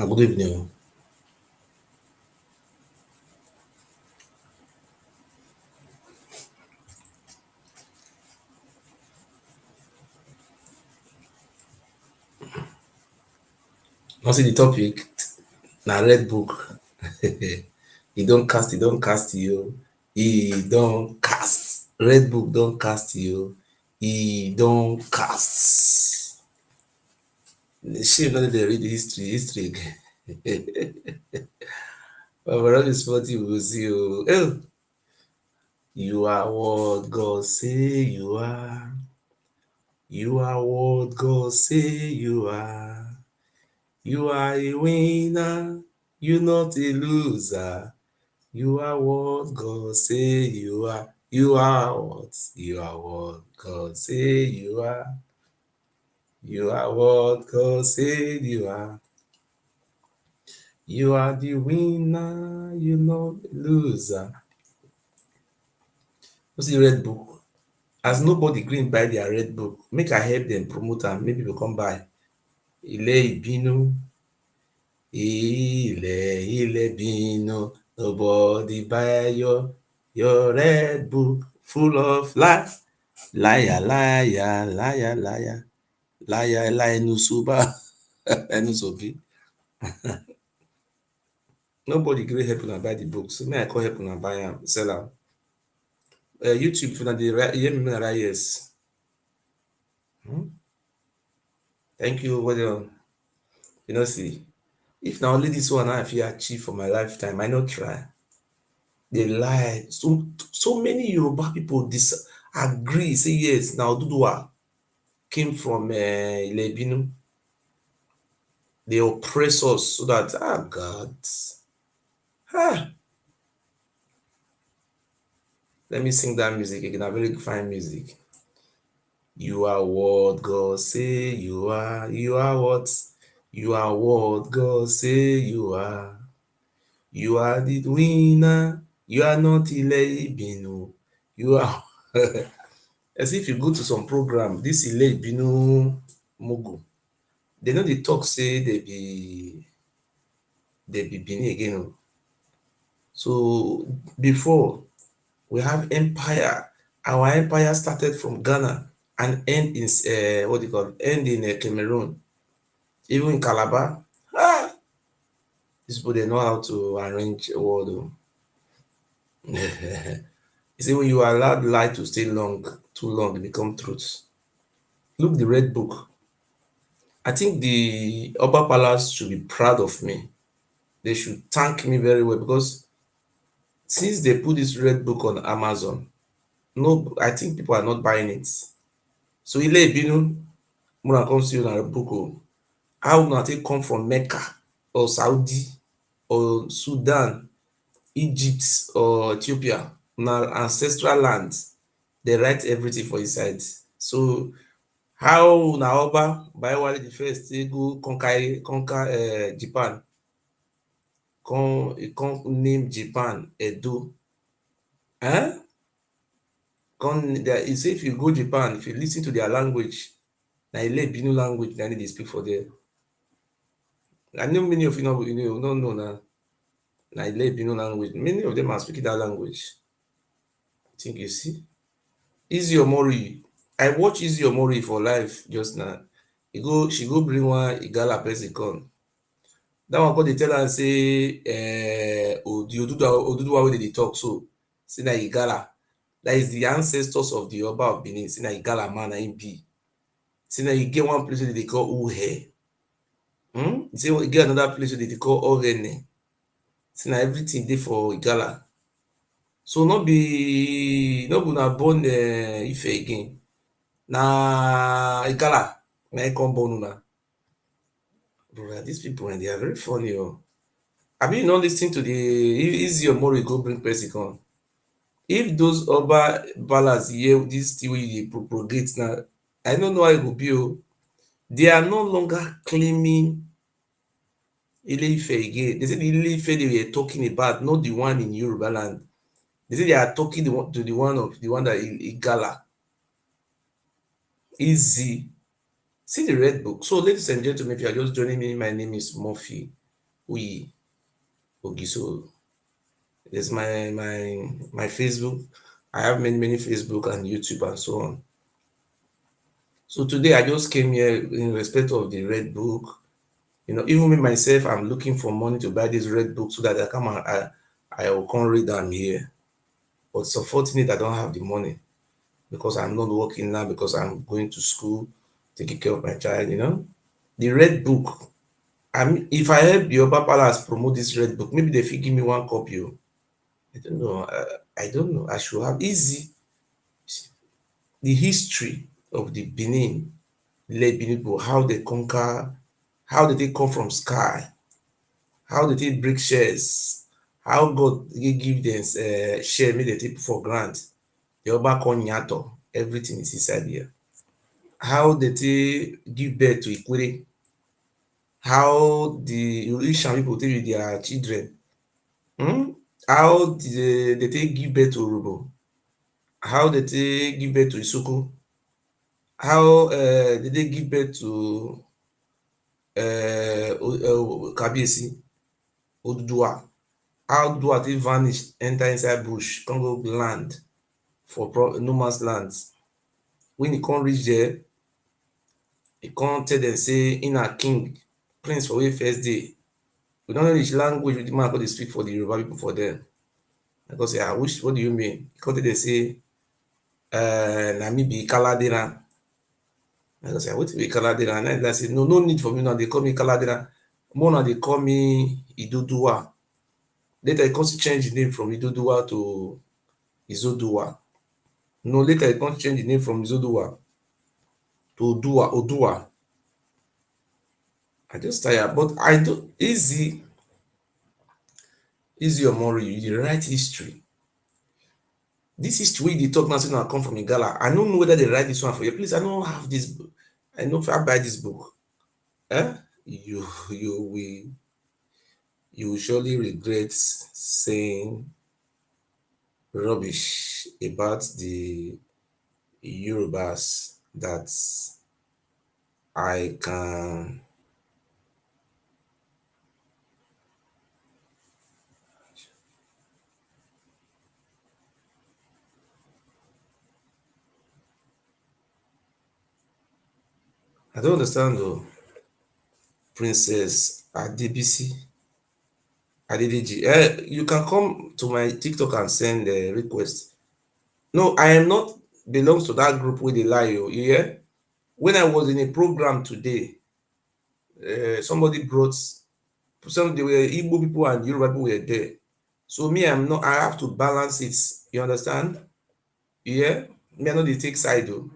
Good evening. Now see the topic na red book. He don't cast you. He don't cast. Red book don't cast you. He don't cast. Shame not dey read history again. But for all the sport you will see you. Oh, you are what God say you are. You are what God say you are. You are a winner. You're not a loser. You are what God say you are. You are what? You are what God say you are. You are what God say you are. You are the winner. You're not the loser. What's the red book? As nobody green buy their red book, make I help them promote am. Maybe people come buy. Ile Ibinu, Ile Ibinu. Nobody buy your red book full of life. Liar, liar, liar, liar, liar, liar, ẹnu soba, ẹnu sobi. Nobody gree help una buy the book, so may I call help una buy am, sell am. YouTube, if una dey hear me, make una write yes. Thank you, well done. You know, see, if na only this one I fit achieve for my lifetime, I no try. Dey lie. So many Yoruba people disagree, say yes, na Oduduwa came from Ile Ibinu. They oppress us so that, God. Let me sing that music again, a very fine music. You are what God say you are. You are what? You are what God say you are. You are the winner. You are not Ile Ibinu. You are. As if you go to some program, this Ile Ibinu Mugu, they know dey talk say they be Benin again. So before, we have empire. Our empire started from Ghana and end in what do you call it? End in Cameroon, even in Calabar. These people they know how to arrange a word. You see, when you allow lie to stay too long, it become truth. Look the red book. I think the Oba Palace should be proud of me. They should thank me very well because since they put this red book on Amazon, no, I think people are not buying it. So Ile Ibinu, una come see una book o. How una take come from Mecca or Saudi or Sudan, Egypt or Ethiopia, una ancestral land, dey write everything for inside. So how una Oba Bayewale the first take go conquer Japan, come name Japan Edo. E say if you go Japan, if you lis ten to their language, na Ile Ibinu language na im dey speak for there. I know many of you no know na Ile Ibinu language. Many of them are speaking that language. I think you see. Izzy Omori, I watch Izzy Omori for live just now. She go bring one Igala person come. Dat one come dey tell am say the Oduduwa wey dem dey talk so, say na Igala. That is the ancestors of the Oba of Benin. Say na Igala man na im be. Say na e get one place wey dem dey call Uhe. Say e get another place wey dem dey call Orene. Say na everything dey for Igala. So no be una born Ife again. Na Igala na im come born una. Brother, these people they are very funny o. Abi you no lis ten to the Izzy Omori go bring person come. If those Oba Balas hear this thing wey you dey propagate now, I no know how e go be o. They are no longer claiming Ile Ife again. They say the Ile Ife they were talking about, not the one in Yoruba land. They say they are talking to the one that Igala. Easy. See the red book. So, ladies and gentlemen, if you are just joining me, my name is Murphy. Uyi Ogiso. There's my Facebook. I have many Facebook and YouTube and so on. So today I just came here in respect of the red book. Even me myself, I'm looking for money to buy this red book so that I come and I will come read them here. But so fortunate I don't have the money because I'm not working now because I'm going to school, taking care of my child. The red book. If I help the Oba Palace promote this red book, maybe they fit give me one copy. I don't know. I don't know. I should have easy the history of the Benin, Ile Benin people, how they conquer, how did they come from sky, how did they break shares, how God give them share, make they take for grant. The Oba Konyato, everything is inside here. How did they give birth to Ikwere? How the Orisha people take with their children? Hmm? How did they take give birth to Urubo? How did they give birth to Isoko? How did they give birth to Kabiyesi, Oduduwa? How Oduduwa take vanish, enter inside bush, come go land for no man's land. When he come reach there, he come tell them say he na king, prince for wey first day. We don't know which language wey the man go dey speak for the Yoruba people for them. I go say, which what do you mean? He come tell them say, na me be Kaladera. I go say, wetin be Kaladera? And I say, no need for me now. They call me Kaladera. More now they call me Idoduwa. Later, he come change the name from Idoduwa to Izoduwa. No, later he come change the name from Izoduwa to Odua. I just tired, but I do easy Omori, you dey write history. This history wey you dey talk now say na come from Igala. I no know whether they write this one for you. Please, I no have this book. I no fit buy this book. Eh? You will surely regret saying rubbish about the Yorubas that I can. I don't understand though. Princess Adebisi Adedeji. You can come to my TikTok and send a request. No, I am not belongs to that group where they lie. You hear? When I was in a program today, somebody brought some they were Igbo people and Yoruba people were there. So me, I'm not. I have to balance it. You understand? Yeah. Me, I know they take side though.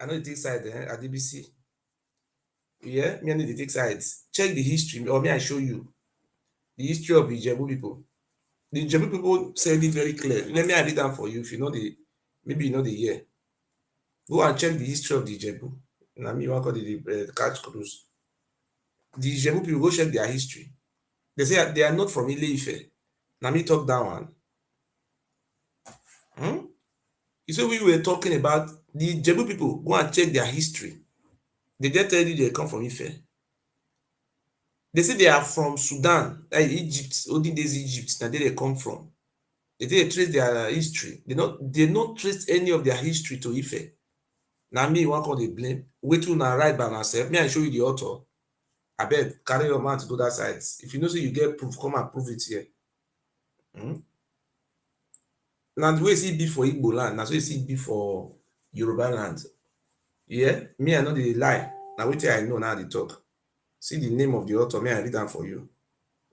I know they take side. At DBC. Yeah. Me, I know they take sides. Check the history, or me, I show you the history of Ijebu people. The Ijebu people said it very clear. Let me read that for you. If you know the, maybe you know the year. Go and check the history of the Ijebu. Na me, one call the catch cruise. The Ijebu people go check their history. They say they are not from Ile Ife. Na me talk that one. Hmm? You see, we were talking about the Ijebu people. Go and check their history. They just tell you they come from Ife. They say they are from Sudan, like Egypt, olden days Egypt. Now they come from. They trace their history. They not trace any of their history to Ife. Now me, one call they blame. Wait till I write by myself. Me, I show you the author. I bet carry your man to go that side. If you know say you get proof, come and prove it here. Hmm? Now the way see be for Igbo land, now so you see be for Yoruba land. Yeah, me I know the lie. Now wait till I know now they talk. See the name of the author. Me I read them for you.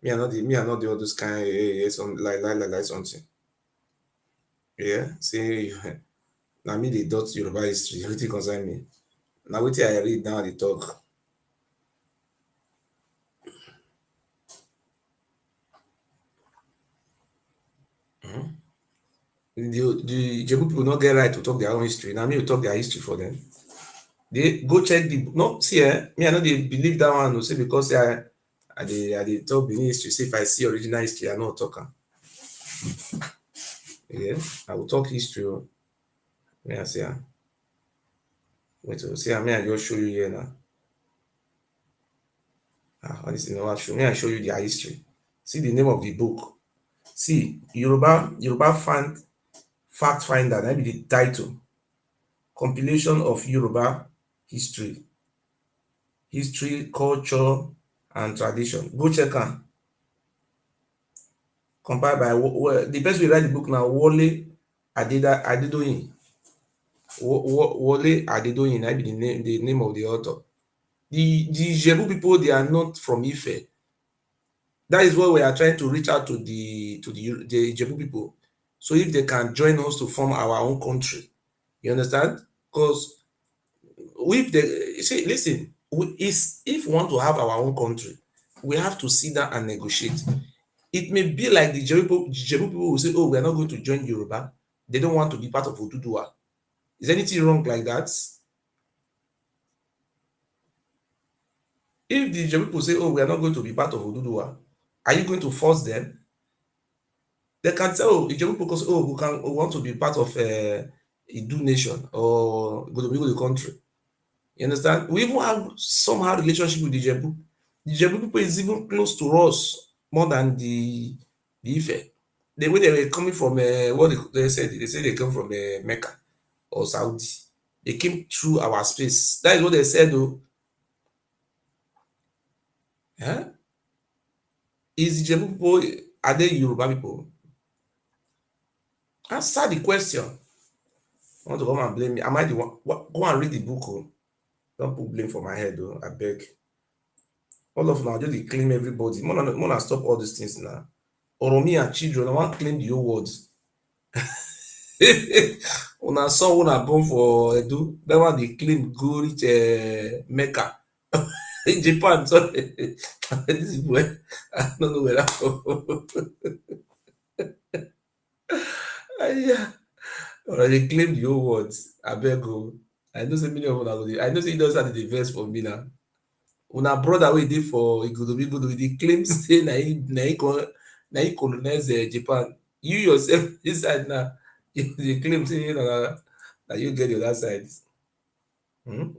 Me I know the all those kind some like something. Yeah, see now me they dot Yoruba history. Everything concern me. Now wait till I read now they talk. The Jebu people not get right to talk their own history. Now me will talk their history for them. They go check the no see me I know they believe that one no say because I dey talk Benin history. Say if I see original history, I no talk am. Yeah, I will talk history. Me I say wait to see me I just show you here now. Honestly, no, show me. I show you their history. See the name of the book. See, Yoruba fact finder. That be the title. Compilation of Yoruba history, culture, and tradition. Go check am. Compiled by the person who write the book now, Adedoyin. Wole Adedoyin. That be the name of the author. The Ijebu people, they are not from Ife. That is why we are trying to reach out to the Ijebu people. So if they can join us to form our own country, you understand? Because if they see, listen, if we want to have our own country, we have to sit down and negotiate. It may be like the Ijebu people will say, "Oh, we are not going to join Yoruba. They don't want to be part of Oduduwa." Is anything wrong like that? If the Ijebu people say, "Oh, we are not going to be part of Oduduwa," are you going to force them? They can tell, oh, Ijebu people say, "Oh, we want to be part of Idu nation or go the country." You understand? We even have somehow relationship with the Ijebu. The Ijebu people is even close to us more than the Ife. The way they were coming from what they said they come from Mecca or Saudi. They came through our space. That is what they said though. Huh? Is the Ijebu people, are they Yoruba people? Answer the question. I want to come and blame me. Am I the one? Go and read the book. Oh. Don't put blame for my head though. I beg. All of now just dey claim everybody. More stop all these things now. Oromi and children, I wan claim the whole world. Una son una born for Edo, that one dey claim go reach Mecca. In Japan, sorry. This is where I don't know where that come. Yeah. Una dey claim the whole world. Abeg o. I know say many of una go dey. I know say you don start to dey vex for me now. Una brother wey dey for Igodobigodo dey claim say na him colonize Japan. You yourself inside now, you dey claim say na you get the other side. Hmm?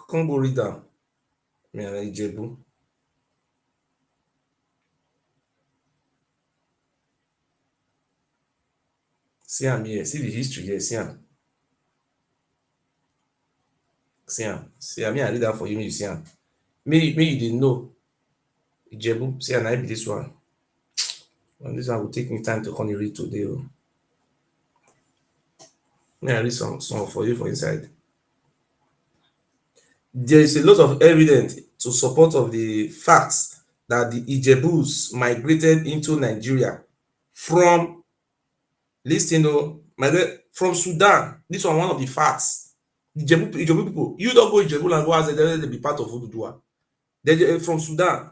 Come go read am. Me and Ijebu. See am here. See the history here. See am. See am. See am. Me I read am for you make you see am. Make you dey know Ijebu. See am na him be this one. And this one go take me time to come read today o. May I read some for you for inside. There is a lot of evidence to support of the facts that the Ijebus migrated into Nigeria from, listen o, from Sudan. This one of the facts. Ijebu people, you don't go Ijebu and go ask them they be part of Oduduwa. They from Sudan.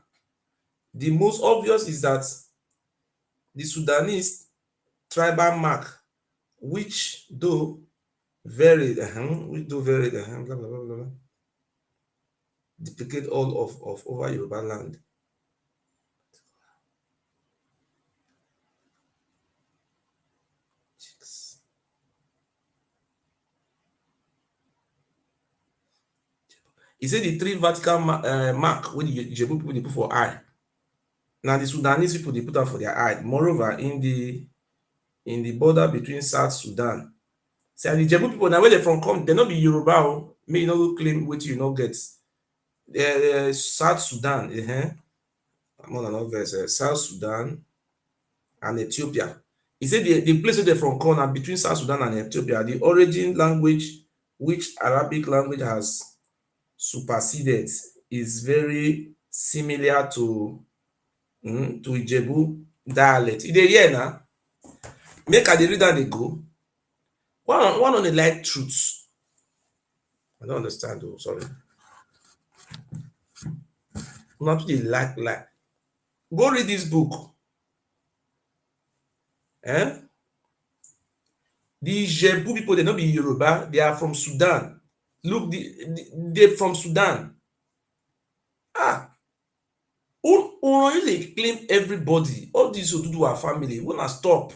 The most obvious is that the Sudanese tribal mark, which though varied, blah, blah, blah, blah, duplicate all of over Yoruba land. He said the three vertical mark wey the Ijebu people dey put for eye. Na the Sudanese people dey put am for their eye. Moreover, in the border between South Sudan, say the Ijebu people na where dem from come, dem no be Yoruba o. Make you no go claim wetin you no get. South Sudan, more than obvious, South Sudan and Ethiopia. He said the place wey dem from come na between South Sudan and Ethiopia. The origin language which Arabic language has superseded is very similar to Ijebu dialect. You dey hear na? Make I dey read am dey go. One on the like truth. I don't understand o, sorry. Una too dey like. Go read this book. The Ijebu people, they no be Yoruba, they are from Sudan. Look, they from Sudan. Una just dey claim everybody. All dis Oduduwa family, una stop.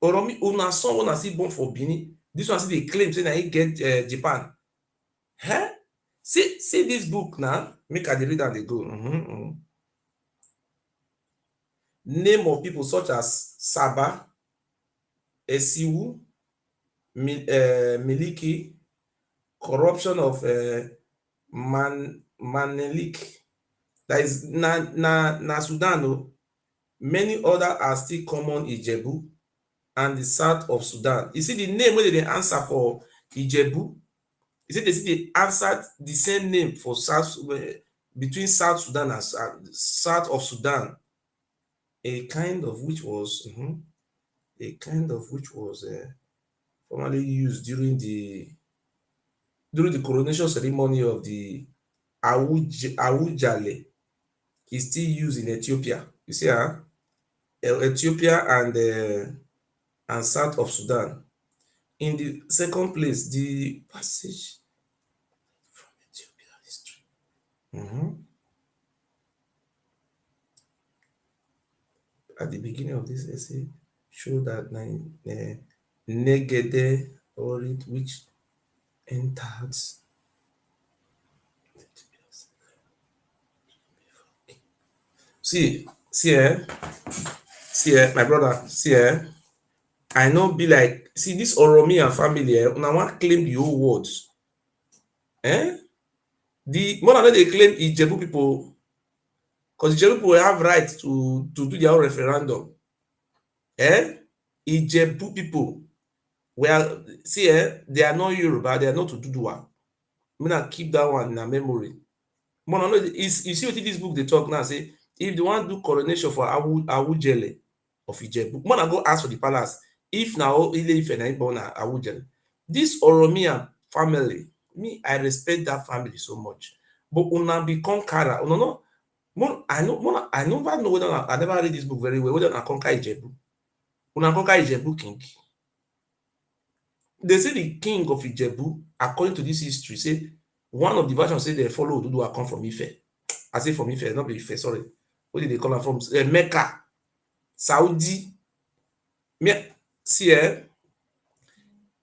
Una son una still born for Benin. This one see dey claim say na he get Japan. Huh? See this book now. Make I dey read am dey go. Name of people such as Saba, Esiwu, Miliki, corruption of Manelik. That is na Sudan o. Many other are still common Ijebu and the south of Sudan. You see the name wey dey answer for Ijebu. You see they answer the same name for South between South Sudan and south of Sudan. A kind of which was formerly used during the coronation ceremony of the Awujale is still used in Ethiopia. You see, Ethiopia and south of Sudan. In the second place, the passage from Ethiopia history. At the beginning of this essay, show that Negede Orit, which entered see my brother, I no be like, see this Oromiyan family, una wan claim the whole world. The more than they claim Ijebu people, because Ijebu people have right to do their own referendum. Ijebu people, well, see, they are not Yoruba, they are not Oduduwa. I'm gonna keep that one in our memory. More than you see what this book they talk now, say if they want to do coronation for Awujele of Ijebu, more than go ask for the palace. If now Ile Ife na born Awujele, this Oromiyan family, me I respect that family so much. But una be conqueror, una no. I never know whether I never read this book very well. Whether I conquer Ijebu, una conquer Ijebu king. They say the king of Ijebu, according to this history, say one of the versions say they follow Oduduwa come from Ife. I say from Ife, not be Ife, sorry. What did they call am from? Mecca, Saudi. See,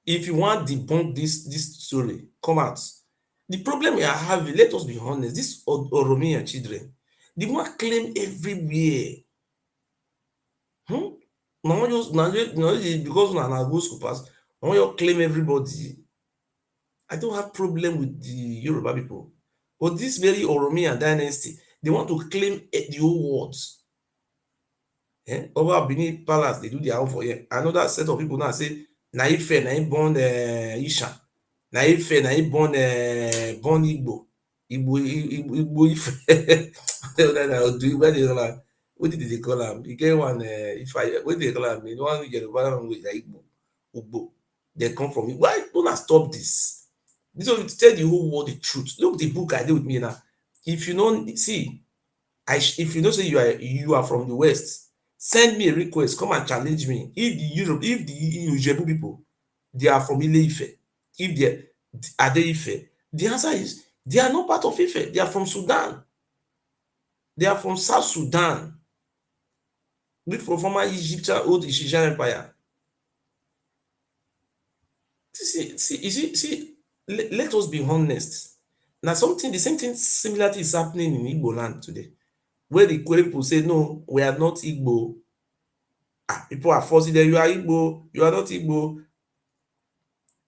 if you want debunk this story, come out. The problem we are having, let us be honest, this Oromiyan children, they want claim everywhere. Now just because na go school pass, now you claim everybody. I don't have problem with the Yoruba people, but this very Oromiyan dynasty, they want to claim the whole world. Over Benin Palace, they do their own for here. Another set of people now say, na Ife, na him born Isha, na Ife, na him born Igbo Ife. What did they call am? You get one what they call am? You know, you get one language like Igbo. They come from it. Why don't I stop this? This one to tell the whole world the truth. Look the book I did with me now. If you don't see, if you know say you are from the West, send me a request, come and challenge me. If the Ijebu people, they are from Ile Ife, if they are they Ife, the answer is they are not part of Ife. They are from Sudan. They are from South Sudan, with from former old Egyptian Empire. See, let us be honest. Now the same thing similar is happening in Igbo land today, where the Kwere people say, no, we are not Igbo. People are forcing them, you are Igbo, you are not Igbo.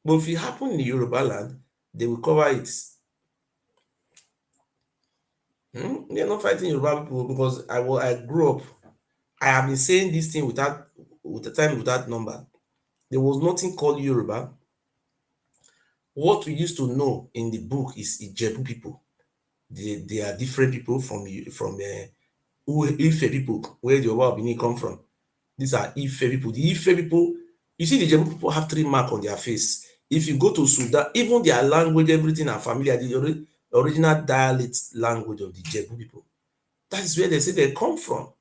But if it happen in the Yoruba land, they will cover it. They are not fighting Yoruba people because I grew up. I have been saying this thing without number. There was nothing called Yoruba. What we used to know in the book is Ijebu people. They are different people from Ife people, where the Yoruba Benin come from. These are Ife people. The Ife people, you see, the Ijebu people have 3 marks on their face. If you go to Sudan, even their language, everything are familiar. The original dialect language of the Ijebu people. That is where they say they come from.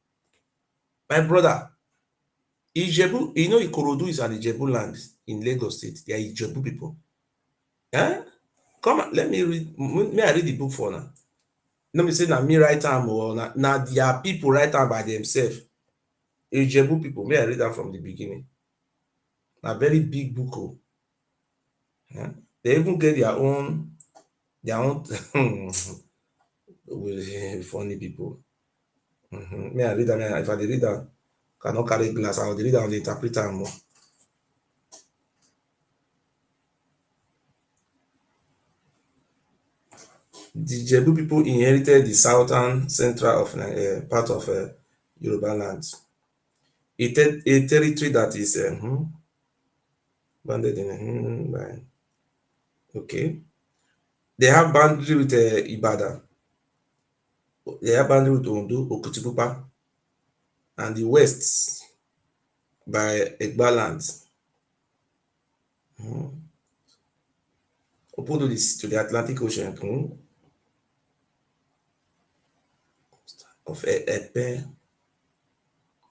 My brother, Ijebu, you know, Ikorodu is an Ijebu land in Lagos State. They are Ijebu people. Come on, let me read. May I read the book for now? Let me say na me write am or na their people write am by themselves. Ijebu people. May I read that from the beginning? Na very big book. Yeah. They even get their own funny people. Me, I read am, if I dey read am, cannot carry glass, I go dey read am, dey interpret am more. The Jebu people inherited the southern central of part of Yoruba land, a territory that is bounded in by, okay. They have boundary with Ibadan. They have boundary with Ondo, Okitipupa, and the west by Egbaland. Open to the Atlantic Ocean of Epe,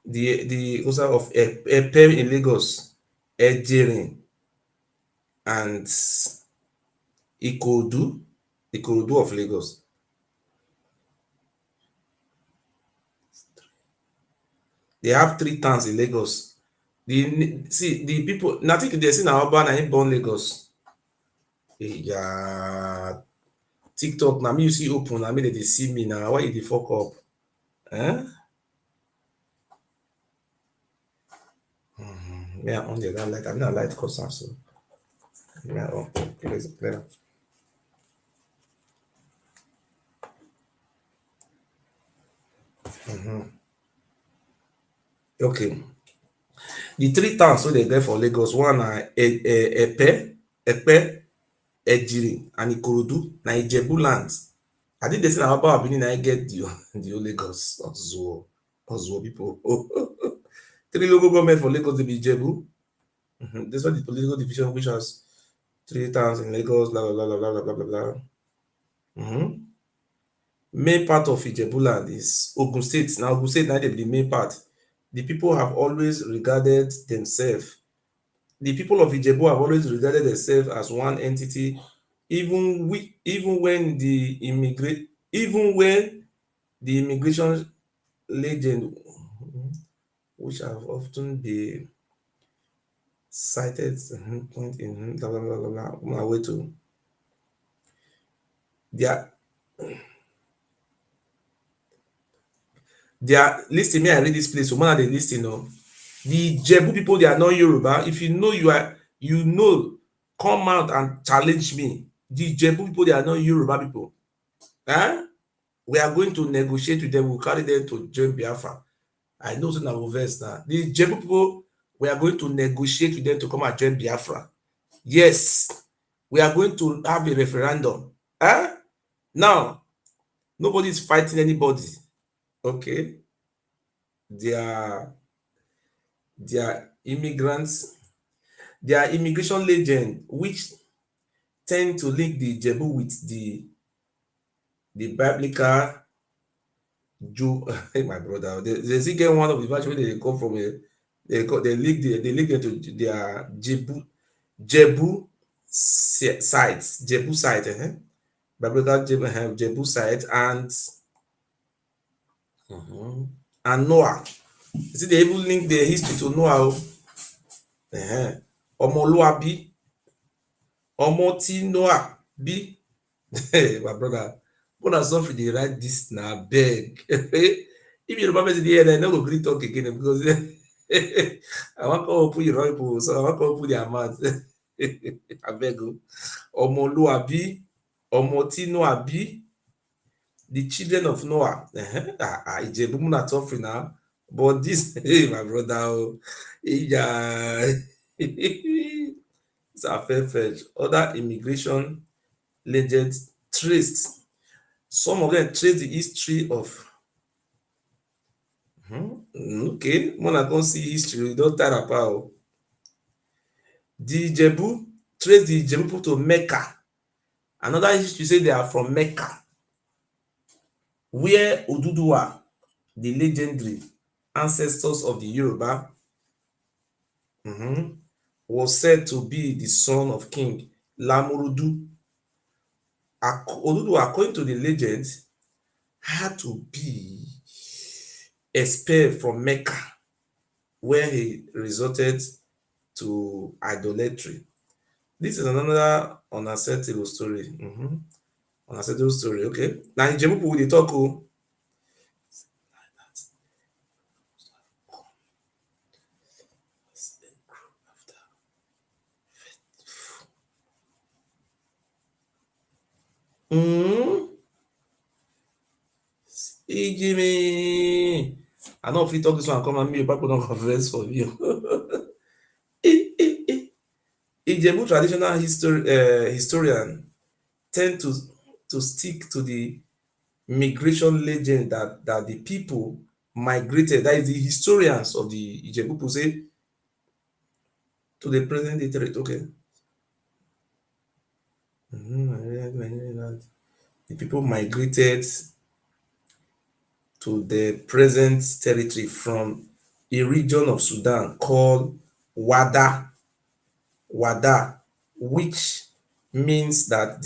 the coastal of Epe in Lagos, Ejirin, and Ikorodu, Ikorodu of Lagos. They have three towns in Lagos. The people, na think they say na Oba na him born Lagos. Yeah, TikTok na me you see open, na me they dey see me na. Why you dey fuck up? Eh? Me I on the other light. I mean I light cause am so. Me I on clear. Okay. The three towns wey dey get for Lagos, one na Epe, Ejiri, and Ikorodu. Na Ijebu land. I think they say na Oba of Benin na im get the whole Lagos. Ozuo people. Three local government for Lagos dey be Ijebu. This one the political division which has three towns in Lagos, blah blah blah blah blah blah blah blah. Main part of Ijebu land is Ogun State. Now Ogun State na dey be the main part. The people have always regarded themselves. The people of Ijebu have always regarded themselves as one entity, even when the immigration legend, which have often been cited, point in blah blah blah blah blah. On my way to their listing. Me, I read this place. So one of the listing, the Jebu people, they are not Yoruba. If you know come out and challenge me. The Jebu people, they are not Yoruba people. We are going to negotiate with them. We'll carry them to join Biafra. I know so now verse now. The Jebu people, we are going to negotiate with them to come and join Biafra. Yes, we are going to have a referendum. Now, nobody is fighting anybody. Okay. Their immigrants, their immigration legend, which tend to link the Jebu with the biblical Jew. My brother, they still get one of the version where they come from they link it to their Jebu sites, biblical Jebu site, and Noah. You see, they even link the history to Noah. Omoluabi, Omoti Noah B. My brother, when I saw they write this now, beg. If you remember the day, I no go gree talk again because I want to open your people, so I want to open their mouth. I beg you. Omoluabi, Omoti Noah B. The children of Noah. Ijebu na suffering now. But this, hey, my brother, it's a fair fetch. Other immigration legends traced. Some of them trace the history of. Okay, when I come see history, don't tire about. The Jebu trace the Jebu people to Mecca. Another history say they are from Mecca, where Oduduwa, the legendary ancestors of the Yoruba, was said to be the son of King Lamurudu. Oduduwa, according to the legend, had to be expelled from Mecca, where he resorted to idolatry. This is another unacceptable story. Unacceptable story. Okay. Now in Jemupu they talk. Oh, mm, Ijimi. I know if you talk this one, come and me, people don't conference for you. Ijebu traditional historian tend to stick to the migration legend that the people migrated. That is the historians of the Ijebu people say to the present day territory. Okay. The people migrated to the present territory from a region of Sudan called Wada, which means that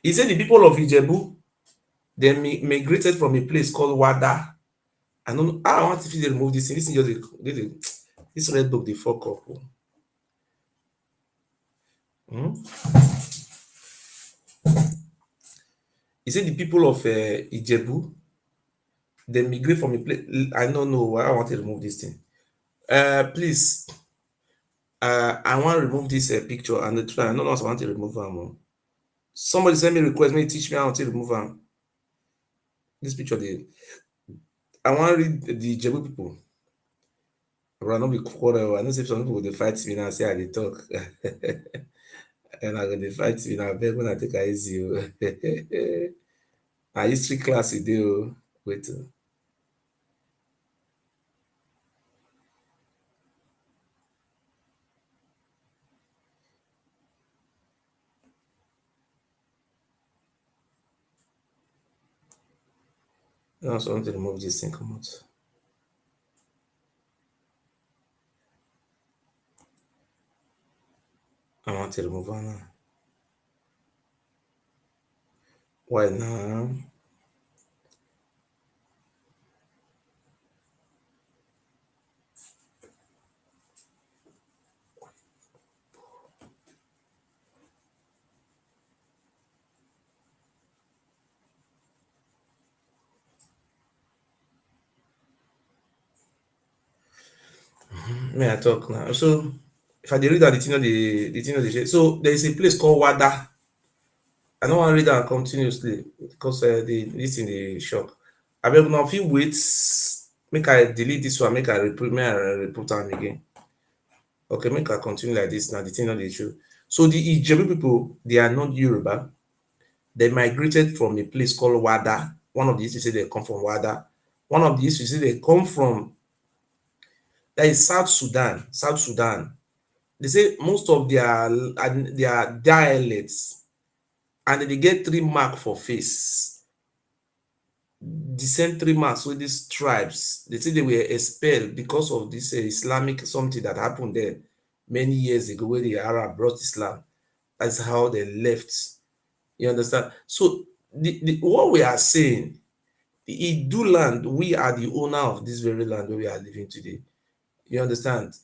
he said the people of Ijebu they migrated from a place called Wada. I don't know. I want to feel they remove this thing. This thing just this red book they fuck up. Oh. He said the people of Ijebu they migrate from a place. I don't know why I want to remove this thing. Please, I want to remove this picture and the try. I don't know what I want to remove them. Oh. Somebody send me request, me teach me how to remove them. This picture, I want to read the Ijebu people. But I not be quarrel. I know say some people they fight me now. Say I dey talk, and I go dey fight me now. Beg when I take it easy. Oh. Na history class you dey. Oh. Wait. Oh. I also want to remove this thing. Come out. I want to remove her now. Why now? May I talk now? So if I dey read out the thing of the share. So there is a place called Wada. I don't want to read that continuously because this in the shock. I beg now if you wait, make I delete this one, make I report am again. Okay, make I continue like this now. The thing not the issue. So the Ijebu people, they are not Yoruba. They migrated from a place called Wada. One of the histories say they come from Wada. One of the histories say they come from that is South Sudan. South Sudan. They say most of their dialects and they get 3 mark for face. The same 3 marks with these tribes. They say they were expelled because of this Islamic something that happened there many years ago when the Arab brought Islam. That's how they left. You understand? So what we are saying, the Idu land, we are the owner of this very land where we are living today. You understand?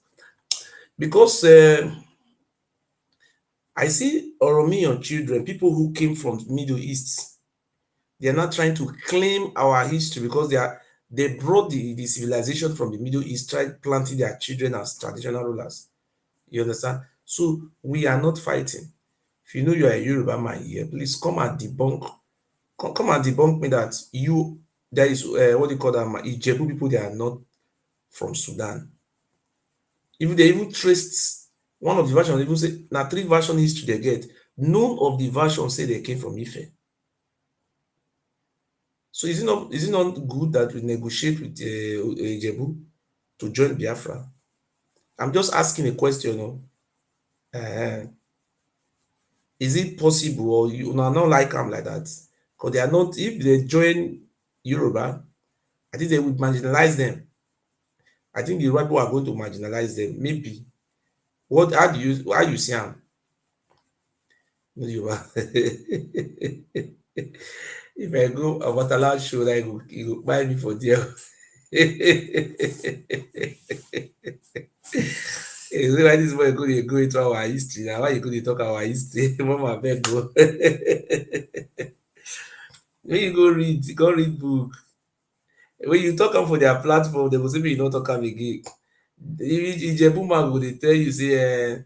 Because I see Oromian children, people who came from Middle East, they are not trying to claim our history because they brought the civilization from the Middle East, tried planting their children as traditional rulers. You understand? So we are not fighting. If you know you are a Yoruba man here, please come and debunk. Come and debunk me that there is what do you call them? Ijebu people. They are not from Sudan. If they even traced one of the versions, even say now 3 version history they get. None of the versions say they came from Ife. So is it not good that we negotiate with Ijebu to join Biafra? I'm just asking a question. No? Is it possible or you not like them like that? Because they are not, if they join Yoruba, I think they would marginalize them. I think the right people are going to marginalize them. Maybe. How you see them? Yoruba. If I go a Abatala show, like you go buy me for there. say why this boy go into our history now? Why you go dey talk our history? Mama abeg go. When you go read book. When you talk am for their platform, they go say make you no talk am again. Ijebu man go dey tell you say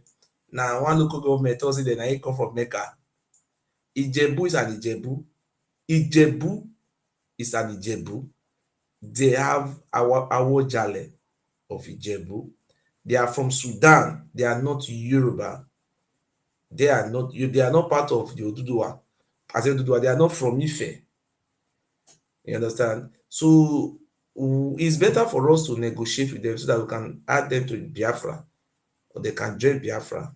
na one local government talk say dem na him come from Mecca. Ijebu is an Ijebu. Ijebu is an Ijebu. They have our Awojale of Ijebu. They are from Sudan. They are not Yoruba. They are not part of the Oduduwa. I say Oduduwa, they are not from Ife. You understand? So it's better for us to negotiate with them so that we can add them to Biafra or they can join Biafra.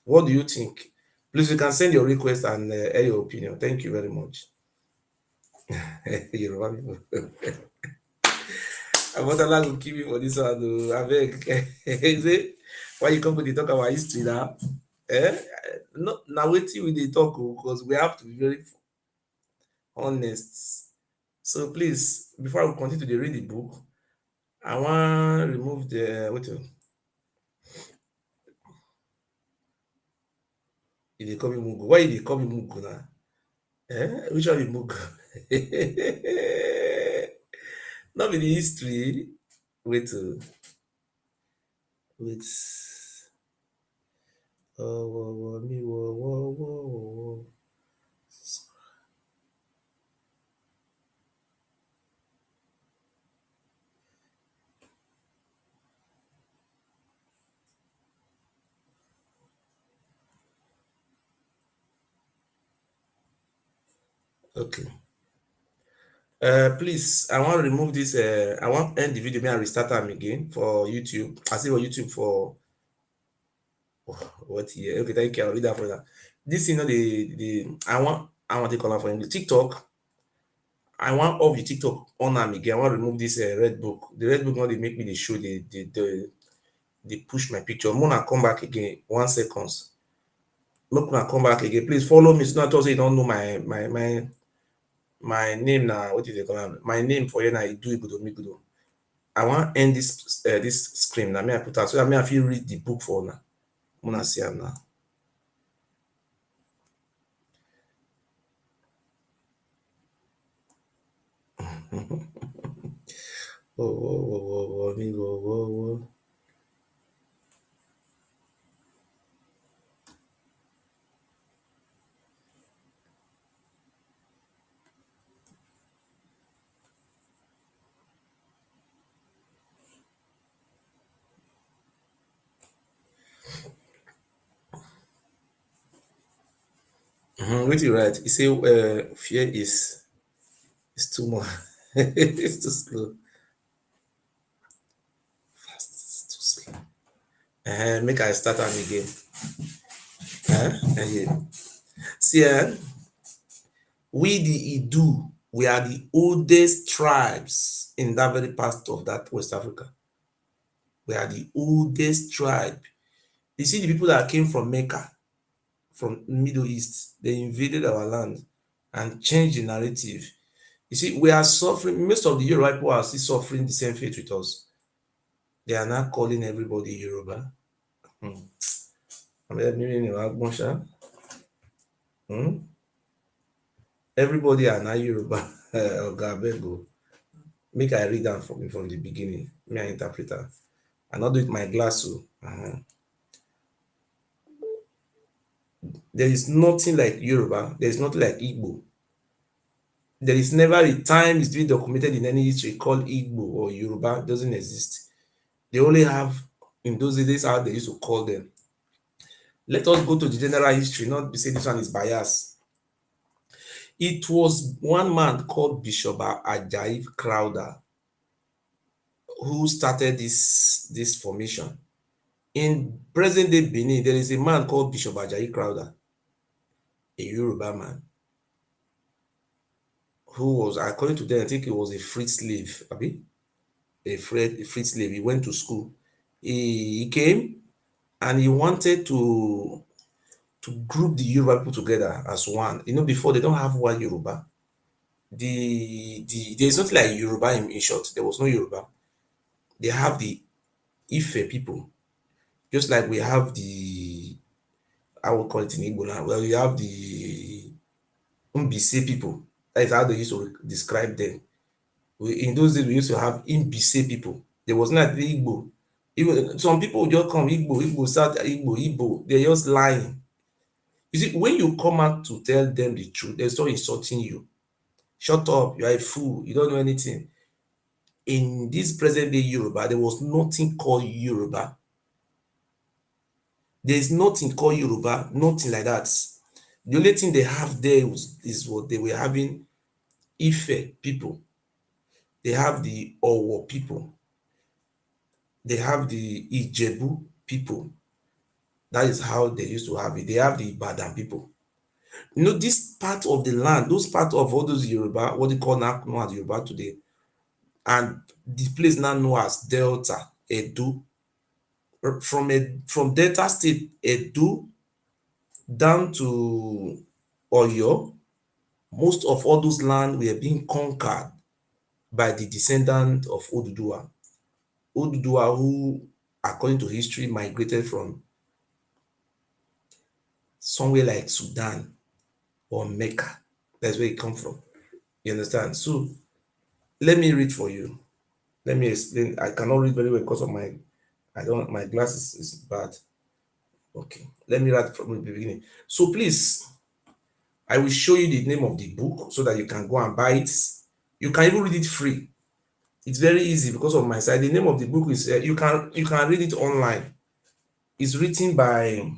What do you think? Please, you can send your request and air your opinion. Thank you very much. Yoruba people. Abotala go kill me for this one. Abeg. Say, why you come to dey talk about history now? No, now wetin we dey talk because we have to be very honest. So please, before I continue to read the book, I wan remove the wait. You dey call me Mugu. Why you dey call me Mugu now? Which one be Mugu? Not be the history. Wait. Wait. Me, Okay. Please, I want to remove this. I want to end the video. May I restart them again for YouTube? I see for YouTube for what year? Okay, thank you. I'll read that for that. This, I want to call it for English. TikTok. I want off the TikTok on them again. I want to remove this red book. The red book now they make me the show. They push my picture. I'm gonna come back again. 1 second. Look, gonna come back again. Please follow me. So not also you don't know my name now. What is it called? My name for you now. Do it good, me good. I want end this screen now. May I put out so that may I feel read the book for now. I'm gonna see am now. Whoa. What you write? You say fear is too much. It's too slow. Fast, it's too slow. Make I start am again. Yeah. See, we the Idu, we are the oldest tribes in that very part of that West Africa. We are the oldest tribe. You see the people that came from Mecca, from Middle East, they invaded our land and changed the narrative. You see, we are suffering, most of the Yoruba people are still suffering the same fate with us. They are not calling everybody Yoruba. Everybody are not Yoruba. Ogabego. Make I read that from the beginning. Me, I interpret that. I not do it with my glass. So. There is nothing like Yoruba. There is nothing like Igbo. There is never a time it's been documented in any history called Igbo or Yoruba. It doesn't exist. They only have in those days how they used to call them. Let us go to the general history, not be say this one is biased. It was one man called Bishop Ajayi Crowther who started this formation. In present day Benin, there is a man called Bishop Ajayi Crowther, a Yoruba man, who was, according to them, I think he was a freed slave. A freed slave. He went to school. He came and he wanted to group the Yoruba people together as one. Before they don't have one Yoruba. There's nothing like Yoruba in short. There was no Yoruba. They have the Ife people. Just like we have the, I will call it in Igbo now. Well, we have the Mbise people. That is how they used to describe them. In those days, we used to have Mbise people. There was not the Igbo. Even some people would just come Igbo, Igbo, South Igbo, Igbo. They're just lying. You see, when you come out to tell them the truth, they start insulting you. Shut up, you are a fool, you don't know anything. In this present day Yoruba, there was nothing called Yoruba. There is nothing called Yoruba, nothing like that. The only thing they have there is what they were having Ife people. They have the Owo people. They have the Ijebu people. That is how they used to have it. They have the Ibadan people. You know, this part of the land, those part of all those Yoruba, what they call now known as Yoruba today, and the place now known as Delta, Edo, from Delta State, Edo, down to Oyo, most of all those land were being conquered by the descendant of Oduduwa. Oduduwa, who, according to history, migrated from somewhere like Sudan or Mecca. That's where it come from. You understand? So let me read for you. Let me explain. I cannot read very well because of my glasses is bad. Okay. Let me write from the beginning. So please, I will show you the name of the book so that you can go and buy it. You can even read it free. It's very easy because of my side. The name of the book is you can read it online. It's written by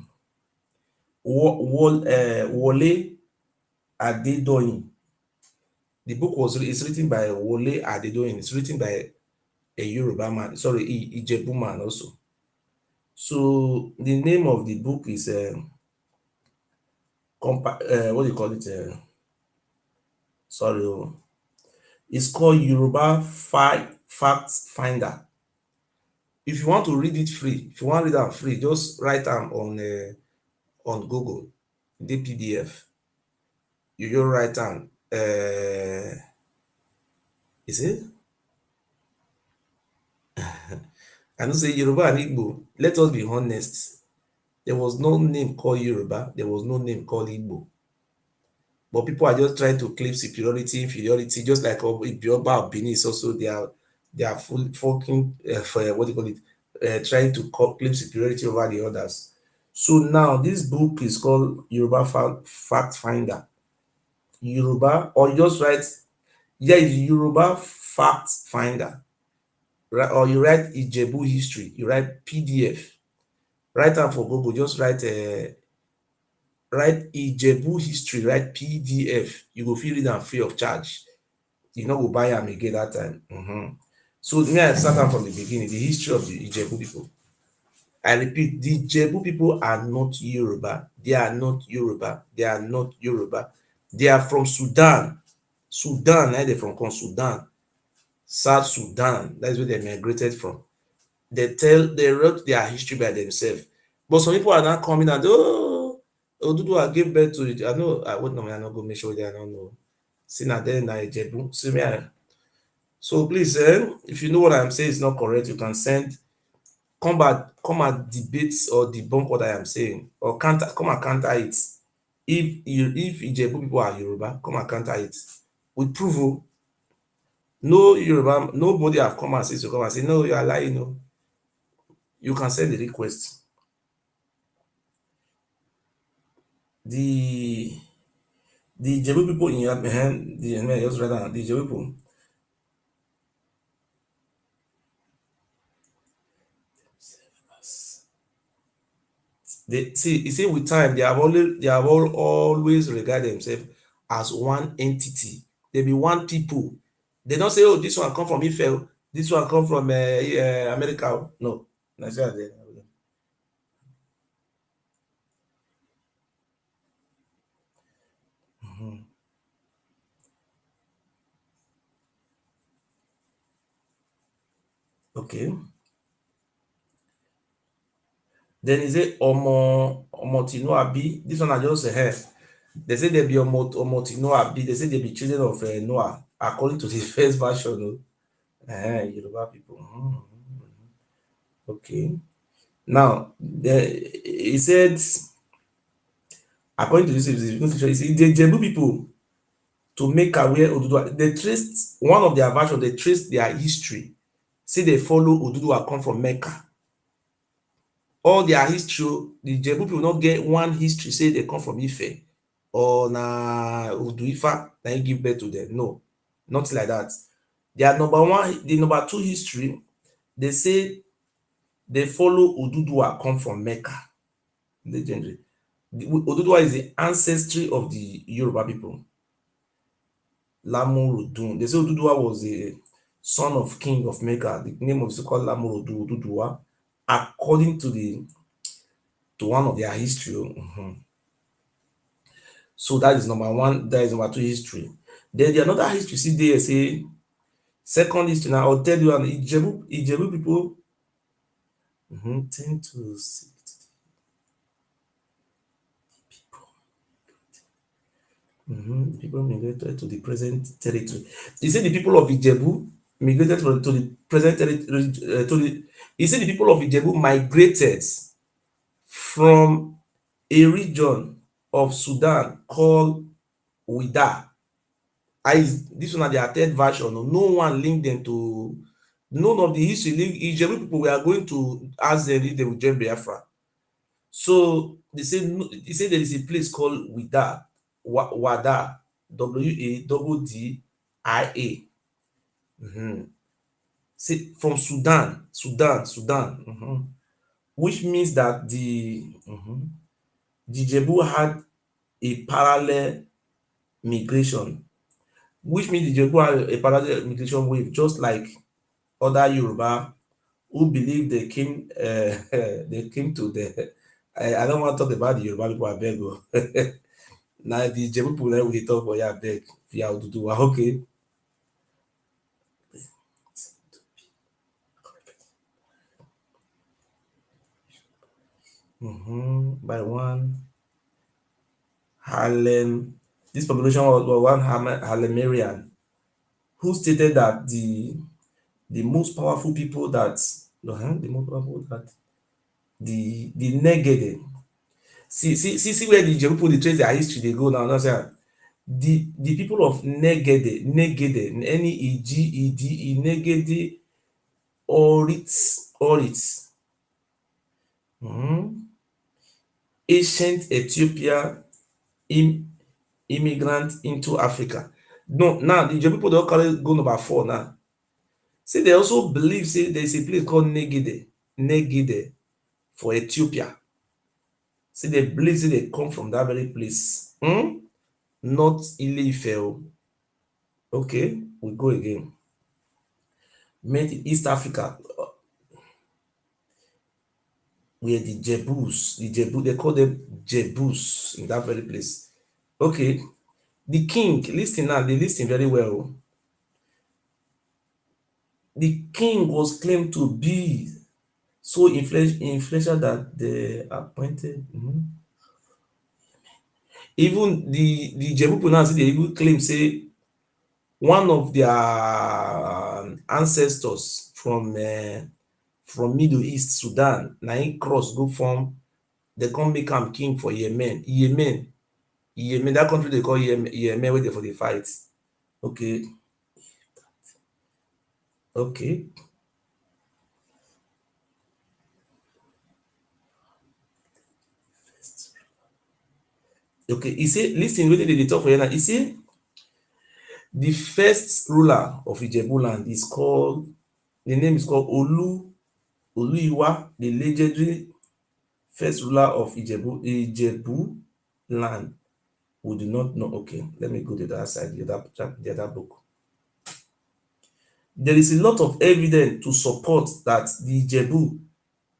Wole Adedoyin. The book is written by Wole Adedoyin. It's written by a Yoruba man, sorry, Ijebu man also. So the name of the book is what do you call it? Sorry, it's called Yoruba Fact Finder. If you want to read it free, if you want to read it free, just write them on Google, the PDF. You just write them. Is it? I don't say Yoruba and Igbo. Let us be honest. There was no name called Yoruba. There was no name called Igbo. But people are just trying to claim superiority, inferiority, just like Ibioba of Benin is also they are full fucking for what do you call it, trying to claim superiority over the others. So now this book is called Yoruba Fact Finder. Yoruba, or you just write, yeah, it's Yoruba Fact Finder. Right, or you write Ijebu history, you write PDF. Write am for Google, just write Ijebu history, write PDF. You go fit read am free of charge. You no go buy am again that time. So me, I start am from the beginning, the history of the Ijebu people. I repeat, the Ijebu people are not Yoruba. They are not Yoruba. They are not Yoruba. They are from Sudan. Sudan, they from Sudan. South Sudan. That's where they migrated from. They wrote their history by themselves. But some people are now coming and Oduduwa gave birth to it. I know I would not go make sure they are not know. See now then na Ijebu. See me. So please, if you know what I'm saying is not correct, you can send come and debate or debunk what I am saying, or come and counter it. If Ijebu people are Yoruba, come and counter it. With proof. No Yoruba, nobody have come and said to come and say, no, you are lying. No. You can send the request. The Ijebu people in your just write down the Ijebu people. They see, you see, with time, they have always regard themselves as one entity. They be one people. They don't say, oh, this one come from Ife, this one come from America. No, Nigeria. Mhm. Okay. Then is it Omotino Abi? This one I just say, they say they be Omotino Abi. They say they be children of Noah, according to the first version. Yoruba people. Okay. Now, he said, according to this, he said, the Jebu people to make aware Oduduwa, they traced one of their version, they traced their history. Say they follow Oduduwa come from Mecca. All their history, the Jebu people not get one history, say they come from Ife or na Oduifa, na him give birth to them. No, nothing like that. Their number one, the number two history, they say they follow Oduduwa come from Mecca. Legendary. Oduduwa is the ancestry of the Yoruba people. Lamurudun. They say Oduduwa was a son of king of Mecca. The name of is called Lamurudun Oduduwa, according to one of their history. So that is number one. That is number two history. Then the another history see there say second history. Now I'll tell you an Ijebu people 10 to 60 people. People migrated to the present territory. He said the people of Ijebu migrated to the present territory. He said the people of Ijebu migrated from a region of Sudan called Wida. This one na their third version. No one linked them to none of the history. Ijebu people were going to ask them if they would join Biafra. So they say there is a place called Wida, Wada, Wada. Say from Sudan, which means that the Jebu had a parallel migration, which means the Jebu had a parallel migration wave, just like other Yoruba who believe they came they came to the I don't want to talk about the Yoruba people abeg o. Na the Jebu people na we dey talk for here abeg via Oduduwa. Okay. By one Harlem, this population was one Harlemarian who stated that the most powerful people that the most powerful that the Negede. See where the Jebu people dey trace their history dey go now. Now say the people of Negede, Negede, Negede, Orit, ancient Ethiopia immigrant into Africa. No, now the Jebu people don carry go number 4 now. Say they also believe say there is a place called Negede for Ethiopia. Say they believe say they come from that very place. Not Ile Ife o. Okay, we go again. Made in East Africa, where the Jebu, they call them Jebus in that very place. Okay, the king, listen now, they listen very well. The king was claimed to be so influential that they appointed. Even the Jebu people now say they even claim say one of their ancestors from Middle East, Sudan, na him cross go form, they come make am king for Yemen, that country they call Yemen, wey dey for the fight. Okay, okay. Okay, he say lis ten wetin dem dey talk for here now. He say the first ruler of Ijebu land is called, the name is called Oluiwa, the legendary first ruler of Ijebu land. We do not know. Okay, let me go to the other side, the other book. There is a lot of evidence to support that the Ijebu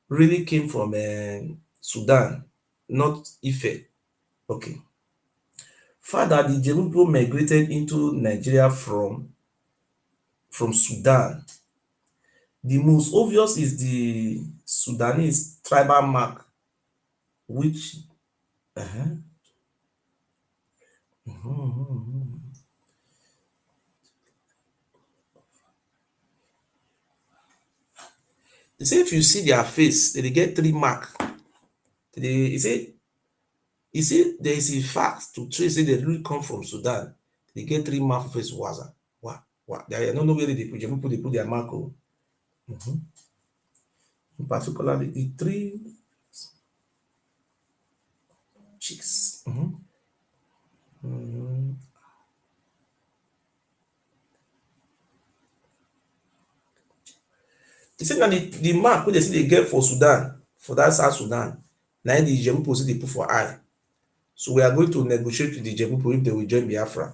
really came from Sudan, not Ife. Okay. Further, the Ijebu people migrated into Nigeria from Sudan. The most obvious is the Sudanese tribal mark, which He say if you see their face, they dey get 3 mark. He say there is a fact to trace say they really come from Sudan. They get 3 mark for face waza. Wow, wow. I no know where they put people dey put their mark o. Particularly the 3 cheeks. He say na the mark wey dey say dey get for Sudan, for that South Sudan, na im the Ijebu pipu say dey put for eye. So we are going to negotiate with the Ijebu pipu if they will join Biafra.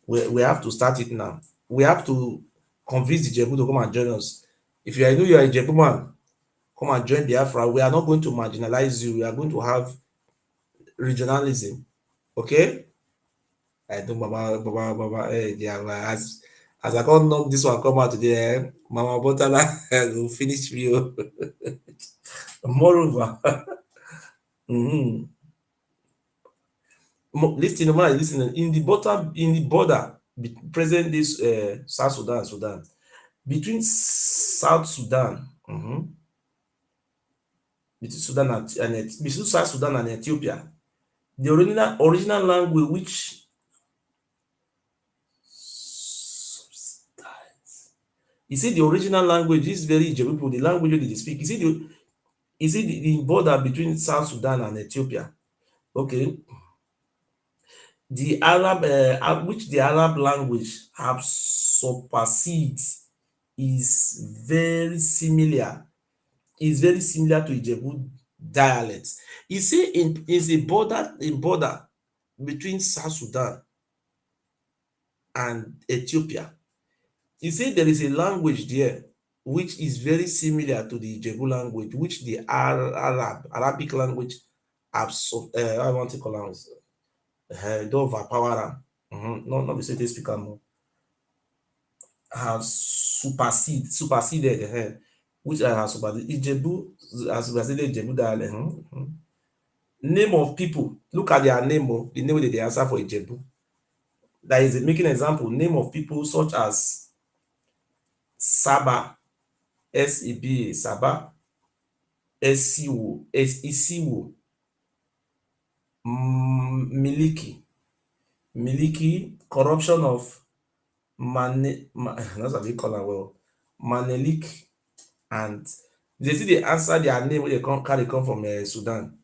We have to start it now. We have to convince the Ijebu to come and join us. If you know you are a Ijebu man, come and join Biafra. We are not going to marginalize you. We are going to have regionalism. Okay? I know Baba, yeah, as I can't knock this one come out today, Mama Botala will finish me. Moreover, listen, in the border, present this South Sudan, between South Sudan, between South Sudan and Ethiopia, the original language which you see the original language is very Ijebu people, the language wey they speak. You see the border between South Sudan and Ethiopia. Okay, the Arab, which the Arab language have superseded, is very similar. Is very similar to Ijebu dialect. You see, is a border between South Sudan and Ethiopia. You see, there is a language there which is very similar to the Ijebu language, which the Arabic language have I want to call it don't overpower am. Not be say they speak am more. Have superseded which I have superseded. Ijebu has superseded Ijebu dialect. Name of people, look at their name, the name wey they answer for Ijebu. That is making example, name of people such as Saba, Seba, Saba, Isiwo, Miliki, corruption of that's what they call am well, Manelik, and they see they answer their name wey they carry come from Sudan.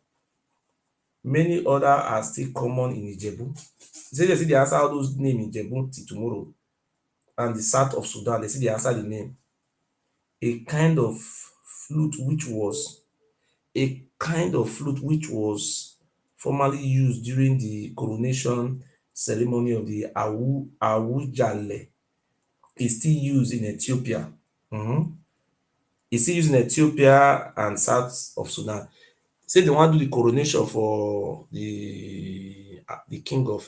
Many other are still common in Ijebu. They see they answer all those names in Ijebu till tomorrow. And the south of Sudan, they see they answer the name. A kind of flute which was formerly used during the coronation ceremony of the Awujale is still used in Ethiopia. It's still used in Ethiopia and south of Sudan. Say they want to do the coronation for the king of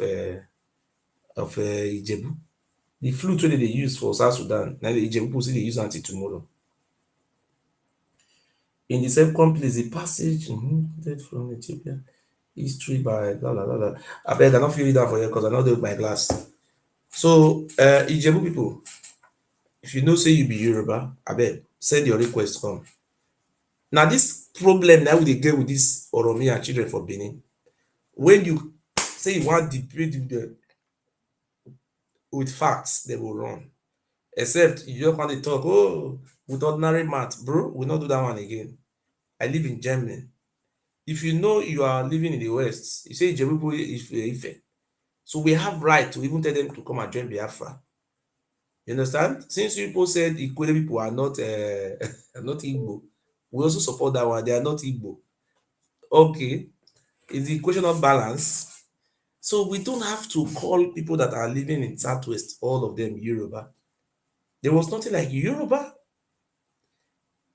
Ijebu. The flute wey they use for South Sudan, na the Ijebu people say they use until tomorrow. In the second place, the passage from Ethiopia, history by blah blah blah. Abeg, I no fit read that for you because I no dey with my glass. So, Ijebu people, if you know say you be Yoruba, abeg send your request come. Now, this problem na we dey get with this Oromia children for Benin. When you say you wan debate with them with facts, they will run. Except you just want to talk, with ordinary math, bro, we not do that one again. I live in Germany. If you know you are living in the West, you say Ijebu Ife. So we have right to even tell them to come and join Biafra. You understand? Since you people said Ikwere people are not not Igbo, we also support that one. They are not Igbo. Okay. Is the equation of balance? So we don't have to call people that are living in Southwest, all of them Yoruba. There was nothing like Yoruba.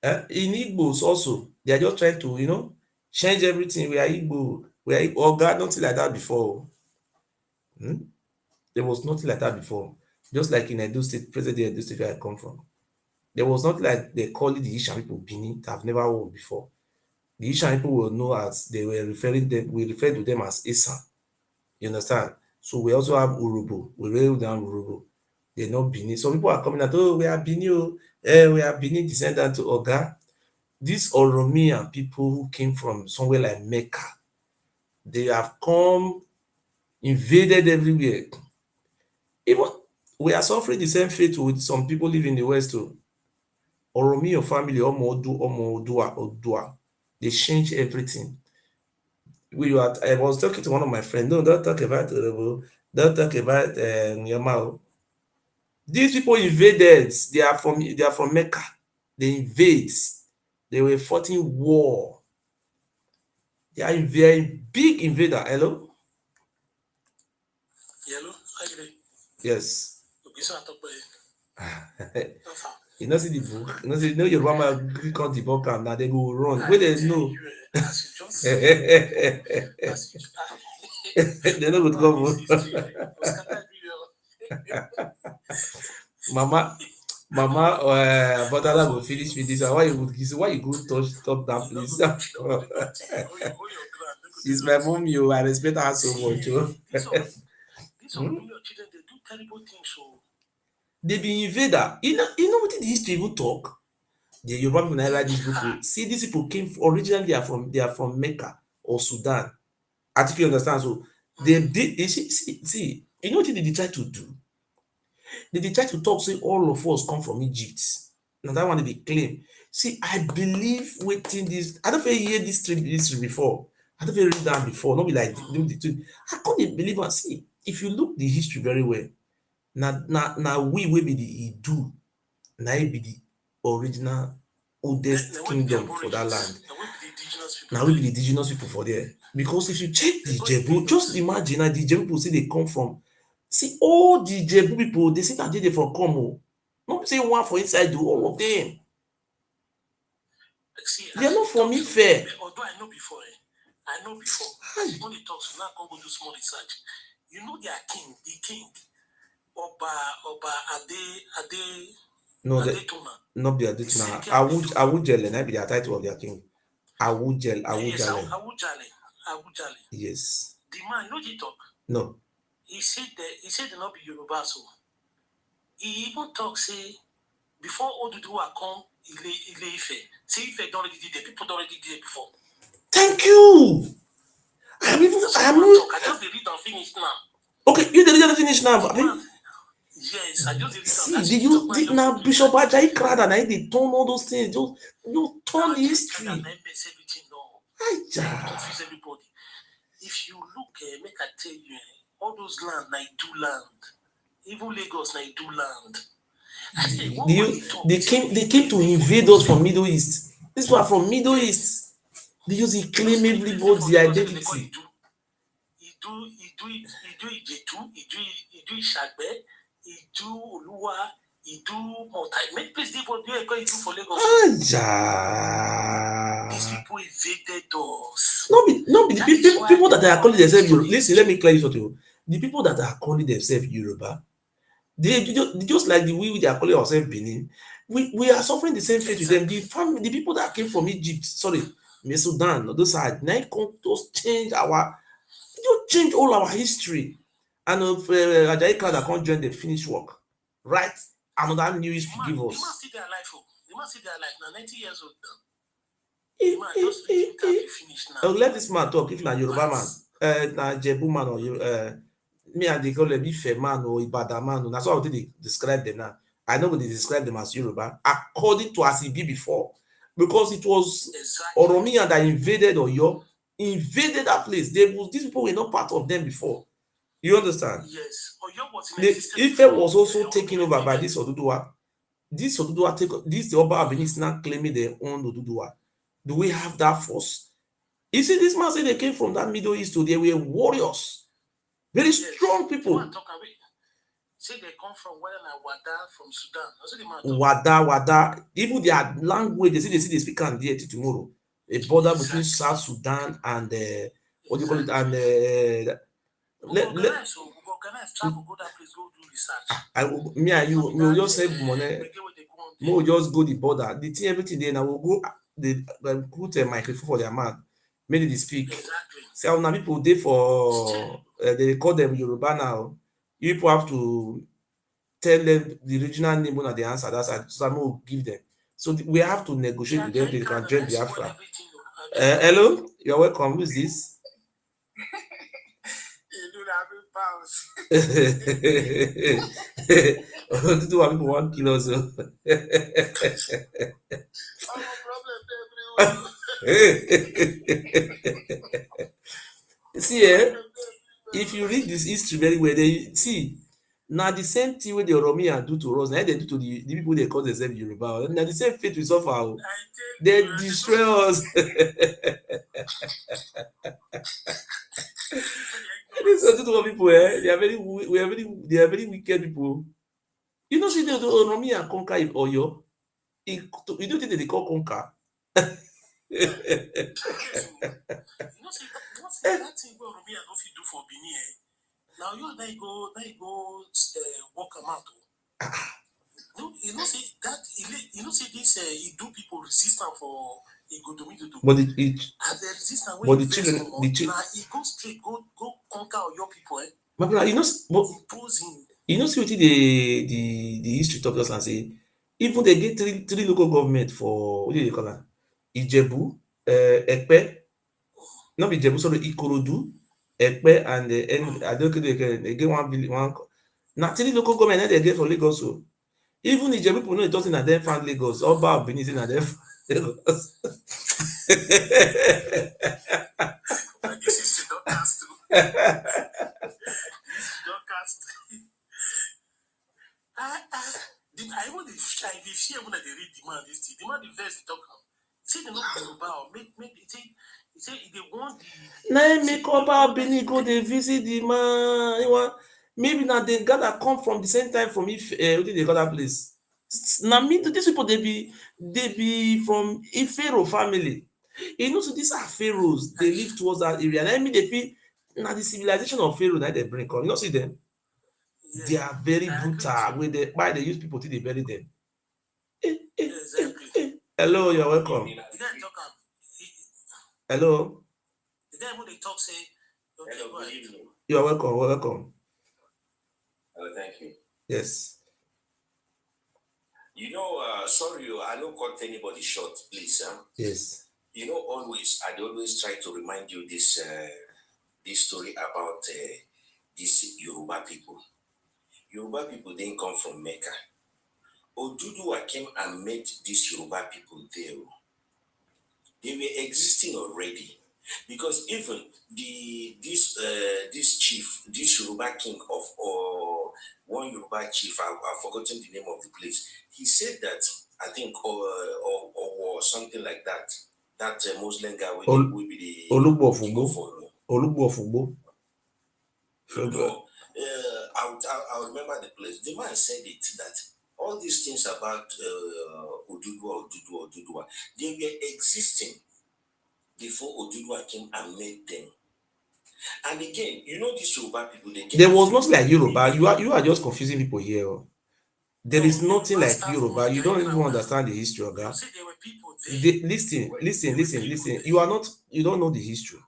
In Igbos also, they are just trying to, change everything. We are Igbo. We are Igbo. Oh God, nothing like that before. There was nothing like that before. Just like in Edo State, present Edo State where I come from. There was not like they call it the Ishan people Bini that have never worked before. The Ishan people will know as they were we refer to them as Isan. You understand? So we also have Urubu. We rail down Urubu. They're not Bini. Some people are coming out, we are Bini, we are Bini descendant to Oga. these Oromian people who came from somewhere like Mecca, they have come, invaded everywhere. Even we are suffering the same fate with some people living in the West too. Oromian family, Odua, they change everything. I was talking to one of my friends. No, don't talk about Orobo. Don't talk about Nyamao. These people invaded. They are from Mecca. They invade. They were fighting war. They are a big invader. Hello? Hello? Yes. Okay. You know see the book. You know see no Yoruba man gree come the book am na they go run. Wey they know. They no go come. Mama, Botala go finish with this one. Why you go touch top that place? She's my mom, you. I respect her so much. Oh. These of your children, they do terrible things. So They be invader. You know what the history even talk? The Yoruba people na write this book. See, these people originally they are from Mecca or Sudan. I think you understand. So they see, you know what they try to do? They try to talk say all of us come from Egypt. Now that one they claim. See, I believe waiting this. I don't hear this history before. I don't read that before. Not be like I can't believe and see. If you look the history very well, now we will be the Idu, now be the original oldest kingdom for that land. Now we be the indigenous people for there. Because if you check the Jebu, just imagine that the Jebu people say they come from. See, all the Jebu people, they say that they from come. Oh. Not say one for inside, do all of them. see, They are not from Ife. although I know before. When they talk, so now I can go do small research. You know their king, the king, Oba Ade No, Adetona. not be Adetona. Awujale, that be the title of their king. Awujale. Yes, Awujale. Yes. The man, you know the talk. No. He said they not be Yoruba, so he even talk say before Oduduwa come Ile Ife. See Ife don't already did it. People don't already did it before. Thank you. I just read and finish now. Okay, you didn't finish now. Yes, I just see, now Bishop Ajayi Crowder, now they turn all those things. You turn the history. Confuse everybody. If you look, make I tell you, all those land, na do land. Even Lagos, na do land. They came to invade us from Middle East. These were from Middle East. They just claim everybody's identity. Idu Ijetu, Idu Ishagbe, Idu Oluwa, Idu Motai. Many places they for Lagos. These people invaded us. No be the people that are calling themselves Yoruba. Listen, let me clear you something. The people that are calling themselves Yoruba, they just like the way they are calling ourselves Benin. We are suffering the same fate with them. The people that came from Egypt, Sudan, those side, now come just change all our history. And Ajayi Crowder can't join the finished work. Right? Another new history give us. They must see their life. They must see their life now. 90 years old now. Let this man talk. If na Yoruba man, na Jebu man or me and they call them Ife man or Ibadan man. That's how they describe them now. I know they describe them as Yoruba according to as it be before, because it was Oromiyan that invaded Oyo, invaded that place. These people were not part of them before. You understand? Yes. Oyo was in existence. Ife was also taken over by this Oduduwa. This Oba Abini is now claiming their own Oduduwa. Do we have that force? You see, this man said they came from that Middle East, so they were warriors, very strong people. Say they come from Wada from Sudan. Wada. Even their language, they say they speak and there till tomorrow. A border between South Sudan and what do you call it? And travel, go that place, go do research. Me and you, we will just save money. We will just go the border. The thing, everything there now will go. They put a microphone for their mouth, make they speak. Exactly. So now people they for they call them Yoruba now. You people have to tell them the original name when they answer that side. So I will give them. So we have to negotiate Yeah, with them. Jerry They can Canada, join that's spoil Biafra. everything. Hello, you're welcome. Who is this? You do that with pounds. Do what people want kill us. I'm a problem everywhere. See, if you read this history very well, they see now the same thing wey the Oromiyan do to us, na they do to the people they call themselves Yoruba. Na the same fate we suffer. Oh. They destroy us. These Oduduwa people, they are very, they are very wicked people. You know, see the Oromiyan conquer Oyo. You don't think they call conquer? You know, see that thing where Oromiyan no fit do for Benin. Now you go walk am out. No, you know, see that you know, see this he do people resistant for he go to me to do. But And the resistance but wey the children, now he go straight go conquer your people. my brother, you know, but Impose him. you know, see what the history talk us and say, even they get three local government for what do they call am? Ijebu, Epe, not be Ijebu, sorry, Ikorodu, Epe, and I don't think they get one village, one. Now three local government na they get for Lagos. So even Ijebu people know it doesn't na them found Lagos. Oba of Benin say na them found Lagos. But this is not cast too. This is not cast. I want the shy. If you see when they read the man this thing, the man the verse talk am. Say they not Yoruba or make it say they want the. Na make Oba Benin go dey visit the man. You want maybe na the gather come from the same time from if what do they call that place? Na me these people they be from Ifero family. You know, so these are pharaohs. They live towards that area. Na me they feel na the civilization of Pharaoh that they bring come. You know, see them. Yeah, They are very brutal. When they why they use people till they bury them. exactly. Hello, you're welcome. The guy talk am. Hello, The guy when they talk say, okay, Hello, go good ahead. evening. you are welcome. Welcome. Thank you. Yes. You know, sorry, I don't cut anybody short, please. Yes. You know, I always try to remind you this story about these Yoruba people. Yoruba people didn't come from Mecca. Oduduwa came and met these Yoruba people there. They were existing already. Because even this chief, this Yoruba king of one Yoruba chief, I've forgotten the name of the place. He said that I think or something like that. That Muslim guy will be the Olugbo king Ofugbo. of Olu. Olugbo Ofugbo. No, I'll remember the place. The man said it that all these things about Oduduwa, they were existing before Oduduwa came and made them. And again, you know these Yoruba people, they There was nothing like Yoruba. You are just confusing people here. There is No, nothing Yoruba like start Yoruba. from You don't even China. understand the history of You that. say there were people there. Listen. You don't know the history.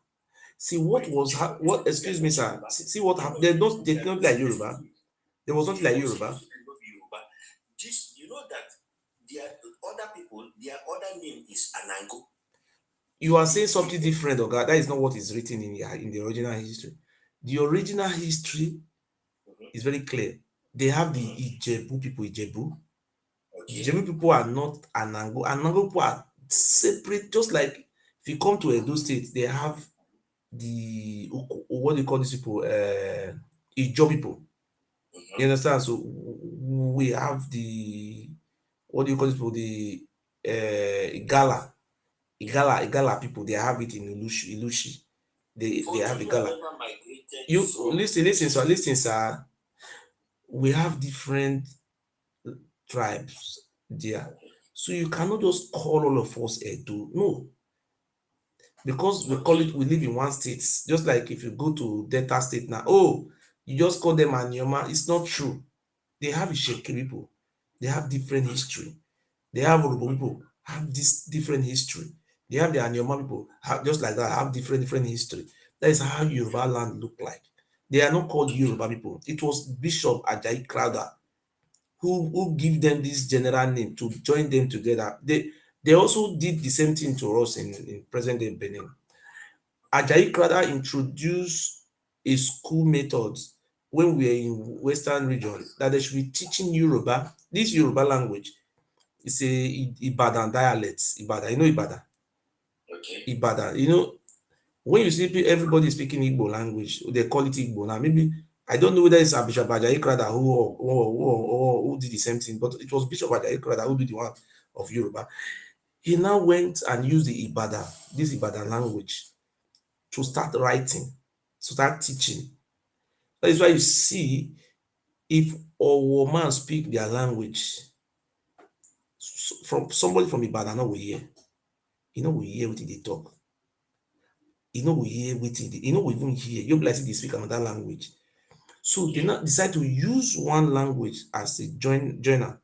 See what was what? Excuse me, sir. See what happened. They not like Yoruba. There was nothing like Yoruba. Just you know that their other people, their other name is Anango. You are saying something different, Oga. That is not what is written in the original history. The original history is very clear. They have the Ijebu people, Ijebu. Okay. Ijebu people are not Anango. Anango people are separate, just like if you come to Edo State, they have the what do you call these people? Ijo people. You understand? So we have the what do you call these people? The Igala people. They have it in Ilushi. They have Igala. You listen, sir. We have different tribes there. So you cannot just call all of us Edo. No. Because we call it, we live in one state. Just like if you go to Delta State now, oh, you just call them Anyoma. It's not true. They have Isheke people. They have different history. They have Urhobo people, have this different history. They have the Anyoma people, just like that, have different history. That is how Yoruba land look like. They are not called Yoruba people. It was Bishop Ajayi Crowther who give them this general name to join them together. They also did the same thing to us in present day Benin. Ajayi Crowther introduced a school method when we were in Western region that they should be teaching Yoruba. This Yoruba language is a Ibadan dialect. Ibadan, you know Ibadan. Okay. Ibadan, you know, when you see everybody speaking Igbo language, they call it Igbo now. Maybe I don't know whether it's Bishop Ajayi Crowther who did the same thing, but it was Bishop Ajayi Crowther who did the one of Yoruba. He now went and used the this Ibadan language to start writing, to start teaching. That is why you see, if a man speak their language, from somebody from Ibadan, no we hear. You know we hear what they talk. You know we hear what you know we even hear. You like they speak another language. So they now decide to use one language as a joiner.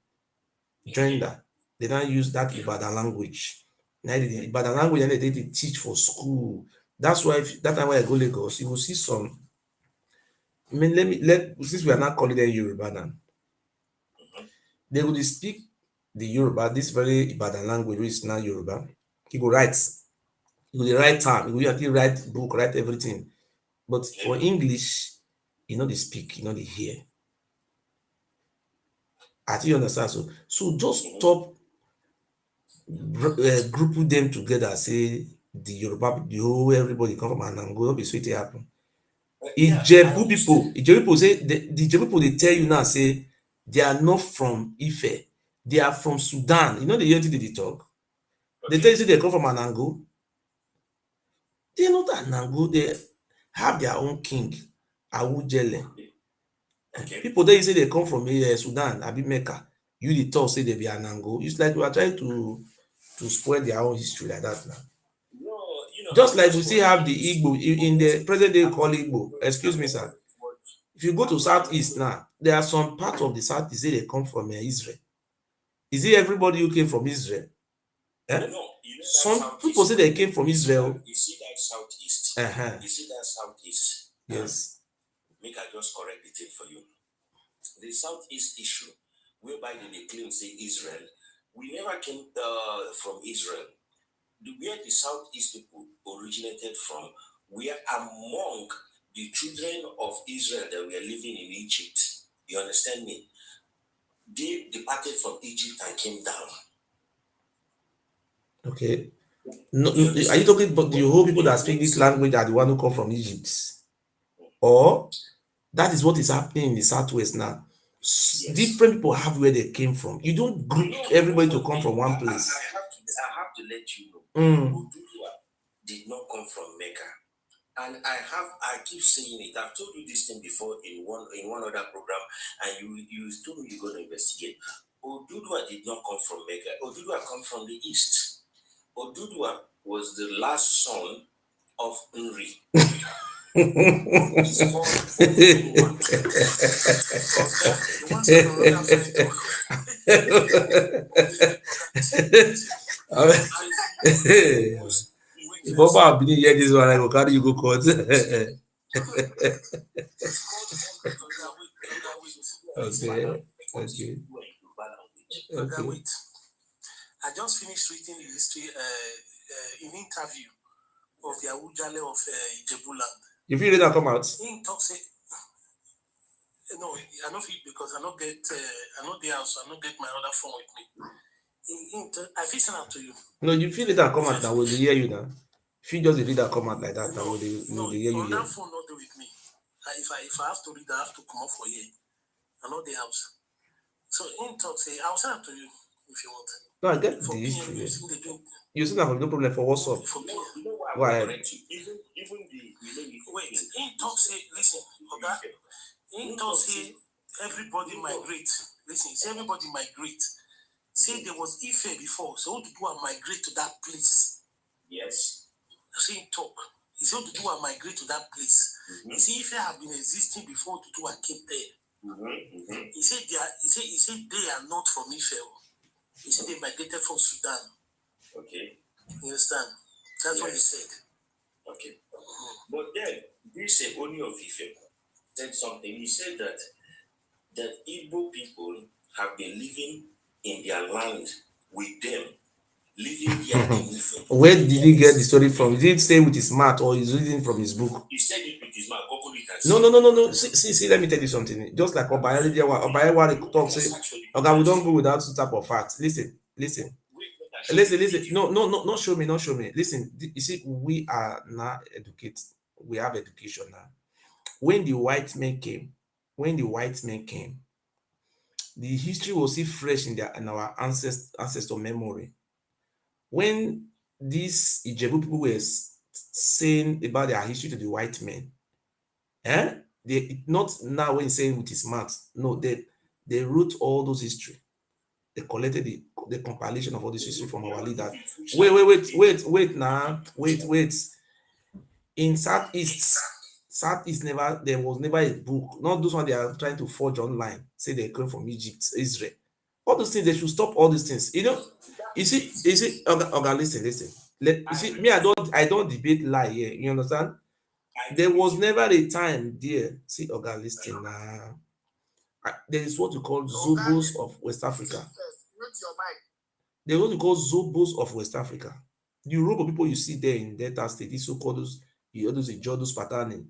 They now use that Ibadan language. Now the Ibadan language and they teach for school. That's why that time when I go Lagos, you will see some. I mean, since we are not calling them Yoruba now, they will speak the Yoruba, this very Ibadan language, which is now Yoruba. He go write, write time, he will actually write book, write everything. But for English, you know they speak, you know they hear. I think you understand. So just stop grouping them together. Say the Yoruba, the whole everybody come from Anango, not be sweet happen. Ijebu people say the Ijebu people they tell you now say they are not from Ife, they are from Sudan. You know the unity they talk. They tell you say they come from Anango. They are not Anango. They have their own king, Awujele. People there you say they come from Sudan, Abi Mecca. You the talk say they be Anango. It's like you are trying to spoil their own history like that now. No, just like we still have the Igbo in the present day called Igbo. Excuse me, sir. If you go to Southeast now, there are some parts of the Southeast they come from Israel. Is it everybody who came from Israel? No, some people say they came from Israel. You see that Southeast? You see that Southeast? Yes. Make I just correct the thing for you. The Southeast issue, whereby they claim say Israel, we never came from Israel. Where the Southeast people originated from, we are among the children of Israel that were living in Egypt. You understand me? They departed from Egypt and came down. Okay. No, are you talking about the whole people that speak this language are the one who come from Egypt? Or that is what is happening in the Southwest now? Yes. Different people have where they came from. You don't group everybody to come from one place. I have to let you know. Ududua did not come from Mecca. And I keep saying it. I've told you this thing before in one other program, and you told me you're going to investigate. Ududua did not come from Mecca. Ududua come from the east. Ududua was the last son of Nri. If Oba have been here this one, I go carry you go court. Okay. Wait. I just finished reading the history in interview of the Awujale of Ijebu land. You feel that come out? In talk say, no, I don't feel because I don't get I know the house, I don't get my other phone with me. I feel send out to you. No, you feel it that come out now, will they hear you now? If you just read that come out like that, now will they hear you? On that phone not there with me. If I have to read, I have to come up for here. I know the house. So in talk say, I'll send it to you if you want. No, I get the history. You see that no problem for WhatsApp. Why? Even wait, in talk say, listen, okay? In talk say everybody migrate. Listen, say everybody migrate. Say there was Ife before, so how to do a migrate to that place? Yes. See him talk. He said to do a migrate to that place. You see, Ife have been existing before to do a came there. He said they are not from Ife. He said they migrated from Sudan. Okay. You understand? That's what he said. Okay. But then this Oni of Ife said something. He said that Igbo people have been living in their land with them, living there in Ife. Where did he get the story from? Did he say with his mouth or he's reading from his book? He said it with his mouth. Google it and No, see. no, no, no, no. See, let me tell you something. Just like Obayewa talk say, okay, we don't go without some type of facts. Listen. No, no, no, not show me, not show me. Listen, you see, we are now educated. We have education now. When the white men came, when the white men came, the history was still fresh in our ancestor memory. When these Ijebu people were saying about their history to the white men, they not now when saying with his mouth, no, they wrote all those history. They collected the compilation of all this history from our leaders. Wait now. Wait. In Southeast never there was never a book. Not those one they are trying to forge online. Say they came from Egypt, Israel. All those things they should stop all these things. You see, okay, listen. You see, me, I don't debate lie here. You understand? There was never a time there. See, okay, listen now. There is what we call Zobos of West Africa. There is what we call Zobos of West Africa. The Yoruba people you see there in Delta State, these so-called those Ijodus Patani,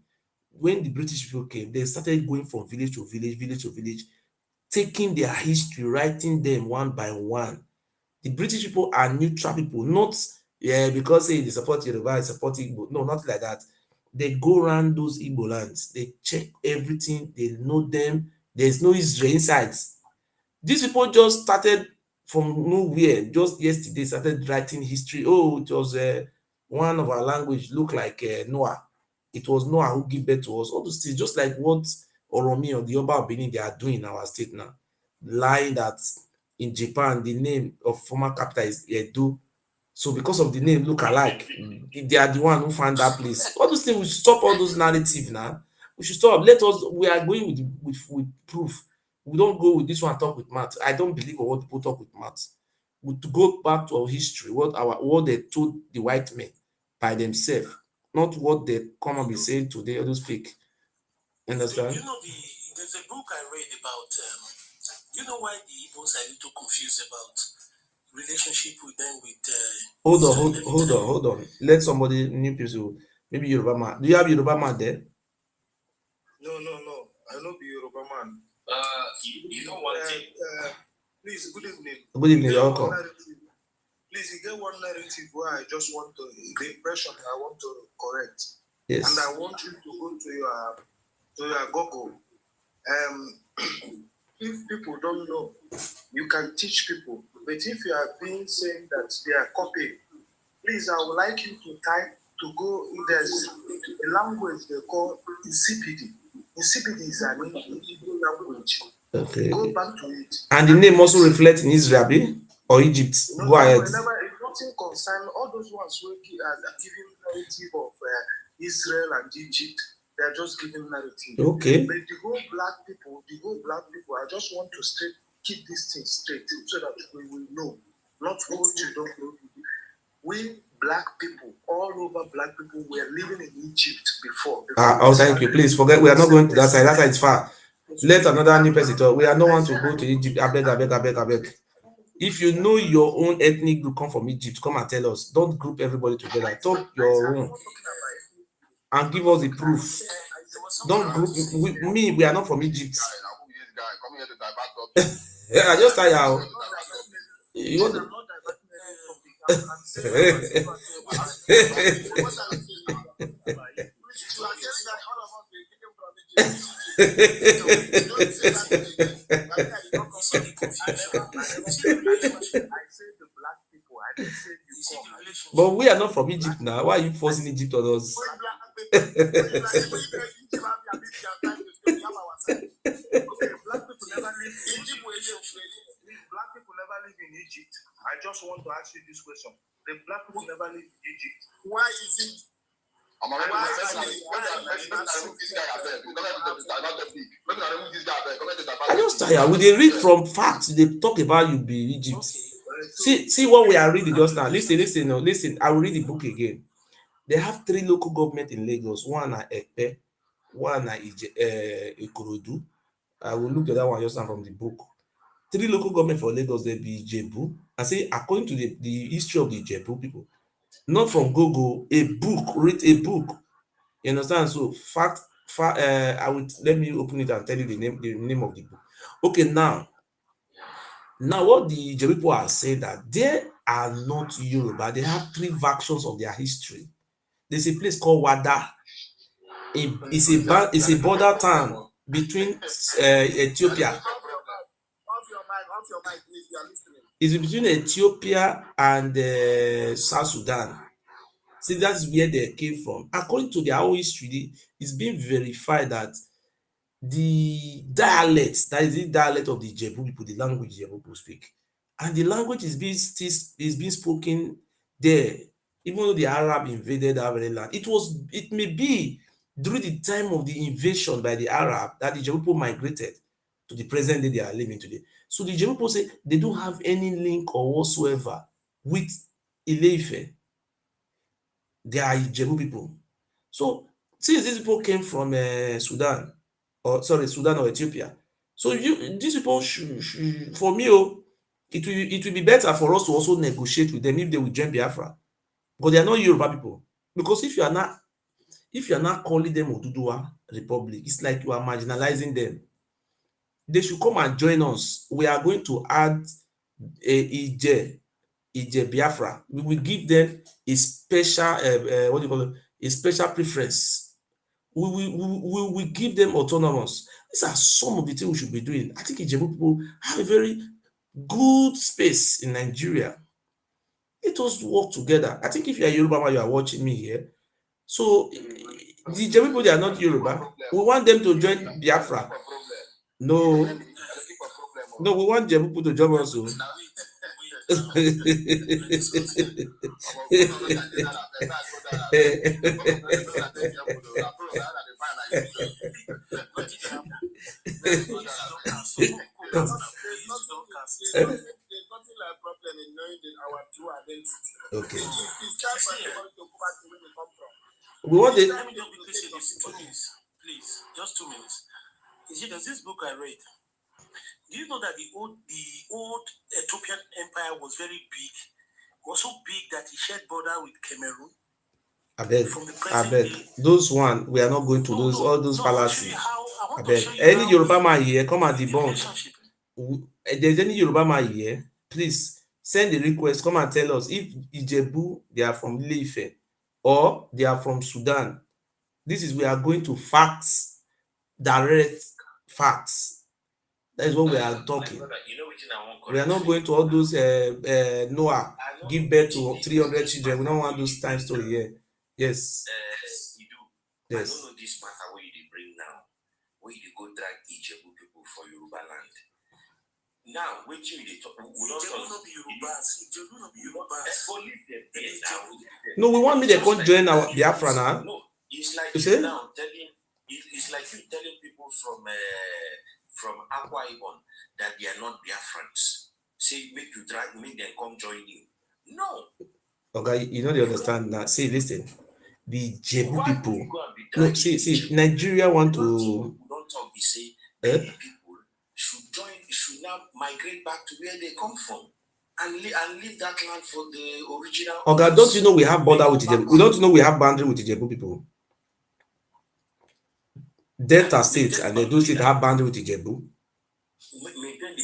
when the British people came, they started going from village to village, taking their history, writing them one by one. The British people are neutral people, not because they support Yoruba, they support Igbo. No, not like that. They go around those Igbo lands, they check everything, they know them. There's no Israel inside. These people just started from nowhere. Just yesterday, started writing history. Oh, it was one of our language look like Noah. It was Noah who gave birth to us. All those things, just like what Oromi or the Oba of Benin they are doing in our state now, lying that in Japan the name of former capital is Edo. So because of the name look alike, they are the one who found that place. All those things, we should stop all those narrative now. We should stop. Let us. We are going with proof. We don't go with this one talk with math. I don't believe in what people talk with math. We to go back to our history, what they told the white men by themselves, not what they come and be saying today. All those fake. Understand? There's a book I read about. You know why the Igbos are a little confused about relationship with them with. Hold on. Let somebody new people. Maybe Yoruba man. Do you have Yoruba man there? No. I know be Yoruba man. You know one thing. Please, good evening. Good evening, you're welcome. Please, you get one narrative where I just want to, the impression I want to correct. Yes. And I want you to go to your Google. If people don't know, you can teach people. But if you have been saying that they are copying, please, I would like you to type to go. There's a language they call Insipidi. Insipidi is an Igbo language. Okay. Go back to it. And the name also reflects in Israel or Egypt. No, go ahead. It's nothing concern all those ones who are giving narrative of Israel and Egypt. They are just giving narrative. Okay. But the whole black people, I just want to keep this thing straight so that we will know. Not what you don't know. We black people, all over black people, were living in Egypt before thank you. Please forget. We are not going to that side. That side is far. Let another new person talk. We are not want to go to Egypt. I beg. If you know your own ethnic group come from Egypt, come and tell us. Don't group everybody together. Talk your own and give us the proof. Don't group me. We are not from Egypt. I just tell you. You want to... But we are not from Egypt now. Why are you forcing Egypt on us? Black people never live in Egypt. I just want to ask you this question. The black people never live in Egypt. Why is it? I just tired. We they read from facts. They talk about you be Egypt. See what we are reading just now. Listen. I will read the book again. They have 3 local government in Lagos. One at Epe, one at Ikorodu. I will look at that one just now from the book. 3 local government for Lagos, there be Ijebu. I say according to the history of the Ijebu people, not from Google, a book, read a book. You understand? So I would let me open it and tell you the name of the book. Okay, now what the Ijebu people are saying that they are not Yoruba. They have 3 versions of their history. There's a place called Wada. It's a border town between Ethiopia. Off your mic, please. We are listening. It's between Ethiopia and South Sudan. See, that's where they came from. According to their own history, it's been verified that the dialect, that is the dialect of the Ijebu people, the language Ijebu people speak, and the language is being spoken there, even though the Arab invaded that very land. It may be during the time of the invasion by the Arab that the Ijebu people migrated to the present day they are living today. So the Ijebu people say they don't have any link or whatsoever with Ile Ife. They are Ijebu people. So since these people came from Sudan, Sudan or Ethiopia, so these people should for me, it will be better for us to also negotiate with them if they will join Biafra, but they are not Yoruba people. Because if you are not calling them Oduduwa Republic, it's like you are marginalizing them. They should come and join us. We are going to add a Ije Biafra. We will give them a special what do you call it? A special preference. We will give them autonomous. These are some of the things we should be doing. I think Ijebu people have a very good space in Nigeria. Let us work together. I think if you are Yoruba man, you are watching me here. So the Ijebu people, they are not Yoruba. We want them to join Biafra. No, no, we want Ijebu people to join us. There's nothing like problem in knowing our true identity. Okay. It's time for everybody to go back to where we come from. We want it. Let me just quickly say this. 2 minutes, please. Just 2 minutes. You see, there's this book I read. Do you know that the old Ethiopian Empire was very big? Was so big that it shared border with Cameroon. I beg. Those one, we are not going to all those fallacies. I beg. Any Yoruba man here, come and debunk. If there's any Yoruba man here, please send a request. Come and tell us if Ijebu, they are from Ile Ife or they are from Sudan. This is, we are going to facts, direct facts. That is what we are talking. We are not going to all those Noah give birth to 300 children. We don't want those time story here. Yes. Yes. I don't know this matter where you bring now, where you go drag Ijebu people for Yoruba land. Now, wait till they talk. Ijebu no be Yorubas. Ijebu no be Yorubas. No, we want me to come join our Biafra now. No, it's like you you now telling. It's like you telling people from Akwa Ibom that they are not Biafrans. Say make them come join you. No. Okay, you know they understand that. See, listen, the Ijebu people. No, see, Nigeria want to. Don't talk. They say people should now migrate back to where they come from and leave that land for the original. Okay, don't you know we have border with Ijebu? We don't know we have boundary with Ijebu people. Delta State and Edo State have boundary with Ijebu. You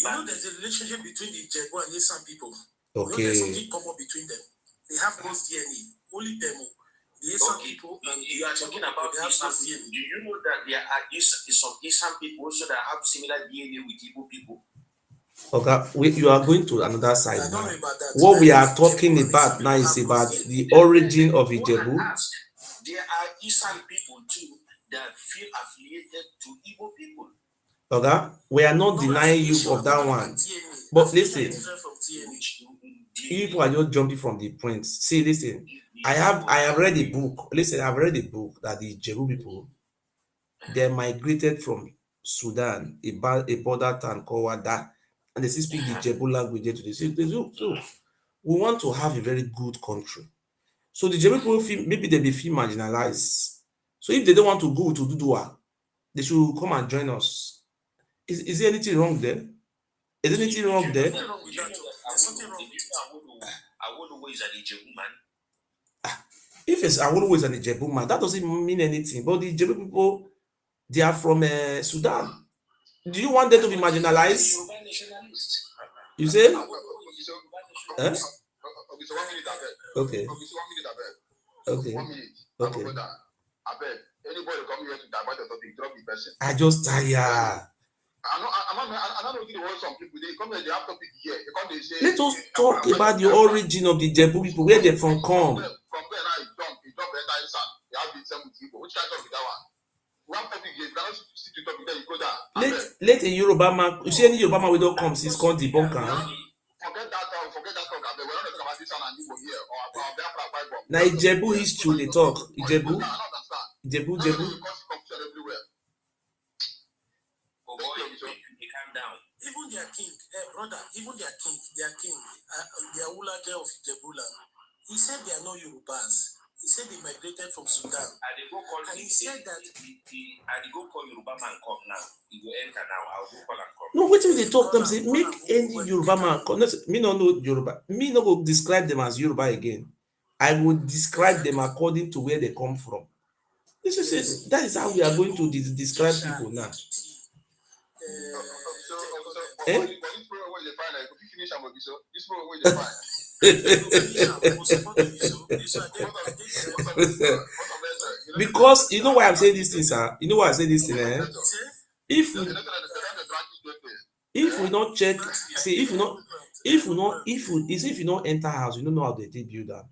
know there's a relationship between the Ijebu and Isan people. Okay. You know there's something common between them. They have both DNA. Only them. The Isan people and you are talking about Isan people. Do you know that there are some Isan people also that have similar DNA with Igbo people? Okay, you are going to another side now. What we are talking about now is about the origin of Ijebu. There are Isan people too that feel affiliated to Igbo people. Okay, we are not denying you of that one. But listen, people are just jumping from the points. See, listen, I have read a book. Listen, I've read a book that the Ijebu people, they migrated from Sudan, a border town called Wada, and they still speak the Ijebu language today. So we want to have a very good country. So the Ijebu people feel, maybe they feel marginalized. So if they don't want to go to Dudua, they should come and join us. Is there anything wrong there? Is anything wrong there? There's something wrong with it. Awolowo is an Ijebu man. If it's Awolowo is an Ijebu man, that doesn't mean anything. But the Ijebu people, they are from Sudan. Do you want them to be marginalized? You say? Huh? Okay. Okay. Okay. Anybody come here to divert the topic, drop the person. I just tired. I'm not looking at some people. They come here, they have topic here. They come, they say, let us talk about the origin of the Ijebu people, where they from come. From where now it jump enter sun. They have the same with people. Which kind of topic that one? One topic here, you cannot sit to topic, then you go down. Let a Yoruba man, you see any Yoruba man we don't come, since called debunk. Forget that talk. We're not talking about this one and Igbo here or about Biafra Bible. Now Ijebu history they talk. Ijebu. Everywhere. Oh boy, you calm down. Even their king, brother, their king, the Awula there of Ijebuland, he said they are not Yorubas. He said they migrated from Sudan. And he said that I go call Yoruba man come now. He will enter now. I'll go call and come. No, wait till they talk them say make any Yoruba man come. Me no know Yoruba. Me no go describe them as Yoruba again. I would describe them according to where they come from. This is it. That is how we are going to describe people now. Because you know why I'm saying these things, sir. You know why I say this thing, eh? If we not check, see, if you not enter house, you don't know how they build that.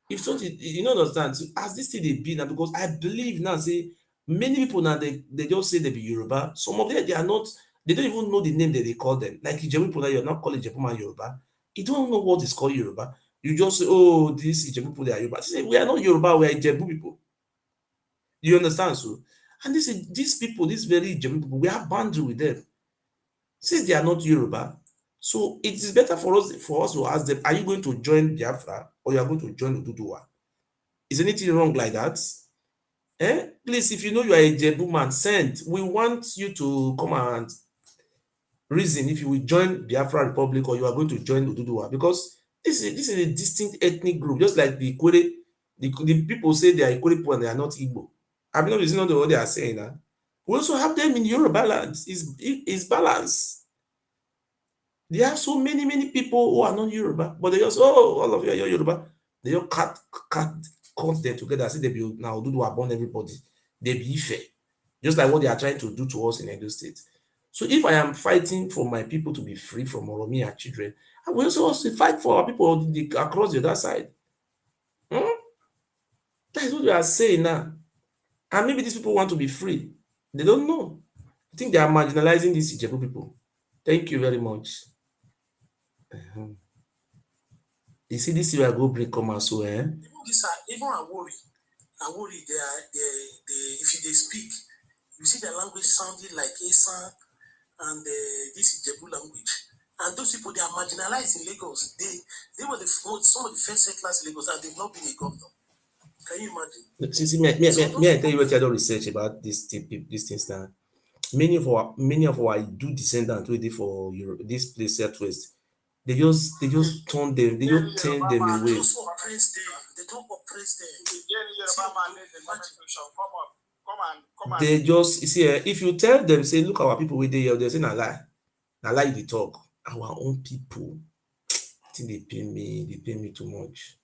If something you don't understand, so as this thing they be now, because I believe now, say many people now they just say they be Yoruba. Some of them they are not, they don't even know the name that they call them. Like Ijebu people now, you're not calling Ijebu man Yoruba. You don't know what is called Yoruba. You just say, oh, this Ijebu people they are Yoruba. Say, we are not Yoruba, we are Ijebu people. You understand? So, and these people, these very Ijebu people, we have boundary with them. Since they are not Yoruba, so it is better for us to ask them, are you going to join Biafra or you are going to join Oduduwa? Is anything wrong like that? Please, if you know you are a Ijebu man, send. We want you to come and reason if you will join Biafra Republic or you are going to join Oduduwa, because this is a distinct ethnic group, just like the Ikwere. The people say they are Ikwere people and they are not Igbo. I mean, it's not what they are saying. Huh? We also have them in Yoruba land. It's balanced. There are so many people who are not Yoruba, but they just, all of you are Yoruba. They just cut them together. See, they be now Oduduwa born everybody. They be fair. Just like what they are trying to do to us in Edo State. So if I am fighting for my people to be free from Oromia children, I will also fight for our people across the other side. That is what we are saying now. And maybe these people want to be free. They don't know. I think they are marginalizing these Ijebu people. Thank you very much. You see, this year I go bring come as well. even Awori, they if they speak, you see their language sounding like Esan and this Ijebu language. And those people, they are marginalized in Lagos. They were some of the first settlers in Lagos, and they've not been a governor. Can you imagine? See, me I tell you what I don't research about these things now. Many of our do descendants who did for Europe, this place Southwest, they just turn them, they just turn them away. They don't oppress them. They just, you see, if you tell them, say, look, our people with they say na lie they talk. Our own people, I think they pay me too much.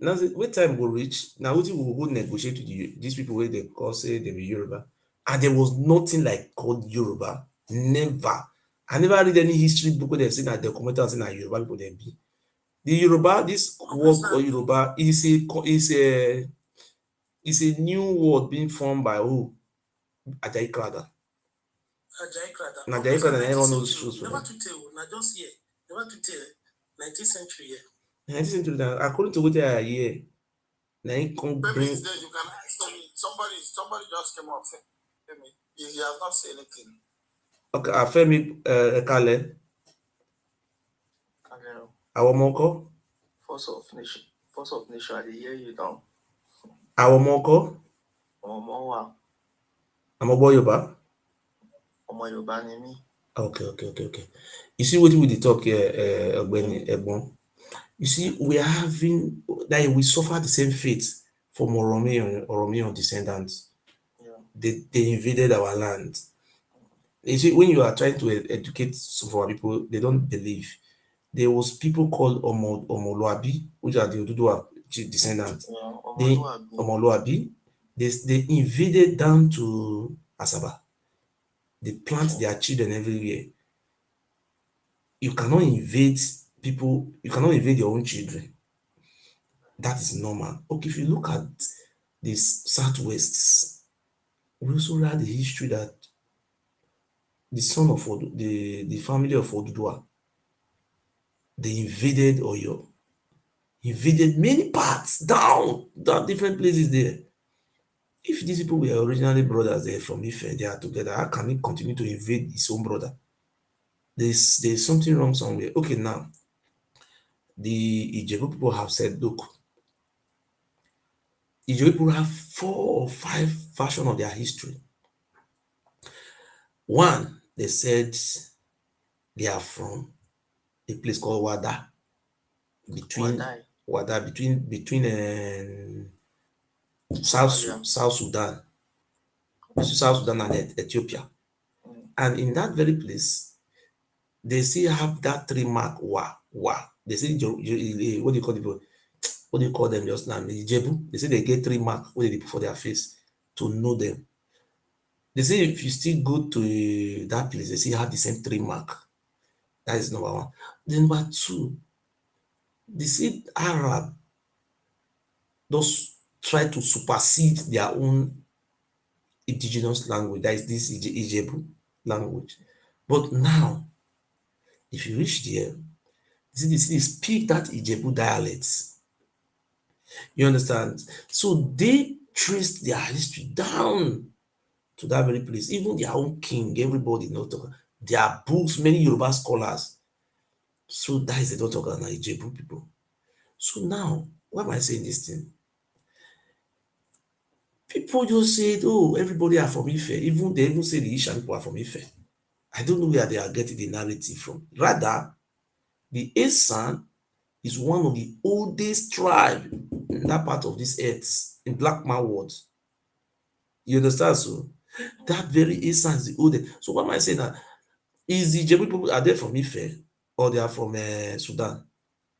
Now when time will reach, now we will go negotiate with these people where they call say they be Yoruba, and there was nothing like called Yoruba. Never. I never read any history book where they say that the commentators say that Yoruba people they be. The Yoruba, this word or Yoruba is a new word being formed by who? Ajayi Crowther. Ajayi Crowther, everyone knows truth. Never to tell, not just here. Never to tell. 19th century here. 19th century, according to what they are here, now you can bring. You can ask me. Somebody just came up. He has not said anything. Okay, Afemi Ekale. Our Moko. Force of nation. I hear you down. Our Moko. Ọmọ wa. I'm a boy Yoruba. Ọmọ Yorùbá ni mí. Okay. You see what we dey talk here, Ogbeni Egbon. You see, we are having like we suffer the same fate from Oromiyan descendants. Yeah. They invaded our land. You see, when you are trying to educate some of our people, they don't believe. There was people called Omoluabi, which are the Oduduwa descendants. Yeah. They Omoluabi. Omoluabi, they invaded down to Asaba. They plant their children everywhere. You cannot invade people, you cannot invade your own children. That is normal. Okay, if you look at this Southwest, we also read the history that the son of the family of Oduduwa, they invaded Oyo, invaded many parts down different places there. If these people were originally brothers, they're from Ife, they are together, how can he continue to invade his own brother? There's something wrong somewhere. Okay, now the Ijebu people have said, look, Ijebu people have 4 or 5 versions of their history. One, they said they are from a place called between Wadai. between South Somalia. South Sudan, between South Sudan and Ethiopia. Mm. And in that very place, they still have that 3 mark wa. They say what do you call it? What do you call them just now? Ijebu. They say they get 3 mark what they put for their face to know them. They say if you still go to that place, they still have the same 3 mark. That is number one. Then number two, they say Arab just try to supersede their own indigenous language. That is this Ijebu language. But now, if you reach there, they speak that Ijebu dialect. You understand? So they traced their history down to that very place. Even their own king, everybody know talk. Their books, many Yoruba scholars. So that is the don't talk about Ijebu people. So now, why am I saying this thing? People just said, oh, everybody are from Ife. Even they even say the Isha people are from Ife. I don't know where they are getting the narrative from. Rather, the Esan is one of the oldest tribe in that part of this earth, in Black Man world. You understand? So that very Esan is the oldest. So what am I saying now? Is the Jebu people are they from Ife or they are from Sudan?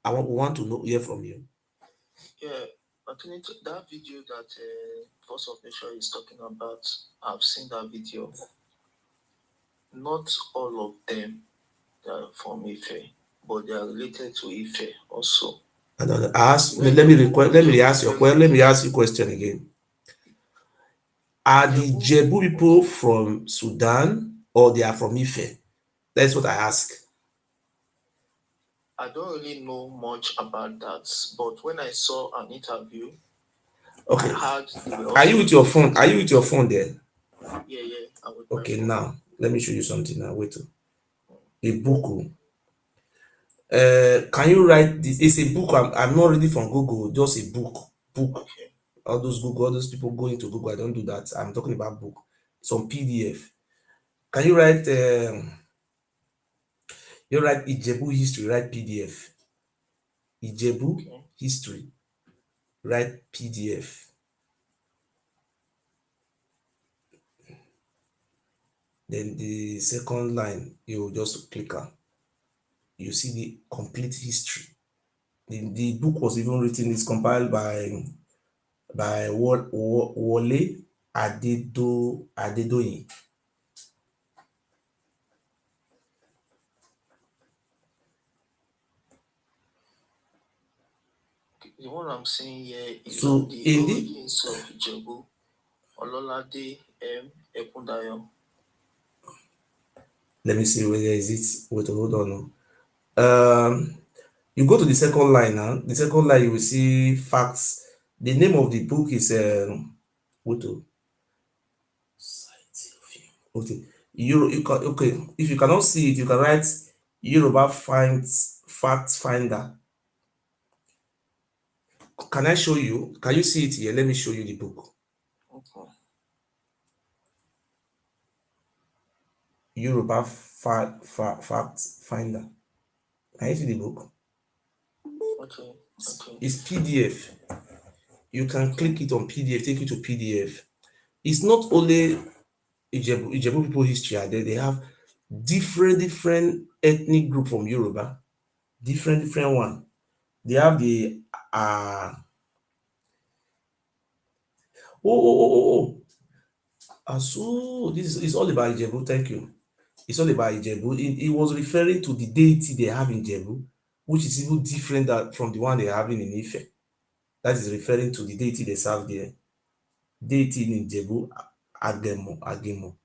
We want to know hear from you. Yeah. I think that video that Force of Nature is talking about, I've seen that video. Not all of them are from Ife, but they are related to Ife also. I don't ask. Let me ask your question. Let me ask you a question again. Are the Jebu people from Sudan or they are from Ife? That's what I ask. I don't really know much about that, but when I saw an interview, Okay. I heard Are you with your phone? Are you with your phone there? Yeah, I would. Okay, now let me show you something now. Wait. A book. Can you write this? It's a book. I'm not reading from Google, just a book. Okay. All those people go into Google. I don't do that. I'm talking about book. Some PDF. Can you write Ijebu history, write PDF. Ijebu history, write PDF. Then the second line, you just click on. You see the complete history. The book was even written, it's compiled by Wole Adedoyin. The one I'm seeing here is So the in the origins of Ijebu, Ololade M. Ekundayo. let me see whether is it. Wait, hold on. You go to the second line now. The second line you will see facts. The name of the book is wait. Okay. Okay. If you cannot see it, you can write Yoruba finds fact finder. Can I show you? Can you see it here? Let me show you the book. Okay. Yoruba Fact Finder. Can you see the book? Okay. It's PDF. You can click it on PDF, take you to PDF. It's not only Ijebu people history are there. They have different ethnic group from Yoruba, different one. They have the so this is all about Ijebu. Thank you. It's all about Ijebu. It was referring to the deity they have in Ijebu, which is even different from the one they have in Ife. That is referring to the deity they serve there. Deity in Ijebu, Agemo.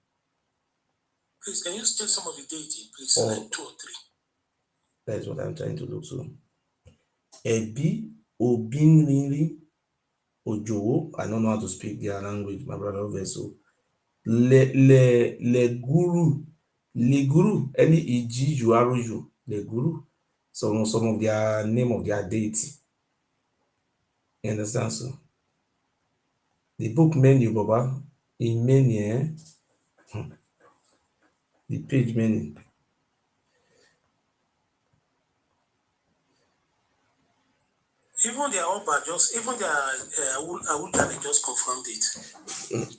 Please, can you state some of the deity, please? Like 2 or 3. That is what I'm trying to look to. Ebi, Obinrinri, Ojowo. I don't know how to speak their language, my brother vessel. Le guru, any eg juaroju, le guru. Some of their name of their deity. You understand? So the book menu, Baba, in menu, the page menu. Even their Oba even their Awuja, they just confirmed it.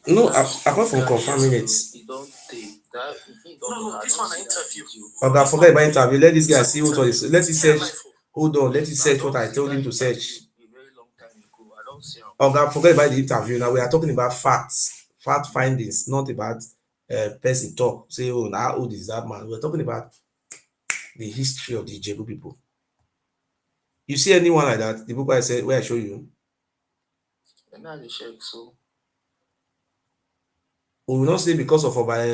No, apart from confirming it. Don't take that. No, this one I interview. Okay, forget about interview. Let this guy see what is. Let it search. Hold on, let it search what I told him to search. A very long time ago. I don't see. Okay, forget about the interview. Now we are talking about facts, fact findings, not about person talk. Say, oh, how old is that man? We're talking about the history of the Ijebu people. You see anyone like that? The book I said, where I show you. And now the check, so. We will not say because of Oba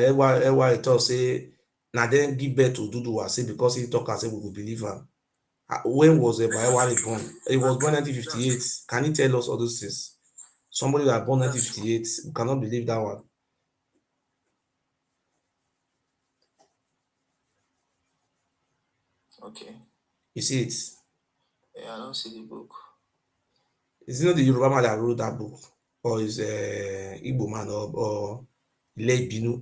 Ewa talk say, now then give birth to Duduwa, say because he talk and say we will believe him. When was Oba Ewa born? He was born 1958. Can you tell us all those things? Somebody that born 1958, we cannot believe that one. Okay. You see it? Yeah, I don't see the book. Is it not the Yoruba man that wrote that book? Or is Igbo man or Ile Ibinu?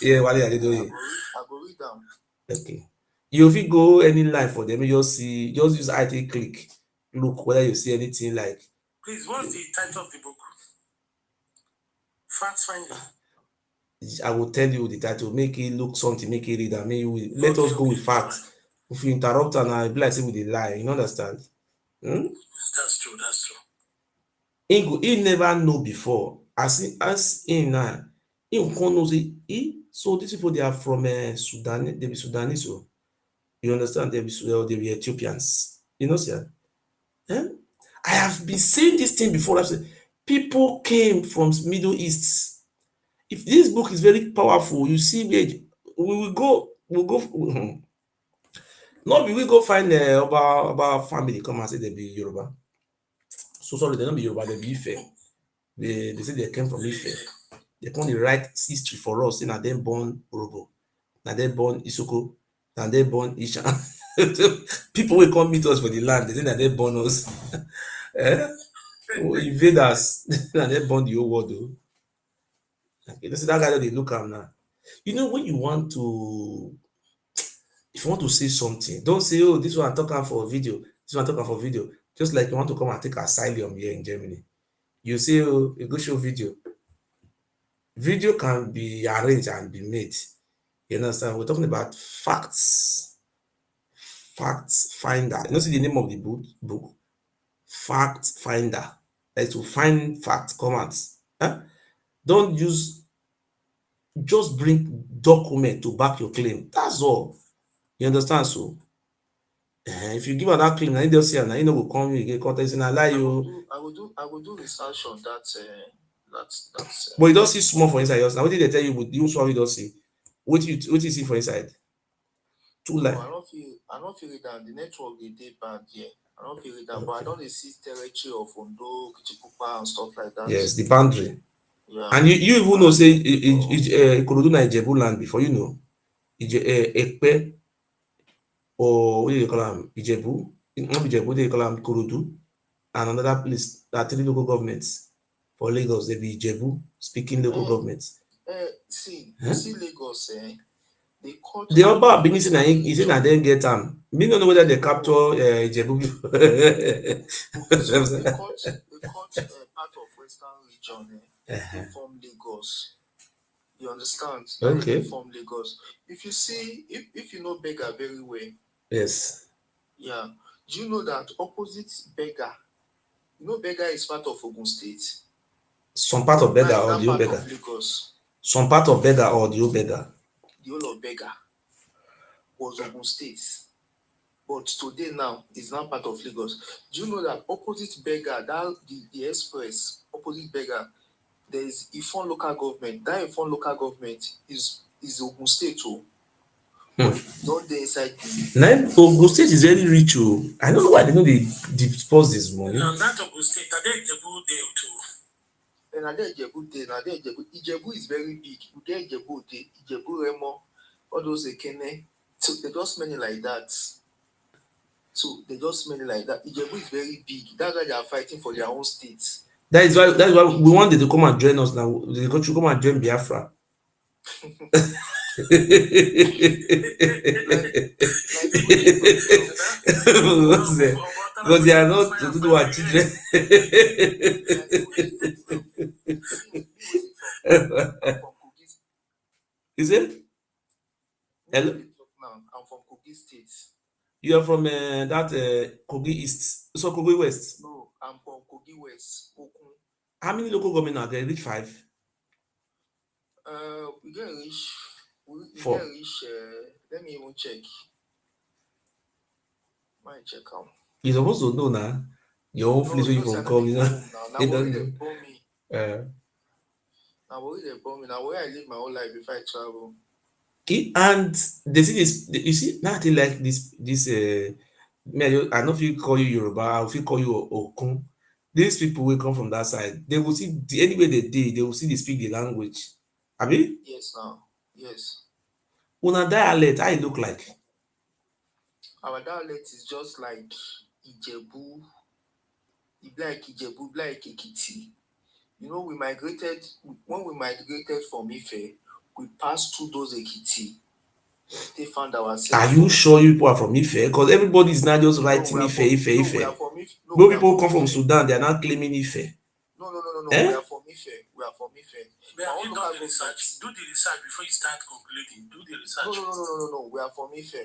Yeah, Wale Adedoye. I go read them. Okay. You if you go any line for them, you just use IT click. Look whether you see anything like. Please, what's the title of the book? Fact Finder. I will tell you the title. Make it look something. Make it read. I mean, let us go with facts. If you interrupt and I be like say with a lie, you understand? That's true. He never know before. As him now, he won't know say so these people they are from Sudan. They be Sudanese, so you understand? They be Ethiopians. You know, sir. I have been saying this thing before. I said people came from Middle East. If this book is very powerful, you see, we will go. We'll go. Not we will go find about family come and say they be Yoruba. So sorry, they don't be Yoruba, they be Ife. They say they came from Ife. They come to write history for us, say na them born Orobo, na them born Isoko, na them born Isha. People will come meet us for the land, they say na them born us. Invaders, na them born the whole world though. You know, see that guy that they look at now. You know, when you want to, if you want to say something, don't say, oh, this one talking for video, this one talking for video. Just like you want to come and take asylum here in Germany. You say, oh, you go show video. Video can be arranged and be made. You understand? We're talking about facts. Facts finder. You know, see the name of the book? Fact finder. Like to find fact comments. Don't just bring document to back your claim. That's all. You understand? So if you give her that claim, now you don't see her, now you know will come you get content and allow you. I will do research on that. But you don't see small for inside yours. Now what did they tell you? You swallow you don't see. What you see for inside? Two line. I don't feel it that the network they did bad here. I don't feel it that, but I don't see territory of Ondo, Kichikupa and stuff like that. Yes, the boundary. Yeah. And you even know say Ikorodu na Ijebu land before, you know. Ekpe or what do you call them? Ijebu, not Ijebu, they call them Ikorodu, and another place that 3 local governments For Lagos, they be Ijebu speaking local governments. See, Huh? you see Lagos, they cut The Oba Benin say Western he say na region. dem get am. Me no know whether they capture Ijebu people. Okay, so they cut part of Western region. They form Lagos. You understand? Now they Okay. form Lagos. If you see, if you know Beggar very well, Yes. yeah. Do you know that opposite Beggar? You know Beggar is part of Ogun State. Some part of Now Beggar it's or not the old part Beggar. of Lagos. Some part of Beggar or the old Beggar. The whole of Beggar was Ogun State. But today now is now part of Lagos. Do you know that opposite Beggar, that the express, opposite Beggar, there is Ifon local government. That Ifon local government is Ogun State too. But not there inside the Now, Ogun State is very rich. Oh. I don't know why they know they dispose this money. Now that Ogun State, are they Ijebu there too? and are there Ijebu there, now there Ijebu is very big. You get Ijebu there, Ijebu Remo, all those Ekene. So they just many like that. Ijebu is very big. That's why they are fighting for their own states. That is why we want them to come and join us now. They go to come and join Biafra. Because they are not to do our children. Is it? Hello? I'm from Kogi State. You are from that Kogi East. So Kogi West. No, I'm from Kogi West. Okun. How many local government are there? Reach 5? We get reach. We 4. get reach. Let me even check. Might check out. You're supposed to know now. Your own place where you from come, you know. You don't know. Now where they born me. Now where I live my whole life before I travel. And they see this. You see nothing like this. Me, I know if you call you Yoruba, I will call you Okun. These people will come from that side. They will see anywhere they will see they speak the language. Abi? Yes, now. Yes. Una dialect, how it look like? Our dialect is just like Ijebu. It be like Ijebu, it be like Ekiti. You know, when we migrated from Ife, we passed through those Ekiti. They found ourselves. Are you sure you people are from Ife? Because everybody is not just writing Ife. No, we are from Ife. No, Most people come from Sudan, they are not claiming Ife. No. Eh? We are from Ife. But have you done the research? Do the research before you start concluding. Do the research. No. We are from Ife.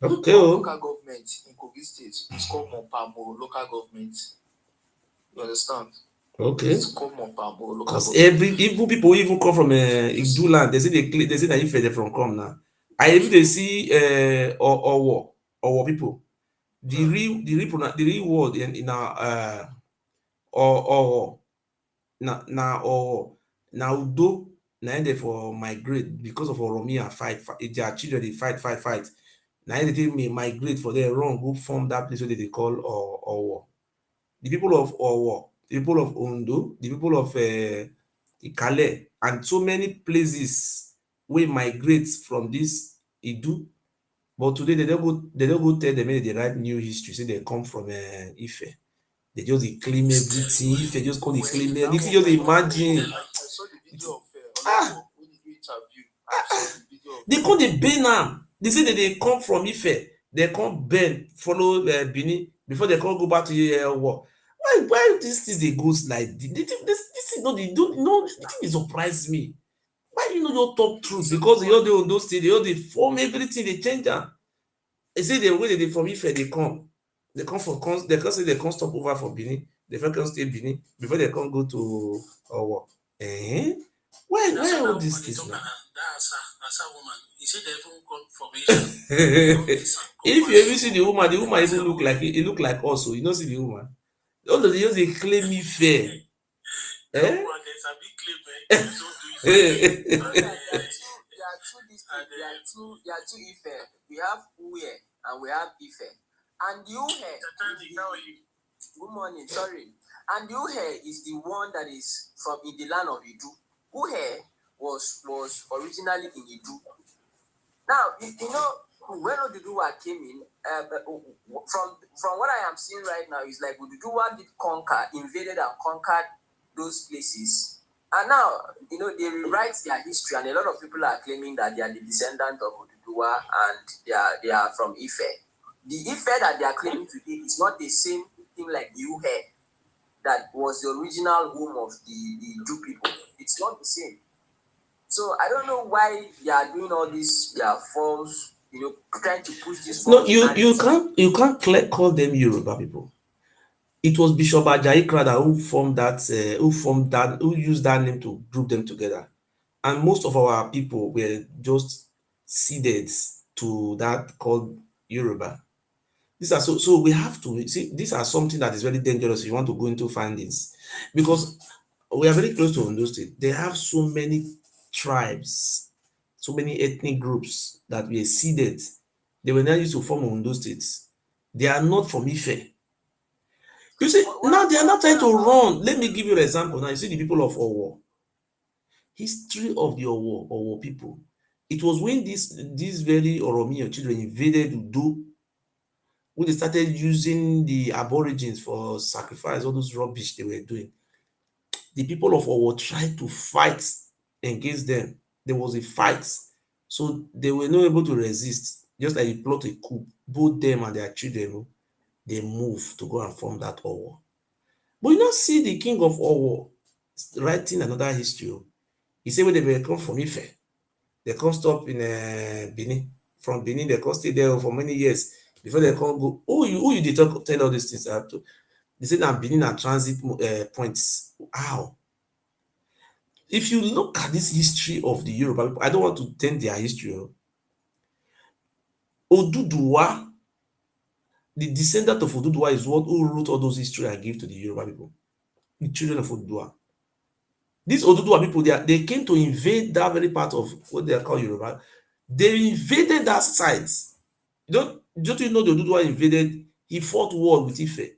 Okay. Our local government in Kogi State is called Mopamo local government. You understand? Okay. It's called Mopamo local Because government. even people even come from Igdu land, they say that Ife they from come now. I even they see Owo people. The real word in our or na udo na they for migrate because of Oromia fight. Their children they fight. Now they may migrate for their wrong go form that place where they call Owo. The people of Owo, the people of Ondo, the people of Ikale, and so many places we migrate from this Idu. But today they don't go tell them they write new history. Say they come from Ife. They just they claim everything. Ife just call they claim everything. Just imagine. I saw the video of when you do interview. I saw the video of They come they burn am. They say that they come from Ife. They come burn, follow Benin before they come go back to war. Why these things they goes like this thing no they don't no the thing dey surprise me. Why you no just talk truth? Because they all dey on those things, they all dey form everything, they change am. They say the way they from Ife they come for they come say they come stop over for Benin, they first come stay Benin before they come go to Owo. Why all these things now? That's a woman. He said they even confirmation. If you ever see the woman even look like it look like us. So you know see the woman. All of the years they claim me fair. There's a big claim, There are two Ife. We have Uye and we have Ife. And the Uhe, good morning, sorry. And the Uhe is the one that is from in the land of Idu. Uhe was originally in Idu. Now, you know, when Oduduwa came in, from what I am seeing right now, is like Oduduwa invaded and conquered those places. And now, they rewrite their history, and a lot of people are claiming that they are the descendant of Oduduwa and they are from Ife. The Ife that they are claiming today is not the same thing like the Uhe that was the original home of the Idu people. It's not the same. So I don't know why they are doing all these false, trying to push this No, false you can't call them Yoruba people. It was Bishop Ajayi Crowther who used that name to group them together. And most of our people were just seeded to that called Yoruba. These are so we have to see these are something that is very dangerous if you want to go into findings, because we are very close to Ondo State. They have so many tribes, so many ethnic groups that were seeded. They were not used to form Ondo State. They are not from Ife. You see, now they are not trying to run. Let me give you an example. Now, you see the people of Owo. History of the Owo people. It was when these very Oromiyan children invaded Udo, when they started using the aborigines for sacrifice, all those rubbish they were doing. The people of Owo tried to fight against them. There was a fight. So they were not able to resist. Just like you plot a coup, both them and their children, they moved to go and form that Owo. But you not see the king of Owo writing another history. He said when they were come from Ife, they come stop in Benin. From Benin, they come stay there for many years before they come go. Who you dey tell all these things to? They say that Benin are transit points. How? If you look at this history of the Yoruba people, I don't want to taint their history. Oduduwa, the descendant of Oduduwa is what who wrote all those history and give to the Yoruba people, the children of Oduduwa. These Oduduwa people, they came to invade that very part of what they are called Yoruba. They invaded that site. Don't you know the Oduduwa invaded? He fought war with Ife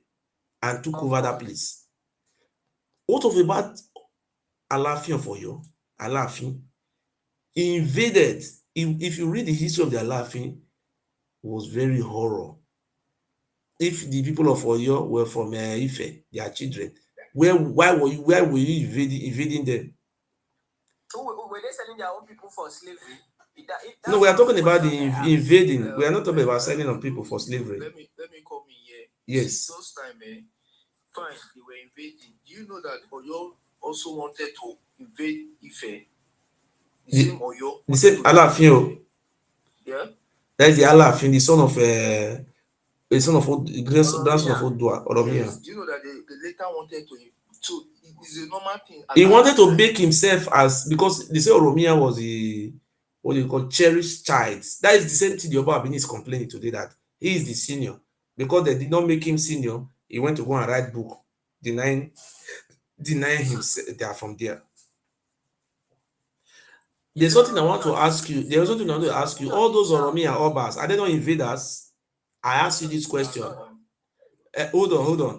and took over that place. What of about Alaafin of Oyo? Alaafin, he invaded. If you read the history of the Alaafin, it was very horror. If the people of Oyo were from Ife, their children, why were you invading them? Were they selling their own people for slavery? No, we are talking about the invading. We are not talking about selling of people for slavery. Let me come in here. Yes. Those time, fine, they were invading. Do you know that Oyo also wanted to invade Ife? The same Oyo. The same Alaafin. Yeah. That is the Alaafin, the son of grandson of Oduduwa, Oromiyan. Yes. Do you know that they later wanted to? So it's a normal thing. He wanted to make himself as, because they say Oromiyan was the what you call cherished child. That is the same thing the Yoruba Benin is complaining today, that he is the senior. Because they did not make him senior, he went to go and write book denying himself they are from there. There's something I want to ask you. There's something I want to ask you. All those Oromiyan Obas, are they not invaders? I ask you this question. Hold on.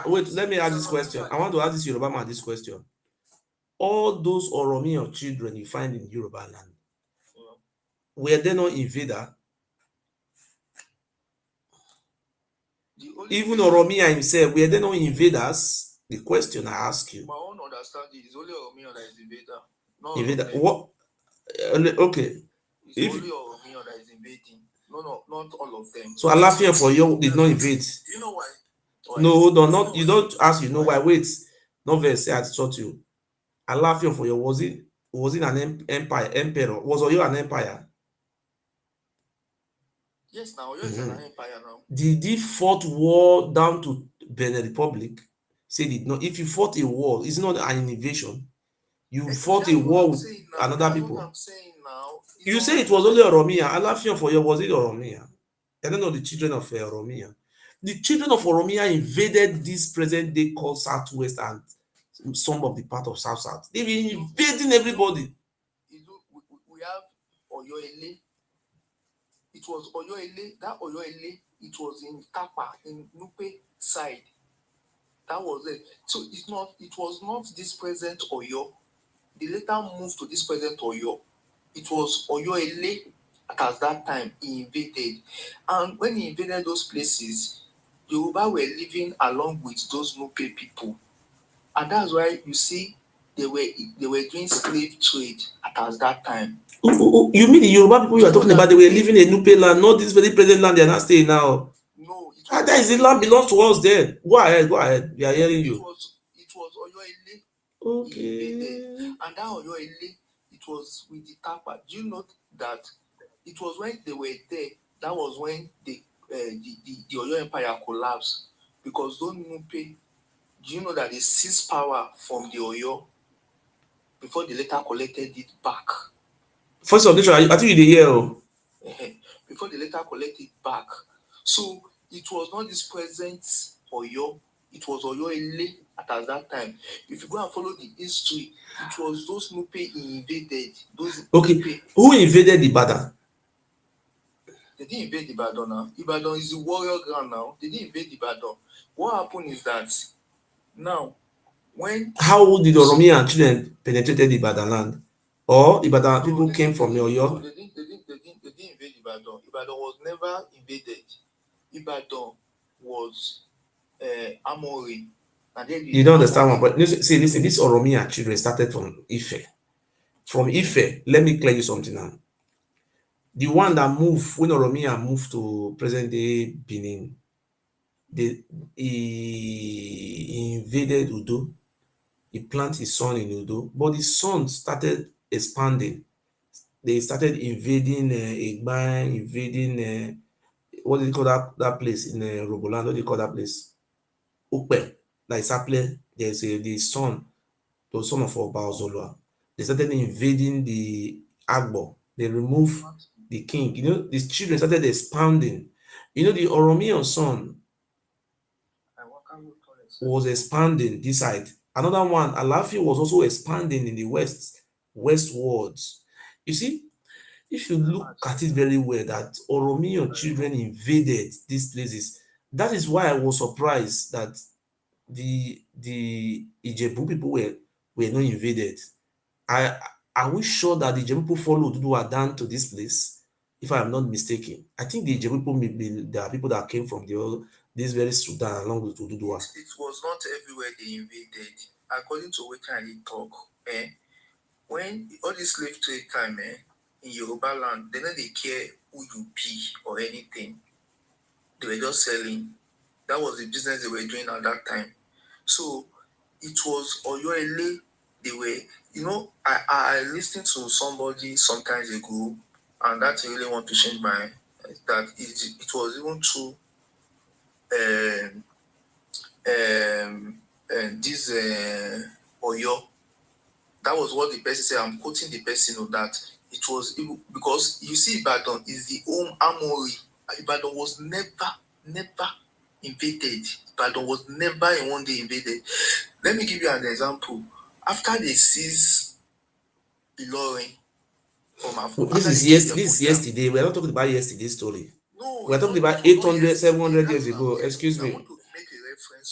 Wait, let me ask this question. I want to ask this Yoruba man this question. All those Oromiyan children you find in Yoruba land, were they not invader? Even Oromiyan himself, were they not invaders? The question I ask you. My own understanding is only Oromiyan that is invader. Invader. What? Okay. It's only Oromiyan that is invading. No, not all of them. So Alaafin for you did not invade. You know why? No, hold on. Not you don't ask. You know why? Wait. Not very say I taught you. Alaafin for you was it an empire? Emperor was Oyo an empire? Yes, now Oyo is an empire now. Did he fought war down to Benin Republic? Say did not. If you fought a war, it's not an invasion. You fought a war with another people. I'm saying now. You say it was only Oromiyan. Alaafin for you was it Oromiyan? I don't know the children of Oromiyan. The children of Oromiyan invaded this present day called Southwest and some of the part of South. They've been invading everybody. We have Oyo Ile. It was Oyo Ile. That Oyo Ile, it was in Tapa, in Nupe side. That was it. So it was not this present Oyo. They later moved to this present Oyo. It was Oyo Ile at that time he invaded. And when he invaded those places, Yoruba were living along with those Nupe people. And that's why you see they were doing slave trade at that time. You mean the Yoruba people you are talking about? They were living in Nupe land, not this very present land they are not staying now. No, That is the land belongs to us then. Go ahead, go ahead. We are hearing it you. was Oyo Ile. Okay. And that Oyo Ile, it was with the Tapa. Do you know that it was when they were there, that was when the Oyo Empire collapsed? Because don't Nupe, do you know that they seized power from the Oyo before they later collected it back? First of nation, I think you dey hear o. Before they later collected it back. So it was not this present Oyo, it was Oyo Ile at that time. If you go and follow the history, it was those Nupe invaded. Okay, Nupe. Who invaded Ibadan? They didn't invade Ibadan now. Ibadan is the warrior ground now. They didn't invade Ibadan. What happened is that now, How did Oromiyan and children penetrated Ibadan land? Or Ibadan people came from Oyo? They didn't invade Ibadan. Ibadan was never invaded. Ibadan was Amori. You don't understand one, but listen, this Oromiyan children started from Ife. From Ife, let me clear you something now. The one that moved, when Oromiyan moved to present day Benin, he invaded Udo. He planted his son in Udo, but his son started expanding. They started invading Egban, invading what do you call that place in Rogoland? What do you call that place? Ukpe, like Saple. There's the son, the son of Oba Ozolwa. They started invading the Agbo. They removed the king. You know, these children started expanding. You know, the Oromiyan son was expanding this side. Another one, Alafi was also expanding in the westwards. You see, if you look at it very well, that Oromiyan children invaded these places. That is why I was surprised that the Ijebu people were not invaded. Are we sure that the Ijebu people followed Oduduwa down to this place? If I am not mistaken, I think the Ijebu people there are people that came from this very Sudan along with Oduduwa. It was not everywhere they invaded. According to what I talk, when all this slave trade time, in Yoruba land, they don't care who you be or anything. They were just selling. That was the business they were doing at that time. So it was Oyo Ile. They were, I listened to somebody sometimes ago, and that really want to change my that it was even true. This Oyo. That was what the person said. I'm quoting the person of that. It was because you see, Ibadan is the home Amori. Ibadan was never invaded. Ibadan was never in one day invaded. Let me give you an example. After they seized Ilorin from This is yesterday. We're not talking about yesterday's story. No, we're talking about 800, 700 years ago. Excuse me.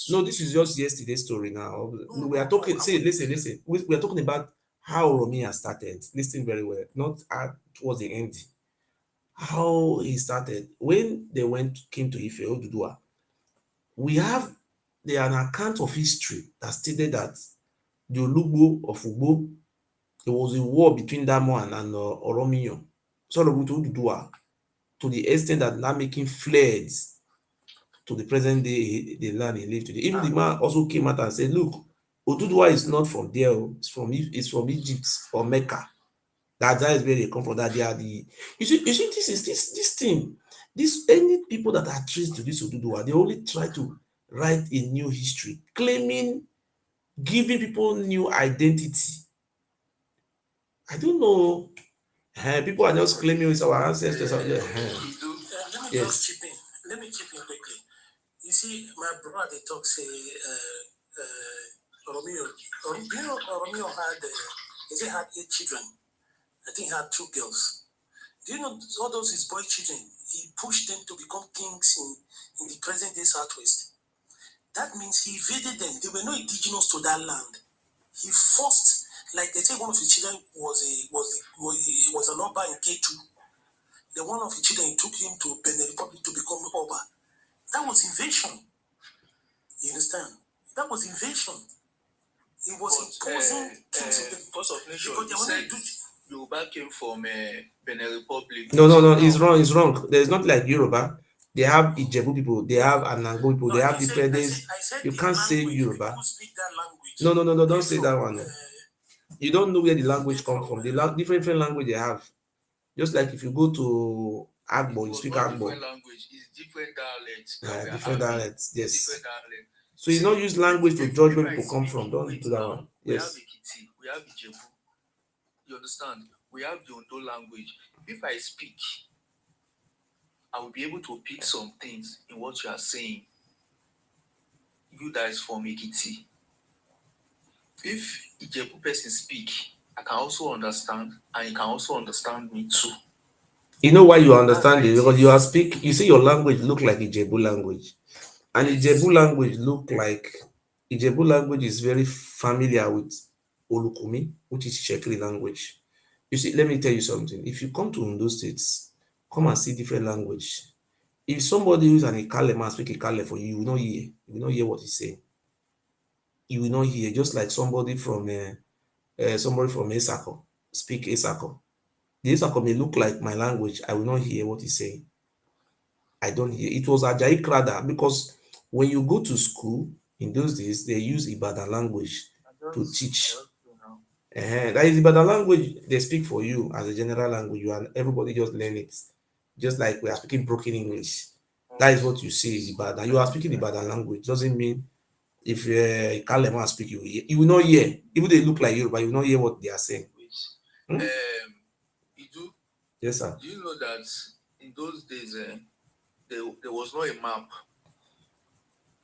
No, this is just yesterday's story now. We are talking, listen. We are talking about how Oromiyan started. Listen very well. Not towards the end. How he started. When they came to Ife, Oduduwa, we have an account of history that stated that the Olugbo of Ugbo, there was a war between that man and Oromiyan. Sorobu to Oduduwa, to the extent that now making fled to the present day, the land he lived today. Even the man also came out and said, look, Oduduwa is not from there, it's from Egypt or Mecca. That is where they come from. That they are the you see this thing. Any people that are traced to this Oduduwa, they only try to write a new history, claiming, giving people new identity. I don't know. People are just claiming it's our ancestors. Yes. Let me chip in quickly. You see, my brother they talk say Romeo had 8 children. I think he had 2 girls. Do you know all those his boy children? He pushed them to become kings in the present day Southwest. That means he invaded them. They were not indigenous to that land. He forced, like they say, one of his children was an Oba in K2. The one of his children took him to Benin Republic to become Oba. That was invasion. You understand? That was invasion. It was imposing things to them. Force of Nation, Because they you were said not Yoruba came from Benin Republic. No, it's wrong. It's wrong. There's not like Yoruba. They have Ijebu people. They have Anango people. No, They have I said, different I days. said, I said You the can't say language, Yoruba. people speak that language. No. Don't came say from, that one. No. You don't know where the language came come from, from. The different language they have. Just like if you go to Agbo, you speak Agbo. Different language. It's different dialects. Different dialects. Yes. Different dialects. So you not use language to judge where people come from. Don't do that one. We have Yes. Ekiti, we have Ijebu. You understand? We have the Ondo language. If I speak, I will be able to pick some things in what you are saying. You guys from Ekiti. If Ijebu person speak, I can also understand, and you can also understand me too. You know why you understand it? Because you are speak. You see your language look like Ijebu language, and Ijebu language look like Ijebu language is very familiar with Olukumi, which is Shekri language. You see, let me tell you something. If you come to Ondo states, come and see different language. If somebody who's an Ikale man speak Ikale for you, you will not hear. You will not hear what he's saying. You will not hear. Just like somebody from Esako speak Esako. The Esako may look like my language. I will not hear what he's saying. I don't hear. It was Ajayi Krada because when you go to school in those days, they use Ibadan language to teach. That is Ibadan language they speak for you as a general language. You and everybody just learn it. Just like we are speaking broken English. That is what you see is Ibadan. You are speaking Ibadan language. Doesn't mean if Kalema speak, you will not hear. Even they look like you, but you will not hear what they are saying. Idu, yes, sir. Do you know that in those days there was not a map?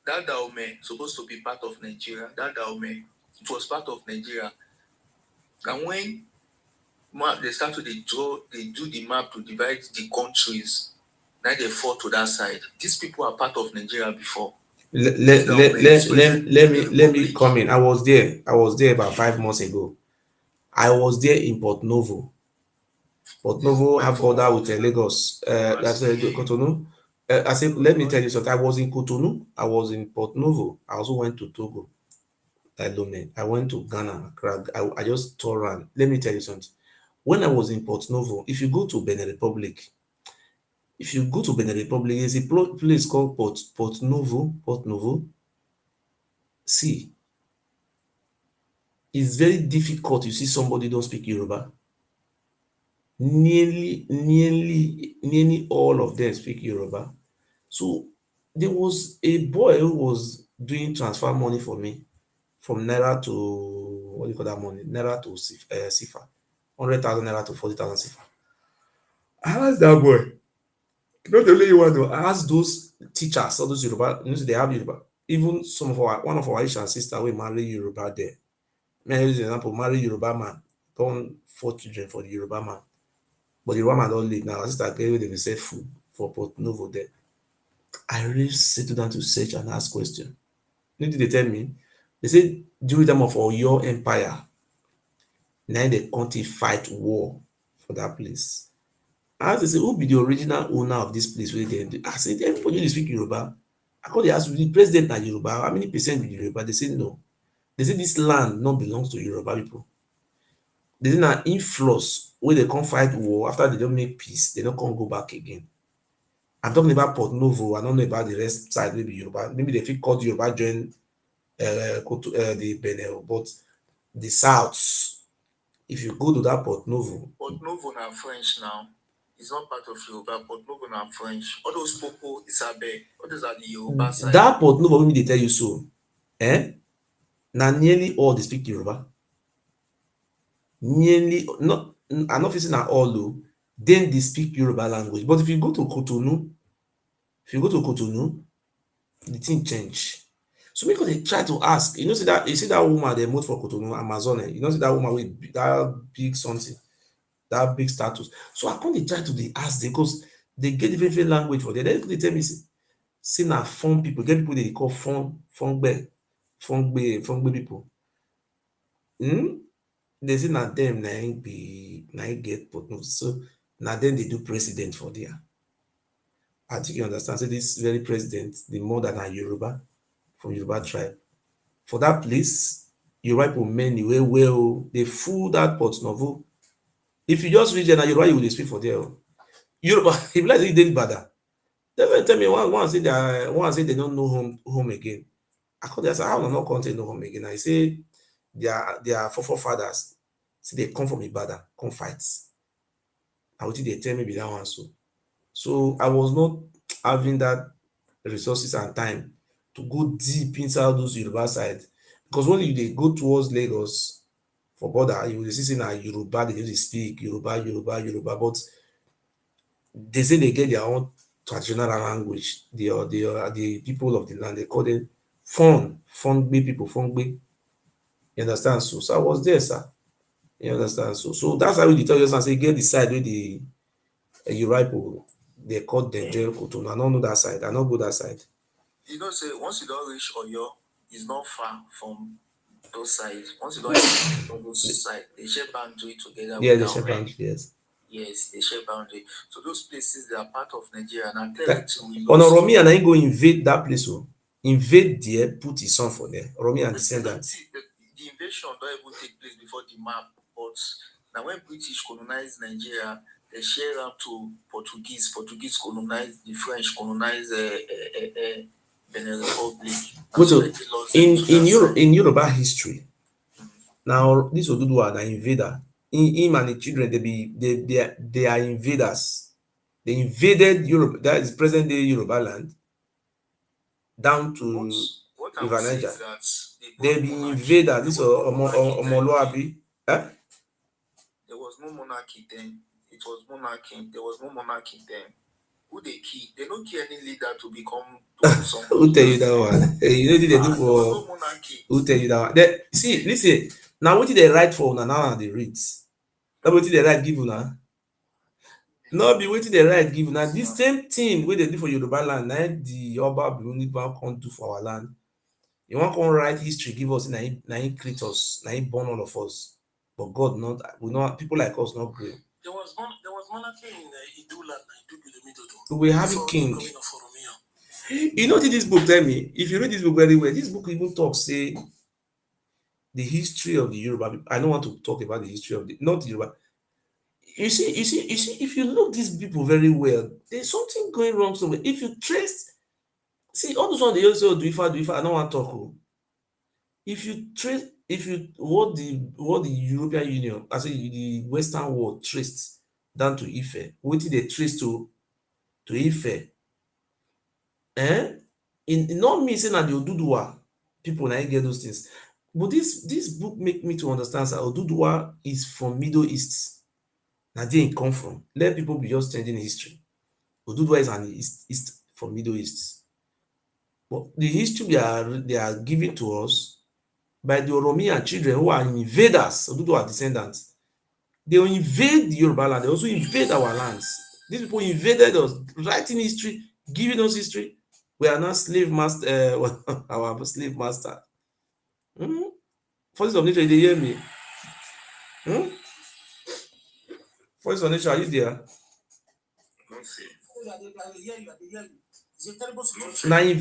That Dahomey supposed to be part of Nigeria. That Dahomey, it was part of Nigeria. And when they start to they do the map to divide the countries. Now they fall to that side. These people are part of Nigeria before. Let me come in. I was there about 5 months ago. I was there in Port Novo. Port Novo have border with Lagos. That's Cotonou. I said, let me tell you something. I was in Cotonou. I was in Port Novo. I also went to Togo. I went to Ghana. I just toured around. Let me tell you something. When I was in Port Novo, if you go to Benin Republic, there's a place called Port Novo. See, it's very difficult. You see somebody don't speak Yoruba. Nearly all of them speak Yoruba. So there was a boy who was doing transfer money for me from Naira to what do you call that money? Naira to Sifa. 100,000 Naira to 40,000 Sifa. I asked that boy. Not only you want to ask those teachers, all those Yoruba, you know, they have Yoruba. Even one of our Asian sisters will marry Yoruba there. May I use an example, marry Yoruba man, born 4 children for the Yoruba man. But the Yoruba man don't live now. Our sister gave them say food for Port Novo there. I really sit down to search and ask questions. You know what they tell me? They say during the time of Oyo Empire, now the country fight war for that place. I asked, they say, who be the original owner of this place? I said, everybody speak Yoruba. I called the ask the president at Yoruba, how many percent be Yoruba? They said no. They say this land not belongs to Yoruba people. They say na influx where they come fight war after they don't make peace, they don't come go back again. I'm talking about Port Novo. I don't know about the rest side, maybe Yoruba. Maybe they feel called Yoruba join the Benin, but the south, if you go to that Port Novo now French now. It's not part of Yoruba. Port Novo now French. All those Popo, Isabe, all those are the Yoruba side. That Port Novo, maybe they tell you so. Now nearly all they speak Yoruba. Nearly not. I'm not facing at all though. Then they speak Yoruba language. But if you go to Cotonou, the thing change. So because they try to ask, you see that woman they moved for Cotonou, Amazon, you know see that woman with that big something, that big status. So I can't try to ask them because they get different language for them. They tell me say na phone people, get people they call phone people. They say na them na get Portnovo. So na them they do president for there. I think you understand. So this very president, the mother na Yoruba, from Yoruba tribe. For that place, Yoruba people many well, they full that pot novel. If you just reach there now, Yoruba you will speak for there. Yoruba, if you like to dey bada, they will tell me one say they don't know home again. I come there say how una no come take know home again. I say their forefathers say they come from Ibadan, come fight. And wetin they tell me be that one so. So I was not having that resources and time to go deep inside those Yoruba side. Because when you dey go towards Lagos for border, you will see say na Yoruba they just dey speak, Yoruba, but they say they get their own traditional language. The people of the land, they call them Fongbe people, Fongbe. You understand? So I was there, sir. You understand? So that's how we tell you and say get the side where the Yoruba people they call them Jericho. I don't know that side. I don't go that side. You know, say once you don't reach Oyo, it's not far from those sides. Once you don't reach those sides, they share boundary together. Yeah, they share boundary. Yes. Yes, they share boundary. So those places they are part of Nigeria. And territory. Oromi and I go invade that place. So invade there, put his son for there. Oromi and descendants. The invasion don't even take place before the map, but now when British colonized Nigeria, they share them to Portuguese. Portuguese colonized the French, colonized Benin Republic. So in Yoruba history, now this Oduduwa are invader. Him and the children they are invaders. They invaded Europe. That is present day Yoruba land down to River Niger. They be invaders. This Omoluabi. There was no monarchy then. It was monarchy. There was no monarchy then. Who they kill? They don't kill any leader to become something. Who tell you that one? You know what they do for? No monarchy. Who tell you that one? See, listen. Now what did they write for? Now they read. Now what did they write give you now? No be wetin they write give you now. This same thing wey they do for Yoruba land, na the Oba Biruniba come do for our land. You want come write history, give us na him create us, na him born all of us. But God not, we not people like us not great. There was monarchy in Idu land, Idu Midodo. We have a king. You know what this book tell me? If you read this book very well, this book even talks say the history of the Yoruba people. I don't want to talk about the history of not the Yoruba. You see, if you look these people very well, there's something going wrong somewhere. If you trace, see, all those ones they also do if I don't want to talk. If you trace, what the European Union, I say the Western world traced down to Ife, what did they trace to Ife? In not me saying that the Oduduwa people now get those things. But this book make me to understand that Oduduwa is from Middle East. Now they come from. Let people be just changing history. Oduduwa is an East from Middle East. But the history they are giving to us by the Oromian children who are invaders, Oduduwa descendants. They invade the Yoruba land. They also invade our lands. These people invaded us, writing history, giving us history. We are not slave master. Our slave master. Forces of nature, they hear me. Forces of nature, are you there? Now they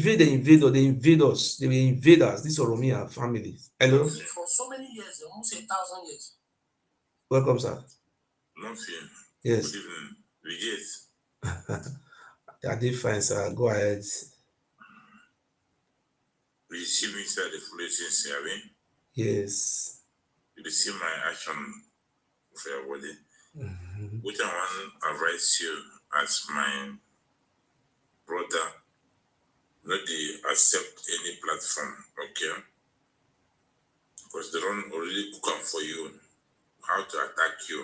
invade us. They were invaders. These Oromian families. Hello. For so many years, almost 1,000 years. Welcome, sir. Yes. I did fine, sir. Go ahead. You see me inside the police here, yes. You see my action for your body. Which I want to advise you as my brother, not to accept any platform, okay? Because they don't already cook up for you how to attack you.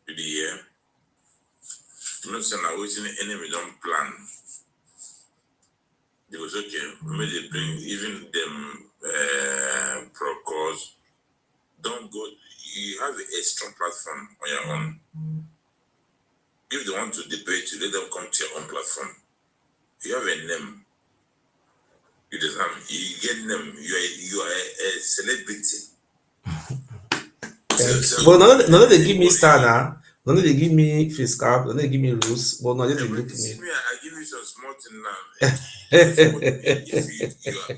Did you hear? You know, saying I was in the enemy don't plan. It was okay. Maybe they bring even them procures. Don't go. You have a strong platform on your own. If they want to debate you, let them come to your own platform. You have a name. You deserve. You get name. You are a celebrity. But none of they give me star now. None of they give me face cap. None of they give me rules. But not just they look See me. me, I give you some small thing now. If you are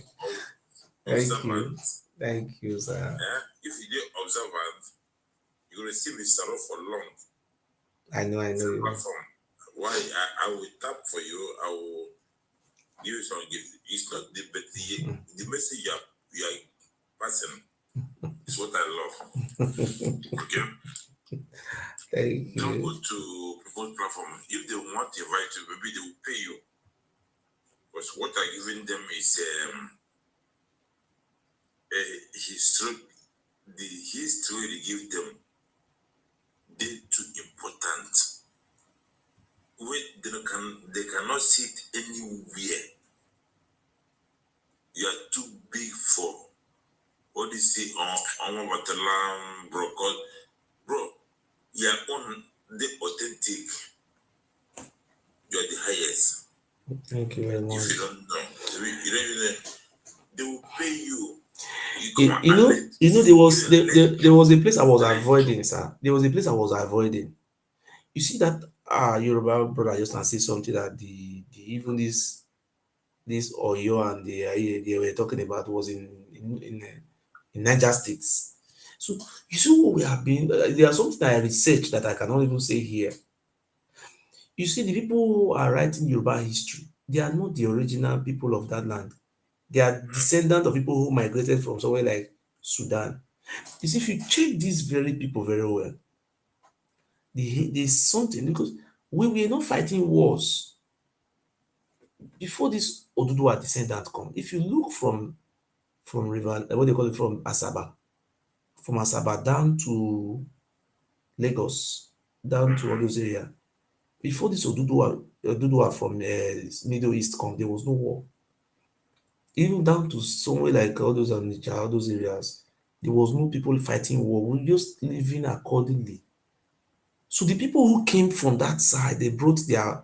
Thank you. Thank you, sir. If you dey observant, you go receive his sorrow for long. I know It's a you. platform. Why I will tap for you, I will give you some gift. It's not the but the message you are passing is what I love. Okay? Thank Don't go you. to people's platform. If they want to invite you, maybe they will pay you. Because what I'm giving them is history. The history they give them, they too important. They cannot sit anywhere. You are too big for what they say on Matalam, bro. You are on the authentic. You are the highest. Thank you very much. If you don't know, you don't even. They will pay you. You know, there was a place I was avoiding, sir. There was a place I was avoiding. You see that Yoruba brother just now say something that the even this Oyo and they were talking about was in Niger states. So you see what we have been. There are something I researched that I cannot even say here. You see, the people who are writing Yoruba history, they are not the original people of that land. They are descendants of people who migrated from somewhere like Sudan. You see, if you check these very people very well, there's something because we were not fighting wars before this Oduduwa descendant come. If you look from river, what they call it, from Asaba down to Lagos, down to all those areas, before this Oduduwa from Middle East come, there was no war. Even down to somewhere like all those Onitsha, all those areas, there was no people fighting war. We just living accordingly. So the people who came from that side, they brought their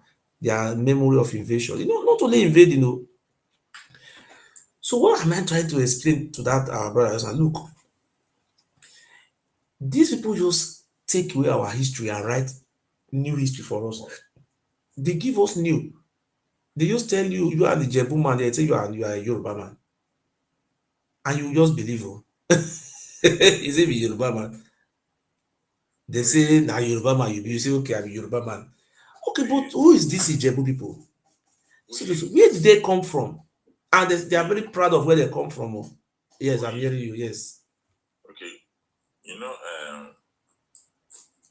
memory of invasion. You know, not only invade, you know. So what am I trying to explain to that our brothers? And look, these people just take away our history and write new history for us. They give us new. They just tell you you are the Jebu man. They tell you are a Yoruba man, and you just believe. Oh, is it a Yoruba man? They say na Yoruba man you be. You say okay, I'm a Yoruba man. Okay, but who is this Ijebu people? So where did they come from? And they are very proud of where they come from. Oh. Yes, I'm hearing you. Yes. Okay, you know,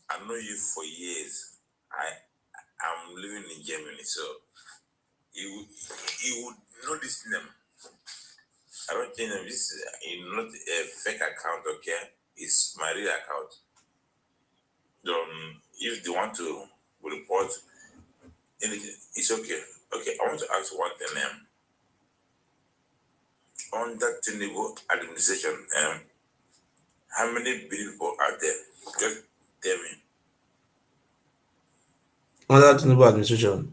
I know you for years. I'm living in Germany, so you would know this name. I don't think this is not a fake account, okay? It's my real account. If they want to report anything, it's okay. Okay, I want to ask one thing. Under Tinubu administration, how many people are there? Just tell me. Under Tinubu administration.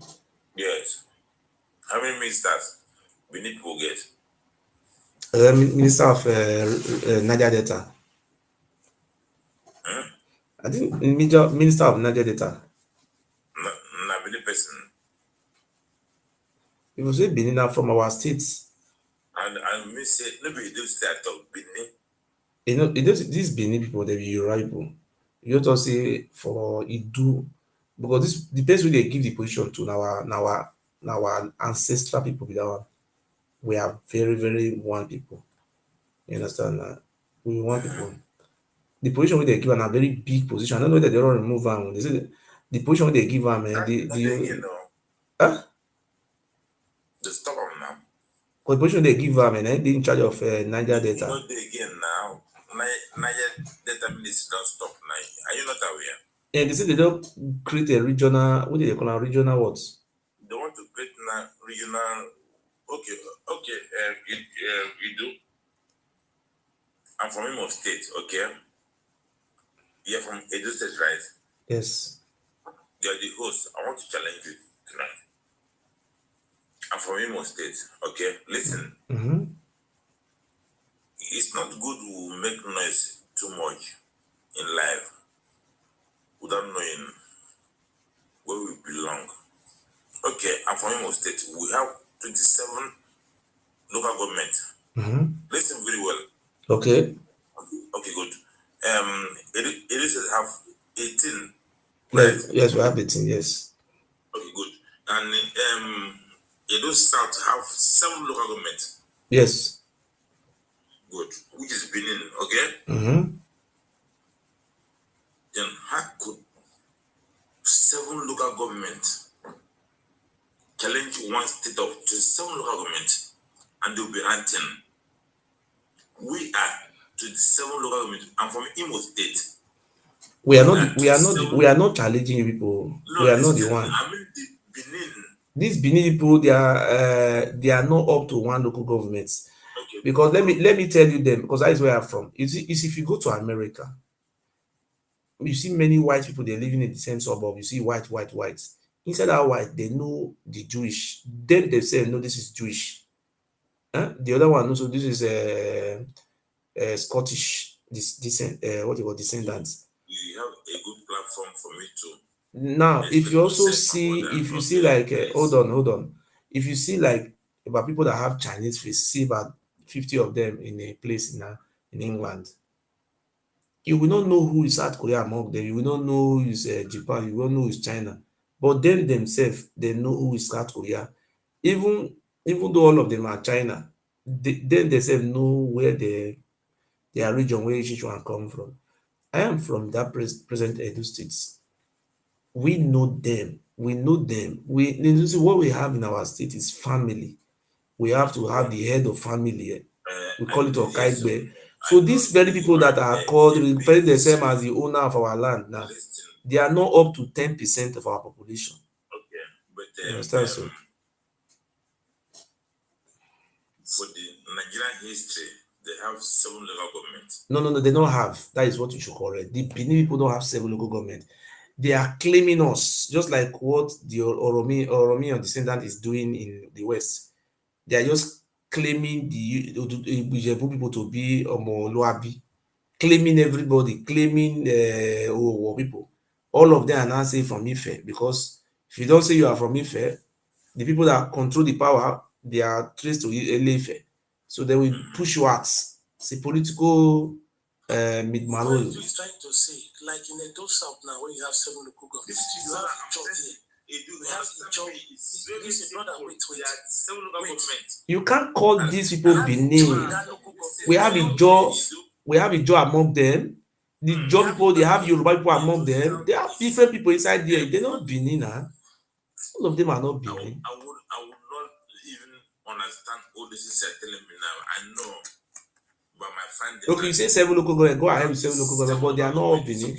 Yes. How many ministers Benin people get? Minister of Niger Delta. Hmm? I think Minister of Niger Delta. Na Benin person. If you say Benin now from our states, And me say, maybe you stay at top Benin. you know these Benin people, they be Yoruba people. You just say for Idu, because this the person they give the position to our ancestral people be that one. We are very, very one people. You understand that? We want people. The position where they give am na very big position. I don't know whether they don't remove am. They say the position where they give am, That again, no. huh? They stop them now. The position they give am, and they in charge of Niger Delta. Not there again now. Niger Delta ministry don't stop now. Are you not aware? And they say they don't create a regional. What do they call a regional what? They want to create now regional. Okay, okay. You do. I'm from Imo State. Okay. You're from Edo State, right? Yes. You're the host. I want to challenge you tonight. I'm from Imo State. Okay. Listen. Mm-hmm. It's not good to make noise too much in life without knowing where we belong. Okay, I'm from Imo State. We have 27 local government. Mm-hmm. Listen very well. Okay. Okay, good. It is have 18, right? Yes, we have 18. Yes. Okay, good. And Edo South have 7 local governments. Yes. Good. Which is Benin, okay? Mm-hmm. Then how could 7 local governments challenge one state of 27 local governments and they'll be ranting? We are 27 local governments. I'm from Imo State. We are not challenging you people. No, We are not the listen, one. I mean the Benin. These Benin people, they are not up to one local government. Okay. Because let me tell you them, because that is where I'm from. You see, if you go to America, you see many white people, they're living in the same suburb. You see white. Instead of white, they know the Jewish. Then they say, no, this is Jewish. Huh? The other one also, this is Scottish descent. What you call descendants. You have a good platform for me to. Now, if you also see, if you see like, hold on. If you see like about people that have Chinese face, see about 50 of them in a place in England. You will not know who is South Korea among them. You will not know who is Japan. You will not know who is China. But them themselves, they know who is South Korea. Even though all of them are China, then they themselves know where their region, where each one come from. I am from that present Edo states. We know them. We know them. What we have in our state is family. We have to have the head of family. We call it Okaigbe. So these very people that are called, referring themselves as the owner of our land now, they are not up to 10% of our population. Okay, but You understand? So for the Nigerian history, they have 7 local governments. no, they don't have. That is what you should correct. The Benin people don't have 7 local government. They are claiming us, just like what the Oromian descendant is doing in the West. They are just claiming the Ijebu people to be Omoluabi, claiming everybody, claiming Owo people. All of them are now saying from Ife, because if you don't say you are from Ife, the people that control the power, they are traced to Ife. So they will push you out. It's a political What he's trying to say, like in Edo South now, when you have 7 local governments, you have a job here. You have a job. Listen, brother, wait. You can't call these people Benin. We have a job. We have a job among them. The job people, they have Yoruba people among them. They have different people inside there. They're not Benin. Huh? All of them are not Benin. I would not even understand all this is telling me now. I know, but my friend. Okay, you say 7 local government. Go ahead with 7 local government, but they are not all Benin.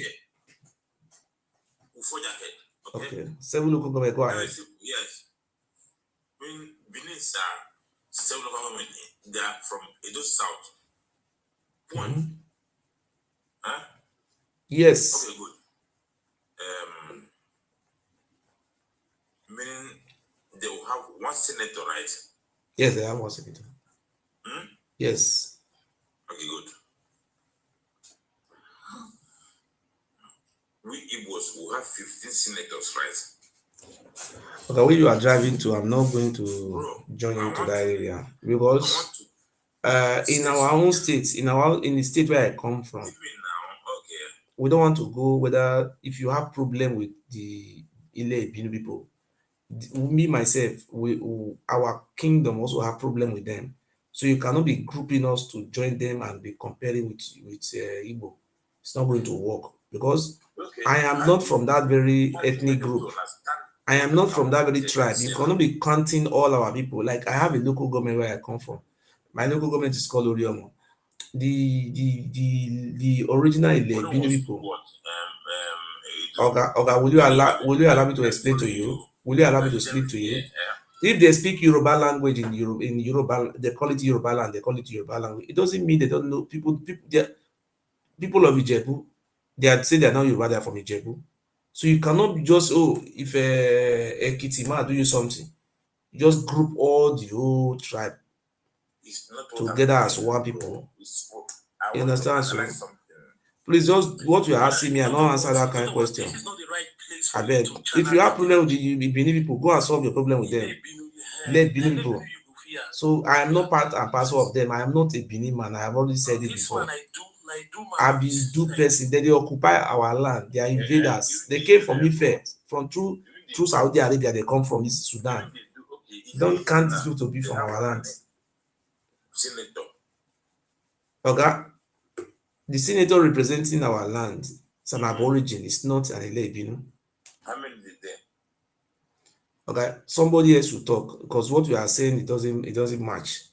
Okay, 7 local government. Go ahead. Yes. When Benin are 7 local government, they are from Edo South. Point. Mm-hmm. Huh? Yes. Okay, good. Meaning they will have 1 senator, right? Yes, they have 1 senator. Yes. Okay, good. We Igbos will have 15 senators, right? Okay, where you are driving to, I'm not going to join you to that area, because in our own states, in the state where I come from, we don't want to go whether if you have problem with the Ile Ibinu people. Me myself, our kingdom also have problem with them, so you cannot be grouping us to join them and be comparing with Igbo. It's not going to work, because I am not from that very ethnic group. I am not from that very tribe. You cannot be counting all our people. Like I have a local government where I come from. My local government is called Oriomo. The original Ile Ibinu people. Okay, will you allow me to explain to you? Will you allow me to speak to you? If they speak Yoruba language in Yoruba, they call it Yoruba land, they call it Yoruba language. It doesn't mean they don't know people of Ijebu, they are saying they're not Yoruba, they're from Ijebu. So you cannot just, if a Kitima do you something, you just group all the whole tribe together as one people. You understand? So please, just what you are asking me, I don't answer that kind of question. I beg. If you have problem with the Benin people, go and solve your problem with them. Let Benin people. Sophia. So I am not part and parcel of them. I am not a Benin man. I have already said it This before. one I do I man. be do person. They occupy our land. They are invaders. They came from Ife, from through Saudi Arabia. They come from East Sudan. Don't count these people to be from our land. Senator. Okay, the senator representing our land is an aborigine. It's not an Ile Ibinu. How many did there? Okay, somebody else will talk because what we are saying it doesn't match.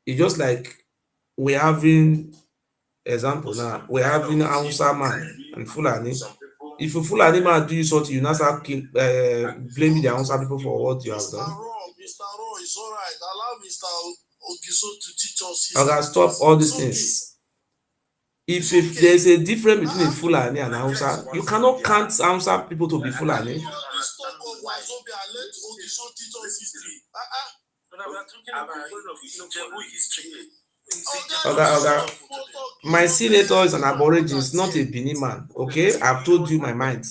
It's just like we're having example now. We're having Hausa man and Fulani. If a Fulani man do you something, you now start blaming the Hausa people for what you have done. Mr. Ro, it's all right. Allow Mr. Ogiso to teach us. Okay, stop all these things. If there's a difference between Fulani and Hausa, you cannot count Hausa people to be Fulani. Okay. My senator is an aborigine, it's not a Benin man. Okay, I've told you my mind.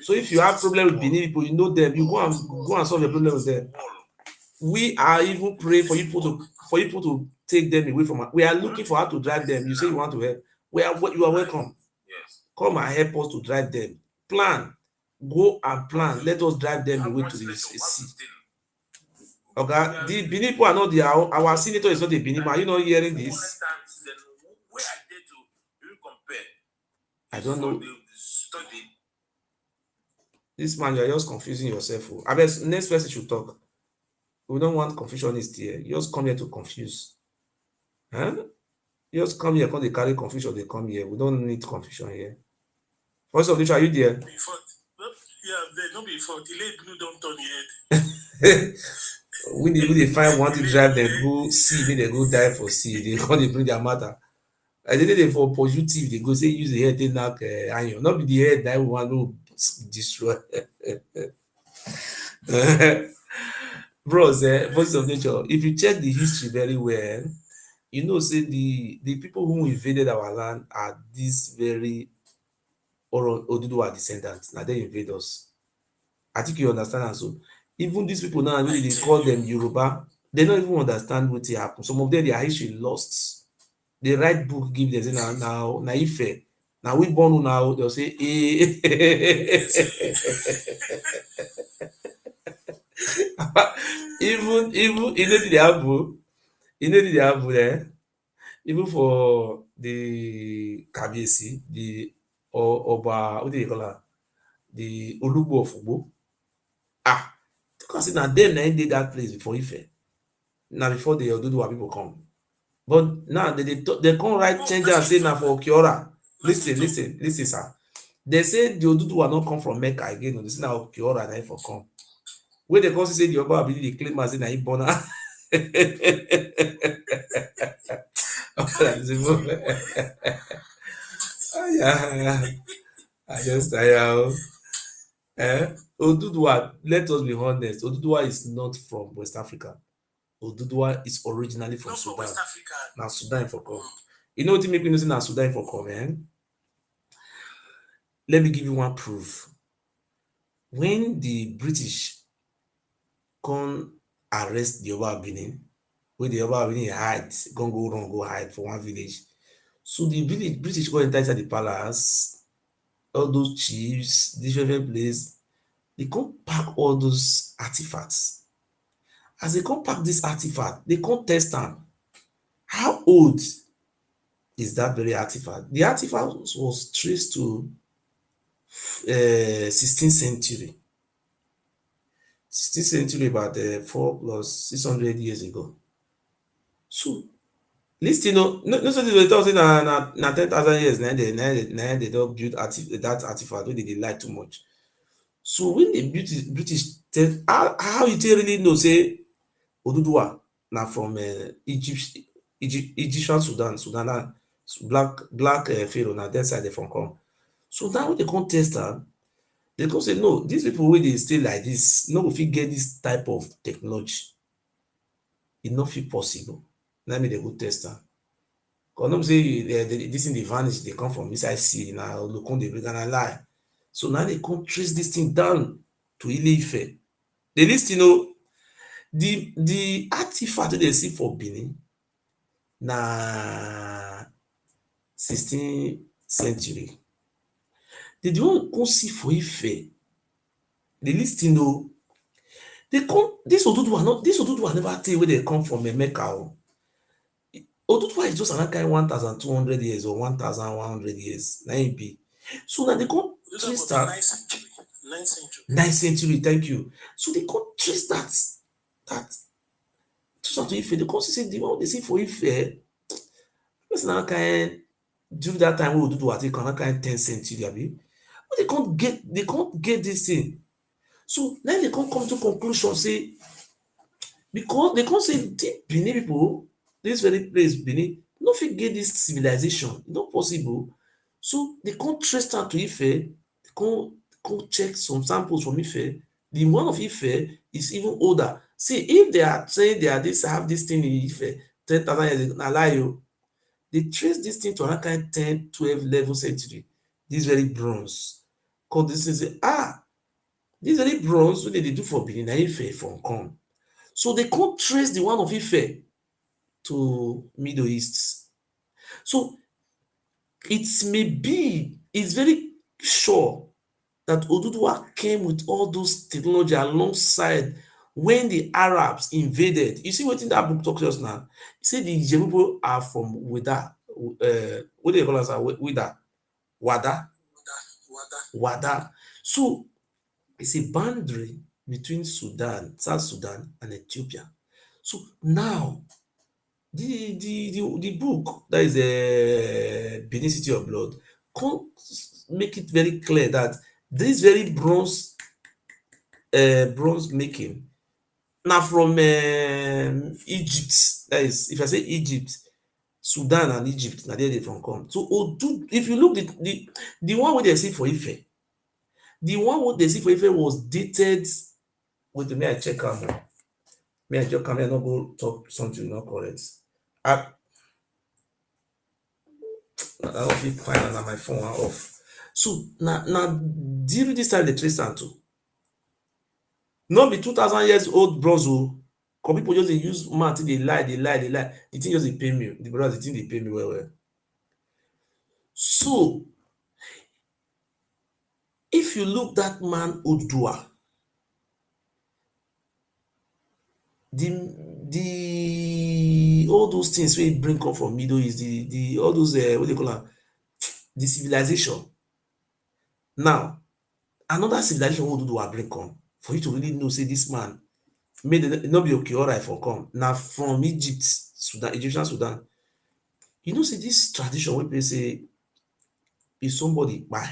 So if you have problem with Benin people, you know them, you go and solve your problem with them. We are even praying for you to take them away from us. We are looking for how to drive them. You say you want to help. You are welcome. Yes. Come and help us to drive them. Plan. Go and plan. Let us drive them away to the sea. Okay, the Benin people are not our senator is not a Benin man. Are you not hearing this? Where are they to compare? I don't know. This man, you are just confusing yourself. I bet next person should talk. We don't want confusionists here. You just come here to confuse. Huh? You just come here, come they carry confusion, they come here. We don't need confusion here. First of which, are you there? Yeah, they don't be fault. Ile Ibinu don't turn head. We they find one to drive them go see, maybe they go die for sea. They come, they bring their matter. I think they for positive, they go say use the head, they knock iron. Not be the head that we want to destroy. Bros, voice of nature. If you check the history very well, you know, say the people who invaded our land are these very Oduduwa descendants. Now they invade us. I think you understand. And so even these people now, really they call them Yoruba, they don't even understand what happened. Some of them their history lost. They write book, give them say now Ife. Now we born now, they'll say even the happen there. Even for the Kabiyesi, the Oba, what do you call her? The Olugbo of Ugbo. Because now them na did that place before Ife. Now before the Oduduwa people come. But now they can't write change and say now for Okiora. Listen, sir. They say the Oduduwa not come from Mecca again. They say now Okiora na for come. When they come say the Oba ability they claim as na him born. Yeah. I just Oduduwa, let us be honest. Oduduwa is not from West Africa. Oduduwa is originally from Not Sudan. from West Africa. Now Sudan for come. You know what make me know say now Sudan for come, man? Let me give you one proof. When the British come arrest the Oba of Benin, when the Oba of Benin hide, go hide for one village. So the village British go enter inside the palace, all those chiefs, different place, they come pack all those artifacts. As they come pack this artifact, they come test them. How old is that very artifact? The artifact was traced to 16th century. 16th century, about 4 plus 600 years ago. So, least no so they talk say na 10,000 years now they don't build that artifact wey they lie too much. So when the British tell how you really know say Oduduwa na from Egyptian Sudan black Pharaoh na that side they from come. So now when they come test am, they come say no, these people wey dey stay like this no go fit get this type of technology. E no fit possible. Na me dey go test am. Cause no say this thing dey vanish, dey come from inside sea na olokun dey bring am na lie. So now they come trace this thing down to Ile Ife. The list, the artifact artifact wey dey see for Benin na 16th century. They don come see for Ife. Dey lis ten o. Dey come dis Oduduwa never tey wey dey come from Mecca o. Oduduwa is just another kind 1200 years or 1100 years na im be. So na dey come trace am. 9th century, thank you. So dey come trace that trace am to Ife. Dey come see say the one wey dey see for Ife person na kind during that time wey Oduduwa take come, that kind 10th century abi. But dey come get dis thing. So na im dey come to conclusion say because dey come say the Benin people, dis very place Benin, no fit get dis civilization, e no possible. So dey come trace am to Ife, dey come check some samples from Ife. The one of Ife is even older. See, if they are saying they are have dis thing in Ife 10,000 years ago, na lie o. Dey trace dis thing to another kind 10, 12, 11th century. Dis very bronze. Come dis thing say dis very bronze wey dem dey do for Benin na Ife from come. So dey come trace the one of Ife to Middle East. So it's very sure that Oduduwa came with all those technology alongside when the Arabs invaded. You see wetin that book talk just now? E say the Ijebu people are from Weda, what dey call am? Wada. So it's a boundary between Sudan, South Sudan and Ethiopia. So now the book that is Benin City of Blood come make it very clear that this very bronze making na from Egypt. That is, if I say Egypt, Sudan and Egypt, na there dey from come. So if you look the one wey dey see for Ife, the one wey dey see for Ife was dated. Wait, may I check am now? May I just come here, no go talk something not correct. I don't fit find am na my phone off. So na during this time dey trace am to. No be 2000 years old bronze o. Cause people just dey use mouth take dey lie. The thing just dey pain me. The brothers, the thing dey pain me well. So if you look that man Oduduwa, the all those things wey e bring come from Middle East, the all those what dey call am, the civilization. Now another civilization wey Oduduwa bring come for you to really know say this man no be Okeora for come, na from Egypt, Sudan, Egyptian Sudan. You know say this tradition wey be say if somebody kpai,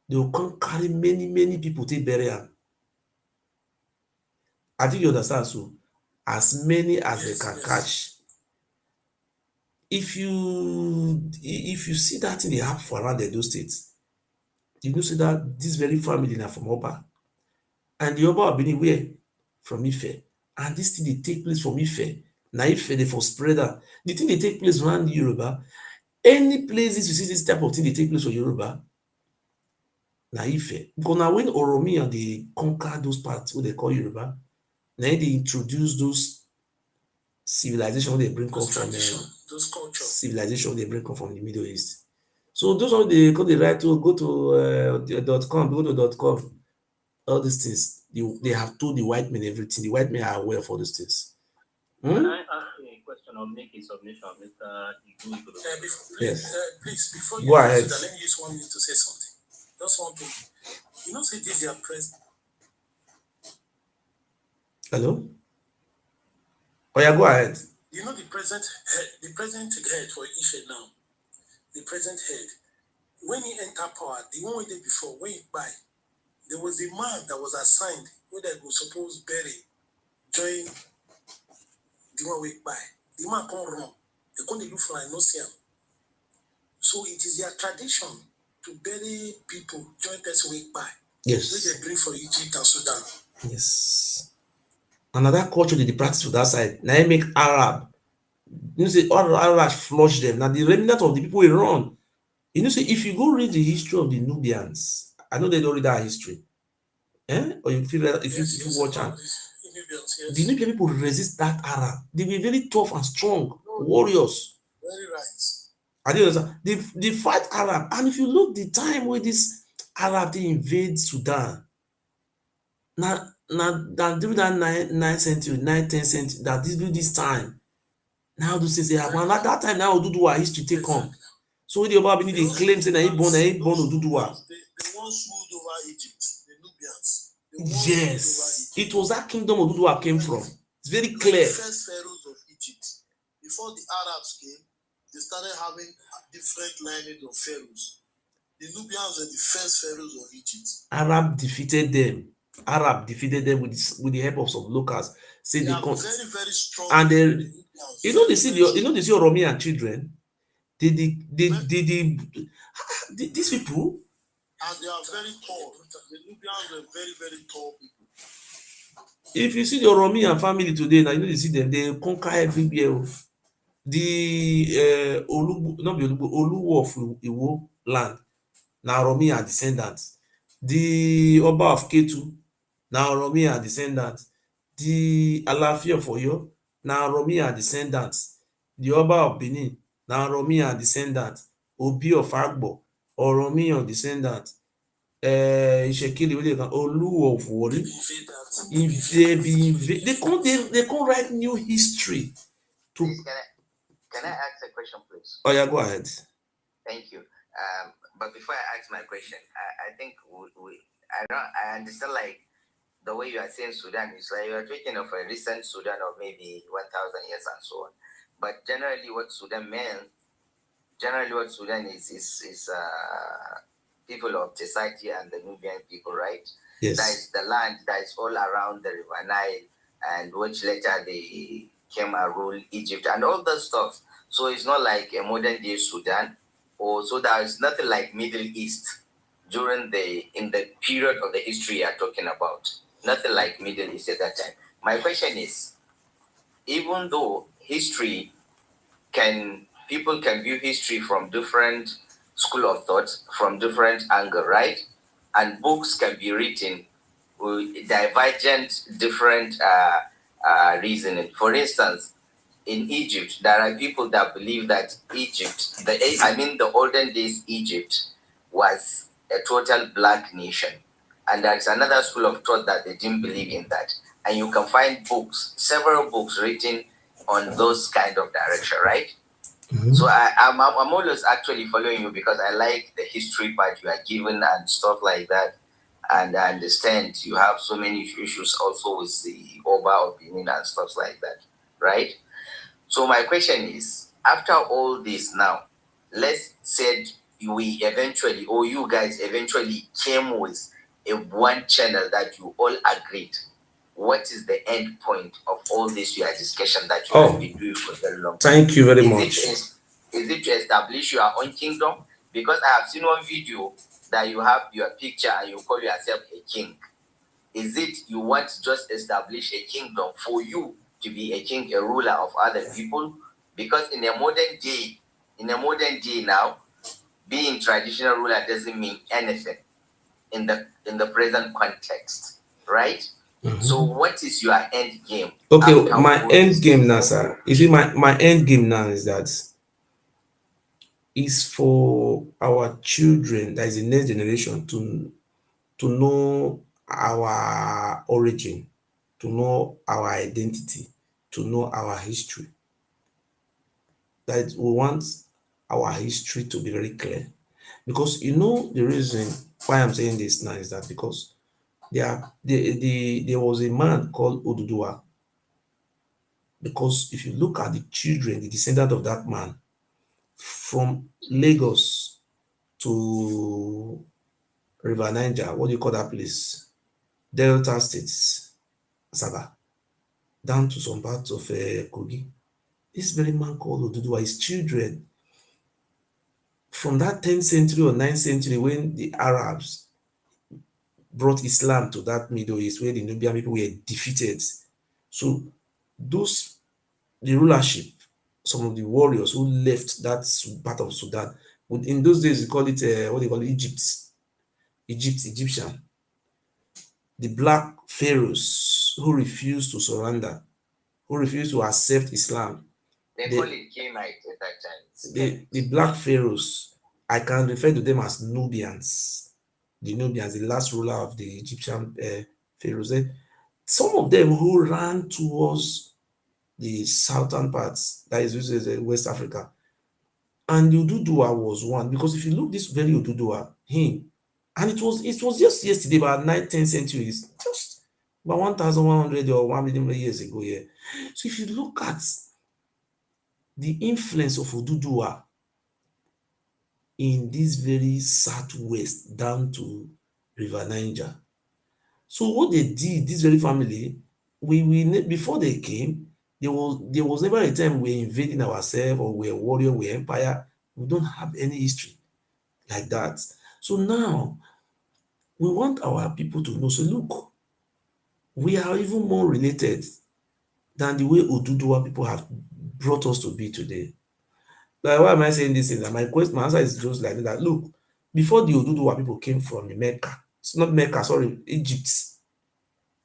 they go come carry many people take bury am. I think you understand. So as many as they can catch. If you see that thing dey happen for around Edo State, you know say that this very family na from Oba, and the Oba of Benin where from Ife, and this thing dey take place from Ife. Na Ife dey for spread am. The thing dey take place around Yoruba. Any places you see this type of thing dey take place for Yoruba, na Ife. Because na when Oromiyan dey conquer those parts wey dey call Yoruba, na im dey introduce those civilization wey dey bring come from those culture. Civilization dey bring come from the Middle East. So those one dey come dey write to go to .com. All these things they have told the white men everything. The white men are aware of all these things. Can I ask you a question or make a submission, Mr. Ibinu? Yes. Please, before you go ahead. That, let me use 1 minute to say something. Just one thing. You know, say this your president. Hello? Oh yeah, go ahead. You know the present head for Ife now. The present head. When he entered power, the one we did before, when he buy, there was a man that was assigned where they was supposed bury, join the one we buy. The man come wrong. They couldn't look for no see him. So it is their tradition to bury people, join person we buy. Yes. Which they bring for Egypt and Sudan. Yes. Another culture they practice for that side. Now they make Arab. You know, say all Arabs flush them. Now the remnant of the people will run. You know, say if you go read the history of the Nubians, I know they don't read that history. Or you feel if you watch them. Nubians, yes. The Nubian people resist that Arab. They were very tough and strong warriors. Very right. I didn't understand. They fight Arab. And if you look the time where this Arab they invade Sudan, now during that 9th century, 9th, 10th century, that this time. Now those things they happen. And at that time now Oduduwa history take come. So the Oba Benin they claim say na he born Oduduwa. They once ruled over Egypt, the Nubians. Yes, it was that kingdom Oduduwa came from. It's very clear. The first pharaohs of Egypt. Before the Arabs came, they started having different lineage of pharaohs. The Nubians were the first pharaohs of Egypt. Arab defeated them with the help of some locals. Say They they are very, very strong. and the then Nubians, they see Oromi and children. These people. And they are very tall. The Nubians were very, very tall people. If you see the Oromi and family today, now you see them, they conquer everywhere. The Oluwo of Iwo land, now Oromi are descendants. The Oba of Ketu, now Oromi are descendants. The Alaafin of Oyo, now Oromi are descendants. The Oba of Benin, now Oromi are descendants. Obi of Agbo, Oromi are descendants. Ìṣẹ̀kẹ̀lẹ̀ wey dey come Oluwo of Warri, they can't write new history. Please, can I ask a question, please? Oh yeah, go ahead. Thank you. But before I ask my question, I think I understand like the way you are saying Sudan is like you are talking of a recent Sudan of maybe 1,000 years and so on. But generally, what Sudan is people of Tesati and the Nubian people, right? Yes. That is the land that is all around the River Nile, and which later they came and ruled Egypt and all that stuff. So it's not like a modern day Sudan, or so there is nothing like Middle East in the period of the history you are talking about. Nothing like Middle East at that time. My question is, even though people can view history from different school of thought, from different angle, right? And books can be written with divergent, different reasoning. For instance, in Egypt, there are people that believe that the olden days Egypt was a total black nation. And there's another school of thought that they didn't believe in that. And you can find several books written on those kind of direction, right? Mm-hmm. So I'm always actually following you because I like the history part you are given and stuff like that. And I understand you have so many issues also with the Oba of Benin and stuff like that, right? So my question is, after all this now, let's say you guys eventually came with a one channel that you all agreed. What is the end point of all this your discussion that you have been doing for very long time? Thank you very much. Is it to establish your own kingdom? Because I have seen one video that you have your picture and you call yourself a king. Is it you want to just establish a kingdom for you to be a king, a ruler of other people? Because in a modern day now, being traditional ruler doesn't mean anything in the present context, right? Mm-hmm. So what is your end game? Okay, my end game now, sir. You see, my end game now is that is for our children, that is the next generation, to know our origin, to know our identity, to know our history. That we want our history to be very clear. Because the reason why I'm saying this now is that because there was a man called Oduduwa. Because if you look at the children, the descendant of that man, from Lagos to River Niger, what do you call that place? Delta States, Asaba, down to some parts of Kogi. This very man called Oduduwa, his children, from that 10th century or 9th century when the Arabs brought Islam to that Middle East, where the Nubian people were defeated. So the rulership, some of the warriors who left that part of Sudan, in those days we call it Egyptian. The black pharaohs who refused to surrender, who refused to accept Islam. They call it Canaanite at that time. The black pharaohs, I can refer to them as Nubians. The Nubians, the last ruler of the Egyptian pharaohs. Some of them who ran towards the southern parts, that is West Africa. And Ududua was one, because if you look this very Ududua, him, and it was just yesterday, about 9th, 10th centuries, just about 1,100 or 1 million years ago. Yeah. So if you look at the influence of Ududua in this very southwest down to River Niger. So what they did, this very family, we before they came, there was never a time we're invading ourselves or we're warrior, we're empire. We don't have any history like that. So now we want our people to know. So look, we are even more related than the way Oduduwa people have brought us to be today. Like, why am I saying this? My answer is just like that. Look, before the Oduduwa people came from Mecca, it's not Mecca, sorry, Egypt.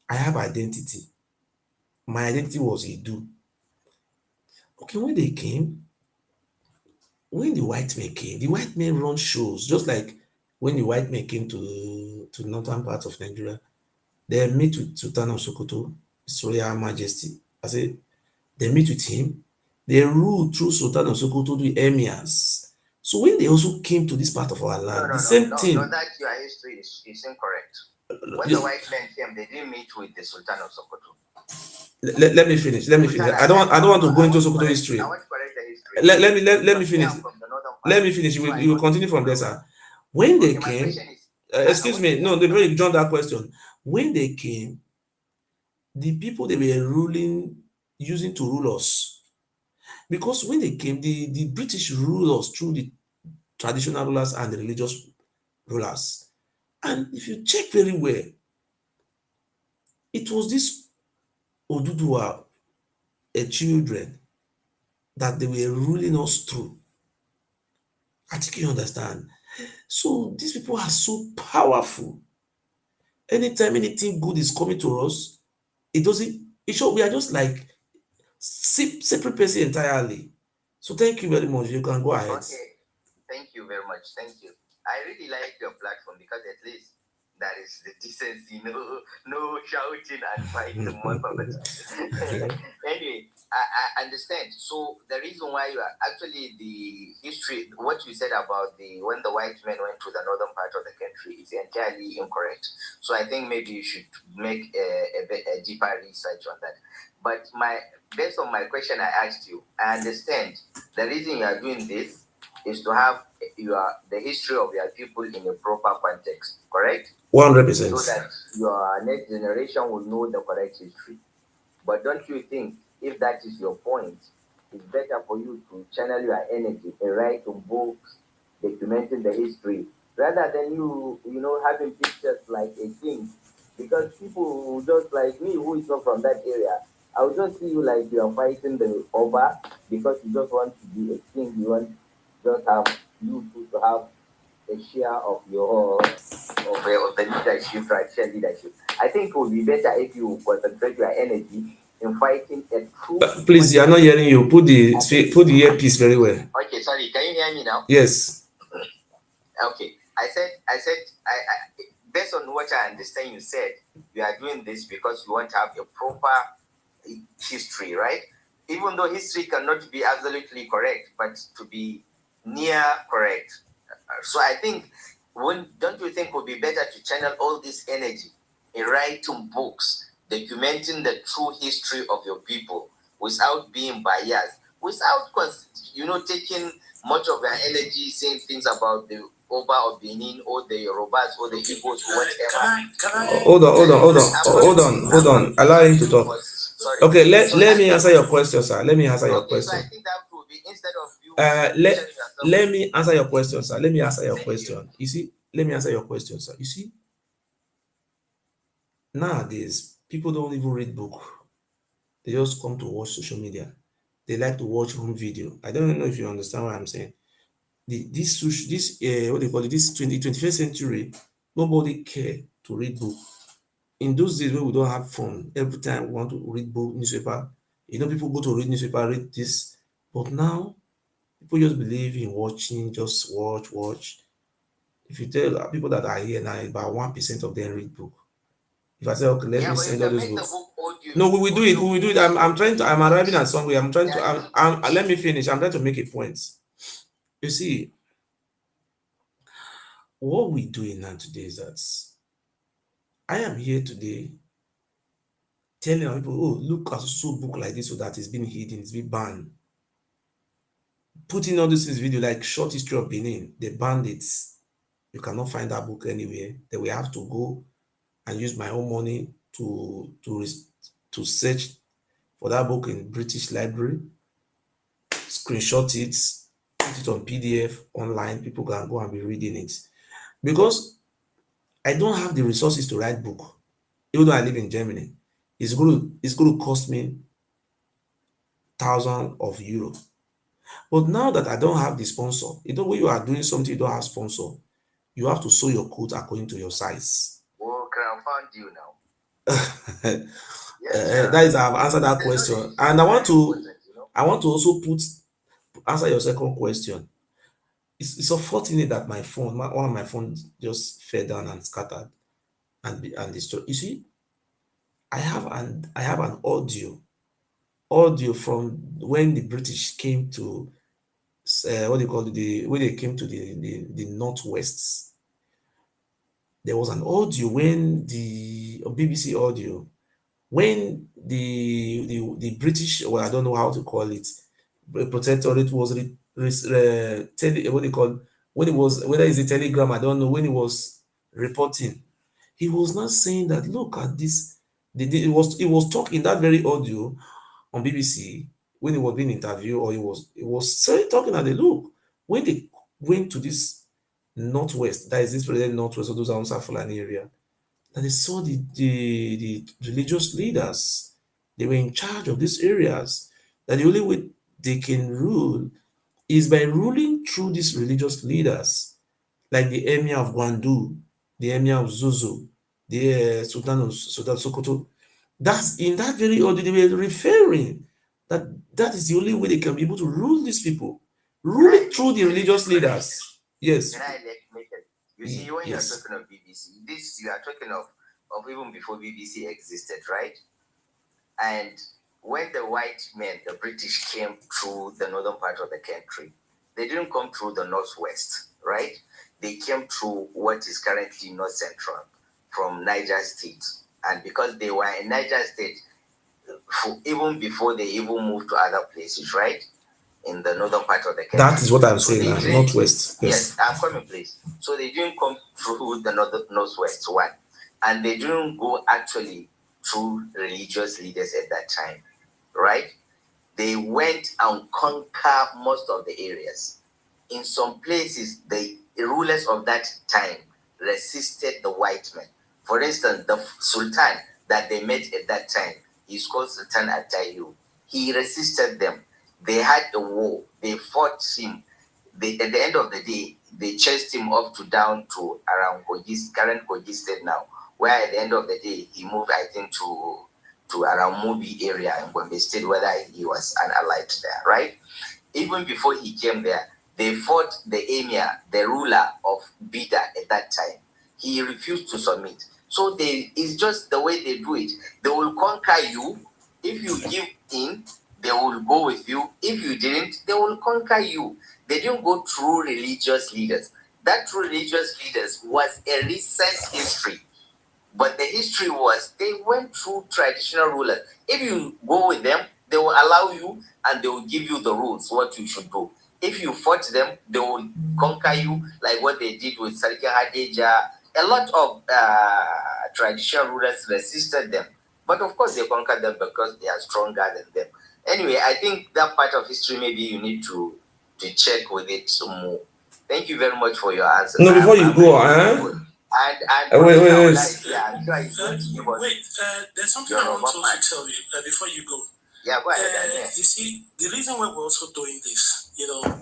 I have identity. My identity was Edu. Okay, when they came, when the white men came, the white men run shows, just like when the white men came to the northern part of Nigeria. They meet with Sultan of Sokoto, His Royal Majesty. I say they meet with him. They rule through Sultan of Sokoto, the emirs. So when they also came to this part of our land, the same thing. No, that your history is incorrect. When the white men came, they didn't meet with the Sultan of Sokoto. Let me finish. I don't want to go into Sokoto history. I want to correct the history. Let me finish. Let me finish. You will continue from there, sir. When they came, excuse me, no, they very joined that question. When they came, the people they were using to rule us, because when they came, the British ruled us through the traditional rulers and the religious rulers. And if you check very well, it was this Oduduwa children that they were ruling us through. I think you understand. So these people are so powerful. Anytime anything good is coming to us, it shows we are just like separate person entirely. So thank you very much. You can go ahead. Okay. Thank you very much. Thank you. I really like your platform because at least that is the decency, no shouting and fighting most of the time. Anyway, I understand. So the reason why you are actually the history, what you said about when the white men went to the northern part of the country is entirely incorrect. So I think maybe you should make a deeper research on that. But based on my question I asked you, I understand the reason you are doing this is to have the history of your people in a proper context, correct? 100%. So that your next generation will know the correct history. But don't you think, if that is your point, it's better for you to channel your energy and write books documenting the history rather than you having pictures like a king? Because people just like me, who is not from that area, I will just see you like you are fighting the Oba because you just want to be a king. You want just have you to have a share of the leadership, traditional leadership. I think it would be better if you concentrate your energy in fighting a true. Please, you are not hearing you. Put the earpiece very well. Okay, sorry. Can you hear me now? Yes. Okay. I said, based on what I understand, you said you are doing this because you want to have a proper history, right? Even though history cannot be absolutely correct, but to be near correct. So I think, don't you think it would be better to channel all this energy in writing books, documenting the true history of your people without being biased, without taking much of your energy saying things about the Oba of Benin or the Yorubas or the Igbos, whatever. Hold on. Allow him to talk. Sorry. Okay, let me answer your question, sir. Let me answer your question. So I think that would be instead of you. Let me answer your question, sir. Let me answer your question. You see, let me answer your question, sir. You see, nowadays people don't even read book. They just come to watch social media. They like to watch home video. I don't know if you understand what I'm saying. This what they call it, this 21st century, nobody care to read book. in those days when we don't have phone, every time we want to read book, newspaper, people go to read newspaper, read this. But now, people just believe in watching, just watch. If you tell people that are here now, about 1% of them read book. If I say, okay, let Yeah, me but you send all can those make the books. book audio. No, we will do it. Audio We will do it. books, I'm trying to. audio I'm arriving at books. somewhere. I'm trying to. That let me finish. I'm trying to make a point. You see, what we're doing now today is that I am here today telling people, oh, look at so book like this, so that it's been hidden, it's been banned. Putting all this in this video, like short history of Benin, they banned it. You cannot find that book anywhere. Then we have to go and use my own money to search for that book in British Library, screenshot it, put it on PDF online. People can go and be reading it. Because I don't have the resources to write book, even though I live in Germany. It's going to cost me thousands of euros. But now that I don't have the sponsor, when you are doing something you don't have sponsor, you have to sew your coat according to your size. will crowdfund you now. Yes, That is, I've answered that question, and I want to also answer your second question. It's unfortunate that my phone, one of my phones, just fell down and scattered and destroyed. You see, I have an audio from when the British came to what they call it, when they came to the northwest. There was an audio when the BBC audio when the British, well, I don't know how to call it, protectorate was what they call, when it was, whether it's a telegram, I don't know, when he was reporting, he was not saying that, look at this. It was talking that very audio on BBC when he was being interviewed, or he was talking at the look when they went to this northwest, that is this present northwest of those Hausa Fulani area, that they saw the religious leaders. They were in charge of these areas. That the only way they can rule is by ruling through these religious leaders, like the Emir of Gwandu, the Emir of Zuzu, the Sultan of Sokoto. That's in that very order they were referring that that is the only way they can be able to rule these people, ruling through the religious leaders. Yes. Can I make it? You see, when Yes. you're talking of BBC, this you are talking of even before BBC existed, right? And when the white men, the British, came through the northern part of the country, they didn't come through the northwest, right? They came through what is currently north central from Niger State. And because they were in Niger State, even before they even moved to other places, right? In the northern part of the country. That is what I'm saying now, northwest. Yes, I'm coming, please. So they didn't come through the northwest one, and they didn't go actually through religious leaders at that time, right? They went and conquered most of the areas. In some places, the rulers of that time resisted the white men. For instance, the Sultan that they met at that time, he's called Sultan Atayu. He resisted them. They had a war. They fought him. At the end of the day, they chased him up down to around current Kogi State now, where at the end of the day, he moved, I think, to around Mubi area in Gombe State, whether he was an allied there, right? Even before he came there, they fought the emir, the ruler of Bida at that time. He refused to submit. So it's just the way they do it. They will conquer you. If you give in, they will go with you. If you didn't, they will conquer you. They didn't go through religious leaders. That through religious leaders was a recent history. But the history was they went through traditional rulers. If you go with them, they will allow you and they will give you the rules, what you should do. If you fought them, they will conquer you, like what they did with Sarki Hadeja. A lot of traditional rulers resisted them. But of course, they conquered them because they are stronger than them. Anyway, I think that part of history, maybe you need to check with it some more. Thank you very much for your answer. No, before you go, and wait. Yeah, I'm sure it's going to give us. Wait, there's something I want to also tell you before you go. Yeah, go ahead. You see, the reason why we're also doing this,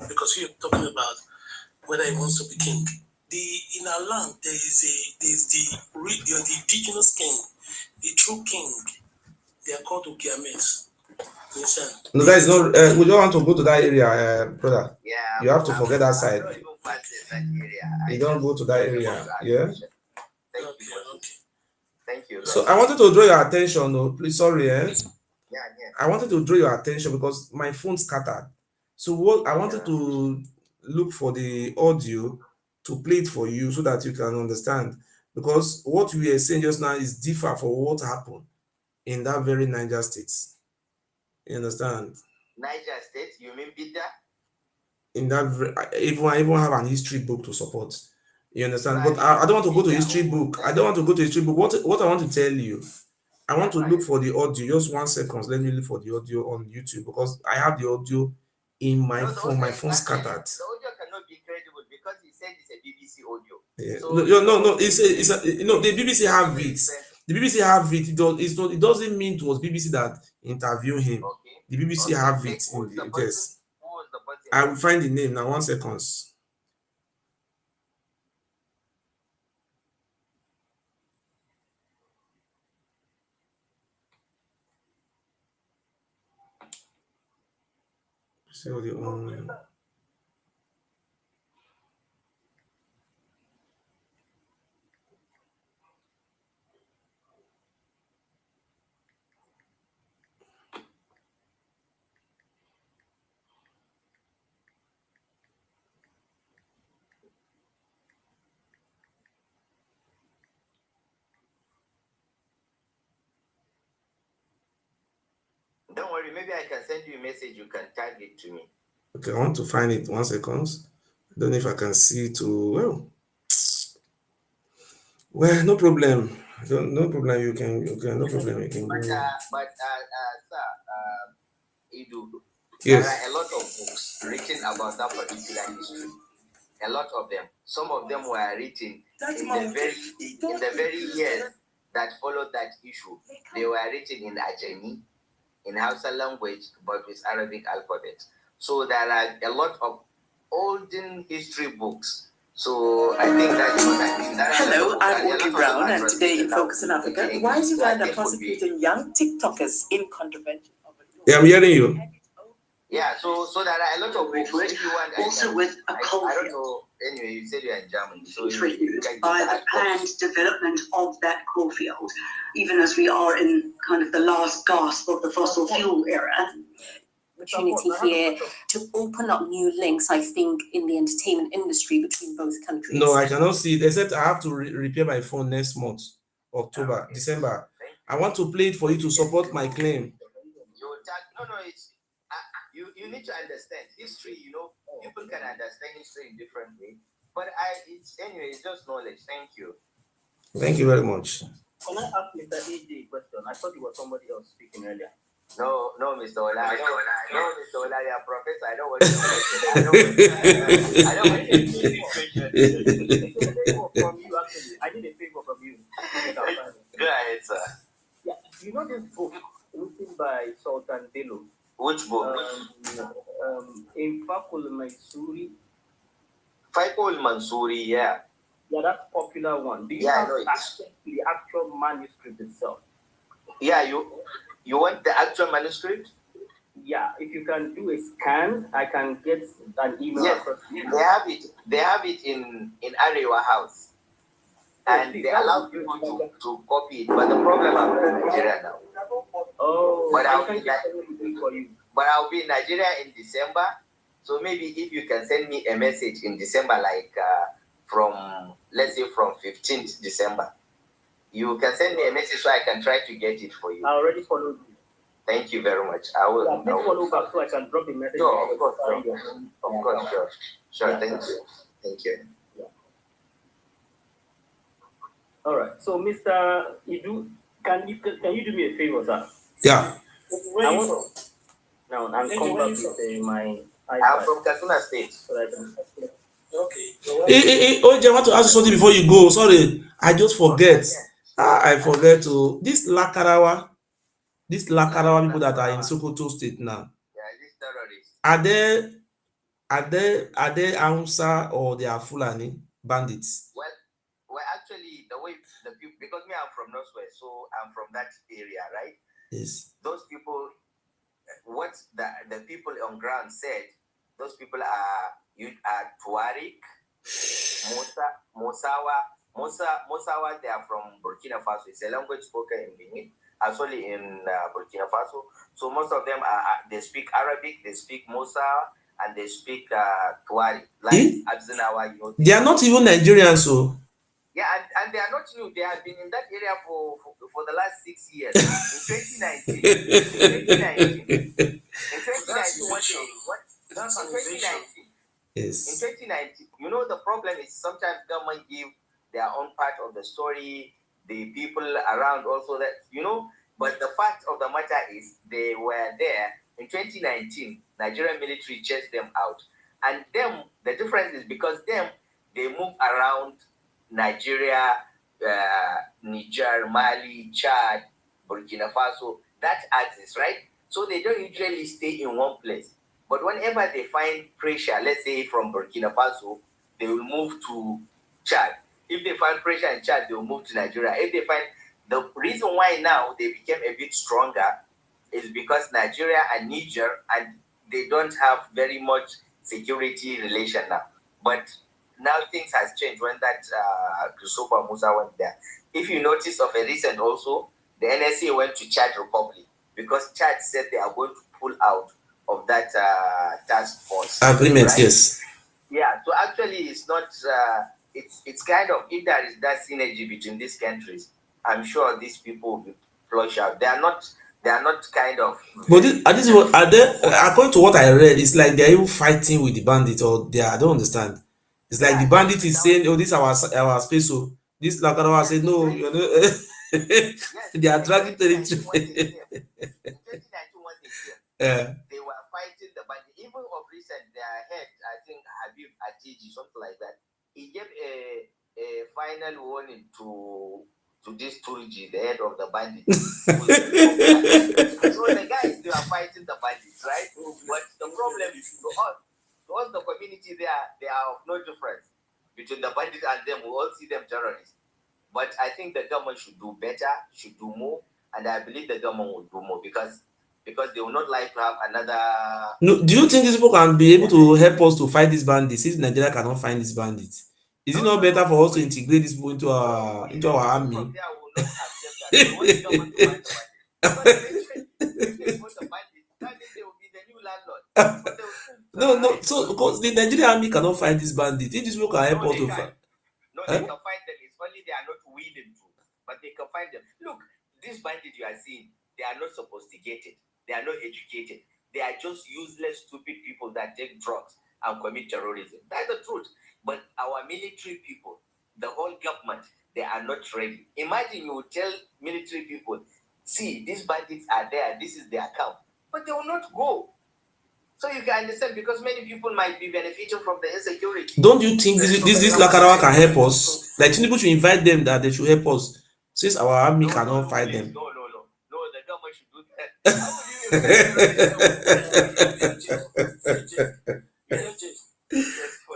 because you're talking about whether he wants to be king. In our land, there is the indigenous king. the true king, they are called Okiames. Listen. No, that is not. We don't want to go to that area, brother. Yeah, You have to forget that I'm side. not even passing that area. You don't go to that area. Yeah. Thank Okay, you. okay. Thank you. So I wanted to draw your attention. No, please, sorry. Yeah. I wanted to draw your attention because my phone scattered. So what I wanted to look for the audio to play it for you so that you can understand. Because what we are saying just now is differ for what happened in that very Niger state. You understand? Niger State, you mean Bida? In that I even have an history book to support. You understand? But I don't want to go to history book. I don't want to go to history book. What I want to tell you, I want to look for the audio. Just 1 second. Let me look for the audio on YouTube because I have the audio in my phone. My phone scattered. The audio cannot be credible because he said it's a BBC audio. Yeah. So No. It's a no. The BBC have it. The BBC have it. It doesn't mean it was BBC that interviewed him. Okay. The BBC have it. Yes. I will find the name now. 1 second. See what the Don't worry, maybe I can send you a message. You can tag it to me. Okay, I want to find it. 1 second. I don't know if I can see it too well. No problem. No problem. You can. No problem. You can. But sir, Idu, Yes. there are a lot of books written about that particular history. A lot of them. Some of them were written in the very years that followed that issue. They were written in Ajami, in Hausa language, but with Arabic alphabet. So there are a lot of olden history books. So I think that's what I mean. Hello, I'm Audrey Brown, and today in Focus on Africa, why is Uganda prosecuting young TikTokers in contravention of a law? Yeah, I'm hearing you. Yeah, so there are a lot of books. Also with a coal I don't know. Anyway, you said you're in Germany, so it's written by the planned development of that coal field, even as we are in kind of the last gasp of the fossil fuel era. Opportunity here to open up new links, I think, in the entertainment industry between both countries. No, I cannot see it, except I have to repair my phone next month, October, December. I want to play it for you to support my claim. It's you need to understand history. People can understand history in different ways. But it's just knowledge. Thank you. Thank you very much. Can I ask Mr. AJ a question? I thought it was somebody else speaking earlier. No, Mr. Ola. No, Mr. Ola, you're a professor. I don't want to. I don't want to do this question. From you, actually. I need a favor from you. Go ahead, sir. Yeah, you know this book written by Sultan Bello? Which book? Infaqul Mansuri. Faikul Mansuri, yeah. Yeah, that's a popular one. Do you have access to the actual manuscript itself? Yeah, you want the actual manuscript? Yeah, if you can do a scan, I can get an email. Yes, across. they have it in Arewa House. And they allow people to copy it. But the problem is in Nigeria now. Oh, but I can get something for you. But I'll be in Nigeria in December. So maybe if you can send me a message in December, like let's say from 15th December. You can send me a message so I can try to get it for you. I already followed you. Thank you very much. I will. Yeah, please follow back so I can drop a message. Sure, of course, sure. Yeah. Thank you. Yeah. All right. So, Mr. Idu, can you do me a favor, sir? Yeah. Now, I'm coming back with my iPad. I'm from Kaduna State. So I can... Okay. Hey, OJ, I want to ask you something before you go. Sorry, I just forget. I forget to this Lakarawa people that are in Sokoto State now. Yeah, these terrorists. Are they Hausa or they are Fulani bandits? Well, actually, the way the people, because me, I'm from Northwest, so I'm from that area, right? Yes. Those people, what the people on ground said, those people are Tuareg, Mosawa, they are from Burkina Faso. It's a language spoken in Benin, actually in Burkina Faso. So most of them they speak Arabic, they speak Mosawa, and they speak Tuareg. Like Abzinawa, you know. They are not even Nigerians, so. Yeah, and they are not new. They have been in that area for the last 6 years. In 2019, That's an invasion. Yes. In 2019, you know, the problem is sometimes government give their own part of the story, the people around also that, you know, but the fact of the matter is they were there in 2019. Nigerian military chased them out. And them, the difference is because they move around Nigeria, Niger, Mali, Chad, Burkina Faso, that axis, right? So they don't usually stay in one place. But whenever they find pressure, let's say from Burkina Faso, they will move to Chad. If they find pressure in Chad, they will move to Nigeria. If they find the reason why now they became a bit stronger is because Nigeria and Niger, and they don't have very much security relation now. But now things has changed when that Christopher Musa went there. If you notice of a recent also, the NSA went to Chad Republic because Chad said they are going to pull out of that task force Agreement, right? yes. Yeah, so actually it's not it's kind of, if there is that synergy between these countries, I'm sure these people will be flush out. They are not kind of, But are they, according to what I read, it's like they're even fighting with the bandit, or they are, I don't understand. It's like the bandit is saying, "Oh, this is our space." So this Lakarawa said, "No, you know." They are dragging territory. In 2019 when they came, they were fighting the bandit. Even of recent, their head, I think Habib Atiji, something like that, he gave a final warning to this Turji, the head of the bandit. So the guys, they are fighting the bandits, right? But the problem is to us, the community, they are of no difference between the bandits and them. We all see them terrorists. But I think the government should do better, should do more, and I believe the government will do more because they will not like to have another. No, do you think these people can be able to help us to fight these bandits since Nigeria cannot find these bandits? Is it not better for us to integrate these people into our army? From there, we will not accept that. We want the government to find the bandits. If they put the bandits, that means they will be the new landlord. But they will still, No. So because the Nigerian army cannot find these bandits, if these people can help us to fight. No, they can find them. It's only they are not willing to, but they can find them. Look, these bandits you are seeing, they are not sophisticated. They are not educated. They are just useless, stupid people that take drugs and commit terrorism. That's the truth. But our military people, the whole government, they are not ready. Imagine you tell military people, see, these bandits are there, this is their camp. But they will not go. So you can understand, because many people might be benefiting from the insecurity. Don't you think this Lakarawa can help us? Like Tinubu should invite them that they should help us, since our army cannot fight them. No, the government should do that. How will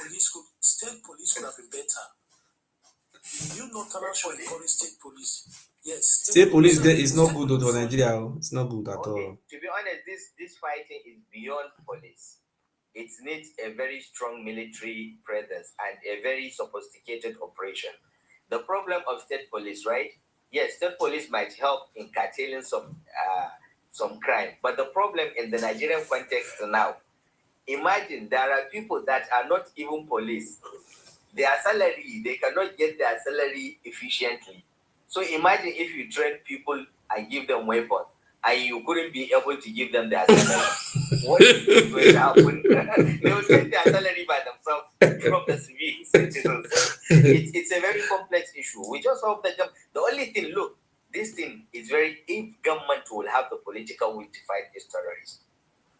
you state police would have been better. You know, state police. Yes, state police there is not good for Nigeria. It's not good at all. To be honest, this fighting is beyond police. It needs a very strong military presence and a very sophisticated operation. The problem of state police, right? Yes, state police might help in curtailing some crime, but the problem in the Nigerian context now, imagine there are people that are not even police. Their salary, they cannot get their salary efficiently. So imagine if you train people and give them weapons, and you couldn't be able to give them their salary. What is going to happen? They will take their salary by themselves from the civil citizens. It's a very complex issue. We just hope that the only thing, look, this thing is if government will have the political will to fight these terrorists,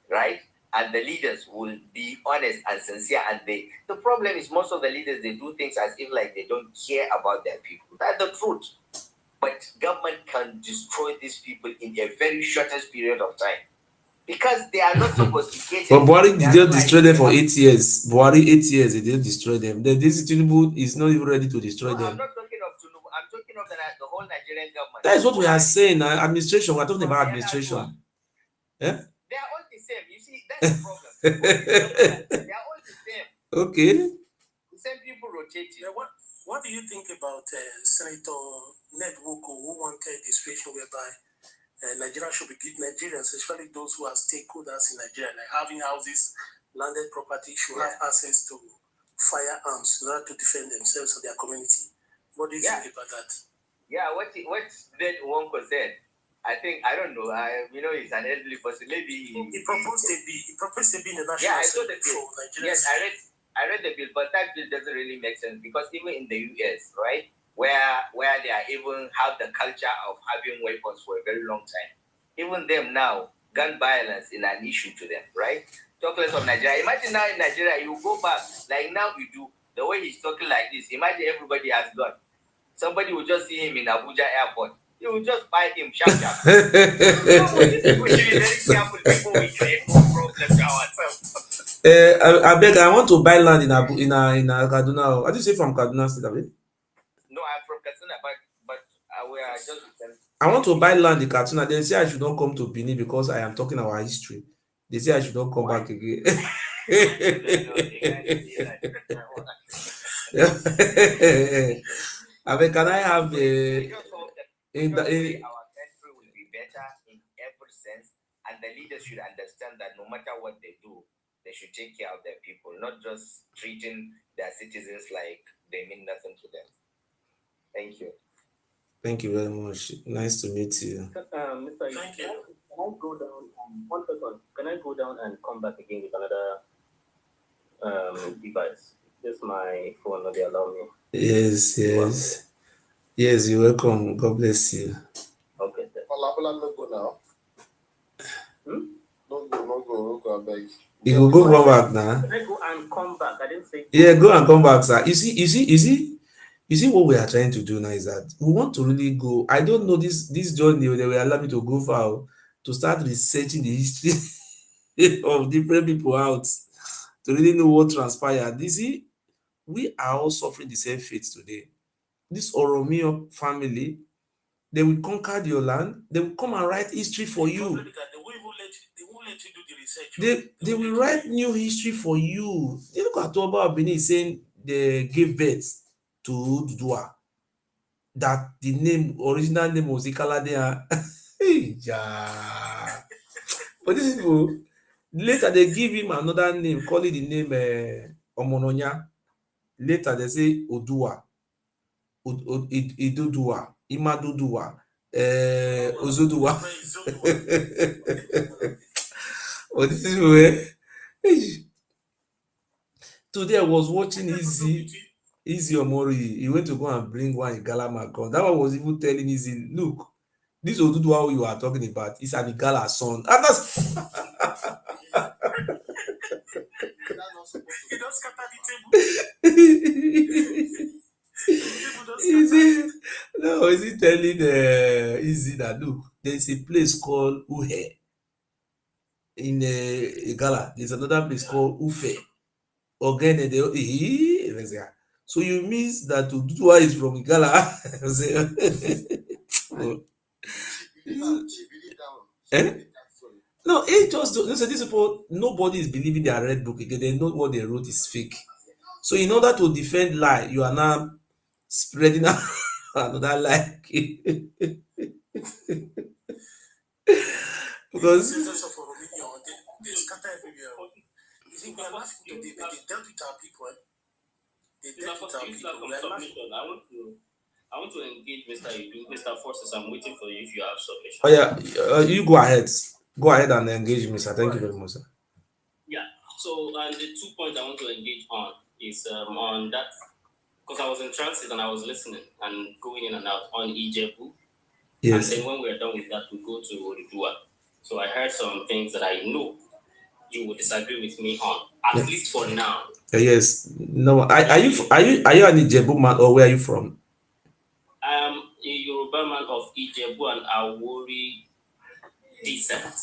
right? And the leaders will be honest and sincere, and the problem is most of the leaders, they do things as if like they don't care about their people. That's the truth. But government can destroy these people in a very shortest period of time. because they are not sophisticated. But Buhari They are did not destroy them for like- 8 years. Buhari 8 years, he didn't destroy them. Then this Tinubu is not even ready to destroy No, them. I'm not talking of Tinubu. I'm talking of the whole Nigerian government. That is what we are Buhari- saying. Administration. We're talking about From administration. Yeah. They are all the same. You see, that's the problem. They are all the same. Okay. The same people rotating. Yeah, what do you think about Senator Ned Nwoko, who wanted a situation whereby Nigeria should be Nigerians, especially those who are stakeholders in Nigeria, like having houses, landed property, should have access to firearms in order to defend themselves or their community. What do you think about that? Yeah, what Ned Nwoko said, I don't know. He's an elderly person. Maybe he proposed a bill. He proposed a bill in the National I saw the Assembly bill. for Nigeria. Yes, I read the bill, but that bill doesn't really make sense because even in the US, right, where they are even have the culture of having weapons for a very long time, even them now, gun violence is an issue to them, right? Talk less of Nigeria. Imagine now in Nigeria, you go back like now you do the way he's talking like this. Imagine everybody has gun. Somebody will just see him in Abuja airport. He will just fight him sharp. We should be very careful before we create more problems to ourselves. I beg. I want to buy land in Kaduna. How do you say from Kaduna State? No, I'm from Katsina, but we are just. I want to buy land in Kaduna. They say I should not come to Benin because I am talking our history. They say I should not come back again. I mean, can I have our country will be better in every sense, and the leaders should understand that no matter what they do, they should take care of their people, not just treating their citizens like they mean nothing to them. Thank you. Thank you very much. Nice to meet you. Mr. Thank you. Can I go down? 1 second. Can I go down and come back again with another device? Just my phone, or they allow me. Yes. Yes, you're welcome. God bless you. Okay. No go now. No go, I beg. You will go back now. Can I go and come back? I didn't say. Yeah, go and come back, sir. You see what we are trying to do now is that we want to really go. I don't know this journey, they will allow me to go far to start researching the history of different people out to really know what transpired. You see, we are all suffering the same fate today. This Oromio family, they will conquer your land, they will come and write history for you. They won't let you do the research. They will write new history for you. You look at Oba Benin saying they gave birth to Dudua. That the original name was Ikalade. Yeah. But these people, later they give him another name, call it the name Omononya. Later they say Odua, Idudua, Imadudua, Ozodua. But this is where today I was watching Easy Omori. He went to go and bring one Igala gun. That one was even telling Easy, look, this Oduduwa you are talking about is an Igala son. And that's is he telling Easy that look, there's a place called Uhe in Igala. There's another place called Ufe. Again, so you means that Oduduwa is from Igala. No, it just these people, nobody is believing their red book again. They know what they wrote is fake. So in order to defend lie, you are now spreading another lie. Because they scatter everywhere. You think we are laughing today, but they dealt with our people. They dealt with our people. I want to engage Mr. Idu, Mr. Forces. I'm waiting for you if you have submission. Oh yeah, you go ahead. Go ahead and engage me, sir. Thank you very much, sir. Yeah. So the 2 points I want to engage on is on that, because I was in transit and I was listening and going in and out on Ijebu. Yes. And then when we're done with that, we go to Odudua. So I heard some things that I know you would disagree with me on, at least for now. Yes. No. Are you an Ijebu man, or where are you from? I'm a Yoruba man of Ijebu and Awori descent.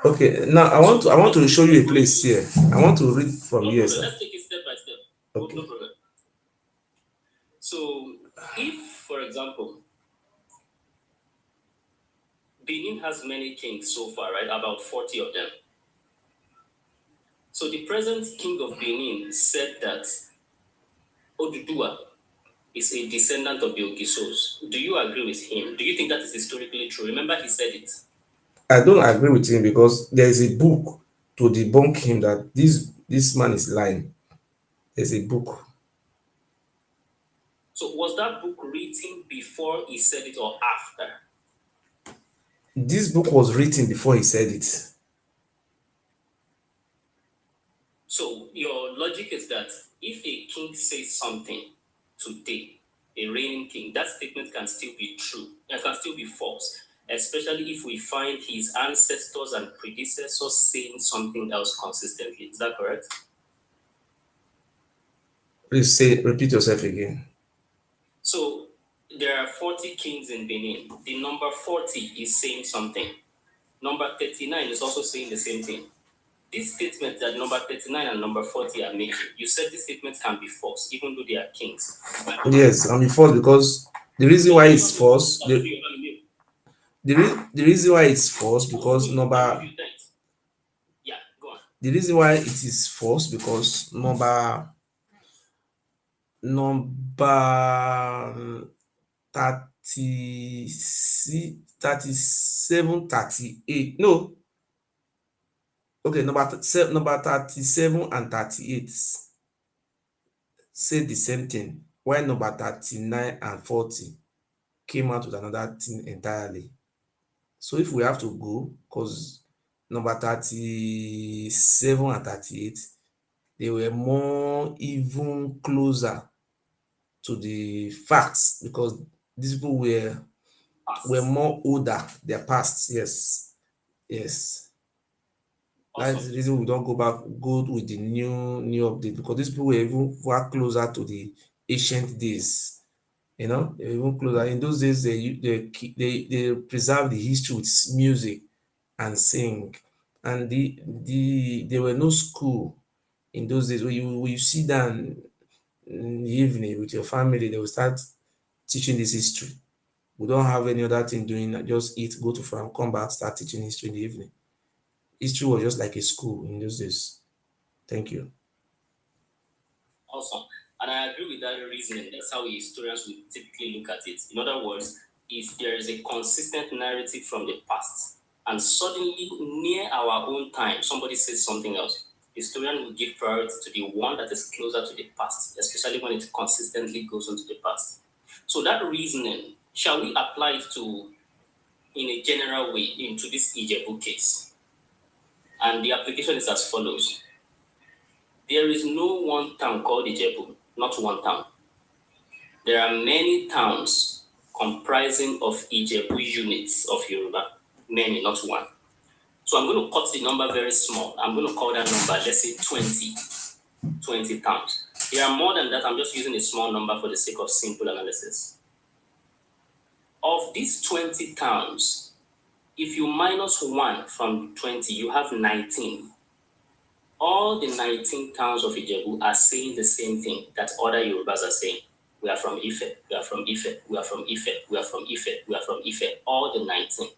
Okay, now I want to show you a place here. I want to read from No here, problem. sir. Let's take it step by step. Okay. No problem. So, if, for example, Benin has many kings so far, right? About 40 of them. So the present king of Benin said that Oduduwa is a descendant of the Ogisos. Do you agree with him? Do you think that is historically true? Remember, he said it. I don't agree with him because there is a book to debunk him that this man is lying. There's a book. So was that book written before he said it or after? This book was written before he said it. So your logic is that if a king says something today, a reigning king, that statement can still be true. It can still be false, especially if we find his ancestors and predecessors saying something else consistently. Is that correct? Please repeat yourself again. So there are 40 kings in Benin. The number 40 is saying something. Number 39 is also saying the same thing. This statement that number 39 and number 40 are making, you said this statement can be false, even though they are kings. Yes, I mean false because the reason why it's false, the reason why it's false because Yeah, go on. the reason why it is false because number 36, 37, 38. No. Okay, number 37 and 38 say the same thing, while number 39 and 40 came out with another thing entirely. So if we have to go, because number 37 and 38, they were more even closer to the facts because these people were more older, their past. Yes. Awesome. That's the reason we don't go with the new update because these people were even far closer to the ancient days. You know, they were even closer. In those days, they preserve the history with music and sing, and there were no school in those days. When you sit down in the evening with your family, they will start teaching this history. We don't have any other thing doing. Just eat, go to farm, come back, start teaching history in the evening. History was just like a school in those days. Thank you. Awesome. And I agree with that reasoning. That's how historians would typically look at it. In other words, if there is a consistent narrative from the past and suddenly near our own time, somebody says something else, historian will give priority to the one that is closer to the past, especially when it consistently goes into the past. So that reasoning, shall we apply it to, in a general way, into this Ijebu case? And the application is as follows. There is no one town called Ijebu, not one town. There are many towns comprising of Ijebu units of Yoruba, many, not one. So I'm going to cut the number very small. I'm going to call that number, let's say 20 towns. There are more than that. I'm just using a small number for the sake of simple analysis. Of these 20 towns, if you minus 1 from 20, you have 19. All the 19 towns of Ijebu are saying the same thing that other Yorubas are saying. We are from Ife, we are from Ife, we are from Ife, we are from Ife, we are from Ife, all the 19.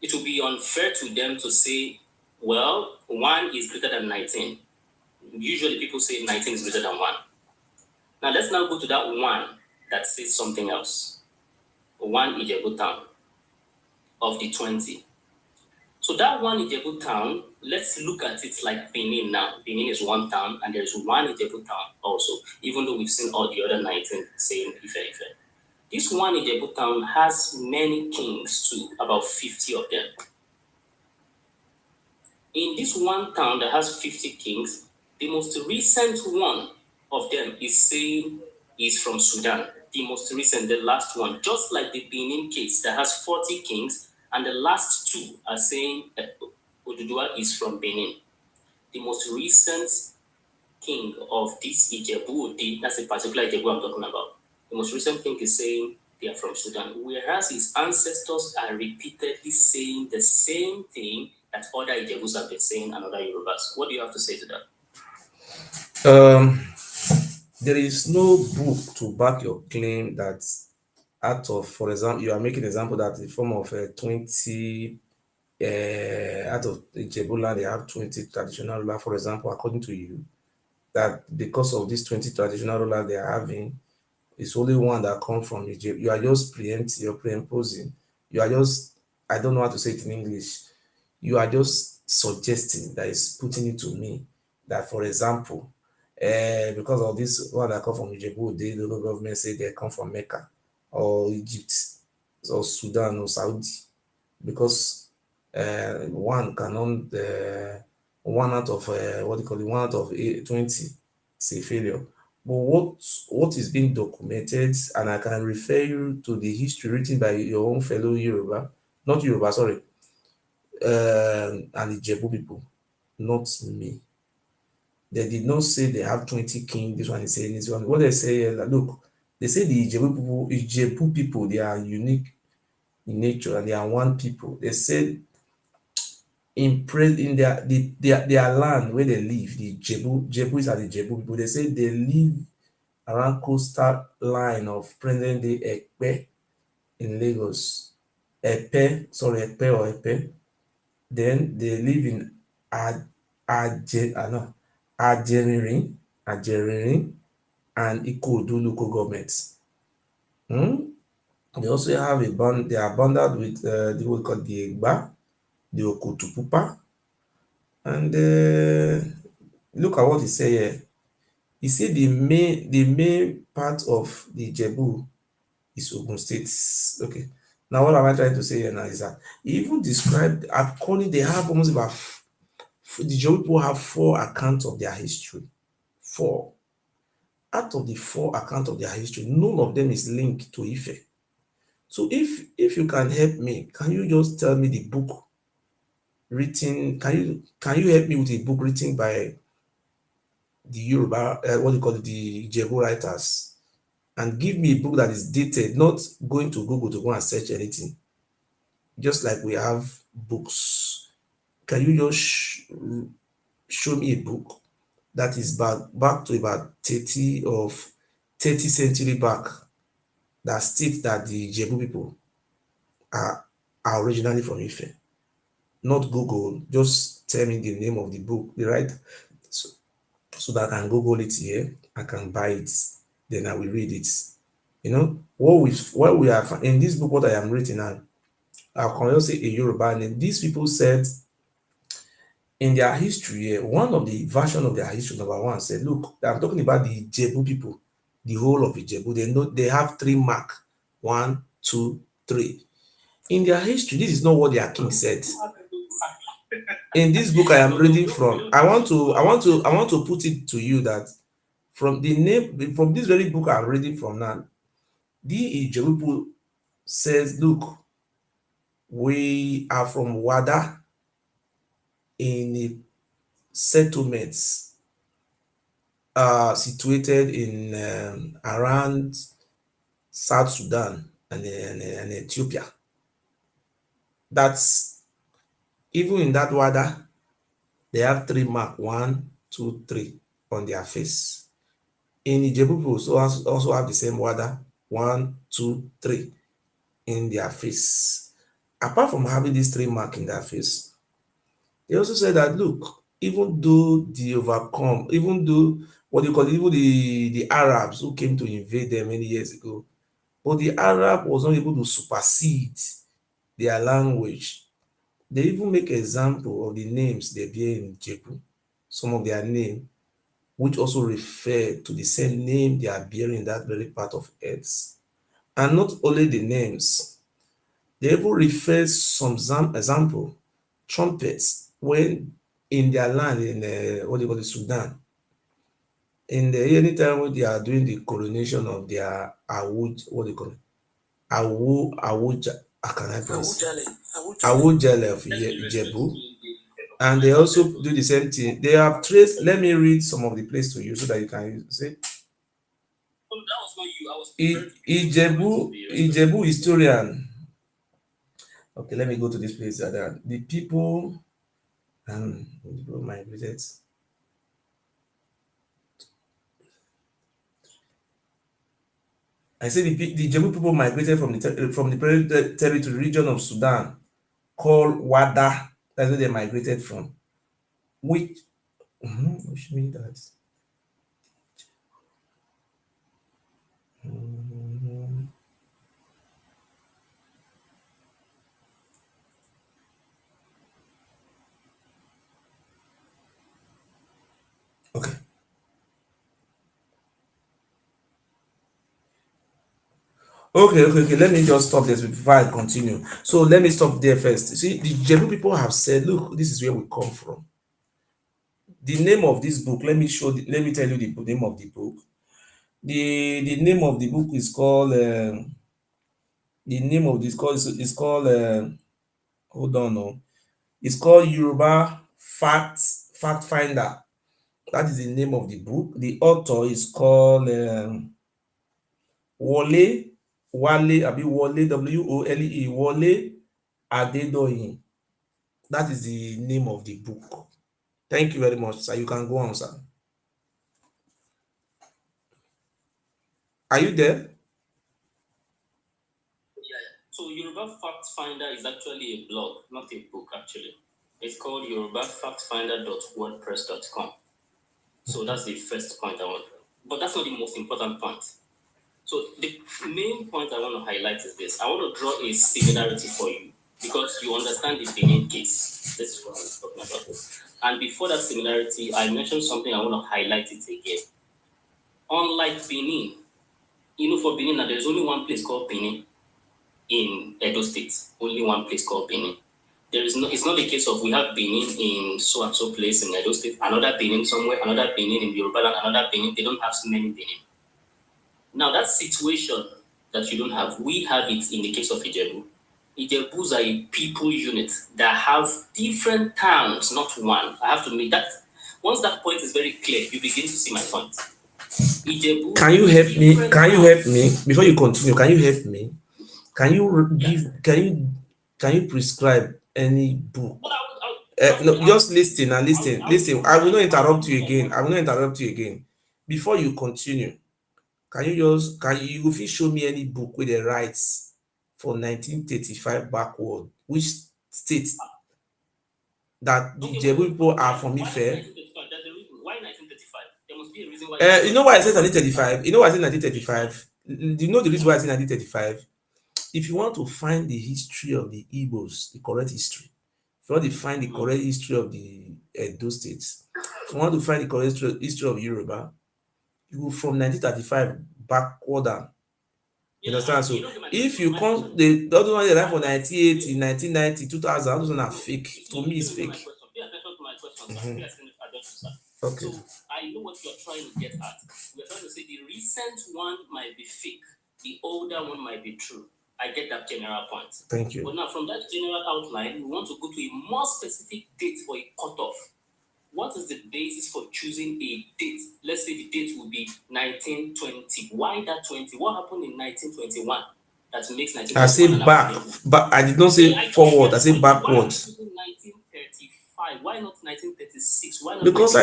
It will be unfair to them to say, well, 1 is greater than 19. Usually people say 19 is greater than 1. Now let's now go to that 1 that says something else. 1 Ijebu town of the 20. So that 1 Ijebu town, let's look at it like Benin now. Benin is 1 town, and there's 1 Ijebu town also, even though we've seen all the other 19 saying Ife. This 1 Ijebu town has many kings too, about 50 of them. In this 1 town that has 50 kings, the most recent one of them is saying is from Sudan. The most recent, the last one, just like the Benin case that has 40 kings, and the last 2 are saying Oduduwa is from Benin. The most recent king of this Ijebu, that's a particular Ijebu I'm talking about. The most recent king is saying they are from Sudan, whereas his ancestors are repeatedly basically saying the same thing that other Ijebus have been saying and other Yorubas. What do you have to say to that? There is no book to back your claim that out of, for example, you are making an example that in form of 20, out of Ijebu land, they have 20 traditional rulers, for example, according to you, that because of these 20 traditional rulers they are having, it's only one that comes from Egypt. You are just preempting, you're preimposing. You are just, I don't know how to say it in English. You are just suggesting that is putting it to me that, for example, because of this one that come from Egypt, the local government say they come from Mecca or Egypt or Sudan or Saudi, because one cannot, one out of what do you call it, 1 out of 20 is a failure. But what is being documented, and I can refer you to the history written by your own fellow Yoruba, not Yoruba, sorry, and the Jebu people, not me. They did not say they have 20 kings. This one is saying this one. What they say is that, look, they say the Ijebu people, they are unique in nature and they are one people. They said in their land where they live, the Jebus are the Jebu people. They say they live around coastal line of present day Ekpe in Lagos. Ekpe or Epe. Then they live in Ajeririn and Ikodu local governments. They also have they are bounded with the what we call the Egba, the Okotupupa, and look at what he say here. He said the main part of the Jebu is Ogun State. Okay. Now what am I trying to say here now is that he even described according, they have almost about the Jebu people have 4 accounts of their history. 4. Out of the 4 accounts of their history, none of them is linked to Ife. So if you can help me, can you just tell me the book written? Can you help me with a book written by the Yoruba, what do you call it, the Jebu writers, and give me a book that is dated, not going to Google to go and search anything. Just like we have books. Can you just show me a book that is back to about 30 century back that states that the Jebu people are originally from Ife? Not Google, just tell me the name of the book, the right, so that I can Google it here, I can buy it, then I will read it. You know, what we have in this book, what I am reading now, I can also say a Yoruba name. These people said in their history, one of the version of their history, number one, said, look, I'm talking about the Jebu people, the whole of Ijebu. They know they have 3 mark. 1, 2, 3. In their history, this is not what their king said. In this book I am reading from, I want to put it to you that from the name, from this very book I'm reading from now, the Ijebu people says, look, we are from Wada in a settlement situated in around South Sudan and Ethiopia. That's even in that Wada, they have 3 mark, 1, 2, 3 on their face. In Ijebu people also have the same Wada, 1, 2, 3 in their face. Apart from having these 3 mark in their face, they also said that, look, even though even though what you call it, even the Arabs who came to invade them many years ago, but the Arab was not able to supersede their language. They even make example of the names they bear in Jebu, some of their name, which also refer to the same name they are bearing in that very part of earth. And not only the names, they even refer some example, trumpets, when in their land in what do you call it, Sudan, in the anytime when they are doing the coronation of their what do you call it, how can I pronounce Awujale of Ijebu, and they also do the same thing. They have traced. Let me read some of the place to you so that you can see. Ijebu historian. Okay, let me go to this place. The people migrated. I say the Jabu people migrated from the territory region of Sudan called Wada. That's where they migrated from. Which means that. Okay. Okay. Let me just stop this before I continue. So let me stop there first. See, the Jebu people have said, look, this is where we come from. The name of this book, let me tell you the name of the book. The name of the book is called the name of this course is called hold on no. It's called Yoruba Fact Finder. That is the name of the book. The author is called Wole Wole Adedoyin. That is the name of the book. Thank you very much, sir. You can go on, sir. Are you there? So Yoruba Fact Finder is actually a blog, not a book actually. It's called yorubafactfinder.wordpress.com. So that's the first point I want. But that's not the most important point. So the main point I want to highlight is this. I want to draw a similarity for you because you understand the Benin case. This is what I'm talking about. And before that similarity, I mentioned something, I want to highlight it again. Unlike Benin, for Benin, now there's only one place called Benin in Edo State. Only one place called Benin. It's not the case of we have Benin in so and so place in Edo State, another Benin somewhere, another Benin in Yoruba land, another Benin. They don't have so many Benin. Now that situation that you don't have, we have it in the case of Ijebu. Ijebus are a people unit that have different towns, not one. I have to make that. Once that point is very clear, you begin to see my point. Ijebu. Can you help me? Can you help me before you continue? Can you help me? Can you prescribe any book? No, just listen and listen. I will not interrupt you again. Before you continue, can you show me any book with the rights for 1935 backward, which states that the Jebu people are from Ife? Why 1935? There must be a reason why. You know why I said 1935? You know why I said 1935? Do you know the reason why I said 1935? If you want to find the history of the Igbos, the correct history, if you want to find the correct history of the Edo states, if you want to find the correct history of Yoruba, you go from 1935 backward. You understand? So if you come, the other one they write for 1980, 1990, 2000, those ones are fake. To me, it's fake. Okay. So I know what you're trying to get at. We're trying to say the recent one might be fake, the older one might be true. I get that general point. Thank you. But now from that general outline, we want to go to a more specific date for a cutoff. What is the basis for choosing a date? Let's say the date will be 1920. Why that 20? What happened in 1921 that makes 1921? I say back, but I did not say forward. I say backwards. 1935. Why not 1936? Why not? Because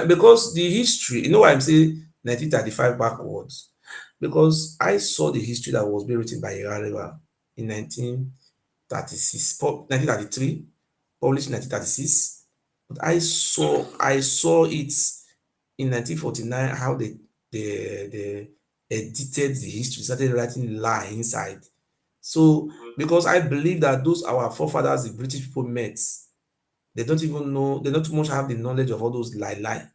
because the history. You know why I'm saying 1935 backwards? Because I saw the history that was being written by Yareva in 1933, published in 1936. But I saw it in 1949 how they edited the history, started writing lie inside. So because I believe that those our forefathers, the British people met, they don't even know, they don't too much have the knowledge of all those lie.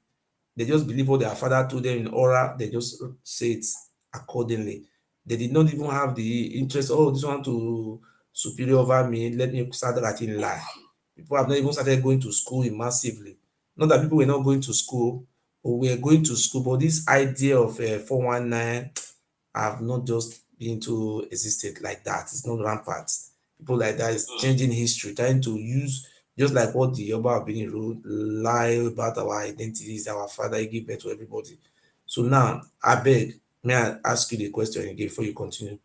They just believe what their father told them in oral, they just say it accordingly. They did not even have the interest, this one to superior over me, let me start writing lie. People have not even started going to school massively. Not that people were not going to school, or were going to school, but this idea of 419 have not just been to existed like that. It's not rampant. People like that is changing history, trying to use just like what the Yoruba have been wrote, lie about our identities, our father, he gave birth to everybody. So now, I beg, may I ask you the question again before you continue?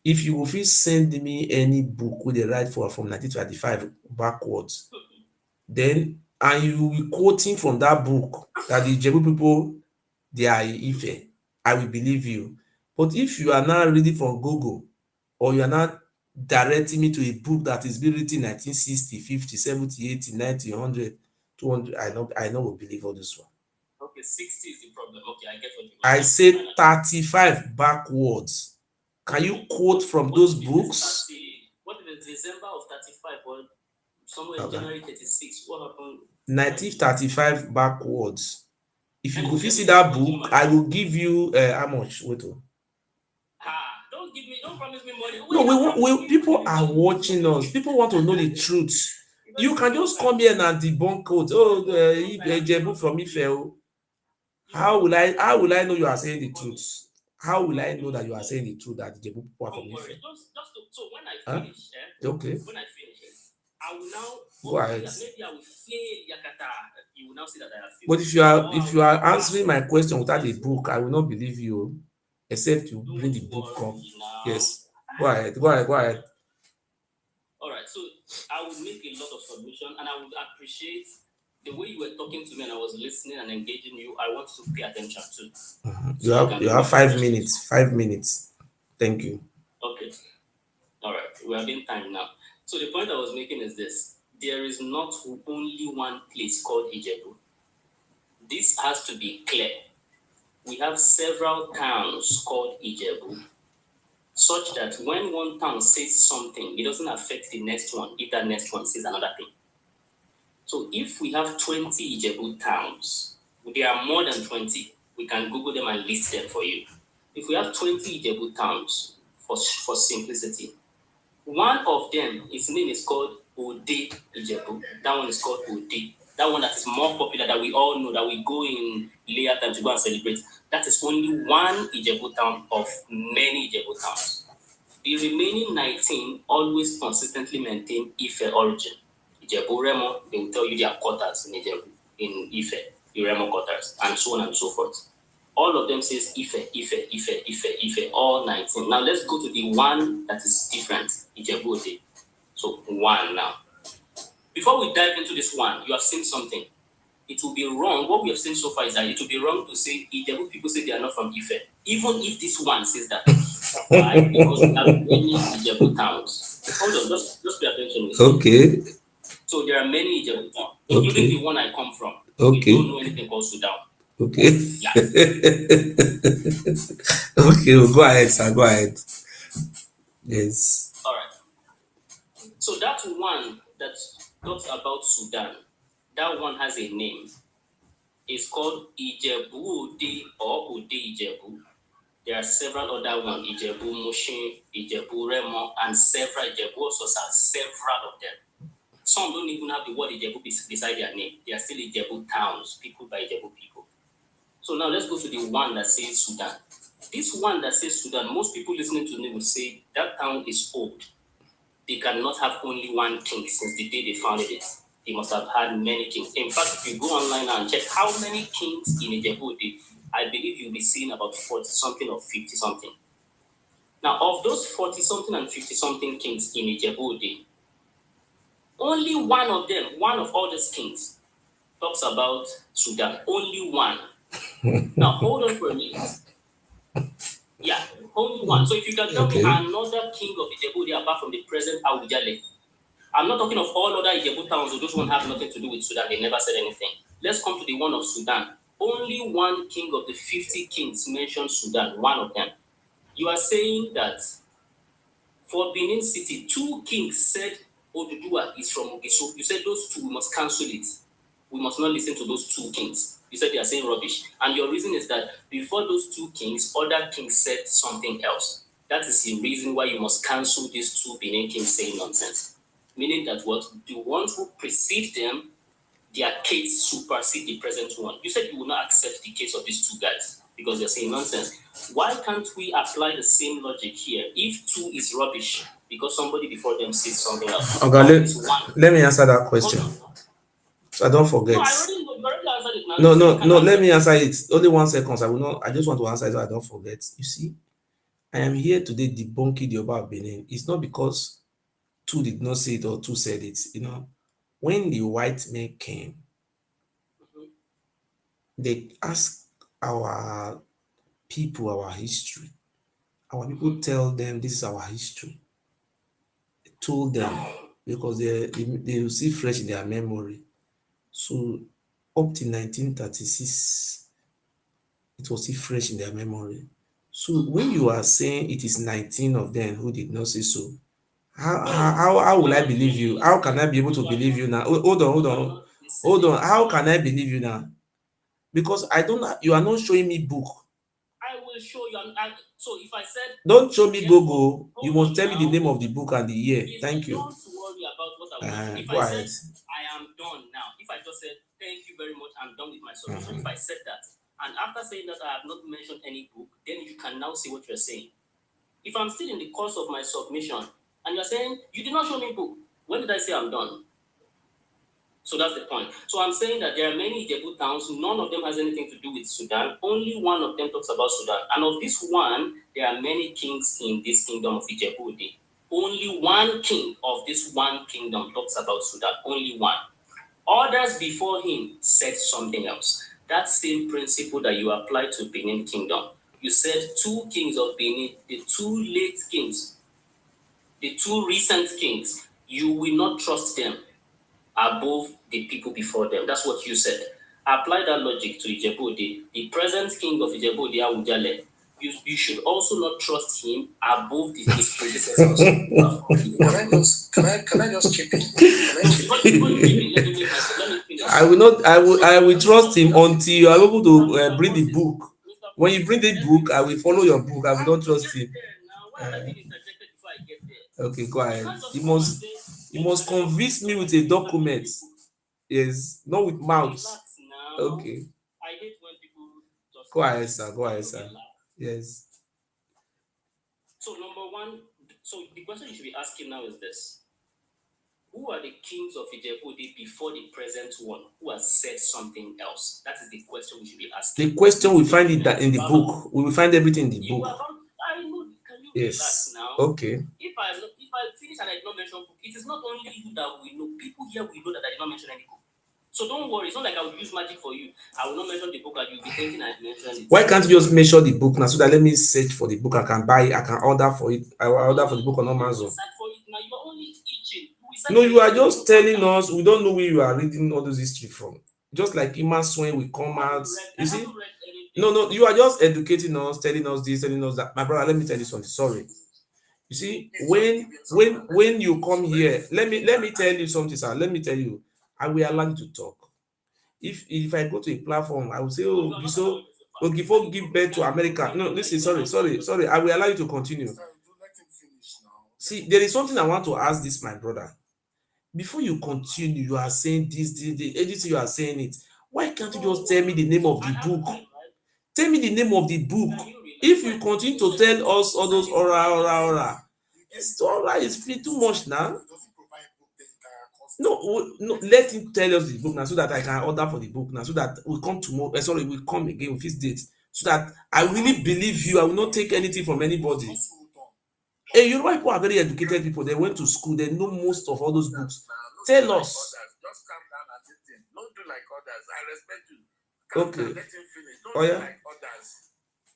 if you will fit send me any book wey dey write for from 1925 backwards, then and you will be quoting from that book that the Ijebu people they are Ife, I will believe you. But if you are now reading from Google, or you are not directing me to a book that is being written 1960, 50, 70, 80, 90, 100, 200, I know will believe all this one. Okay, 60 is the problem. Okay, I get what you mean. I said 35 backwards. Can you quote from those books? What if it's December of 35 or somewhere in January 36? What happened? 1935 backwards. If you go visit that book, I will give you how much? Wait. Don't promise me money. No, people are watching us. People want to know the truth. You can just come here and debunk quote. Oh, Ijebu from Ife. How will I know you are saying the truth? How will I know that you are saying the truth that Ijebu people are from Ife? So when I finish, okay. When I finish, I will now go ahead. Maybe I will fail Yakata. You will now see that I have failed. But if you are answering my question without a book, I will not believe you, except you bring the book come. Yes. Go ahead. All right. So I will make a lot of submission, and I would appreciate the way you were talking to me, and I was listening and engaging you. I want to pay attention to. You have 5 minutes. 5 minutes. Thank you. Okay. All right. We are in time now. So the point I was making is this: there is not only one place called Ijebu. This has to be clear. We have several towns called Ijebu, such that when one town says something, it doesn't affect the next one if that next one says another thing. So if we have 20 Ijebu towns, there are more than 20. We can Google them and list them for you. If we have 20 Ijebu towns, for simplicity, one of them, its name is called Ode Ijebu. That one is called Ode. That one that is more popular, that we all know, that we go in later time to go and celebrate. That is only one Ijebu town of many Ijebu towns. The remaining 19 always consistently maintain Ife origin. Ijebu Remo, they will tell you their quarters in Ijebu, in Ife, the Remo quarters, and so on and so forth. All of them says Ife, all 19. Now let's go to the one that is different, Ijebu Ode. So one now. Before we dive into this one, you have seen something. It will be wrong. What we have seen so far is that it will be wrong to say Ijebu people say they are not from Ife, even if this one says that. Why? Because we have many Ijebu towns. Hold on, just pay attention. Okay. So there are many Ijebu towns, including the one I come from. Okay. We don't know anything called Sudan. Okay. Yeah. Okay, well, go ahead, sir. Go ahead. Yes. All right. So that one that talks about Sudan, that one has a name. It's called Ijebu Ode or Ode Ijebu. There are several other ones, Ijebu Mushin, Ijebu Remo, and several Ijebu also have several of them. Some don't even have the word Ijebu beside their name. They are still Ijebu towns, people by Ijebu people. So now let's go to the one that says Sudan. This one that says Sudan, most people listening to me will say that town is old. They cannot have only one king since the day they founded it. They must have had many kings. In fact, if you go online and check how many kings in Ijebu Ode, I believe you'll be seeing about 40-something or 50-something. Now, of those 40-something and 50-something kings in Ijebu Ode, only one of them, one of all these kings, talks about Sudan. Only one. Now, hold on for a minute. Yeah, only one. So if you can tell me another king of Ijebu Ode apart from the present Awujale, I'm not talking of all other Ijebu towns, those one have nothing to do with Sudan. They never said anything. Let's come to the one of Sudan. Only one king of the 50 kings mentioned Sudan, one of them. You are saying that for Benin City, 2 kings said Oduduwa is from Ogiso. You said those 2, we must cancel it. We must not listen to those 2 kings. You said they are saying rubbish. And your reason is that before those 2 kings, other kings said something else. That is the reason why you must cancel these 2 Benin kings saying nonsense. Meaning that what? The ones who precede them, their case supersede the present one. You said you will not accept the case of these 2 guys because they're saying nonsense. Why can't we apply the same logic here? If 2 is rubbish because somebody before them said something else. Okay, let me answer that question. So I don't forget. No, I already answered it now. No, let me answer it. Only 1 second. I just want to answer it so I don't forget. You see, I am here today debunking the Oba of Benin. It's not because two did not say it or two said it. When the white men came, they asked our people our history. Our people tell them this is our history. They told them because they will see fresh in their memory. So up to 1936, it was still fresh in their memory. So when you are saying it is 19 of them who did not say so, how will I believe you? How can I be able to believe you now? Hold on. How can I believe you now? Because you are not showing me book. I will show you. So if I said, don't show me Gogo, you must tell me the name of the book and the year. Thank you. Don't worry about what I want. If Go I ahead. said I am done now, if I just said thank you very much, I'm done with my submission. If I said that, and after saying that I have not mentioned any book, then you can now see what you're saying. If I'm still in the course of my submission and you're saying you did not show me book, when did I say I'm done? So that's the point. So I'm saying that there are many Ijebu towns, none of them has anything to do with Sudan. Only one of them talks about Sudan. And of this one, there are many kings in this kingdom of Ijebu. Only one king of this one kingdom talks about Sudan. Only one. Others before him said something else. That same principle that you apply to Benin Kingdom. You said two kings of Benin, the two late kings, the two recent kings, you will not trust them above the people before them. That's what you said. Apply that logic to Ijebu-Ode. The present king of Ijebu-Ode, Awujale, you should also not trust him above his predecessors. Can I just chip in? I will trust him until you are able to bring the book. When you bring the book, I will follow your book. I will not trust him. Okay, go ahead. You must convince me with a document. Yes, not with mouths. Okay. I hate when people just go ahead, sir. Go ahead, sir. Yes. So number one, so the question you should be asking now is this: who are the kings of Ijebu-Ode before the present one who has said something else? That is the question we should be asking. The question we find it that in the book. We will find everything in the book. I know. Can you yes. relax now? Okay. If I finish and I did not mention book, it is not only you that we know. People here we know that I did not mention any book. So don't worry. It's not like I will use magic for you. I will not mention the book and you'll be thinking I mentioned it. Why can't you just mention the book now so that let me search for the book? I can buy it. I can order for it. I will order for the book on Amazon. Search for it now. You are only itching. No, you are just telling us. We don't know where you are reading all those history from. Just like Iman Swain will come out. You see? No, you are just educating us, telling us this, telling us that. My brother, let me tell you something. Sorry. You see, when you come here, let me tell you something, sir. Let me tell you, I will allow you to talk. If I go to a platform, I will say, oh, so before give birth to America. No, listen, sorry. I will allow you to continue. See, there is something I want to ask this, my brother. Before you continue, you are saying this, anything you are saying it. Why can't you just tell me the name of the book? Tell me the name of the book. If you continue to tell us all those aura, it's too much now. No, let him tell us the book now so that I can order for the book now so that we come tomorrow. We come again with his date so that I really believe you. I will not take anything from anybody. Hey, you know, people are very educated people. They went to school. They know most of all those books. Tell us. Just calm down and listen. Don't do like others. I respect you. Okay. Let him finish. Don't do like others.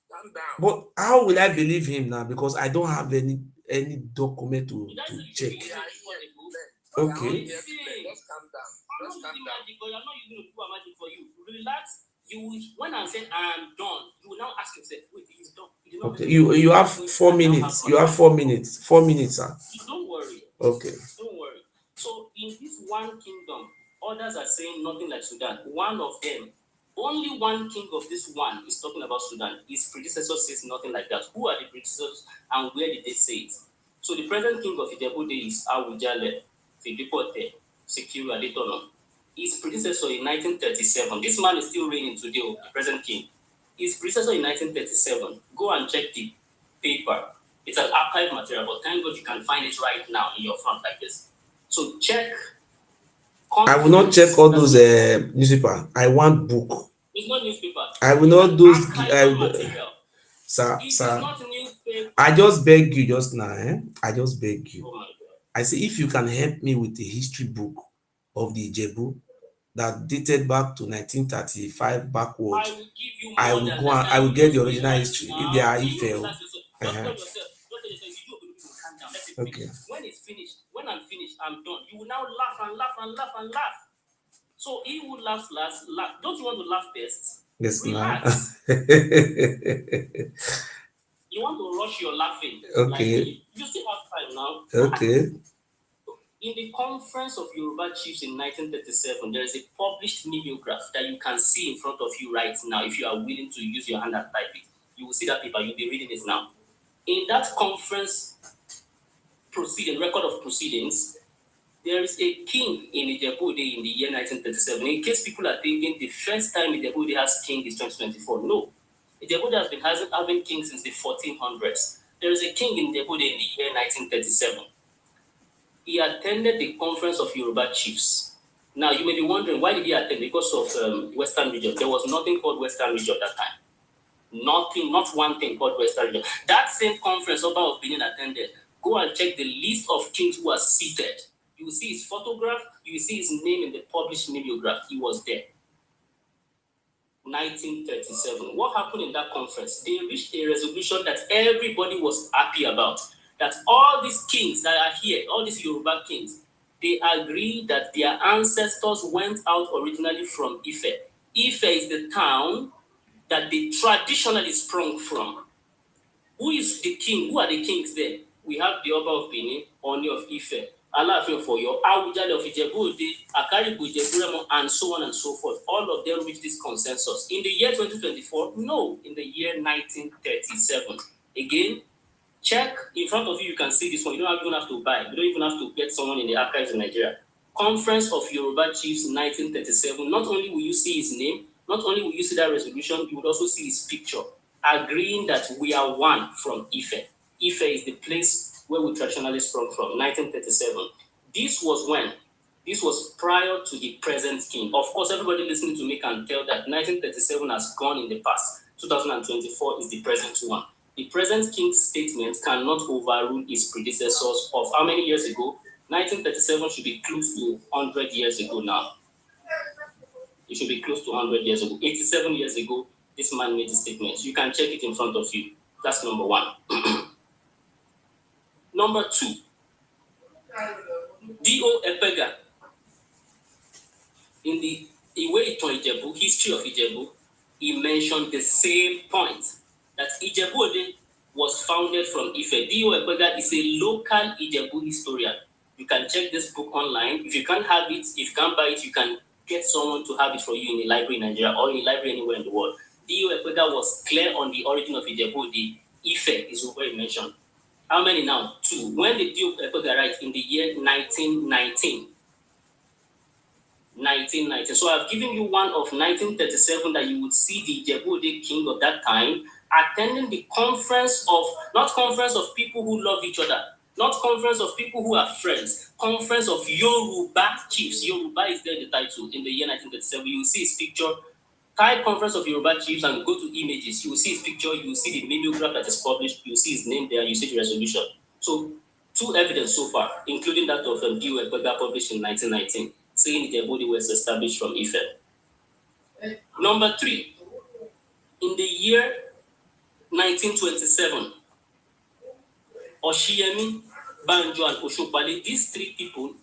Calm down. But how will I believe him now? Because I don't have any document to check. Okay. Just calm down. Just calm down. You're not using to do a magic for you. Relax. When I'm saying I'm done, you will now ask yourself, wait, he's done. Okay. You have 4 minutes. You have 4 minutes. 4 minutes, sir. Don't worry. Okay. Don't worry. So in this one kingdom, others are saying nothing like Sudan. One of them, only one king of this one is talking about Sudan. His predecessor says nothing like that. Who are the predecessors and where did they say it? So the present king of Ijebu-Ode is Awujale, Fidipote, Sekiru Adetono. His predecessor in 1937. This man is still reigning today, the present king. His predecessor in 1937. Go and check the paper. It's an archive material, but thank God you can find it right now in your front like this. So check. I will not check all those newspaper. I want book. It's not newspaper. I will not those. Sir. It's not new. I just beg you just now, I just beg you. Oh my God. I say, if you can help me with the history book of the Ijebu that dated back to 1935 backward, I will give you I more will than go and that. I will You get just the wait original right history. If they now. are You Ife. relax yourself. Just tell yourself. Just tell yourself. You will calm down. Let it finish. Okay. When it's finished, when I'm finished, I'm done. You will now laugh and laugh and laugh and laugh. So he who laughs last, laugh. Don't you want to laugh best? Yes, now. Relax. You want to rush your laughing. Like Okay. you still have time now. Okay. In the Conference of Yoruba Chiefs in 1937, there is a published mimeograph that you can see in front of you right now. If you are willing to use your hand and type it, you will see that paper. You'll be reading it now. In that conference record of proceedings, there is a king in Ijebu-Ode in the year 1937. In case people are thinking the first time Ijebu-Ode has king is 2024. No. Ijebu-Ode has been having king since the 1400s. There is a king in Ijebu-Ode in the year 1937. He attended the Conference of Yoruba Chiefs. Now, you may be wondering, why did he attend? Because of Western region. There was nothing called Western region at that time. Nothing, not one thing called Western region. That same conference Oba of Benin attended. Go and check the list of kings who are seated. You will see his photograph. You will see his name in the published mimeograph. He was there. 1937. What happened in that conference? They reached a resolution that everybody was happy about. That all these kings that are here, all these Yoruba kings, they agreed that their ancestors went out originally from Ife. Ife is the town that they traditionally sprung from. Who is the king? Who are the kings there? We have the Oba of Benin, Oni of Ife, Alaafin of Oyo, Awujale of Ijebu-Ode, Akaribu Ijebu-Remo, and so on and so forth. All of them reached this consensus. In the year 2024, no, in the year 1937. Again, check in front of you, you can see this one. You don't even have to buy. You don't even have to get someone in the archives in Nigeria. Conference of Yoruba Chiefs 1937. Not only will you see his name, not only will you see that resolution, you would also see his picture, agreeing that we are one from Ife. Ife is the place where we traditionally sprung from, 1937. This was when? This was prior to the present king. Of course, everybody listening to me can tell that 1937 has gone in the past. 2024 is the present one. The present king's statement cannot overrule his predecessors of how many years ago? 1937 should be close to 100 years ago now. It should be close to 100 years ago. 87 years ago, this man made the statement. You can check it in front of you. That's number one. Number two, D.O. Epega. In the Iwe Iton Ijebu, History of Ijebu, he mentioned the same point, that Ijebu-Ode was founded from Ife. D.O. Epega is a local Ijebu historian. You can check this book online. If you can't have it, if you can't buy it, you can get someone to have it for you in a library in Nigeria or in a library anywhere in the world. D.O. Epega was clear on the origin of Ijebu-Ode. Ife is what he mentioned. How many now? Two. When did D.O. Epega write? In the year 1919. 1919. So I've given you one of 1937 that you would see the Ijebu-Ode king of that time attending the conference of, not conference of people who love each other, not conference of people who are friends, conference of Yoruba chiefs. Yoruba is there in the title in the year 1937. You will see his picture. Type conference of Yoruba chiefs and go to images. You will see his picture. You will see the mimeograph that is published. You will see his name there. You see the resolution. So two evidence so far, including that of D.O. Epega published in 1919. Saying Ijebu-Ode was established from Ife. Number three, in the year 1927, Oshiyemi, Banjo, and Oshopale, these three people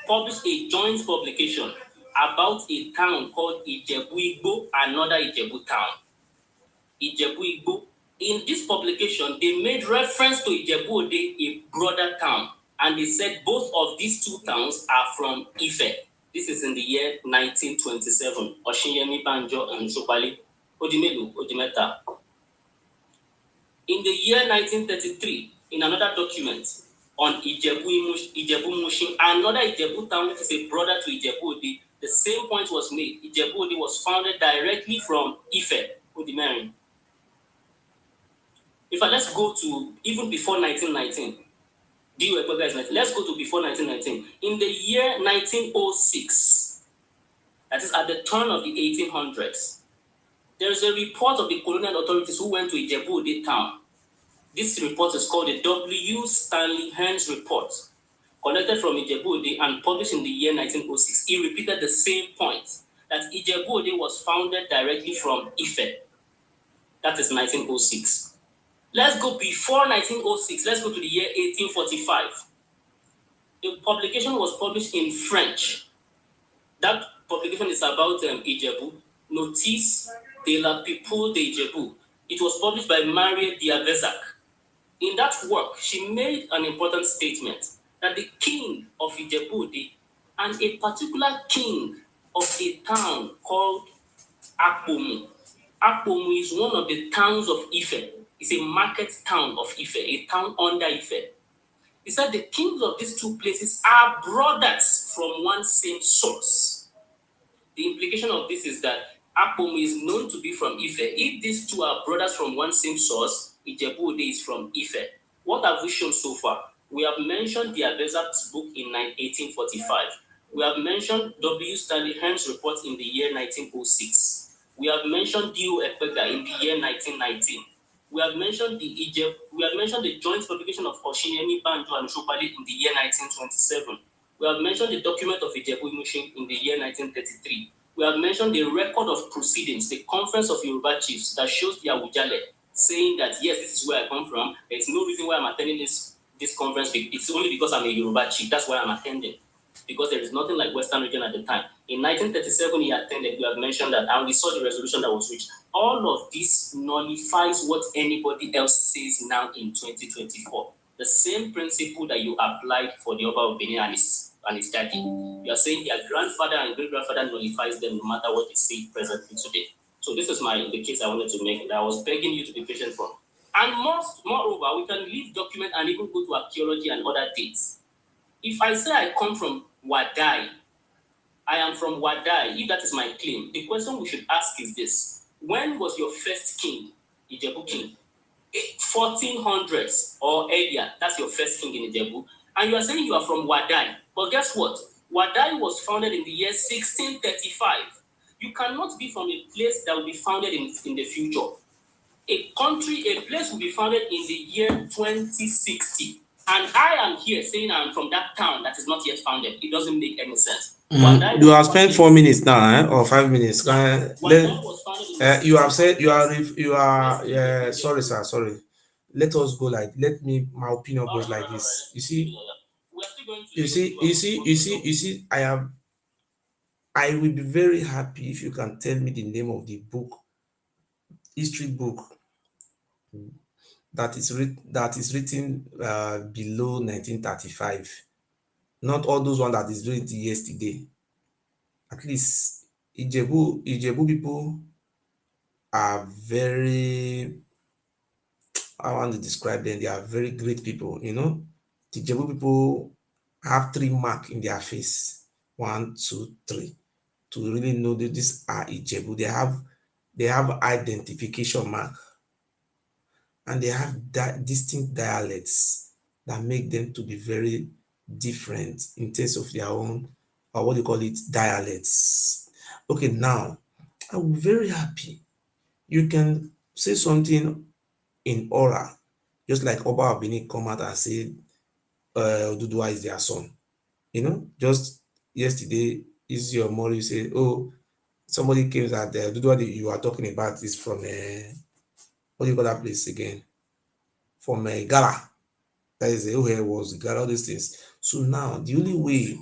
published a joint publication about a town called Ijebu-Igbo, another Ijebu town. Ijebu-Igbo. In this publication, they made reference to Ijebu-Ode, a brother town, and they said both of these two towns are from Ife. This is in the year 1927. Oshinyemi, Banjo, and Oshopale. Odimelu, Odimeta. In the year 1933, in another document on Ijebu-Mushin, another Ijebu town which is a brother to Ijebu-Ode, the same point was made. Ijebu-Ode was founded directly from Ife, Odimerin. In fact, let's go to even before 1919. Let's go to before 1919. In the year 1906, that is at the turn of the 1800s, there is a report of the colonial authorities who went to Ijebu-Ode town This report is called the W. Stanley Hearns Report, collected from Ijebu-Ode and published in the year 1906. He repeated the same point, that Ijebu-Ode was founded directly from Ife. That is 1906. Let's go before 1906. Let's go to the year 1845. A publication was published in French. That publication is about Ijebu, Notice de la People de Ijebu. It was published by Marie Diavezac. In that work, she made an important statement that the king of Ijebu-Ode and a particular king of a town called Akpomu. Akpomu is one of the towns of Ife. It's a market town of Ife, a town under Ife. He said the kings of these two places are brothers from one same source. The implication of this is that Akpomu is known to be from Ife. If these two are brothers from one same source, Ijebu-Ode is from Ife. What have we shown so far? We have mentioned Diabezac's book in 1845. We have mentioned W. Stanley Hearns' report in the year 1906. We have mentioned D.O. Ekpega in the year 1919. We have mentioned the joint publication of Oshinyemi Banjo and Shopali in the year 1927. We have mentioned the document of Ijebu-Imushin in the year 1933. We have mentioned the record of proceedings, the conference of Yoruba chiefs that shows the Awujale, saying that yes, this is where I come from. There is no reason why I'm attending this conference. It's only because I'm a Yoruba chief. That's why I'm attending. Because there is nothing like Western region at the time. In 1937, he attended. We have mentioned that, and we saw the resolution that was reached. All of this nullifies what anybody else says now in 2024. The same principle that you applied for the Oba of Benin and his daddy. You are saying their grandfather and great-grandfather nullifies them no matter what they say presently today. So this is the case I wanted to make that I was begging you to be patient for. And moreover, we can leave document and even go to archaeology and other dates. If I say I come from Wadai, I am from Wadai, if that is my claim, the question we should ask is this: when was your first king, Ijebu king? 1400s or earlier, that's your first king in Ijebu. And you are saying you are from Wadai. But guess what? Wadai was founded in the year 1635. You cannot be from a place that will be founded in the future. A place will be founded in the year 2060. And I am here saying I'm from that town that is not yet founded. It doesn't make any sense. You have spent 4 minutes now, or 5 minutes. You have said sorry, sir. Sorry. Let us go my opinion goes like this. You see, I will be very happy if you can tell me the name of the history book that is written below 1935. Not all those ones that is written yesterday. At least Ijebu people are very, I want to describe them, they are very great people, The Ijebu people have 3 marks in their face. 1, 2, 3. To really know that these are Ijebu. They have identification mark. And they have distinct dialects that make them to be very different in terms of their own, or what they call it, dialects. Okay, now, I'm very happy. You can say something in aura, just like Oba of Benin come out and say, Oduduwa is their son. Just yesterday, is your mother, you say, oh, somebody came that the Oduduwa that you are talking about is from, what do you call that place again? From Gala. That is was Gala, all these things. So now, the only way,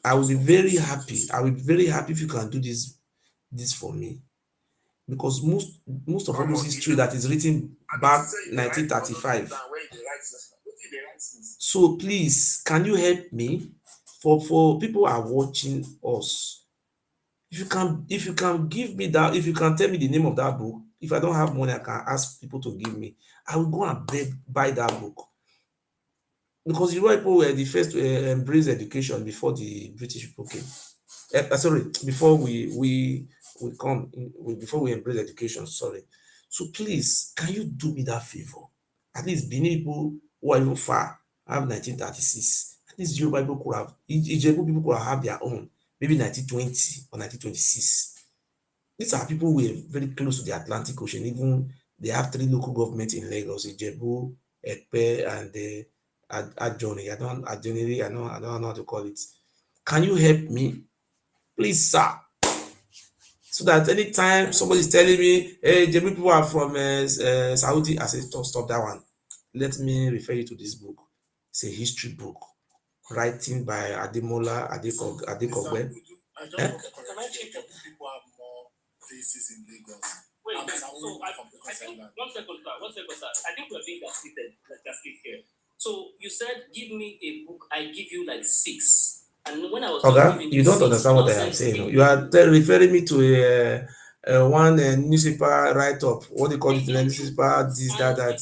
I will be very happy. I will be very happy if you can do this for me. Because most of all those history that is written back 1935. So please, can you help me? For people who are watching us, if you can give me that, if you can tell me the name of that book, if I don't have money, I can ask people to give me. I will go and buy that book. Because Yoruba people were the first to embrace education before the British people came. Before we embrace education, sorry. So please, can you do me that favor? At least Benin people who are even far have 1936. At least Yoruba people could have, Ijebu people could have their own, maybe 1920 or 1926. These are people who were very close to the Atlantic Ocean, even They have 3 local governments in Lagos: Ijebu, Ekpe, and Ajoni. I don't know how to call it. Can you help me, please, sir? So that anytime somebody is telling me, hey, Ijebu people are from Saudi, I say, stop that one. Let me refer you to this book. It's a history book, writing by Ademola Adekogbe. I just want to correct you. People have more places in Lagos. Wait, I mean, so I think one second, sir. I think we're being gaslit here. So you said, give me a book, I give you like 6. And when I was Okay, you don't understand what I am saying. You are referring me to one newspaper write-up. What they call it? Newspaper, this, that.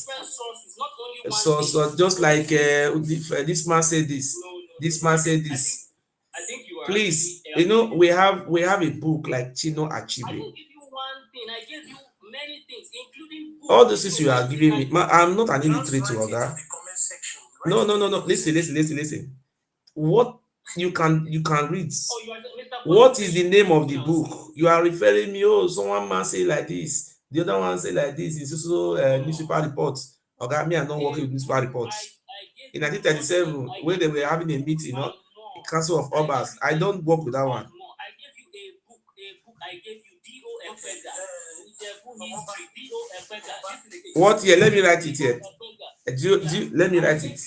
So just like this man said this, this man said this. I think you are. Please, you know, we have a book like Chino Achebe. I didn't give you one thing. I gave you many things, including books. All the things you are giving me, I'm not an illiterate, Oga. No. Listen. What you can read. What is the name of the book? You are referring me. Oh, someone man say like this, the other one say like this. It's also newspaper reports. Okay, me, I'm not working with newspaper reports. In 1937, when they were having a meeting, the Council of Obas, I don't work with that one. I gave you a book. I gave you D.O. Ekpega. History. D.O. Ekpega. What year? Let me write it here. Let me write it.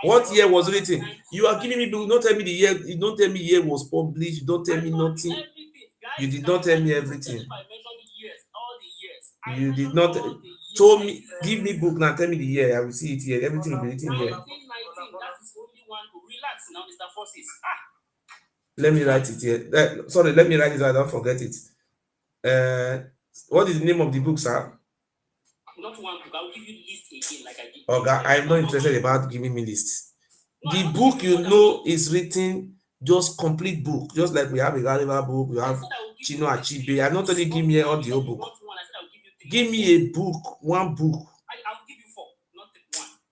What year was written? You are giving me, don't tell me the year. You don't tell me year was published. You don't tell me nothing. You did not tell me everything. You did not show me. Give me book now. Tell me the year. I will see it here. Everything will be written here. Let me write it here. Sorry, let me write it. I don't forget it. What is the name of the book, sir? Not one book. I will give you the list again, like I did. Okay, I'm not interested about giving me lists. The book, you know, is written just complete book, just like we have a Gulliver book, we have Chino Achebe. I'm not only give me an audio book. Give me a book, one book. I will give you 4, not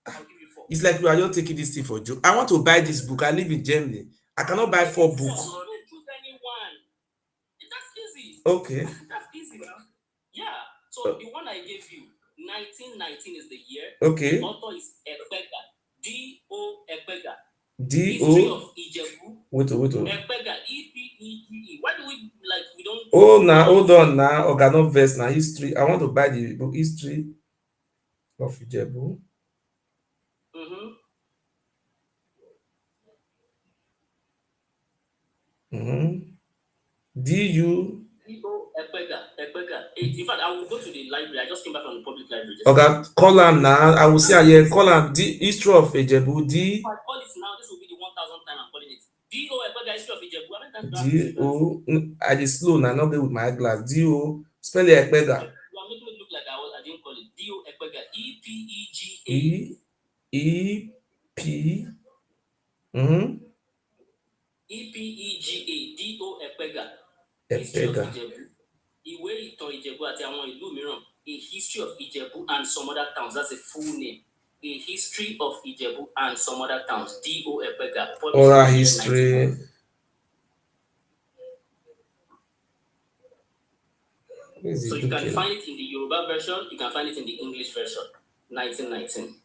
1. I will give you 4. It's like we are just taking this thing for a joke. I want to buy this book. I live in Germany. I cannot buy 4 books. Don't choose anyone. That's easy. Okay. That's easy now. Yeah. So the one I gave you, 1919 is the year. Okay. The author is Ekpega. D.O. Ekpega. D.O. History of Ijebu. Wait. Ekpega. E-P-E-G-E. Why do we don't? Oh, now hold on now. Organo verse now history. I want to buy the book History of Ijebu. D.U. Ekpega. In fact, I will go to the library. I just came back from the public library. Okay, call him now. I will see here. Call him the History of Ijebu. If I call it now, this will be the 1,000th time I'm calling it. D.O. Ekpega, History of Ijebu. D.O. I just slow now, not with my glass. D.O. Spell it Ekpega. You are making it look like I didn't call it. D.O. Ekpega. E-P-E-G-A. E-P. E-P-E-G-A. D.O. Ekpega. Ekpega. Ìwé ìtàn Ìjẹ̀bú àti àwọn ìlú mìíràn. A History of Ijebu and some other towns. That's a full name. A History of Ijebu and some other towns. D.O. Ekpega. Oral history. So you can find it in the Yoruba version. You can find it in the English version. 1919.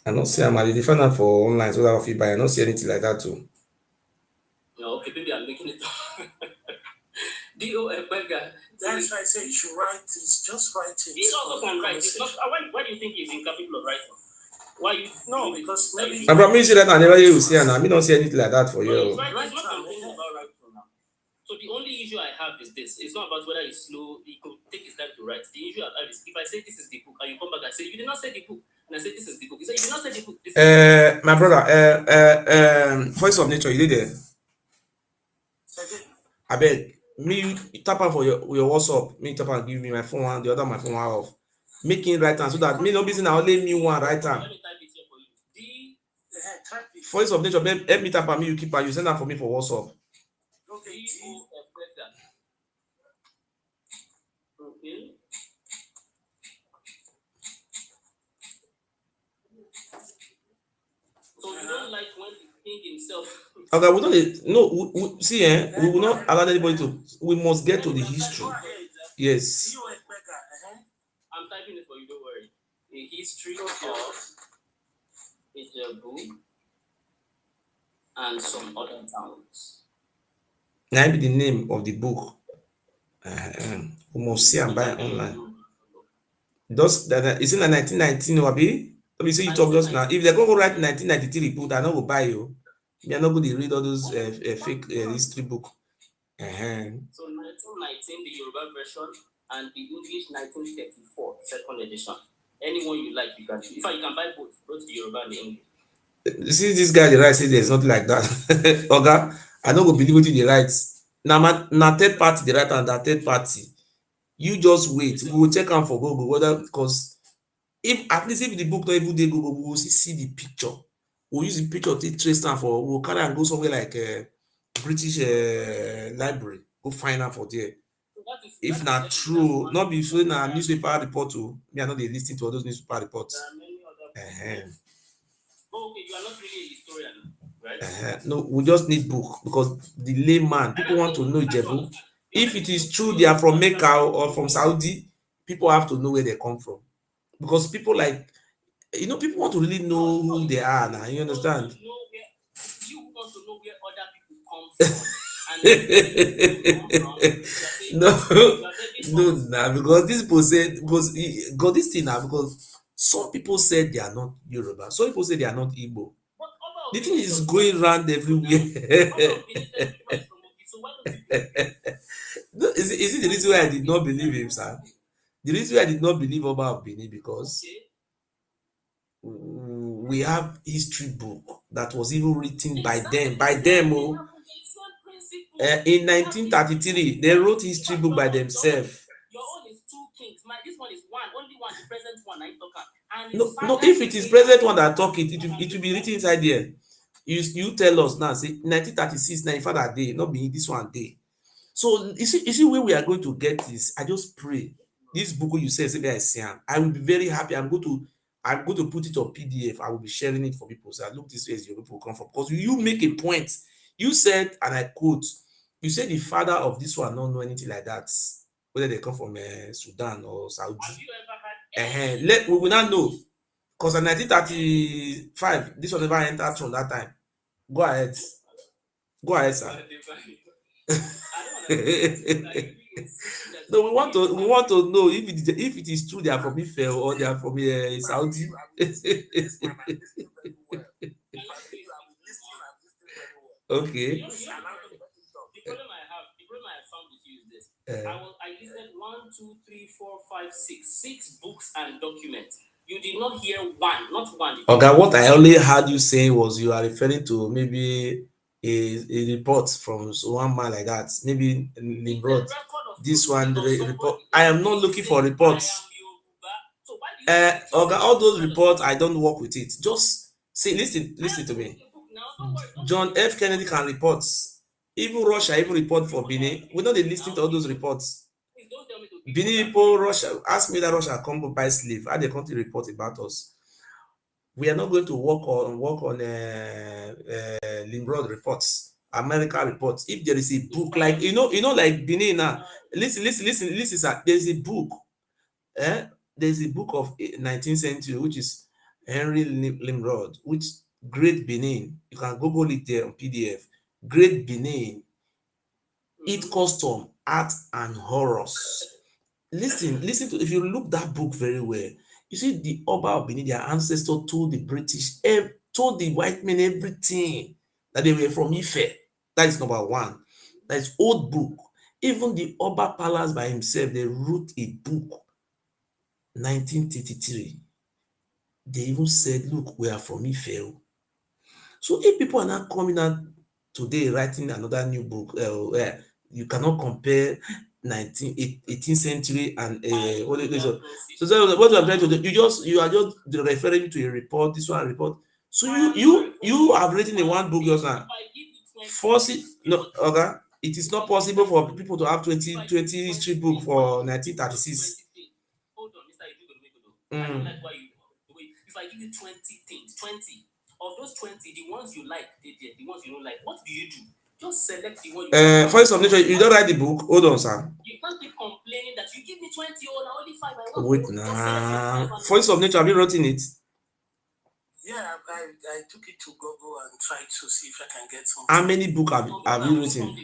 I don't see I'm at the find out for online so that I'll buy. I don't see anything like that too. No, okay, maybe I'm making it up. D.O. Ekpega. That's why I say you should write it. Just write it. He also can write. It's not, why do you think he's incapable of writing? Why you? No, because maybe. I promise you that I never hear you say now. I don't see anything like that for you. He's not complaining about writing now. So the only issue I have is this. It's not about whether he's slow. He could take his time to write. The issue I have is if I say this is the book and you come back and say you did not say the book, and I say this is the book. You say you did not say the book. My brother, Voice of Nature, you did there. I beg me tap on for your WhatsApp. Me tap and give me my phone one, the other my phone one off. Making right hand so that me no busy now only me one right hand. Voice of Nature, help me tap on me. You keep and you send that for me for WhatsApp. Okay. So you don't like when the king himself. Okay, we don't no we, see we will not allow anybody to. We must get to the history. Yes. I'm typing it for you. A history of Ijebu and some other towns. Now be the name of the book. We must see and buy it online. Those that is in 1919 or be? You see you talk just now. If they go write 1993 book, I not go buy you. Me I not going to read all those fake history book. So 1919, the Yoruba version, and the English 1934, second edition. Anyone you like, you can. In fact, you can buy both the Yoruba and the English. You see this guy, the right says there's nothing like that. Oga, I don't go believe what the right. Now third party, the right and that third party. You just wait. We will check out for Google whether because if at least if the book not even dey Google, we will see the picture. We'll use the picture to trace time for. We'll carry and go somewhere like British library. Go find out for there. If not true, not be so na newspaper report. Me I know they listen to all those newspaper reports. Okay, you are not really a historian, right? No, we just need book because the layman people want to know Ijebu. If it is true they are from Mecca or from Saudi, people have to know where they come from because people like people want to really know who they are now. You understand? You want to know where other people come from. No, because this people said because got this thing now because some people said they are not Yoruba, some people say they are not Igbo. The thing is going around everywhere. No, is it the reason why I did not believe him, sir? The reason why I did not believe Oba of Benin because we have history book that was even written by them. In 1933, they wrote history book by themselves. Your own is 2 kings. This one is one, only one, the present one. I talk. No, if it is present one that talk it will be written inside there. You tell us now, say 1936, 95 day, not be this one day. So you see where we are going to get this. I just pray this book you say I will be very happy. I'm going to put it on PDF. I will be sharing it for people. So look, this way is your people come from because you make a point. You said, and I quote, you said the father of this one don't know anything like that, whether they come from Sudan or Saudi. Have you ever had we will not know because in 1935 this one never entered from that time. Go ahead, sir. No, we want to know if it is true they are from Ife or they are from Saudi. Okay. The problem I found with you is this. I listed 1, 2, 3, 4, 5, 6 books and documents. You did not hear one, not one. Okay, what I only heard you saying was you are referring to maybe a report from one man like that, maybe Nimrod. This one report. I am not looking for reports. All those reports I don't work with it. Just say listen to me. John F. Kennedy can report. Even Russia even report for Benin. We know they listen to all those reports. Benin people, Russia ask me that Russia come buy slave. How the country report about us? We are not going to work on Nimrod reports, America reports. If there is a book like like Benin now, listen, sir. There is a book. There's a book of 19th century which is Henry Nimrod, which Great Benin. You can Google it there on PDF. Great Benin, its custom, art, and horrors. Listen to if you look that book very well, you see the Oba of Benin, their ancestor told the British, told the white men everything that they were from Ife. That is number one. That is old book. Even the Oba Palace by himself, they wrote a book, 1933. They even said, look, we are from Ife. So if people are not coming out today writing another new book, you cannot compare 18th century and what it is. So what I'm trying to do, you are just referring to a report, this one report. So you have written in one book yourself. Force it. No, okay. It is not possible for people to have 20 history book for 1936. Hold on, Mr. I don't like why if I give you 20 things, 20 of those 20, the ones you like, the ones you don't like, what do? Just select the one you Voice of Nature, you don't write the book. Hold on, sir. You can't keep complaining that you give me 20 20, or only 5. Wait, nah. Voice of Nature, have you written it? Yeah, I took it to Google and tried to see if I can get something. How many books have you written?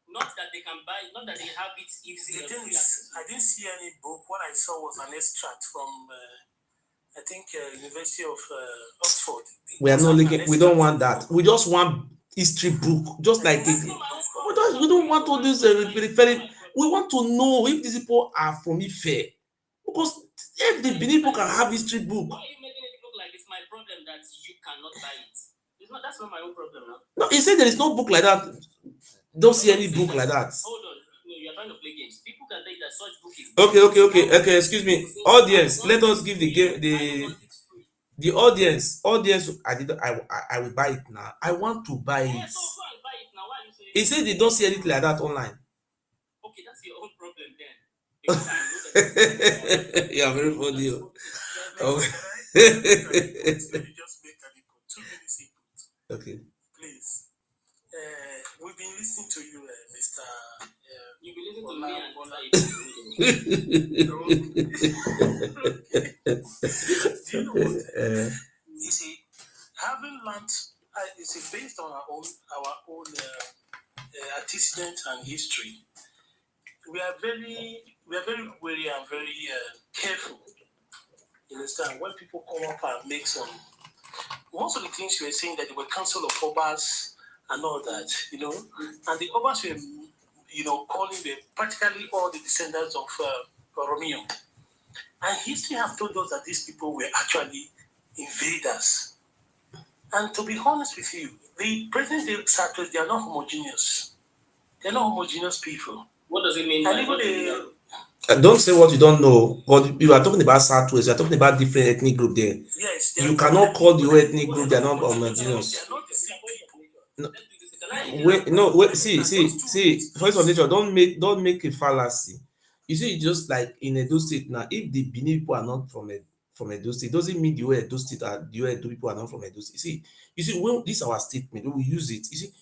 Not that they can buy, not that they have it easy. I didn't see any book. What I saw was an extract from, I think, University of Oxford. We are not looking. We don't want that. We just want history book, just like it. We don't want all this referring. We want to know if these people are from Ife, because if the Benin people can have history book. Why are you making it look like it's my problem that you cannot buy it? That's not my own problem now. No, he said there is no book like that. Don't see any book like that. Hold on, no, you are trying to play games. People can tell you that such book is Okay. Excuse me, audience. Let us give the game the audience. I will buy it now. I want to buy it. So go and buy it now. Why are you saying? He said they don't see anything like that online. Okay, that's your own problem then. Because I know that You are very funny. Let me just make an input. 2 minutes input. Okay. Please. We've been listening to you, Mr. You've been listening to me and Do you know what? You see, having learned, based on our own antecedent and history. We are very wary and very careful. You understand? When people come up and make most of the things you were saying that they were council of Obas and all that, and the Obas were, calling them practically all the descendants of Romeo. And history have told us that these people were actually invaders. And to be honest with you, the present day settlers, they are not homogeneous. They're not homogeneous people. What does it mean? Don't say what you don't know, but you are talking about Southwest, you are talking about different ethnic group there. Yes. You cannot call the whole ethnic group, they are not homogeneous. They are not the same people. See, Voice of Nature, don't make a fallacy. You see, just like in Edo State now, if the Benin people are not from Edo State, doesn't mean the whole Edo State the Edo people are not from Edo State. You see, when this is our statement, when we use it, you see,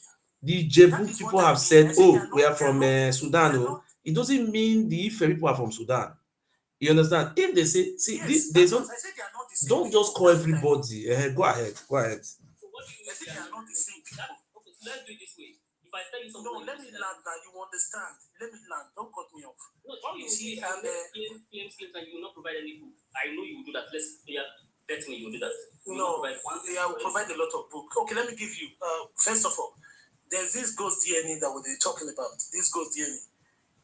the Jebu people have said, "Oh, we are from Sudan." Oh, it doesn't mean the Ife people are from Sudan. You understand? If they say, see, Yes, there's I said they are not the same don't people. just call everybody. Go ahead. So what do you I said they are not the same people. Okay, so let's do it this way. If I tell you something, No, let me land now. You understand? Let me land. Don't cut me off. No, all you see and claims and you will not provide any book. I know you will do that. Bet me you will do that. No, I will provide a lot of book. Okay, let me give you. First of all, there's this ghost DNA that we're talking about. This ghost DNA.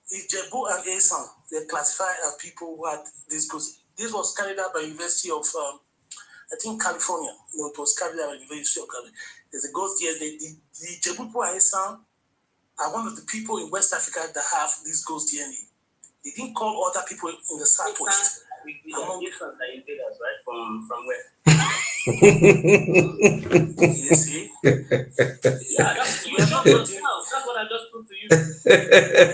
Ijebu and Asan, they classify as people who had this ghost. This was carried out by University of, I think, California. No, it was carried out by University of California. There's a ghost DNA. The Ijebu and Asan are one of the people in West Africa that have this ghost DNA. They didn't call other people in the Southwest. Invaders, right? From where? You see? Yeah, that's what I just proved to you.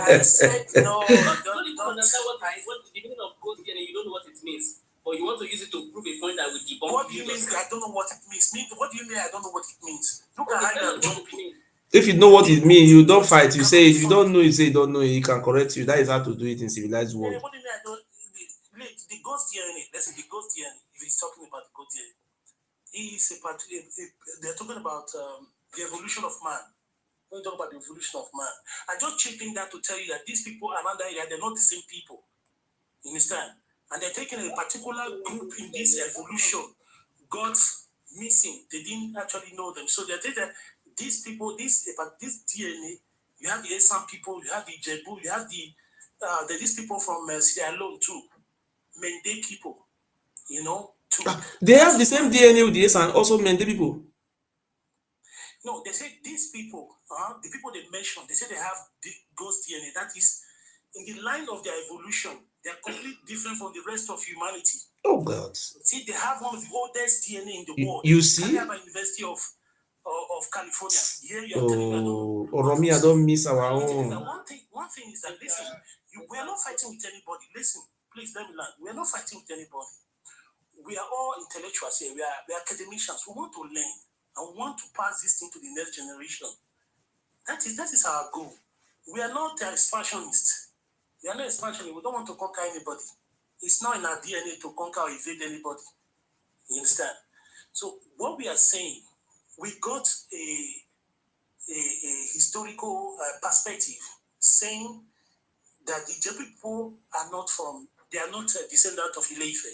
I said no. Don't even understand what the meaning of ghost DNA. You don't know what it means, but you want to use it to prove a point that will debunk. What do you mean? I don't know what it means. What do you mean? I don't know what it means. Look at how you're jumping. If you know what it means, you don't fight. You say if you don't know, you say you don't know. He can correct you. That is how to do it in civilized world. What do you mean? I don't. The ghost DNA. Let's say the ghost DNA. If he's talking about the ghost DNA, they're talking about the evolution of man. When you talk about the evolution of man, I just chipping that to tell you that these people around that area, they're not the same people. You understand? And they're taking a particular group in this evolution. God's missing. They didn't actually know them. So they're taking these people, this DNA. You have the Esan people, you have the Jebu, you have these people from Sierra Leone too. Mende people, too. They have the same DNA with the Esan, also Mende people. No, they say these people, the people they mentioned, they say they have the ghost DNA. That is, in the line of their evolution, they are completely different from the rest of humanity. Oh God! See, they have one of the oldest DNA in the world. You see? They have a University of California. Here you are telling me, Romy, I don't miss our own. One thing is that listen, we are not fighting with anybody. Listen, please let me learn. We are not fighting with anybody. We are all intellectuals here. We are academicians. We want to learn and we want to pass this thing to the next generation. That is our goal. We are not expansionists. We are not expansionists. We don't want to conquer anybody. It's not in our DNA to conquer or evade anybody. You understand? So what we are saying, we got a historical perspective saying that the Ijebu people are not descendants of Ile Ife.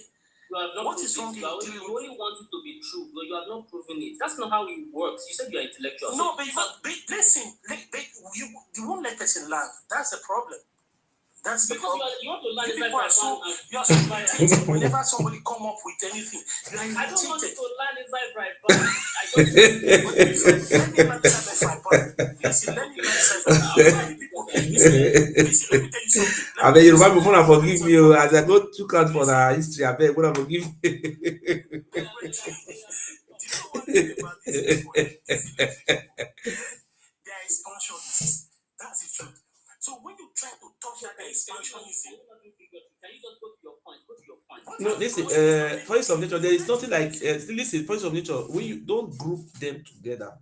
You have not What proved is wrong it. in You dealing only want it to be true, but you have not proven it. That's not how it works. You said you are intellectual. No, but listen, you won't let us in land. That's the problem. That's the because problem. you want to learn You inside people are Bible so and you are so irritated whenever somebody come up with anything. You are I don't want you irritated. to learn inside Bible. I don't Let me learn self-employed. Listen, let me learn self-employed. Listen, let me tell you something. I beg Yoruba people wanna forgive me as I go took out for the history. I beg wanna forgive me. Do you know one thing about these people? They are expansionists. That's the truth. So when you try to touch that expansionism, Can you just go to your point? Go to your point. No, listen, force of nature, there is nothing like listen, force of nature, when you don't group them together,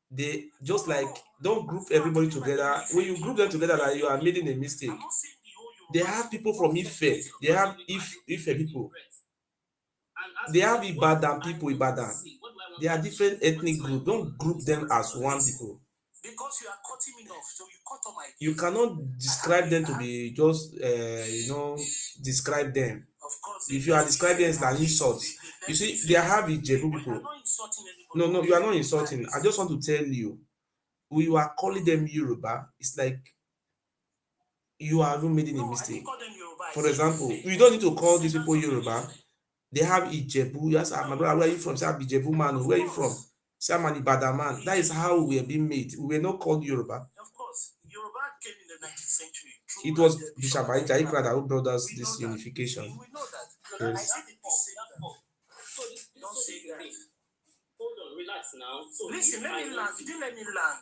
they just like don't group everybody together. When you group them together, that you are making a mistake. I'm not saying the whole Yoruba. They have people from Ife, they have Ife people, they have Ibadan people, Ibadan. They are different ethnic groups. Don't group them as one people. Because you are cutting me off, so you cut on my. You cannot describe them to be just describe them. Of course. If you are describing them as an insult, you see, they have Ijebu people. No, you are not insulting. I just want to tell you, when you are calling them Yoruba, it's like you are even making a mistake. For example, you don't need to call these people Yoruba. They have Ijebu. Yes, my brother, where are you from? Say, I'm Ijebu man. Where are you from? Say, I'm an Ibadan man. That is how we are being made. We were not called Yoruba. Of course, Yoruba came in the 19th century. It was Bishop Ajayi who brought us this unification. We know that. Yes. Don't say that. Hold on, relax now. So listen, let me land. You didn't let me land.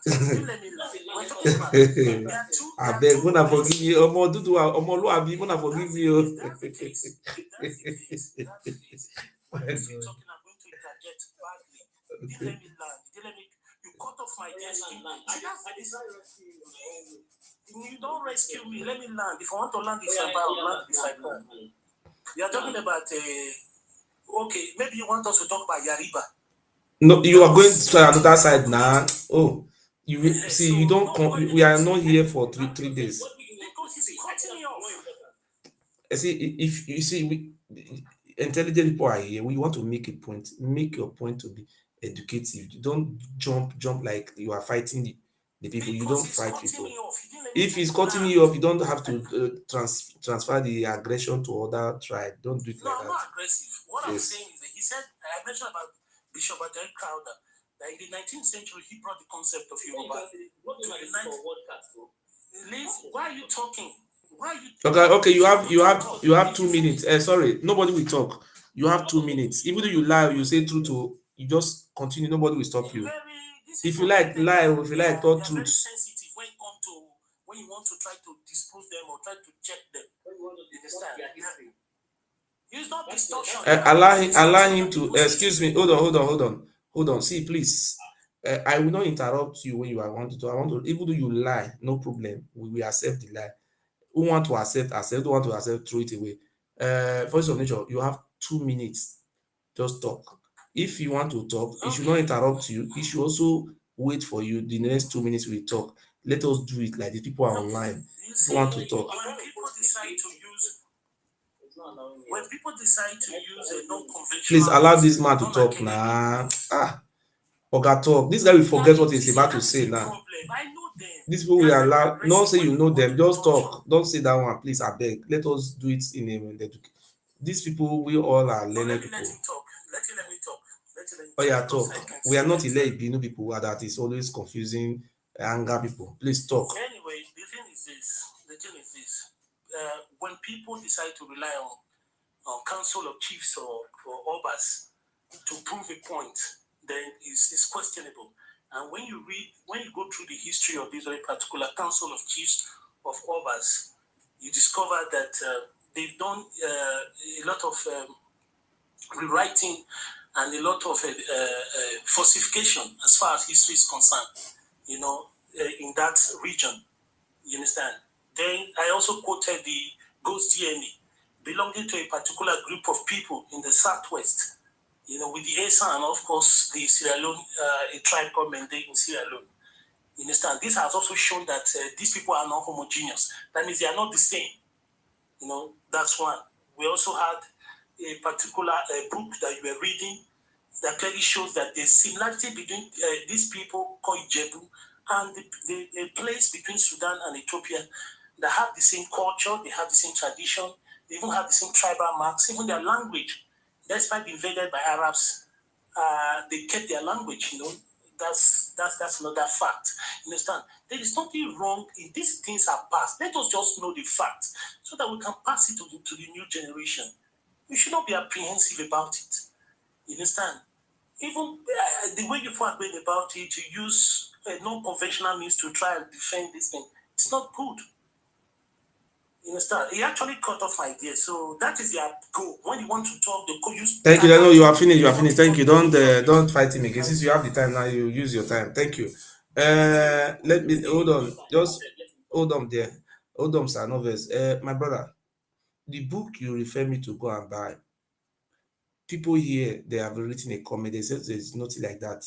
We're talking about there are two. I beg, wanna forgive me. Omo Dudu, Omo Luabi, wanna forgive me. That's the case. When you say talking, I'm going to interject badly. You didn't let me land. You didn't let me. You cut off my destiny. You don't rescue me. Let me land. If I want to land the cyber, I'll land the cyber. You are talking about okay, maybe you want us to talk about Yariba. No, you are going to another side now. Oh, you see, you don't come. We are not here for three days. Because it's cutting me off. See, if you see, intelligent people are here. We want to make a point. Make your point to be educative. You don't jump like you are fighting the people. You don't fight people. If it's cutting me off, you don't have to transfer the aggression to other tribe. Don't do it like that. No, I'm not aggressive. What I'm saying is that he said, I mentioned about Bishop Ajayi Crowder, that in the 19th century he brought the concept of Yoruba. Liz, why are you talking? Okay. You have 2 minutes. Sorry, nobody will talk. You have 2 minutes. Even though you lie, you say truth, you just continue. Nobody will stop you. If you like lie, or if you like talk truth. Very sensitive when you want to try to dispose them or try to check them. It's not distortion. Allow him to. Excuse me. Hold on. See, please. I will not interrupt you when you are want to. I want to. Even though you lie, no problem. We will accept the lie. Who want to accept? Don't want to accept, throw it away. Voice of nature, you have 2 minutes. Just talk. If you want to talk, he should not interrupt you. He should also wait for you. The next 2 minutes we talk. Let us do it like the people are online. Who want to talk? When people decide to use a non-conventional, please allow this man to talk now. Oga talk. This guy will forget what he's about to say now. These people will allow. Not say you know them. Just talk. Don't say that one, please. I beg. Let us do it in a. These people, we all are learning people. Let me talk. Oh yeah, talk. We are not Ile Ibinu people that is always confusing anger people. Please talk. Anyway, the thing is this. When people decide to rely on council of chiefs or obas to prove a point, then it's questionable. And when you go through the history of this very particular council of chiefs of obas, you discover that they've done a lot of rewriting and a lot of falsification as far as history is concerned, in that region. You understand? Then I also quoted the ghost DNA belonging to a particular group of people in the southwest, with the Asa and of course the Sierra Leone, a tribe called Mende in Sierra Leone. You understand? This has also shown that these people are not homogeneous. That means they are not the same. That's one. We also had a particular book that you were reading that clearly shows that there's similarity between these people called Jebu and the place between Sudan and Ethiopia that have the same culture, they have the same tradition, they even have the same tribal marks, even their language. Despite being invaded by Arabs, they kept their language. That's another fact. You understand? There is nothing wrong if these things are past. Let us just know the fact so that we can pass it to the new generation. We should not be apprehensive about it. You understand? Even the way you are going about it, to use non-conventional means to try and defend this thing, it's not good. You understand? He actually cut off my idea, so that is their goal. When you want to talk, they could use. Thank you. I know you are finished. You are finished. Thank you. Don't fight him again. Since you have the time now, you use your time. Thank you. Let me hold on. Just hold on there. Hold on, sir. Novice. My brother, the book you refer me to go and buy. People here, they have written a comment. They said there's nothing like that.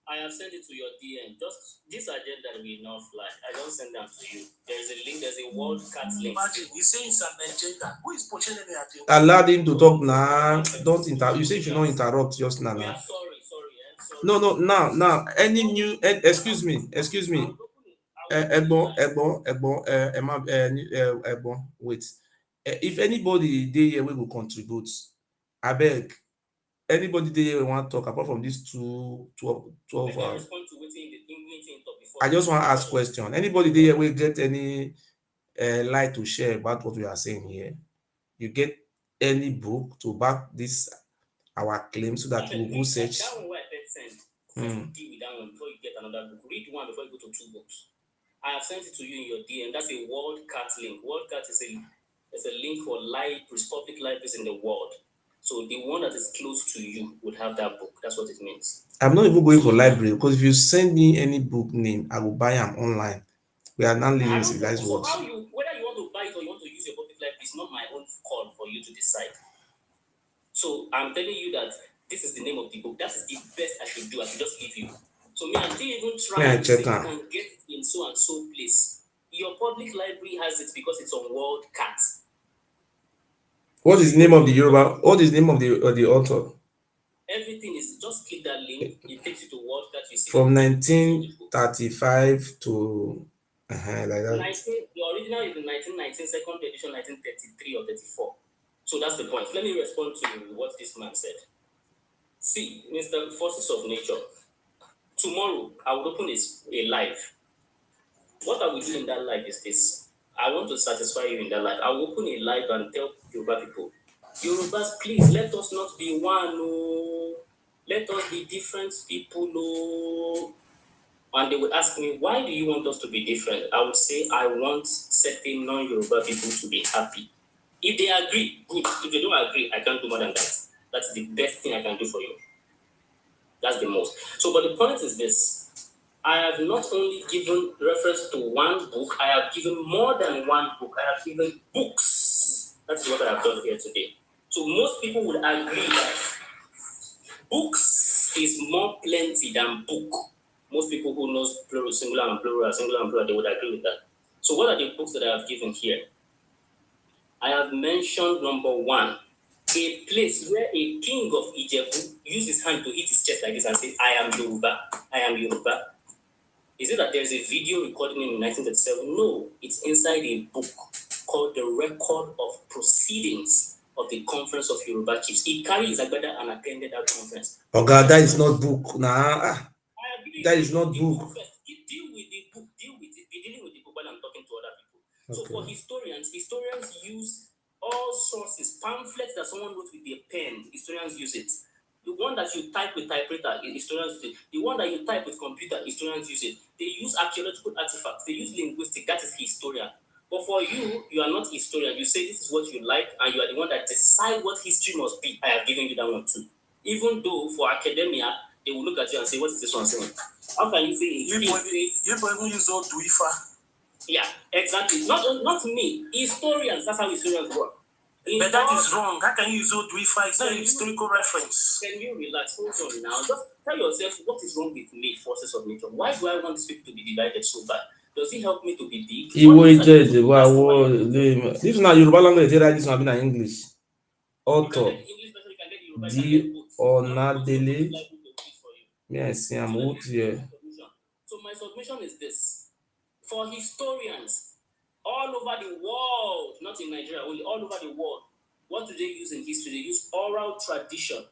I have sent it to your DM. Just this agenda will not fly. I don't send them to you. There is a link. There's a world cat link. Imagine he's saying it's an agenda. Who is pushing any agenda? Allow him to talk now. Don't interrupt. You say you should not interrupt just now. We are sorry. No. Now. Any new? Excuse me. Ebon. Wait. If anybody there here will contribute, I beg. Anybody there want to talk apart from these 12 hours? I just want to ask question. Anybody there will get any light to share about what we are saying here? You get any book to back this our claim so that we will search? That one where I send. First deal with that one before you get another book. Read one before you go to 2 books. I have sent it to you in your DM. That's a World Cat link. World Cat is a link for public libraries in the world. So the one that is close to you would have that book. That's what it means. I'm not even going for library because if you send me any book name, I will buy them online. We are not living in civilized world. So whether you want to buy it or you want to use your public library, it's not my own call for you to decide. So I'm telling you that this is the name of the book. That is the best I should do. I should just give you. So me, I'm still even trying to say you can get it in so and so place. Your public library has it because it's on World Cat. What is the name of the Yoruba? What is the name of the author? Everything is just click that link. It takes you to World Cat. You see from 1935 to like that. The original is the 1919 second edition, 1933 or 34. So that's the point. Let me respond to what this man said. See, Mr. Forces of Nature, tomorrow I will open a live. What I will do in that live is this. I want to satisfy you in that live. I will open a live and tell Yoruba people, Yorubas, please let us not be one. No. Let us be different people. No. And they would ask me, why do you want us to be different? I would say, I want certain non-Yoruba people to be happy. If they agree, good. If they don't agree, I can't do more than that. That's the best thing I can do for you. That's the most. So, but the point is this. I have not only given reference to one book, I have given more than one book. I have given books. That's what I have done here today. So most people would agree that books is more plenty than book. Most people who knows plural, singular and plural, they would agree with that. So what are the books that I have given here? I have mentioned number 1, a place where a king of Ijebu used his hand to hit his chest like this and say, I am Yoruba, I am Yoruba. Is it that there's a video recording in 1937? No, it's inside a book called The Record of Proceedings of the Conference of Yoruba Chiefs. He carried his agbada and attended that conference. Oh God, that is not book. Nah, that is not book. Deal with the book. Deal with it. Be dealing with the book while I'm talking to other people. Okay. So for historians use all sources, pamphlets that someone wrote with their pen. Historians use it. The one that you type with typewriter, historians use it. The one that you type with computer, historians use it. They use archaeological artifacts. They use linguistics. That is historian. But for you, you are not historian. You say this is what you like, and you are the one that decide what history must be. I have given you that one too. Even though for academia, they will look at you and say, what is this one saying? How can you say you even use all Duifa? Yeah, exactly. Not me. Historians. That's how historians work. But that is wrong. How can you use old Wi-Fi? It's not a historical reference. Can you relax? Hold on now. Just tell yourself what is wrong with me, forces of nature. Why do I want these people to be divided so bad? Does it help me to be big? He waited. This is not Yoruba language. This one in English. Author D. Onadele. Yes, I'm out here. So my submission is this: for historians all over the world, not in Nigeria only, all over the world, what do they use in history? They use oral tradition.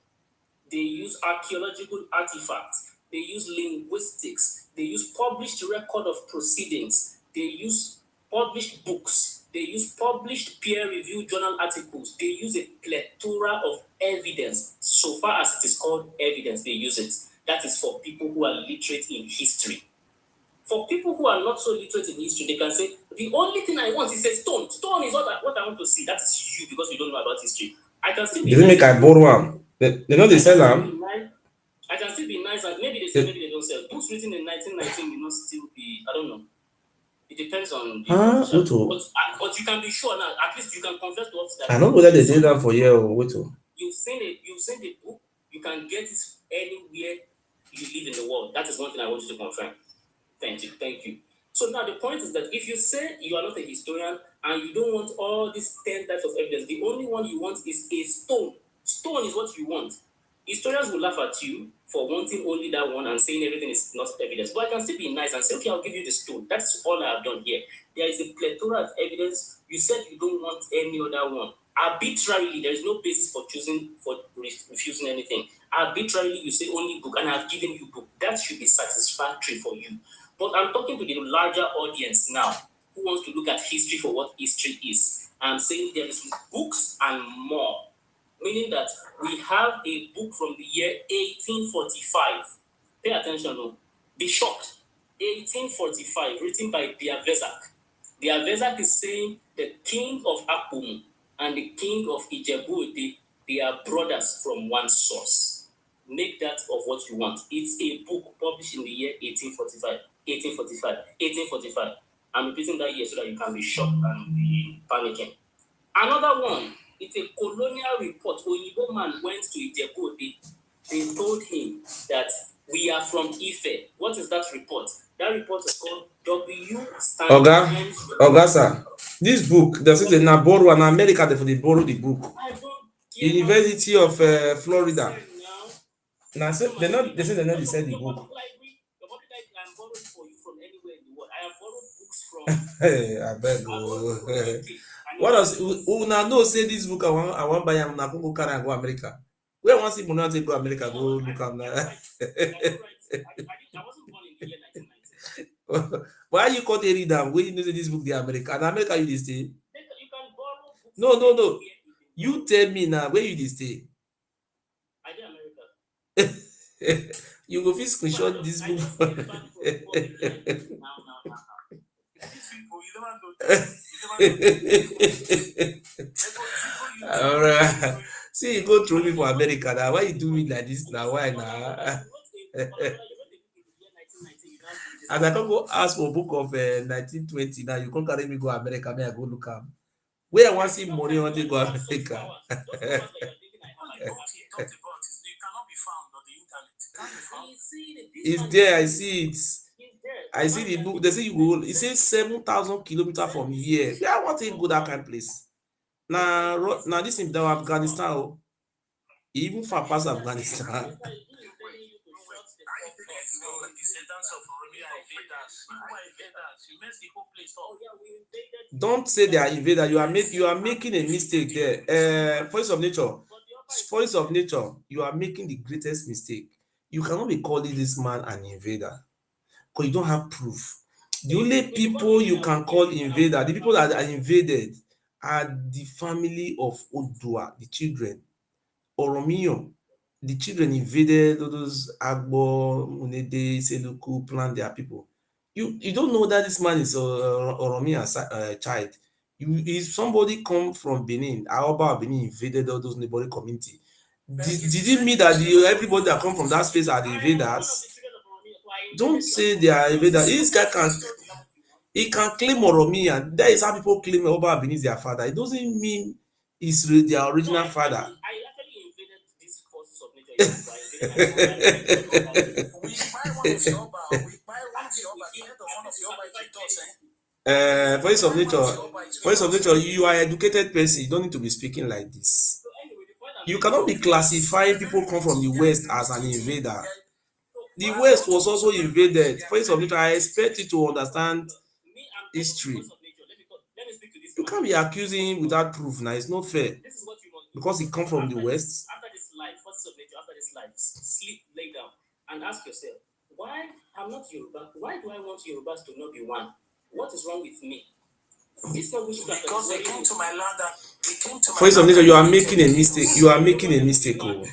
They use archaeological artifacts. They use linguistics. They use published record of proceedings. They use published books. They use published peer-reviewed journal articles. They use a plethora of evidence. So far as it is called evidence, they use it. That is for people who are literate in history. For people who are not so literate in history, they can say, the only thing I want is a stone. Stone is what I want to see. That is you, because you don't know about history. I can still be. Does it make I borrow them? They know they sell them. I can still be nice, and maybe they say maybe they don't sell. Books written in 1919 will not still be. I don't know. It depends on the but you can be sure now. At least you can confess to us that. I don't know whether they did that for you or what. You've seen the book. You can get it anywhere you live in the world. That is one thing I want you to confirm. Thank you. So now the point is that if you say you are not a historian and you don't want all these 10 types of evidence, the only one you want is a stone. Stone is what you want. Historians will laugh at you for wanting only that one and saying everything is not evidence. But I can still be nice and say, okay, I'll give you the stone. That's all I have done here. There is a plethora of evidence. You said you don't want any other one. Arbitrarily, there is no basis for refusing anything. Arbitrarily, you say only book, and I have given you book. That should be satisfactory for you. But I'm talking to the larger audience now who wants to look at history for what history is. I'm saying there is books and more. Meaning that we have a book from the year 1845. Pay attention, no? Be shocked. 1845, written by Biavezak. Biavezak is saying the king of Akumu and the king of Ijebu, they are brothers from one source. Make that of what you want. It's a book published in the year 1845. 1845. I'm repeating that year so that you can be shocked and be panicking. Another one. It's a colonial report. Oyibo man went to Ijebu. They told him that we are from Ife. What is that report? That report is called W. Oga, sir. This book, they say they borrow in America. They borrow the book. University of Florida. Now, they say they not decide the book. I'm borrowed for you from anywhere in the world. I have borrowed books from. Hey, I beg you. What else? Una know say this book I want buy am na go carry and go America. Where want see money go America go look am na. I wasn't born in the year 1990. Why you can't read them? When you know this book the America and America you dey stay? You can borrow books. No. You tell me now where you dey stay. I dey America. You go fit screenshot this book. Alright. See, you go through me for America now. Why you do me like this now? Why now? As I can go ask for book of 1920 now, you can't carry me go America. May I go look am? Where I want see money on to go America. It's there. I see it. I see the book. They say you go. It says 7,000 kilometers from here. Where I want to go that kind of place. Now this is down Afghanistan. Oh. Even far past Afghanistan. Don't say they are invaders. You are making a mistake there. Voice of nature. You are making the greatest mistake. You cannot be calling this man an invader because you don't have proof. The only people you can call invader, the people that are invaded, are the family of Odua, the children. Oromio, the children invaded those Agbo, Unede, Seluku, plant their people. You don't know that this man is Oromia child. If somebody come from Benin, Aoba Benin invaded all those neighboring community. Did it mean that everybody that come from that space are the invaders? Don't say they are invaders. This guy can. He can claim Oromia. That is how people claim Oba Benin is their father. It doesn't mean he's their original father. I actually invaded these forces of nature. We buy one of your Oba, we buy one of your Oba, the head of one of your Oba is with us, eh? Voice of nature, you are an educated person. You don't need to be speaking like this. You cannot be classifying people come from the West as an invader. The West was also invaded. Voice of nature, I expect you to understand history. You can't be accusing him without proof now. It's not fair. Because he come from the West. After this life, forces of nature, after this life, sleep, lay down, and ask yourself, why I'm not Yoruba? Why do I want Yorubas to not be one? What is wrong with me? This not witchcraft. Because they came to my land. They came to my Voice of land. nature, you are making a mistake. You are making a mistake. Oh.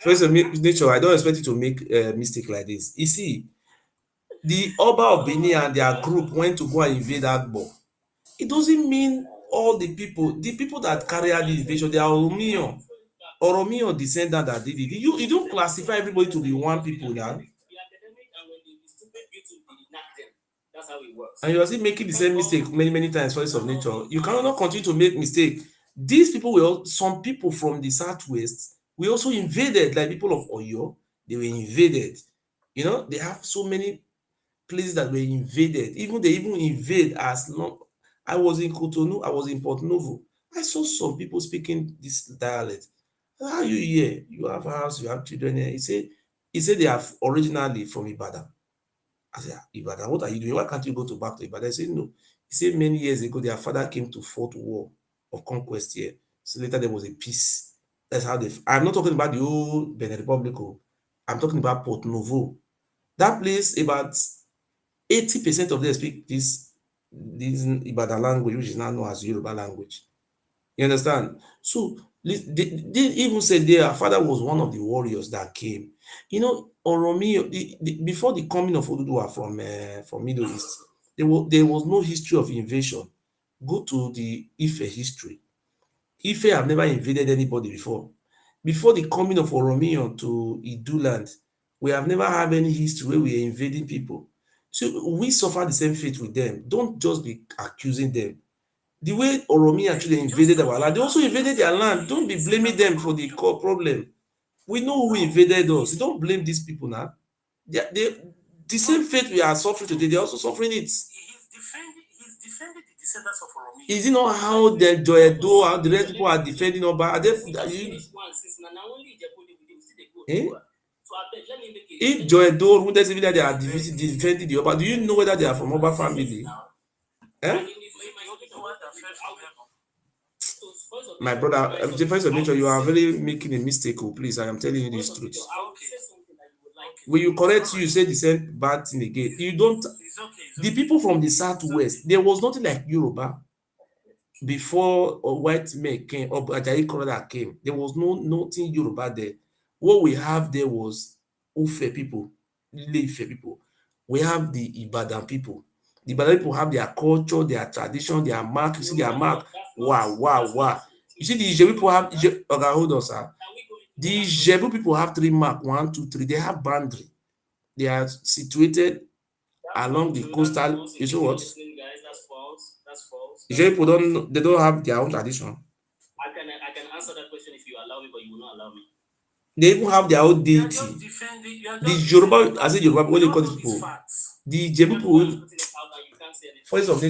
Voice of nature, I don't expect you to make a mistake like this. You see, the Oba of Benin and their group went to go and invade Agbo. It doesn't mean all the people that carry out the invasion, they are Oromiyan descendant that did it. You don't classify everybody to be one people now. That's how it works. And you are still making the same mistake many times, Voice of nature. You cannot continue to make mistake. These people some people from the southwest we also invaded, like people of Oyo, they were invaded. You know, they have so many places that were invaded. They even invade as long. I was in Cotonou, I was in Port Novo. I saw some people speaking this dialect. How are you here? You have a house, you have children here. He said they are originally from Ibadan. I said, Ibadan, what are you doing? Why can't you go back to Ibadan? He said, no. He said many years ago, their father came to fought war of conquest here. So later there was a peace. That's how I'm not talking about the old Benin Republic. I'm talking about Port Novo. That place, about 80% of them speak this Ibadan language, which is now known as Yoruba language. You understand? So they even said their father was one of the warriors that came. You know, Oromiyo, before the coming of Oduduwa from Middle East, there was no history of invasion. Go to the Ife history. Ife have never invaded anybody before. Before the coming of Oromiyo to Iduland, we have never had any history where we are invading people. So we suffer the same fate with them. Don't just be accusing them. The way Oromiyo actually invaded our land, they also invaded their land. Don't be blaming them for the core problem. We know who invaded us. Don't blame these people now. The same fate we are suffering today, they're also suffering it. He's defending the descendants of Oromiyo. Is it not how the Joedo, how the rest people are defending Oba? If Joedo, Rundesivila, they are defending the Oba, do you know whether they are from Oba family? Eh? My brother, the Voice of nature, you are really making a mistake. Oh, please, I am telling you this truth. When you correct you say the same bad thing again. You don't. The people from the southwest, there was nothing like Yoruba before white men came or Ajayi Crowther came. There was nothing Yoruba there. What we have there was Ufe people, Ile-Ife people. We have the Ibadan people. The Ibadan people have their culture, their tradition, their mark. You see their mark. Wow. You see the Ijebu people have. Okay, hold on, sir. The Ijebu people have 3 mark. 1, 2, 3. They have boundary. They are situated along the coastal. You see what? That's false. Ijebu people don't have their own tradition. I can answer that question if you allow me, but you will not allow me. They even have their own deity. The Yoruba, as a Yoruba, what do you call these people? The Ijebu people. Voice of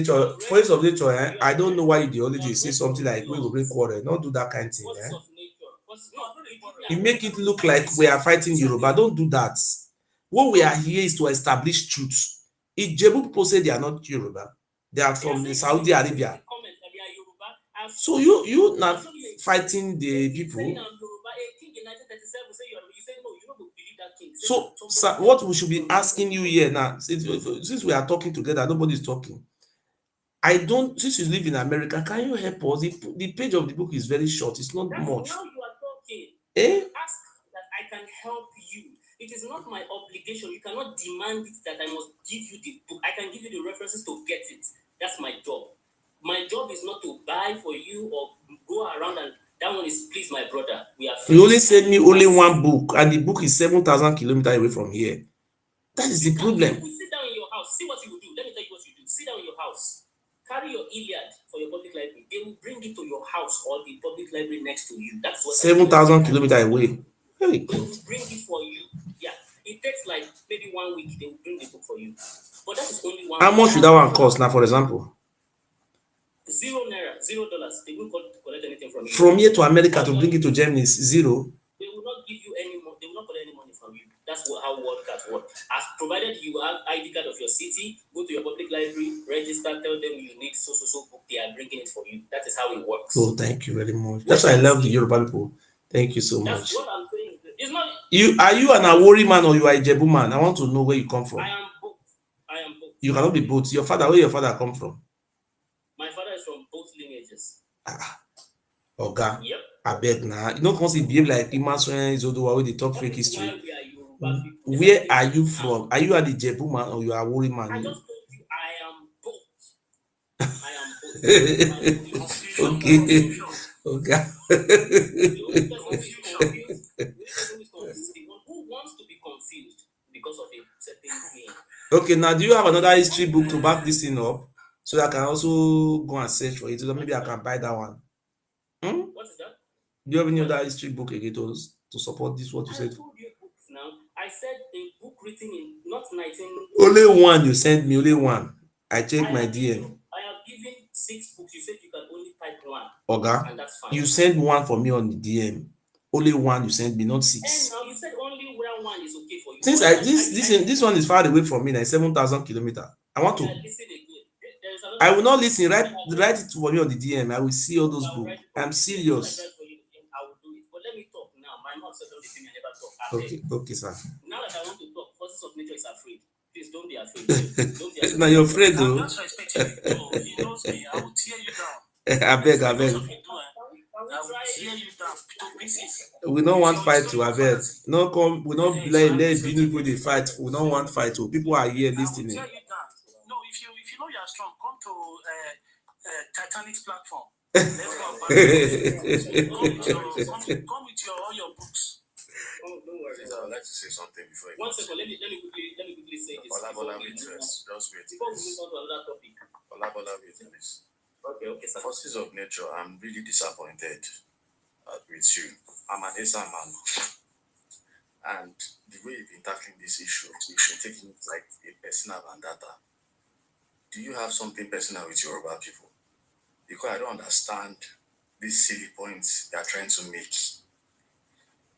nature, I don't know why you the only day say something like we will bring quarrel. Don't do that kind of thing. You make it look like we are fighting Yoruba. Don't do that. What we are here is to establish truth. Ijebu people say they are not Yoruba. They are from Saudi Arabia. So you not fighting the people. So what we should be asking you here now, since we are talking together, nobody is talking. Since you live in America, can you help us? The page of the book is very short. It's not much. Now you are talking. Ask that I can help you. It is not my obligation. You cannot demand it that I must give you the book. I can give you the references to get it. That's my job. My job is not to buy for you or go around and that one is please my brother. You only send me only one book, and the book is 7,000 kilometers away from here. That is the problem. You sit down in your house, see what you will do. Let me tell you what you do. sit down in your house, carry your Iliad for your public library. They will bring it to your house or the public library next to you. That's what 7,000 kilometers away. Hey. They will bring it for you. Yeah, it takes like maybe 1 week. They will bring the book for you. But that is only one. How much should that one cost now, for example? $0, $0. They won't collect anything from you. From here to America to bring it to Germany is zero. They will not give you any money. They will not collect any money from you. That's how WorldCat works. As provided you have ID card of your city, go to your public library, register, tell them you need so book. They are bringing it for you. That is how it works. Oh, thank you very much. That's why I love the Yoruba people. Thank you so much. That's what I'm saying. It's not. Are you an Awori man or you are a Jebu man? I want to know where you come from. I am both. You cannot be both. Where your father come from? My father is from both lineages. Oga. Yep. I beg now. You don't constantly behave like Imasuen Zodowa with the top fake history. Where are you from? Are you a Jebu man or you are a Awori man? I just told you I am both. Okay. Okay. Who wants to be confused because of a certain thing? Okay, now do you have another history book to back this thing up so that I can also go and search for it? So maybe I can buy that one. What is that? Do you have any other history book again to support this? What you said? I told you books now. I said a book written in not 19. Only one you sent me. Only one. I checked my DM. I have given 6 books. You said you can only type one. Oga, and that's fine. you sent one for me on the DM. Only one you sent me, not 6. And now you said only one is okay for you. Since this one is far away from me, like 7,000 kilometers. I want to. Listen again. I will not listen. Write it for me on the DM. I will see all those books. I'm serious. I will do it. But let me talk now. My mouth says everything I never talk. Okay, sir. Now that I want to talk, forces of nature is afraid. Please don't be afraid. Don't be afraid. Now you're afraid though. I'm not respecting you. No, he knows me. I will tear you down. I beg. I will tear you down to pieces. We don't want fight to abeg. No come. We don't let Ibinu go dey fight. We don't want fight. People are here listening. I will tear you down. No, if you know you are strong, come to Titanic's platform. Let's go. Come with all your books. Oh, don't worry. I would like to say something before. 1 second. Let me quickly say this. Olabola, wait first. Just wait. Before we move on to another topic. Olabola, wait please. Okay, sir. Forces of nature, I'm really disappointed with you. I'm an Esa man. And the way you've been tackling this issue, you've been taking it like a personal vendetta. Do you have something personal with Yoruba people? Because I don't understand these silly points you are trying to make.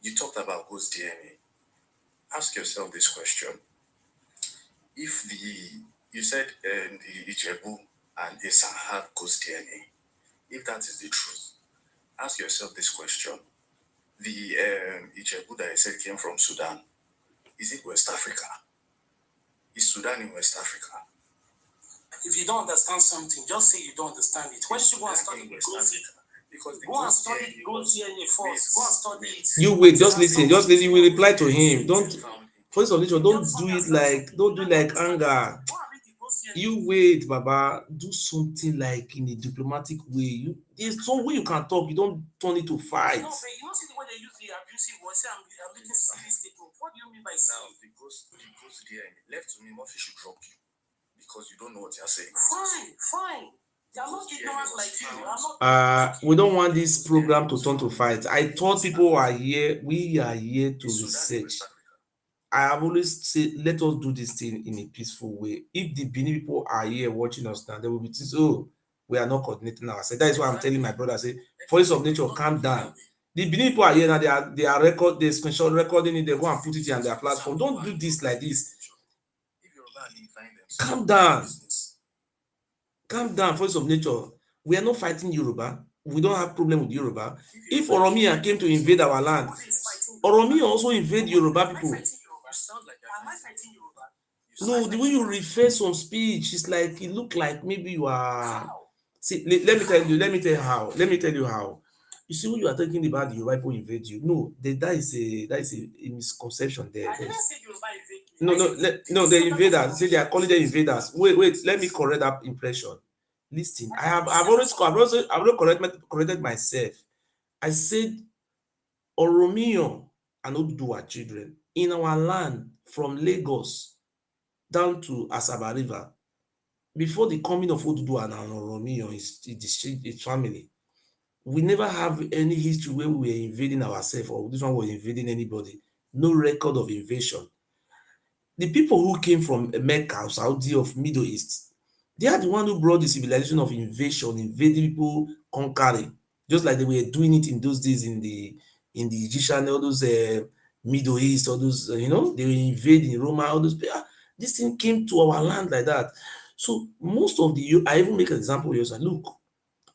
You talked about ghost DNA. Ask yourself this question. If you said the Ijebu and Esa have ghost DNA, if that is the truth, ask yourself this question. The Ijebu that I said came from Sudan, is it West Africa? Is Sudan in West Africa? If you don't understand something, just say you don't understand it. When you go and study West Africa? Because go and study ghost DNA first. Go and study it. You wait, just listen. You will reply to him. Don't Force of nature, don't do it like anger. You wait, Baba. Do something like in a diplomatic way. There's some way you can talk. You don't turn it to fight. No, but you know, see the way they use the abusive words. Say I'm making silly statement. What do you mean by silly? Now, the ghost DNA left to me, Murphy should drop you because you don't know what you're saying. Fine. I'm not ignorant like you. We don't want this program to turn to fight. I thought people are here. We are here to research. I have always said, let us do this thing in a peaceful way. If the Benin people are here watching us now, they will be thinking, we are not coordinating ourselves. That is why I'm telling my brother, say, Force of Nature, calm down. The Benin people are here now, they are screenshot recording it, they go and put it on their platform. Don't do this like this. Calm down. Calm down, Force of Nature. We are not fighting Yoruba. We don't have problem with Yoruba. If Oromia came to invade our land, Oromia also invade Yoruba people. No, the way you refer some speech is like it look like maybe you are. See, let me tell you how. You see, when you are talking about the Yoruba people invade you, no, that is a misconception there. No, the invaders. Say they are calling them invaders. Wait, let me correct that impression. Listen, I've already corrected myself. I said Oromio and Oduduwa children in our land from Lagos down to Asaba River, before the coming of Oduduwa and Oromi or his family, we never have any history where we were invading ourselves or this one was invading anybody. No record of invasion. The people who came from Mecca, Saudi of Middle East, they are the one who brought the civilization of invasion, invading people, conquering, just like they were doing it in those days in the Egyptian, all those Middle East, all those they were invading Roma, all those. This thing came to our land like that. So most of the I even make an example here. Look,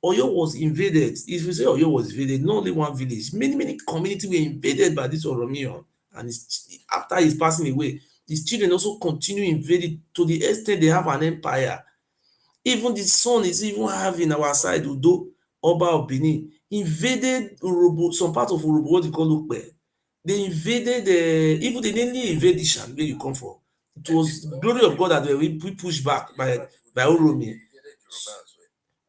Oyo was invaded. If you say Oyo was invaded, not only one village, many communities were invaded by this Oromiyan. And after his passing away, his children also continue invading to the extent they have an empire. Even the son is even having our side, Udo, Oba of Benin, invaded Urobo, some part of Urobo, what they call Ukpe. They invaded, even they didn't invade Ishan, where you come from. It was the glory of God that we pushed back by Oromi.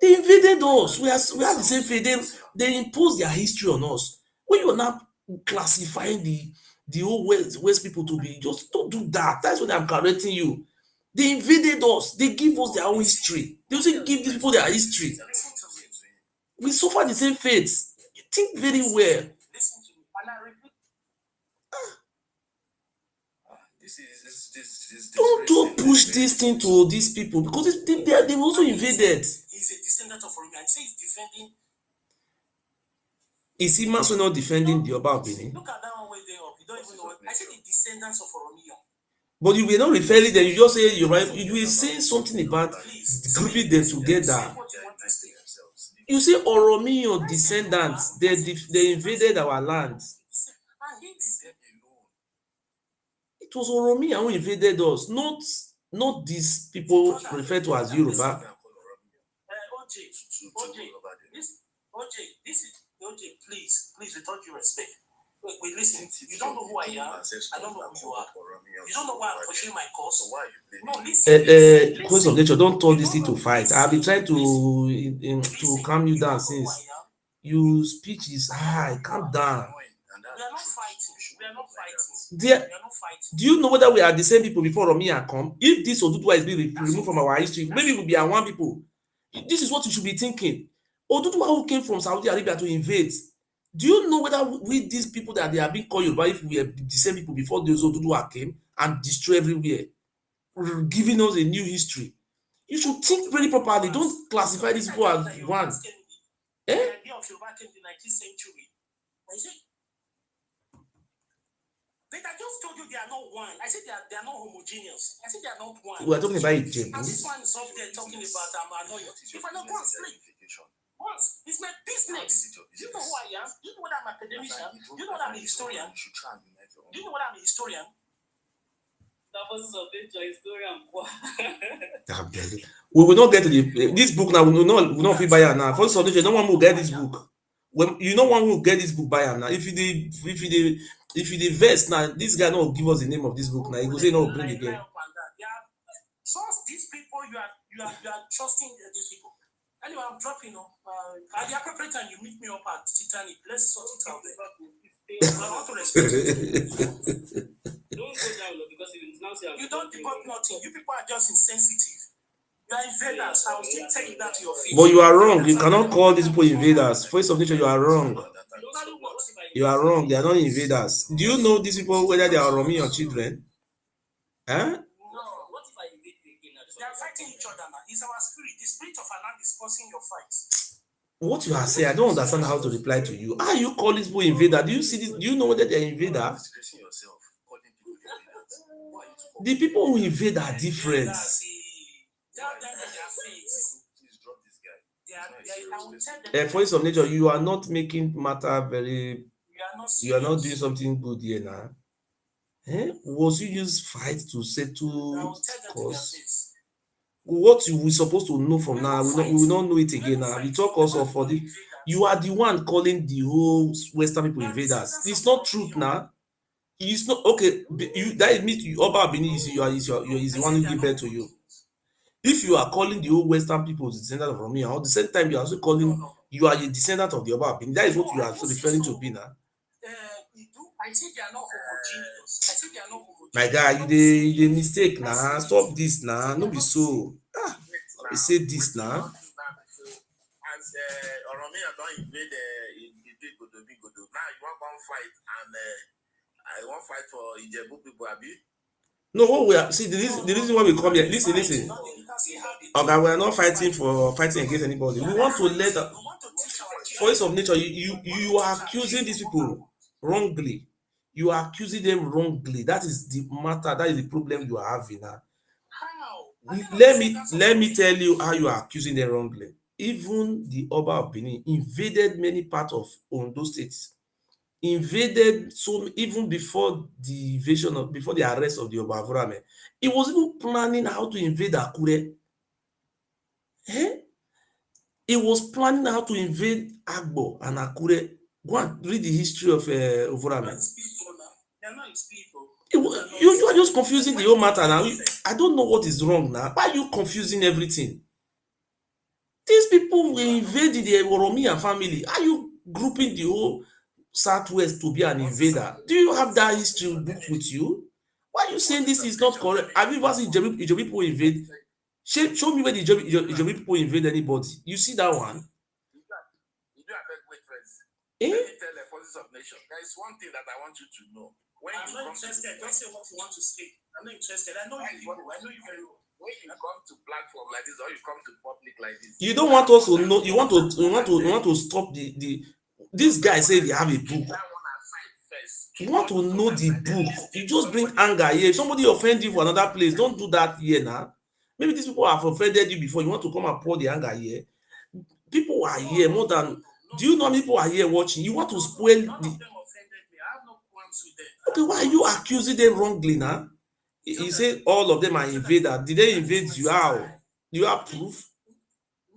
They invaded us. We have the same faith. They imposed their history on us. When you are now classifying the whole West people to be, just don't do that. That's what I'm correcting you. They invaded us. They give us their own history. They also give these people their history. We suffer the same fate. You think very well. Don't push this thing to these people because they also invaded. He's a descendant of Oromi. I say he's defending. Is he also not defending the Oba of Benin? Look at that one way there up. You don't even know what. I said the descendants of Oromi. But you were not referring them. You just say you're right. You were saying something about grouping them together. You say Oromiyan descendants. They invaded our land. It was Oromiyan who invaded us, not these people referred to as Yoruba. OJ, please, with all due respect. Wait, listen. You don't know who I am. I don't know who you are. You don't know why I'm pushing my cause. No, listen. Course of nature, don't turn this thing to fight. I've been trying to calm you down since. Your speech is high. Calm down. We are not fighting. We are not fighting. Do you know whether we are the same people before Oromiyan come? If this Oduduwa is being removed from our history, maybe we'll be our one people. This is what you should be thinking. Oduduwa who came from Saudi Arabia to invade. Do you know whether we these people that they are being called Yoruba, if we are the same people before those Oduduwa came and destroy everywhere, giving us a new history? You should think very properly. Don't classify these people as one. The idea of Yoruba came in the 19th century. But I just told you they are not one. I said they are not homogeneous. I said they are not one. We are talking about Ijebu. And this one is up there talking about annoying. If I don't go and sleep, once it's my business. You know who I am. You know what I'm an academician. You know what I'm a historian. You know what I'm a historian. We will not get to this book now. We will not feel buy it now. For some no one will get this book. When you know one will get this book buy it now. If you verse now, this guy not give us the name of this book now. He will say no, bring again. Trust these people. You are trusting these people. Anyway, I'm dropping. At the appropriate time, you meet me up at Titanic. Let's sort it out there. I want to respect you. Don't go down because you now say you don't debunk nothing. You people are just insensitive. You are invaders. I will still tell you that to your face. But you are wrong. You cannot call these people invaders. Voice of nature, you are wrong. You are wrong. They are not invaders. Do you know these people whether they are Oromi or children? Huh? What if I invade you again? They are fighting each other now. It's our spirit. The spirit of Allah is causing your fight. What you are saying, I don't understand how to reply to you. How you call these people invader? Do you see this? Do you know whether they are invaders? The people who invade are different. Voice of nature, you are not making matter very. You are not doing something good here now. Was you use fight to settle cause? What you were supposed to know from now, we will not know it again now. We talk also for the. You are the one calling the whole Western people invaders. It's not truth now. It's not okay. That means you Oba Benin is the one who give birth to you. If you are calling the whole Western people the descendant of Oromiyan, at the same time you are also calling you are a descendant of the Oba Benin. That is what you are referring to be now. I think they are not homogeneous. I think they are not homogeneous. My guy, you dey mistake now. Stop this now. No be so. say this now. As Oromia don't invade Godo. Now you want to fight and I want fight for Ijebu people, Abi. No, what we are see the reason why we come here. Listen. Okay, we are not fighting against anybody. We want to let voice of nature. You are accusing these people wrongly. You are accusing them wrongly. That is the matter. That is the problem you are having now. Let me tell you how you are accusing them wrongly. Even the Oba of Benin invaded many parts of Ondo states. Invaded, so even before the invasion before the arrest of the Oba Avorame, he was even planning how to invade Akure. He was planning how to invade Agbo and Akure. Go and read the history of Avorame. You are just confusing the whole matter now. I don't know what is wrong now. Why are you confusing everything? These people will invade the Oromiyan family. Are you grouping the whole Southwest to be an invader? Do you have that history book with you? Why are you saying this is not correct? Have you ever seen Ijebu people invade? Show me where the Ijebu people invade anybody. You see that one? You do have wait first. Eh? Let me tell the forces of nation. There is one thing that I want you to know. When I'm not interested. Don't say what you want to say. I'm not interested. I know you people. I know you very well. When you come to platform like this or you come to public like this, you don't want us to know. You want to stop the this guy say they have a book. You want to know the book. You just bring anger here. If somebody offend you for another place, don't do that here now. Maybe these people have offended you before. You want to come and pour the anger here. People are here more than. Do you know how many people are here watching? You want to spoil the. Okay, why are you accusing them wrongly now? He said all of them are invaders. Did they invade you? How? Do you have proof?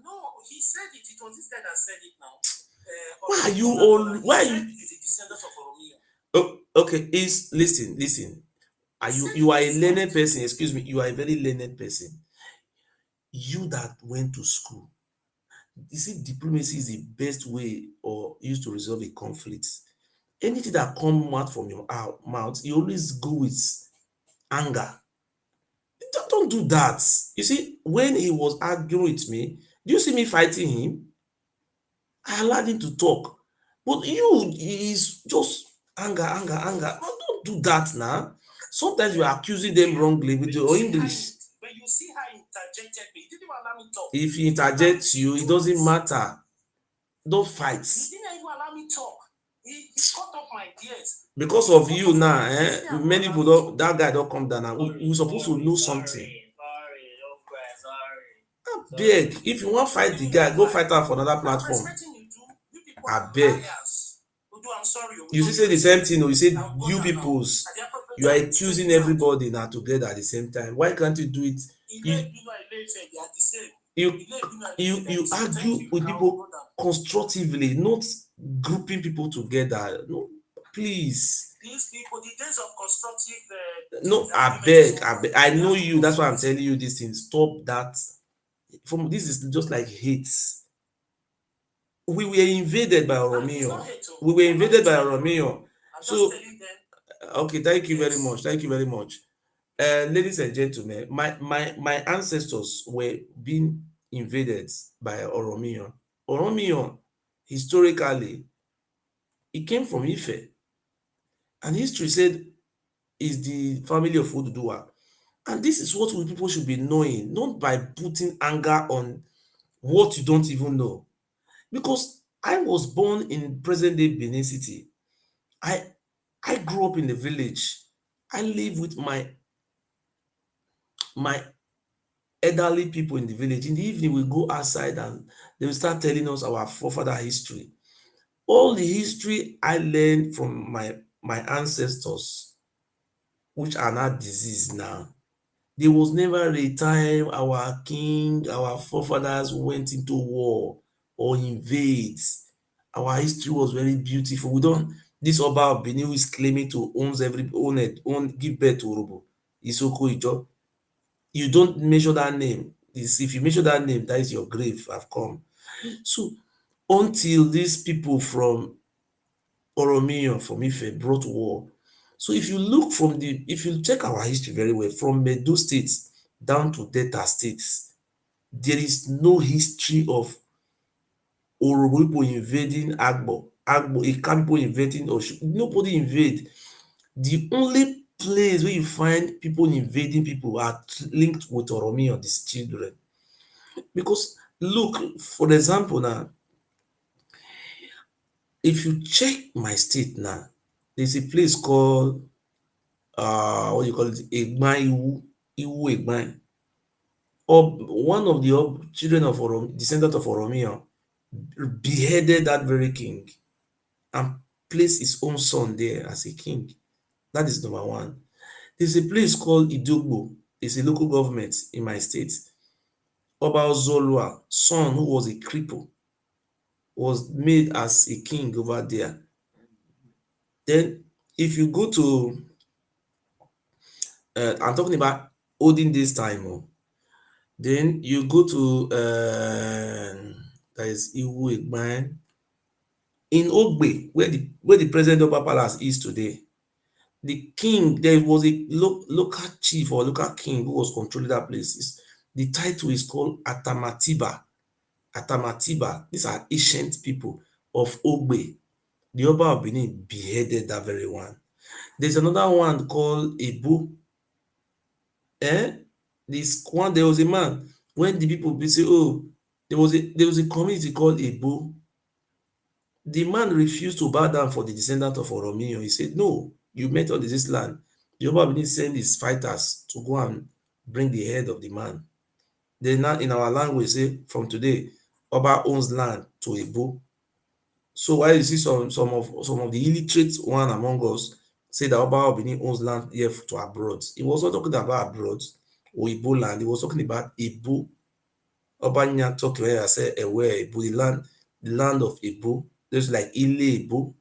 No, he said it. It was this guy that said it now. Why are you all? Why are you? The descendants of Oromia. Oh, okay. Listen. You are a learned person. Excuse me. You are a very learned person. You that went to school. You see, diplomacy is the best way or used to resolve a conflict. Anything that comes out from your mouth, you always go with anger. Don't do that. You see, when he was arguing with me, do you see me fighting him? I allowed him to talk. But you is just anger. No, don't do that now. Sometimes you are accusing them wrongly with your English. When you see how he interjected me, he didn't even allow me to talk. If he interjects you, it doesn't matter. Don't fight. He didn't even allow me to talk. He cut off my ears. Because of you now, many people don't, that guy don't come down now. We're supposed to know something. I beg. If you want to fight the guy, go fight out for another platform. I beg. You still say the same thing, or you say you peoples. You are accusing everybody now together at the same time. Why can't you do it? You argue with people constructively, not grouping people together. No, please. These people, the days of constructive. No, I beg. I know you. That's why I'm telling you this thing. Stop that. This is just like hate. We were invaded by Oromio. So, okay, thank you very much. Ladies and gentlemen, my ancestors were being invaded by Oromio. Oromio, historically, it came from Ife. And history said is the family of Oduduwa. And this is what we people should be knowing, not by putting anger on what you don't even know. Because I was born in present-day Benin City. I grew up in the village. I live with my elderly people in the village. In the evening, we go outside and they will start telling us our forefather history. All the history I learned from my ancestors, which are not diseased now. There was never a time our king, our forefathers went into war or invades. Our history was very beautiful. This Oba of Benin who is claiming to give birth to Orobo, Isoko Ijo. You don't measure that name. If you measure that name, that is your grave have come. So until these people from Oromio, from Ife brought war. So if you check our history very well, from Medo State down to Delta States, There is no history of Oromo people invading Agbo. Ikan people invading Osun. Nobody invade. The only place where you find people invading people are linked with Oromo or these children. Because look, for example now, if you check my state now, there's a place called what do you call it? Egban Iwu Egban. Or one of the children of descendant of Oromia beheaded that very king and placed his own son there as a king. That is number one. There's a place called Idogbo. It's a local government in my state. Oba Ozolua, son who was a cripple, was made as a king over there. Then, if you go to, I'm talking about olden days time. Then you go to, that is Iwu Egban. In Ogbe, where the present Oba Palace is today, the king, there was a local chief or local king who was controlling that place. The title is called Atamatiba. Atamatiba. These are ancient people of Ogbe. The Oba of Benin beheaded that very one. There's another one called Ebu. This one, there was a man, when the people be say, oh, there was a community called Ebu. The man refused to bow down for the descendant of Oromio. He said, no, you met on this land. The Oba Benin send his fighters to go and bring the head of the man. Then now in our language say, from today, Oba owns land to Ebu. So while you see some of the illiterate one among us say that Oba Benin owns land here to abroad, he was not talking about abroad or Igbo land. He was talking about Igbo. Oba Nya talking where I say where Igbo, the land of Igbo. There's like Ile Igbo.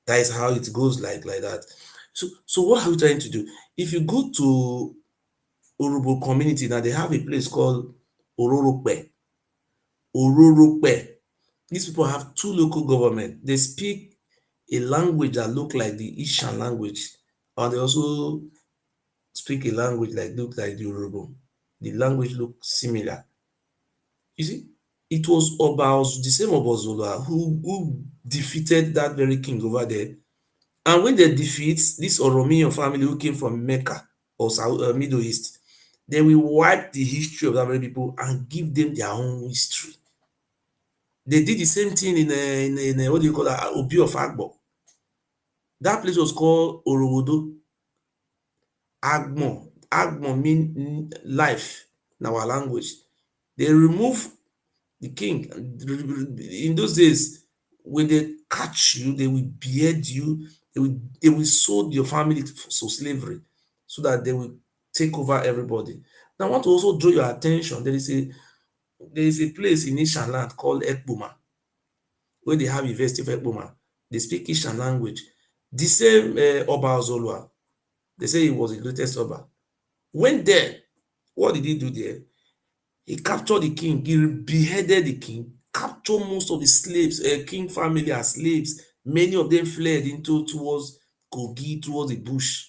That is how it goes like that. So what are we trying to do? If you go to Urhobo community now, they have a place called Ororope. Ororope. These people have two local government. They speak a language that look like the Ishan language, and they also speak a language that look like the Urhobo. The language look similar. You see, it was the same Obazola who defeated that very king over there. And when they defeat this Oromiyan family who came from Mecca or Middle East, they will wipe the history of that very people and give them their own history. They did the same thing in what do you call that, Obi of Agbo. That place was called Orowodo. Agmo. Agmo mean life in our language. They remove the king. In those days, when they catch you, they will behead you. They will sold your family to slavery so that they will take over everybody. Now, I want to also draw your attention. There is a place in Ishan land called Ekbuma, where they have University of Ekbuma. They speak Ishan language. The same Oba Ozolua, they say he was the greatest Oba. Went there. What did he do there? He captured the king. He beheaded the king, captured most of the slaves, king family as slaves. Many of them fled towards Kogi, towards the bush,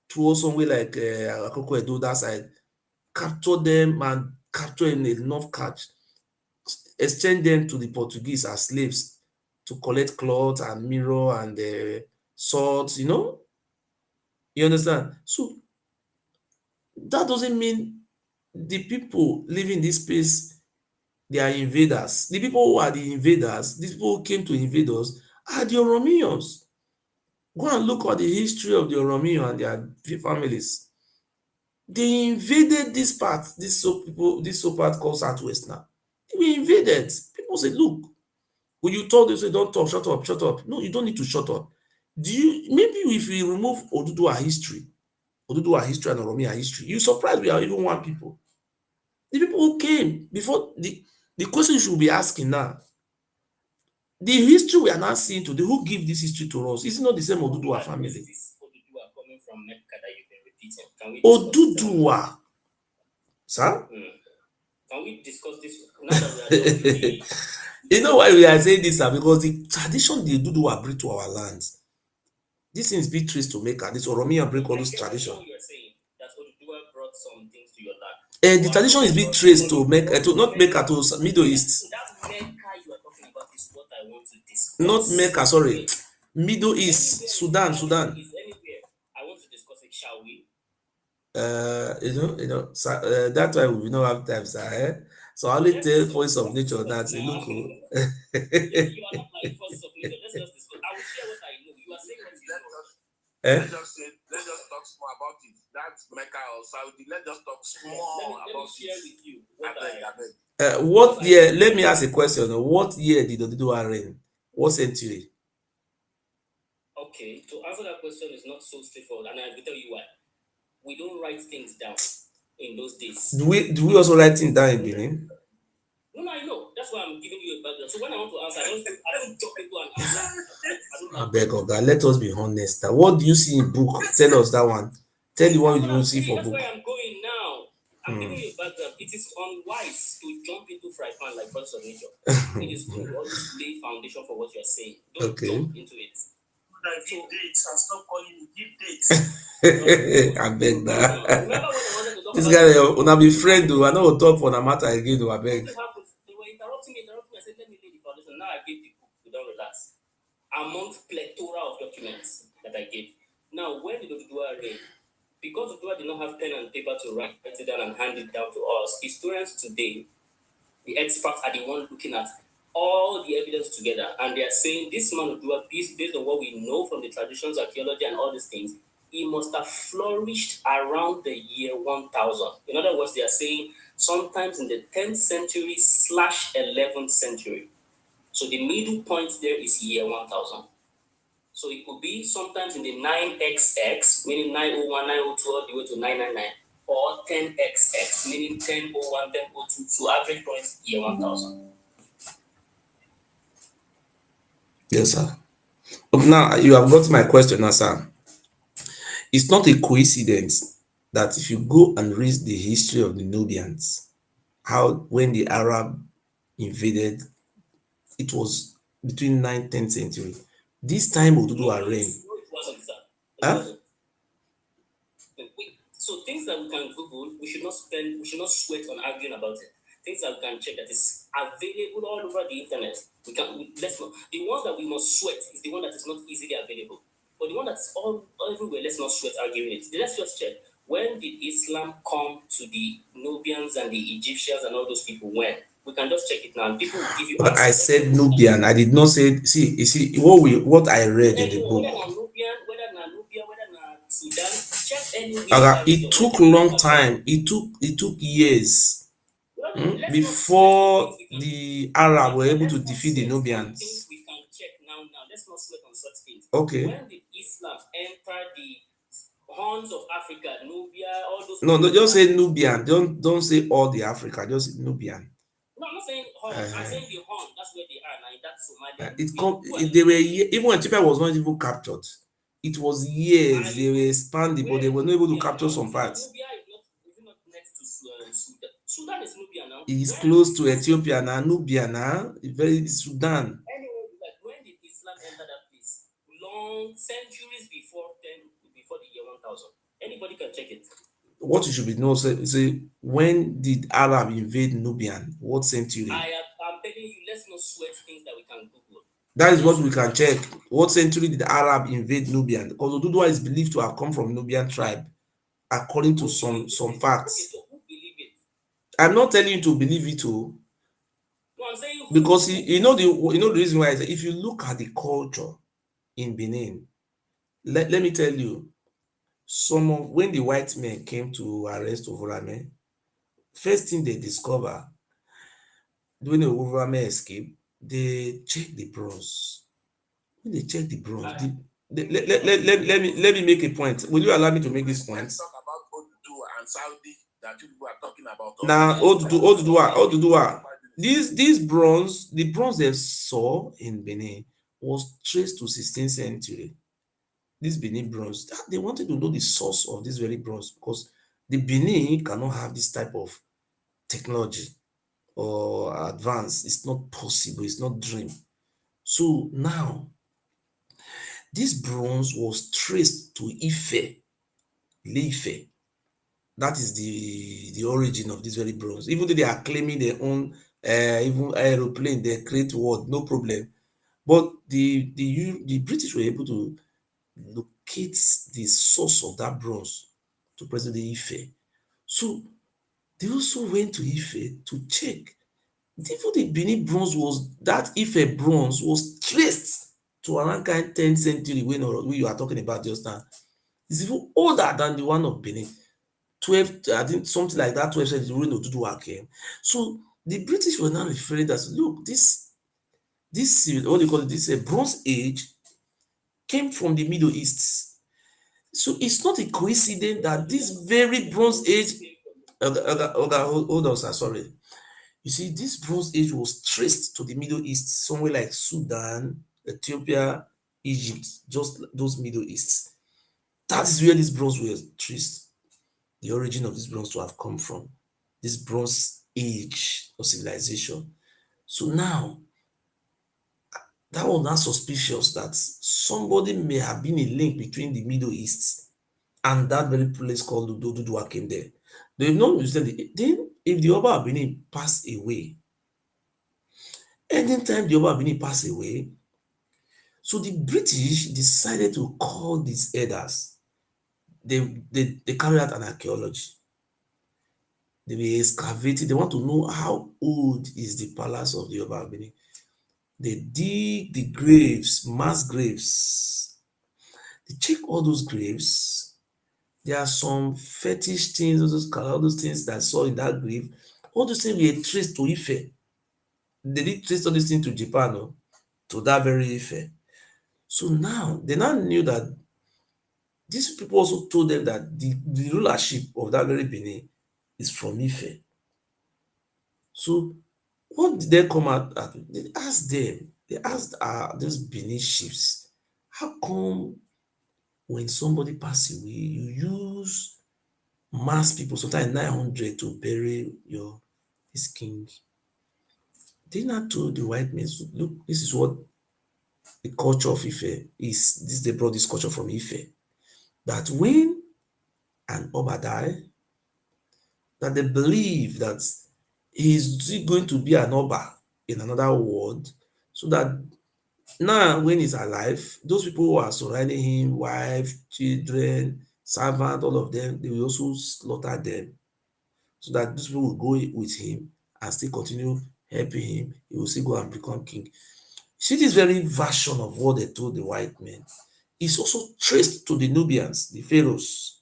towards somewhere like Akoko Edo, that side. Captured them and captured enough catch, exchange them to the Portuguese as slaves to collect cloth and mirror and swords, You understand? So that doesn't mean the people living in this space, they are invaders. The people who are the invaders, these people who came to invade us, are the Oromiyans. Go and look at the history of the Oromiyan and their families. They invaded this part, this part called Southwest now. They invaded. People say, look, when you talk, they say, don't talk, shut up, shut up. No, you don't need to shut up. Maybe if we remove Oduduwa history and Oromiyan history, you surprised we are even one people. The people who came before, the question you should be asking now, the history we are now seeing today, who give this history to us? Is it not the same Oduduwa family? This Oduduwa coming from Mecca that you've been repeating. Can we Oduduwa. Sir? Can we discuss this now that we are done with the... You know why we are saying this? Because the tradition the Oduduwa bring to our lands, this things be traced to Mecca. This Oromiyan bring all those traditions. You're saying that Oduduwa brought some things to your land. The tradition is being traced to Mecca, to not Mecca, to Middle East. That Mecca you are talking about is what I want to discuss. Not Mecca, sorry. Middle East, Sudan. Is anywhere. I want to discuss it, shall we? That's why we don't have time, sir. So I only tell Voice of Nature that look. You are not like Voice of Nature. Let's just discuss. I will share what I know. You are saying what you know. Let's just talk small about it. That's Mecca or Saudi. Let's just talk small Let me about share it. with you What year? Let me ask a question. What year did Oduduwa reign? What century? Okay, to answer that question is not so straightforward, and I will tell you why. We don't write things down in those days. Do we also write things down in Benin? No, I know. That's why I'm giving you a background. So when I want to answer, I don't jump into an answer. I beg of God, let us be honest. What do you see in book? Tell us that one. Tell the one you see for that's book. That's where I'm going now. I'm giving you a background. It is unwise to jump into fry pan like Voice of Nature. It is good to always lay foundation for what you're saying. Don't jump into it. Give dates and stop calling me. Give dates. I beg that. This guy, una be friend, though. I know talk for the matter again, though. I beg. They were interrupting me. I said, let me lay the foundation. Now I gave the book. We don't relax. Among plethora of documents that I gave. Now, when did Oduduwa reign? Because Oduduwa did not have pen and paper to write it down and hand it down to us, historians today, the experts, are the ones looking at all the evidence together, and they are saying this man Oduduwa, based on what we know from the traditions, archaeology, and all these things, he must have flourished around the year 1000. In other words, they are saying sometimes in the 10th century / 11th century. So the middle point there is year 1000. So it could be sometimes in the 9XX, meaning 901, 902, all the way to 999, or 10XX, meaning 1001, 1002, so average point year 1000. Yes, sir. But now you have got my question now, sir. It's not a coincidence that if you go and read the history of the Nubians, how when the Arab invaded, it was between 9th, 10th century. This time Oduduwa reigned. No, it wasn't, sir. Huh? So things that we can Google, we should not sweat on arguing about it. Things that we can check that is available all over the internet. Let's not. The ones that we must sweat is the one that is not easily available. But the one that's all everywhere, let's not sweat arguing it. Let's just check. When did Islam come to the Nubians and the Egyptians and all those people? When? We can just check it now. And people will give you. But I said Nubian. I did not say. See, you see what I read in the book. Sudan, check anywhere. It took long time. It took years before the Arab were able to defeat the Nubians. Things we can check now. Let's not sweat on such things. Okay. When did Islam enter the horns of Africa, Nubia, all those? No, just say Nubian. Don't say all the Africa. Just say Nubian. No, I'm not saying horn. I'm saying the horn. That's where they are now. That's Somalia. They were even when Ethiopia was not even captured. It was years they were expanding, but they were not able to capture some parts. Nubia is not next to Sudan. Sudan is Nubia now. It is close to Ethiopia now. Nubia now, very Sudan. Anyway, when did Islam enter that place? Long centuries before the year 1000. Anybody can check it. What you should be know, say when did Arab invade Nubian? What century? I'm telling you, let's not sweat things that we can Google. That is what we can check. What century did Arab invade Nubian? Because Oduduwa is believed to have come from Nubian tribe, according to some facts. So who believe it? I'm not telling you to believe it, too. No, I'm saying because you know the reason why I say if you look at the culture in Benin, let me tell you, when the white men came to arrest Ovorame, first thing they discover when the Ovorame escaped, they check the bronze. When they check the bronze, let me make a point. Will you allow me to make this point? Let's talk about Oduduwa and Saudi that people are talking about. Now, Oduduwa. This bronze, the bronze they saw in Benin was traced to 16th century. This Benin bronze, they wanted to know the source of this very bronze because the Benin cannot have this type of technology or advance. It's not possible. It's not dream. So now, this bronze was traced to Ife, Ile-Ife. That is the origin of this very bronze. Even though they are claiming their own even aeroplane, they create what, no problem. But the British were able to locate the source of that bronze to present Ife. So they also went to Ife to check. Even the Benin bronze was, that Ife bronze was traced to around kind 10th century when you are talking about just now. It's even older than the one of Benin. 12, I think something like that, 12th century when Oduduwa came. So the British were now referring that, look, this what do you call it, this Bronze Age came from the Middle East. So it's not a coincidence that this very Bronze Age, hold on, sir, sorry. You see, this Bronze Age was traced to the Middle East, somewhere like Sudan, Ethiopia, Egypt, just those Middle East. That is where this bronze was traced. The origin of this bronze to have come from. This Bronze Age of civilization. So now, that was not suspicious that somebody may have been a link between the Middle East and that very place called Oduduwa came there. They've not understand it. Then, if the Oba of Benin passed away, anytime the Oba of Benin passed away, so the British decided to call these elders. They carried out an archaeology. They were excavating. They want to know how old is the palace of the Oba of Benin. They dig the graves, mass graves. They check all those graves. There are some fetish things, all those things that I saw in that grave. All those things were traced to Ife. They did trace all these things to Japan, no? To that very Ife. So now, they now knew that these people also told them that the rulership of that very Benin is from Ife. So what did they come out at? They asked them, they asked these Benin chiefs, how come when somebody pass away, you use mass people, sometimes 900 to bury this king? They now told the white men, so, look, this is what the culture of Ife is. They brought this culture from Ife. That when an Oba die, that they believe that he's going to be an Oba in another world, so that now when he's alive, those people who are surrounding him, wife, children, servant, all of them, they will also slaughter them, so that those people will go with him and still continue helping him. He will still go and become king. See, this very version of what they told the white men is also traced to the Nubians, the pharaohs,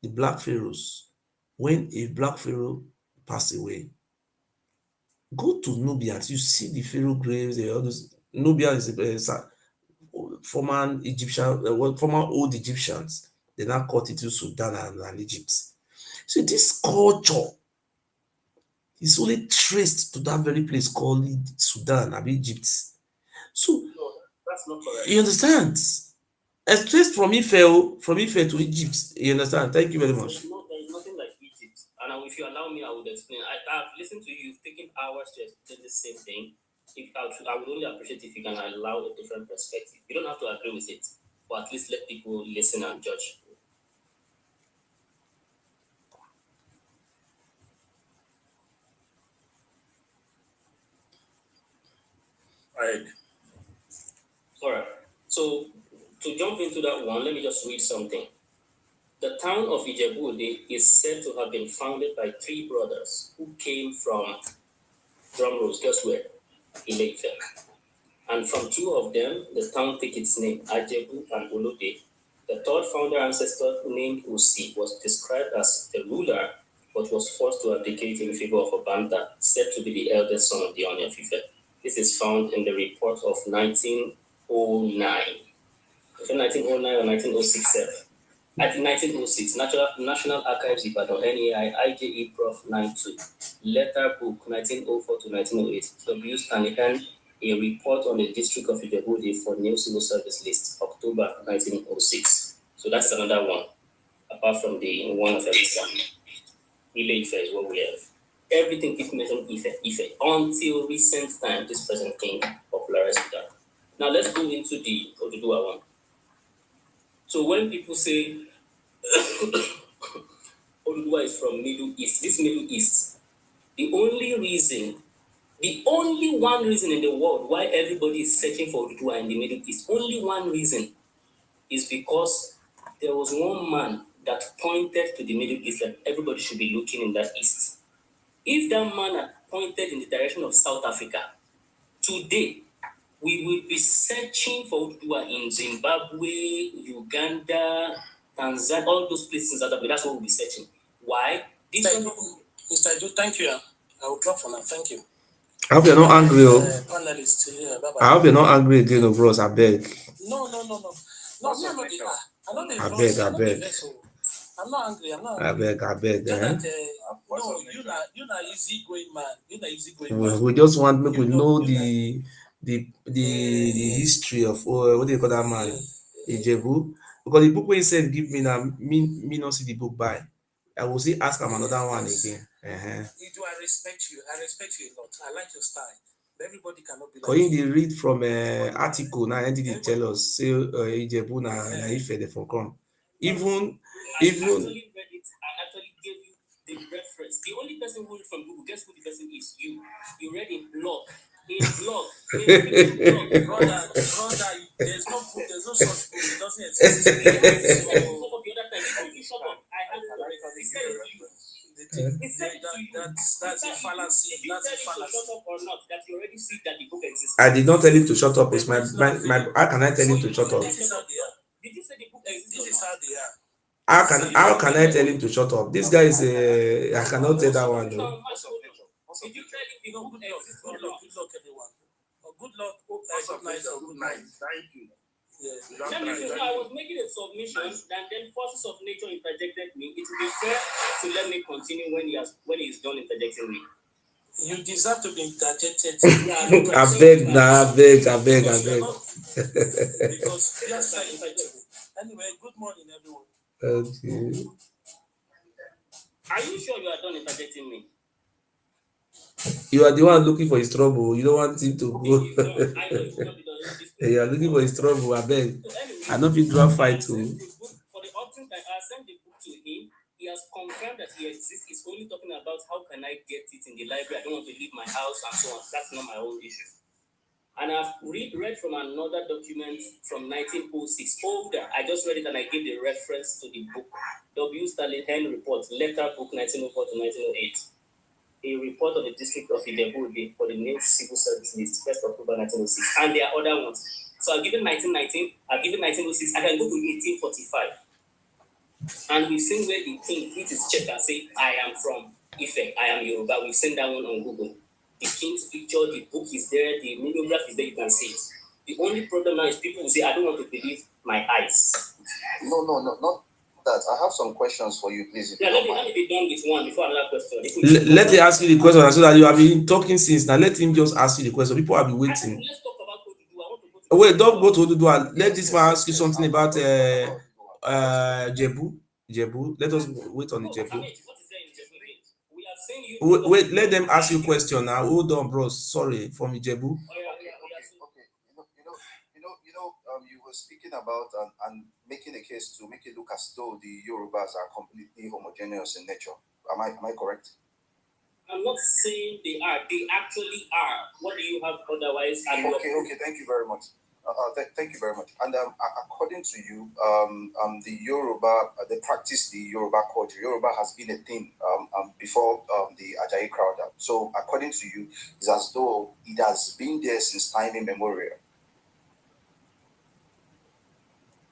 the black pharaohs. When a black pharaoh passed away, go to Nubians, you see the pharaoh graves, all those. Nubians is former Egyptian, former old Egyptians. They now cut it to Sudan and Egypt. So this culture is only traced to that very place called Sudan and Egypt. So No, that's not correct. you understand? It's traced from Ife to Egypt. You understand? Thank you very much. There is nothing like Egypt. And if you allow me, I would explain. I've listened to you, you've taken hours to explain the same thing. I would only appreciate if you can allow a different perspective. You don't have to agree with it, but at least let people listen and judge. Right. All right. So to jump into that one, let me just read something. The town of Ijebu-Ode is said to have been founded by three brothers who came from, drum rolls, guess where? Ile Ife. And from two of them, the town took its name, Ajebu and Olode. The third founder ancestor, named Usi, was described as the ruler, but was forced to abdicate in favor of Obanta, said to be the eldest son of the Oni of Ife. This is found in the report of 1909. Between 1909 or 1906, I think 1906, National Archives Ibadan, NAI, IJE Prof 92, letter book 1904 to 1908, W. Stanley N. A report on the District of Ijebu-Ode for new civil service list, October 1906. So that's another one, apart from the one of Elisa. Ile Ife is what we have. Everything is mentioned Ife, until recent time, this present king popularized that. Now let's go into the Oduduwa one. So when people say Oduduwa Oduduwa is from Middle East, this Middle East, the only one reason in the world why everybody is searching for Oduduwa in the Middle East, only one reason is because there was one man that pointed to the Middle East that everybody should be looking in that east. If that man had pointed in the direction of South Africa, today we would be searching for Oduduwa in Zimbabwe, Uganda, Tanzania, all those places in South Africa. That's what we'll be searching. Why? Mr. Edu, thank you. I will drop for now. Thank you. I hope you're not angry. Panelists, I hope you're not angry again, bros. I beg. No. No, me, I'm not the I beg. I'm not angry. I beg. Just that, no, you're not easy going man. You're not easy going man. We just want make we know the history of what do you call that man, Ijebu, because the book when he said give me now, me not see the book by. I will see ask him another one again. I respect you. I respect you a lot. I like your style. But everybody cannot be like Because they read from article now, and they tell us say Ijebu na Ife they for come. Even actually read it and actually gave you the reference. The only person who read from Google, guess who the person is? You. You read a blog. Brother, there's no book, there's no such book, it doesn't exist. Shut up. That's a fallacy. That's a fallacy. Shut up or not? That you already see that the book exists. I did not tell him to shut up. It's my how can I tell him to shut up? Did you say the book exists? This is how they are. How can I tell him to shut up? This guy is I cannot tell that one though. Did you tell him the book exists? Good luck, everyone. Good luck. Good night. Thank you. Yes. Let me say, I was making a submission, and then forces of nature interjected me. It would be fair to let me continue when he's done interjecting me. You deserve to be interjected. I beg. Because yes, anyway, good morning, everyone. Okay. Are you sure you are done interjecting me? You are the one looking for his trouble. You don't want him to go. I know you cannot be done. You are looking for his trouble. I beg. I know if you draw fight too. For the option that I sent the book to him, he has confirmed that he exists. He's only talking about how can I get it in the library. I don't want to leave my house and so on. That's not my own issue. And I've read from another document from 1906, older. I just read it and I gave the reference to the book. W. Stanley Hen Report, Letter Book 1904 to 1908. A report of the District of Ijebu for the new civil service list, 1st October 1906. And there are other ones. So I've given 1919, I've given 1906, I can go to 1845. And we've seen where the king hit his chest and say, I am from Ife, I am Yoruba. We've seen that one on Google. The king's picture, the book is there, the mimeograph is there, you can see it. The only problem now is people will say, I don't want to believe my eyes. No, not that. I have some questions for you, please. Yeah, let me be done with one before another question. Let me ask you the question so that you have been talking since. Now let him just ask you the question. People have been waiting. Let's talk about Oduduwa. I want to go to Wait, don't go to Oduduwa. Let this man ask you something about Jebu. Let us wait on the Jebu. What is there in Jebu? We have seen you. Wait, let them ask you question now. Hold on, bros. Sorry, from Ijebu. Okay. You were speaking about and making a case to make it look as though the Yorubas are completely homogeneous in nature. Am I correct? I'm not saying they are. They actually are. What do you have otherwise? Okay. Thank you very much. Thank you very much. And according to you, the Yoruba, they practice the Yoruba culture. Yoruba has been a thing before the Ajayi crowd. So according to you, it's as though it has been there since time immemorial.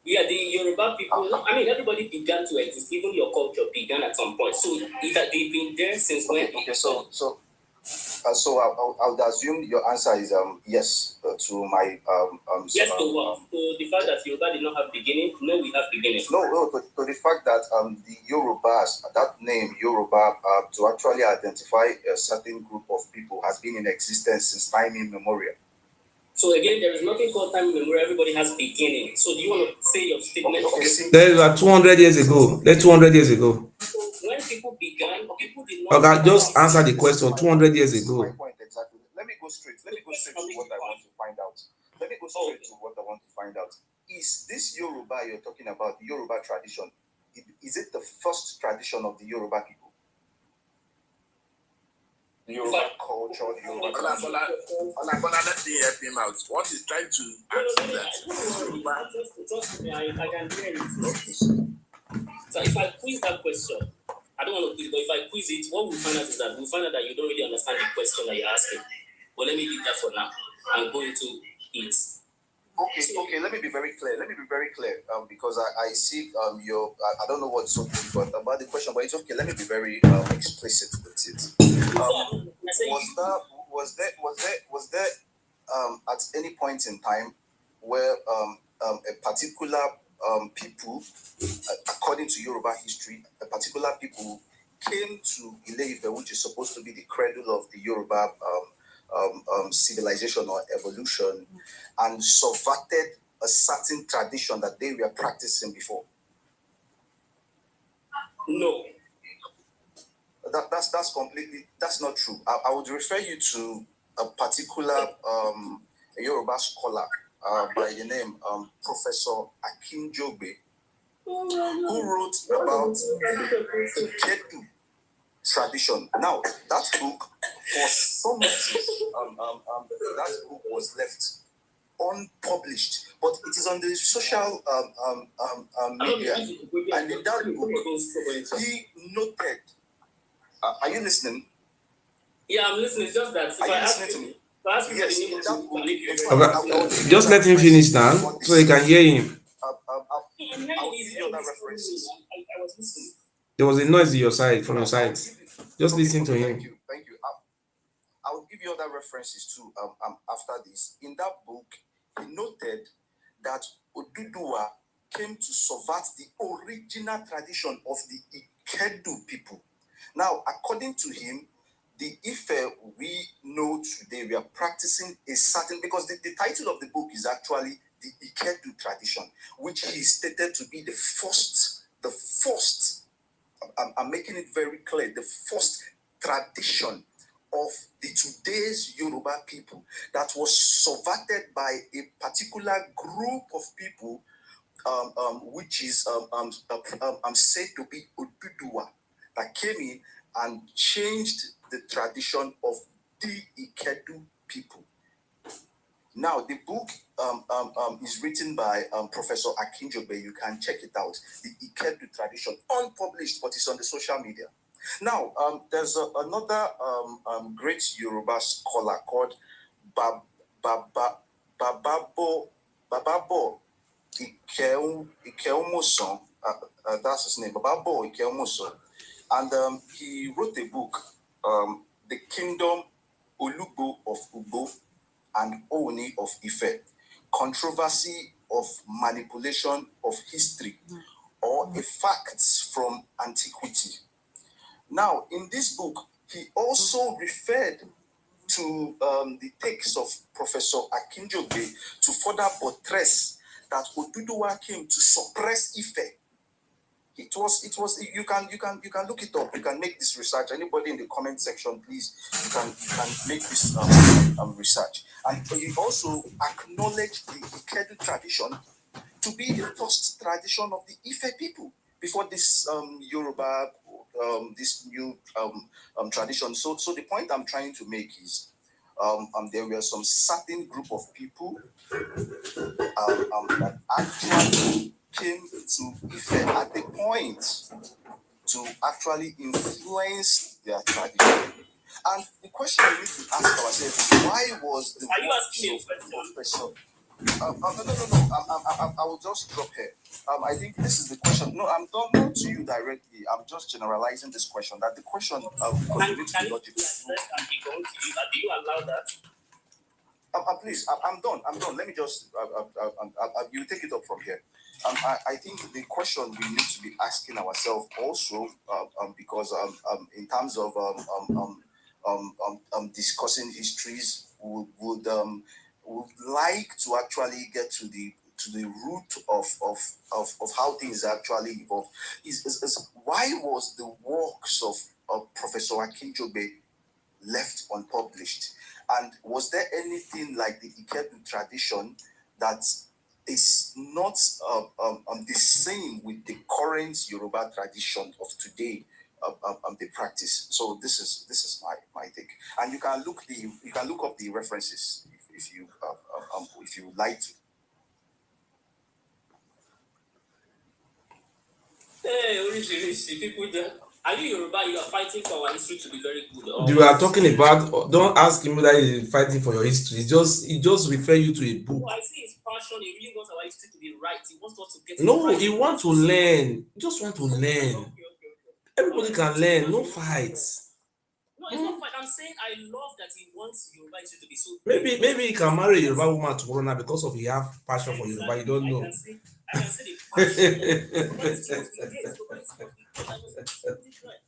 Yeah, the Yoruba people, everybody began to exist. Even your culture began at some point. So they've been there since when? Okay, so I would assume your answer is yes to my yes to what? To the fact that Yoruba did not have beginning? No, we have beginning. No, to the fact that the Yorubas, that name Yoruba, to actually identify a certain group of people has been in existence since time immemorial. So again, there is nothing called time immemorial. Everybody has beginning. So do you want to say your statement? There was 200 years ago. 200 years ago. So when people began, people did not. Okay, just answer the question. 200 years ago. My point exactly. Let me go straight to what I want to find out. Is this Yoruba you're talking about, the Yoruba tradition, is it the first tradition of the Yoruba people? The Yoruba culture, the Yoruba tradition. Let me help him out. What he's trying to ask is that Trust me, I can hear it. So if I quiz that question, I don't want to quiz, but if I quiz it, what we'll find out is that you don't really understand the question that you're asking. But let me leave that for now and go into it. Okay. Let me be very clear. Because I see I don't know what's so difficult about the question, but it's okay. Let me be very explicit with it. Was there at any point in time where a particular people, according to Yoruba history, a particular people came to Ile Ife, which is supposed to be the cradle of the Yoruba civilization or evolution, and subverted a certain tradition that they were practicing before? No. That's not true. I would refer you to a particular Yoruba scholar by the name Professor Akinjobe, who wrote about the Ikedu tradition. Now, that book, for some reason, that book was left unpublished, but it is on the social media. And in that book, he noted. Are you listening? Yeah, I'm listening. It's just that if I ask to me? Okay. Just let him finish now, so you can hear him. I'll give you other references. I was listening. There was a noise on your side, from your side. Just listen to him. Thank you. I'll give you other references too. After this, in that book, he noted that Oduduwa came to subvert the original tradition of the Ikedu people. Now, according to him, the Ife we know today, we are practicing a certain, because the title of the book is actually the Ikedu tradition, which he stated to be the first, I'm making it very clear, the first tradition of the today's Yoruba people that was subverted by a particular group of people, which is said to be Oduduwa, that came in and changed the tradition of the Ikedu people. Now, the book is written by Professor Akinjobe. You can check it out. The Ikedu tradition, unpublished, but it's on the social media. Now, there's another great Yoruba scholar called Bababo Ikeumoson. That's his name, Bababo Ikeumoson. And he wrote a book, The Kingdom Olugbo of Ugbo and Oni of Ife, Controversy of Manipulation of History, or a Facts from Antiquity. Now, in this book, he also referred to the takes of Professor Akinjobe to further buttress that Oduduwa came to suppress Ife. It was. You can look it up. You can make this research. Anybody in the comment section, please, you can make this research. And he also acknowledged the Ikedu tradition to be the first tradition of the Ife people before this Yoruba, this new tradition. So the point I'm trying to make is, there were some certain group of people that actually came to Ife at the point to actually influence their tradition. And the question we need to ask ourselves is, why was the... Are you asking me a question? No. I will just drop here. I think this is the question. No, I'm not to you directly. I'm just generalizing this question. That the question, because we need to be logical. Do you allow that? Please, I'm done. Let me just, you take it up from here. I think the question we need to be asking ourselves also, because in terms of discussing histories, would like to actually get to the root of how things actually evolved. Is why was the works of Professor Akinjobe left unpublished? And was there anything like the Ikedu tradition that is not the same with the current Yoruba tradition of today. The practice. So this is my take, and you can look up the references if you like to. Hey, people there. Are you Yoruba? You are fighting for our history to be very good. You are talking about. Don't ask him whether he's fighting for your history. He just refer you to a book. No, I see his passion. He really wants our history to be right. He wants us to get No, it right. he want to learn. He just want to learn. Everybody can learn. No fights. No, it's not fight. I'm saying I love that he wants Yoruba history to be so. Maybe he can marry a Yoruba woman tomorrow now because of he have passion for Yoruba. You don't know. I can see the passion. But it's what we get. But it's what we get.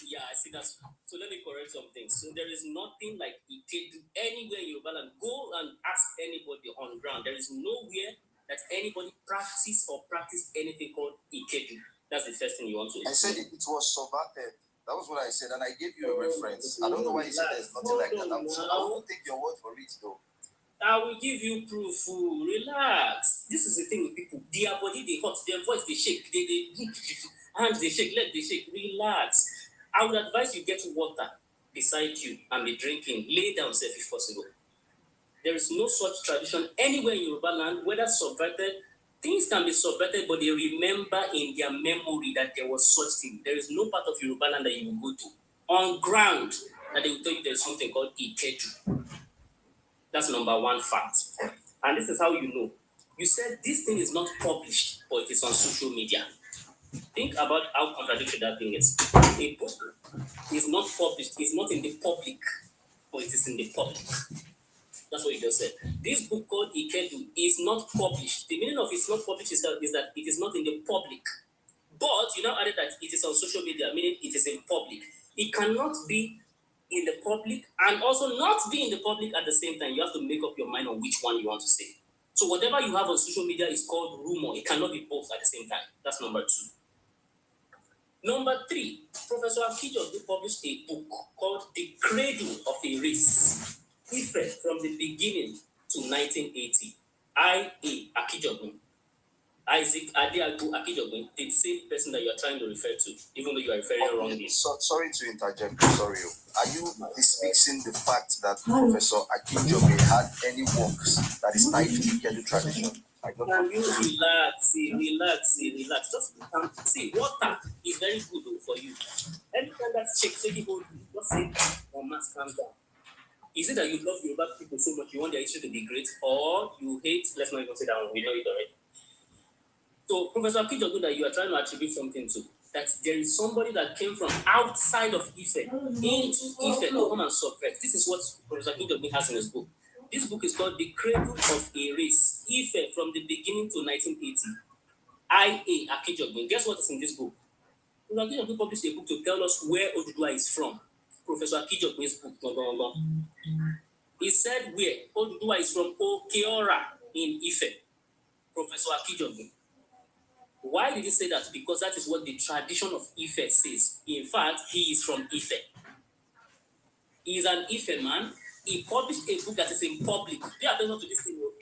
Yeah, I see that. So let me correct some things. So there is nothing like Ikedu anywhere in Yoruba land. Go and ask anybody on ground. There is nowhere that anybody practice anything called Ikedu. That's the first thing you want to I said it was subverted. That was what I said, and I gave you a reference. I don't know why you said there's nothing like that. I won't take your word for it, though. I will give you proof. Relax. This is the thing with people. Their body, they hot. Their voice, they shake. They hands, they shake. Legs, they shake. Relax. I would advise you get water beside you and be drinking. Lay down, safe if possible. There is no such tradition anywhere in Yoruba land, whether subverted. Things can be subverted, but they remember in their memory that there was such thing. There is no part of Yoruba land that you will go to on ground that they will tell you there's something called Ikedu. That's number one fact. And this is how you know. You said this thing is not published, but it is on social media. Think about how contradictory that thing is. A book is not published, it's not in the public, but it is in the public. That's what you just said. This book called Ikedu is not published. The meaning of it's not published is that it is not in the public. But you now added that it is on social media, meaning it is in public. It cannot be in the public and also not be in the public at the same time. You have to make up your mind on which one you want to say. So whatever you have on social media is called rumor. It cannot be both at the same time. That's number two. Number three, Professor Akijobi published a book called The Cradle of a Race, Ife from the beginning to 1980. I.A. Akijobi. Isaac Adeago Akijobi, the same person that you are trying to refer to, even though you are referring wrongly. Sorry to interject. Sorry. Are you dismissing the fact that Professor Akijobi had any works that is tied to the Ikedu tradition? Can you relax? Just see, water is very good for you. Anytime that shake hold you, just say, "Oh, must calm down." Is it that you love Yoruba people so much you want their history to be great, or you hate? Let's not even say that one. We know it already. So, Professor Akijobi, that you are trying to attribute something to, that there is somebody that came from outside of Ife into Ife to come and subvert. This is what Professor Akijobi has in his book. This book is called The Cradle of a Race, Ife from the beginning to 1980. I.A. Akijobi. Guess what is in this book? Professor Akijobi published a book to tell us where Oduduwa is from. Professor Akijobi's book. He said where Oduduwa is from Okeora in Ife. Professor Akijobi. Why did he say that? Because that is what the tradition of Ife says. In fact, he is from Ife. He is an Ife man. He published a book that is in public. Pay attention to this thing.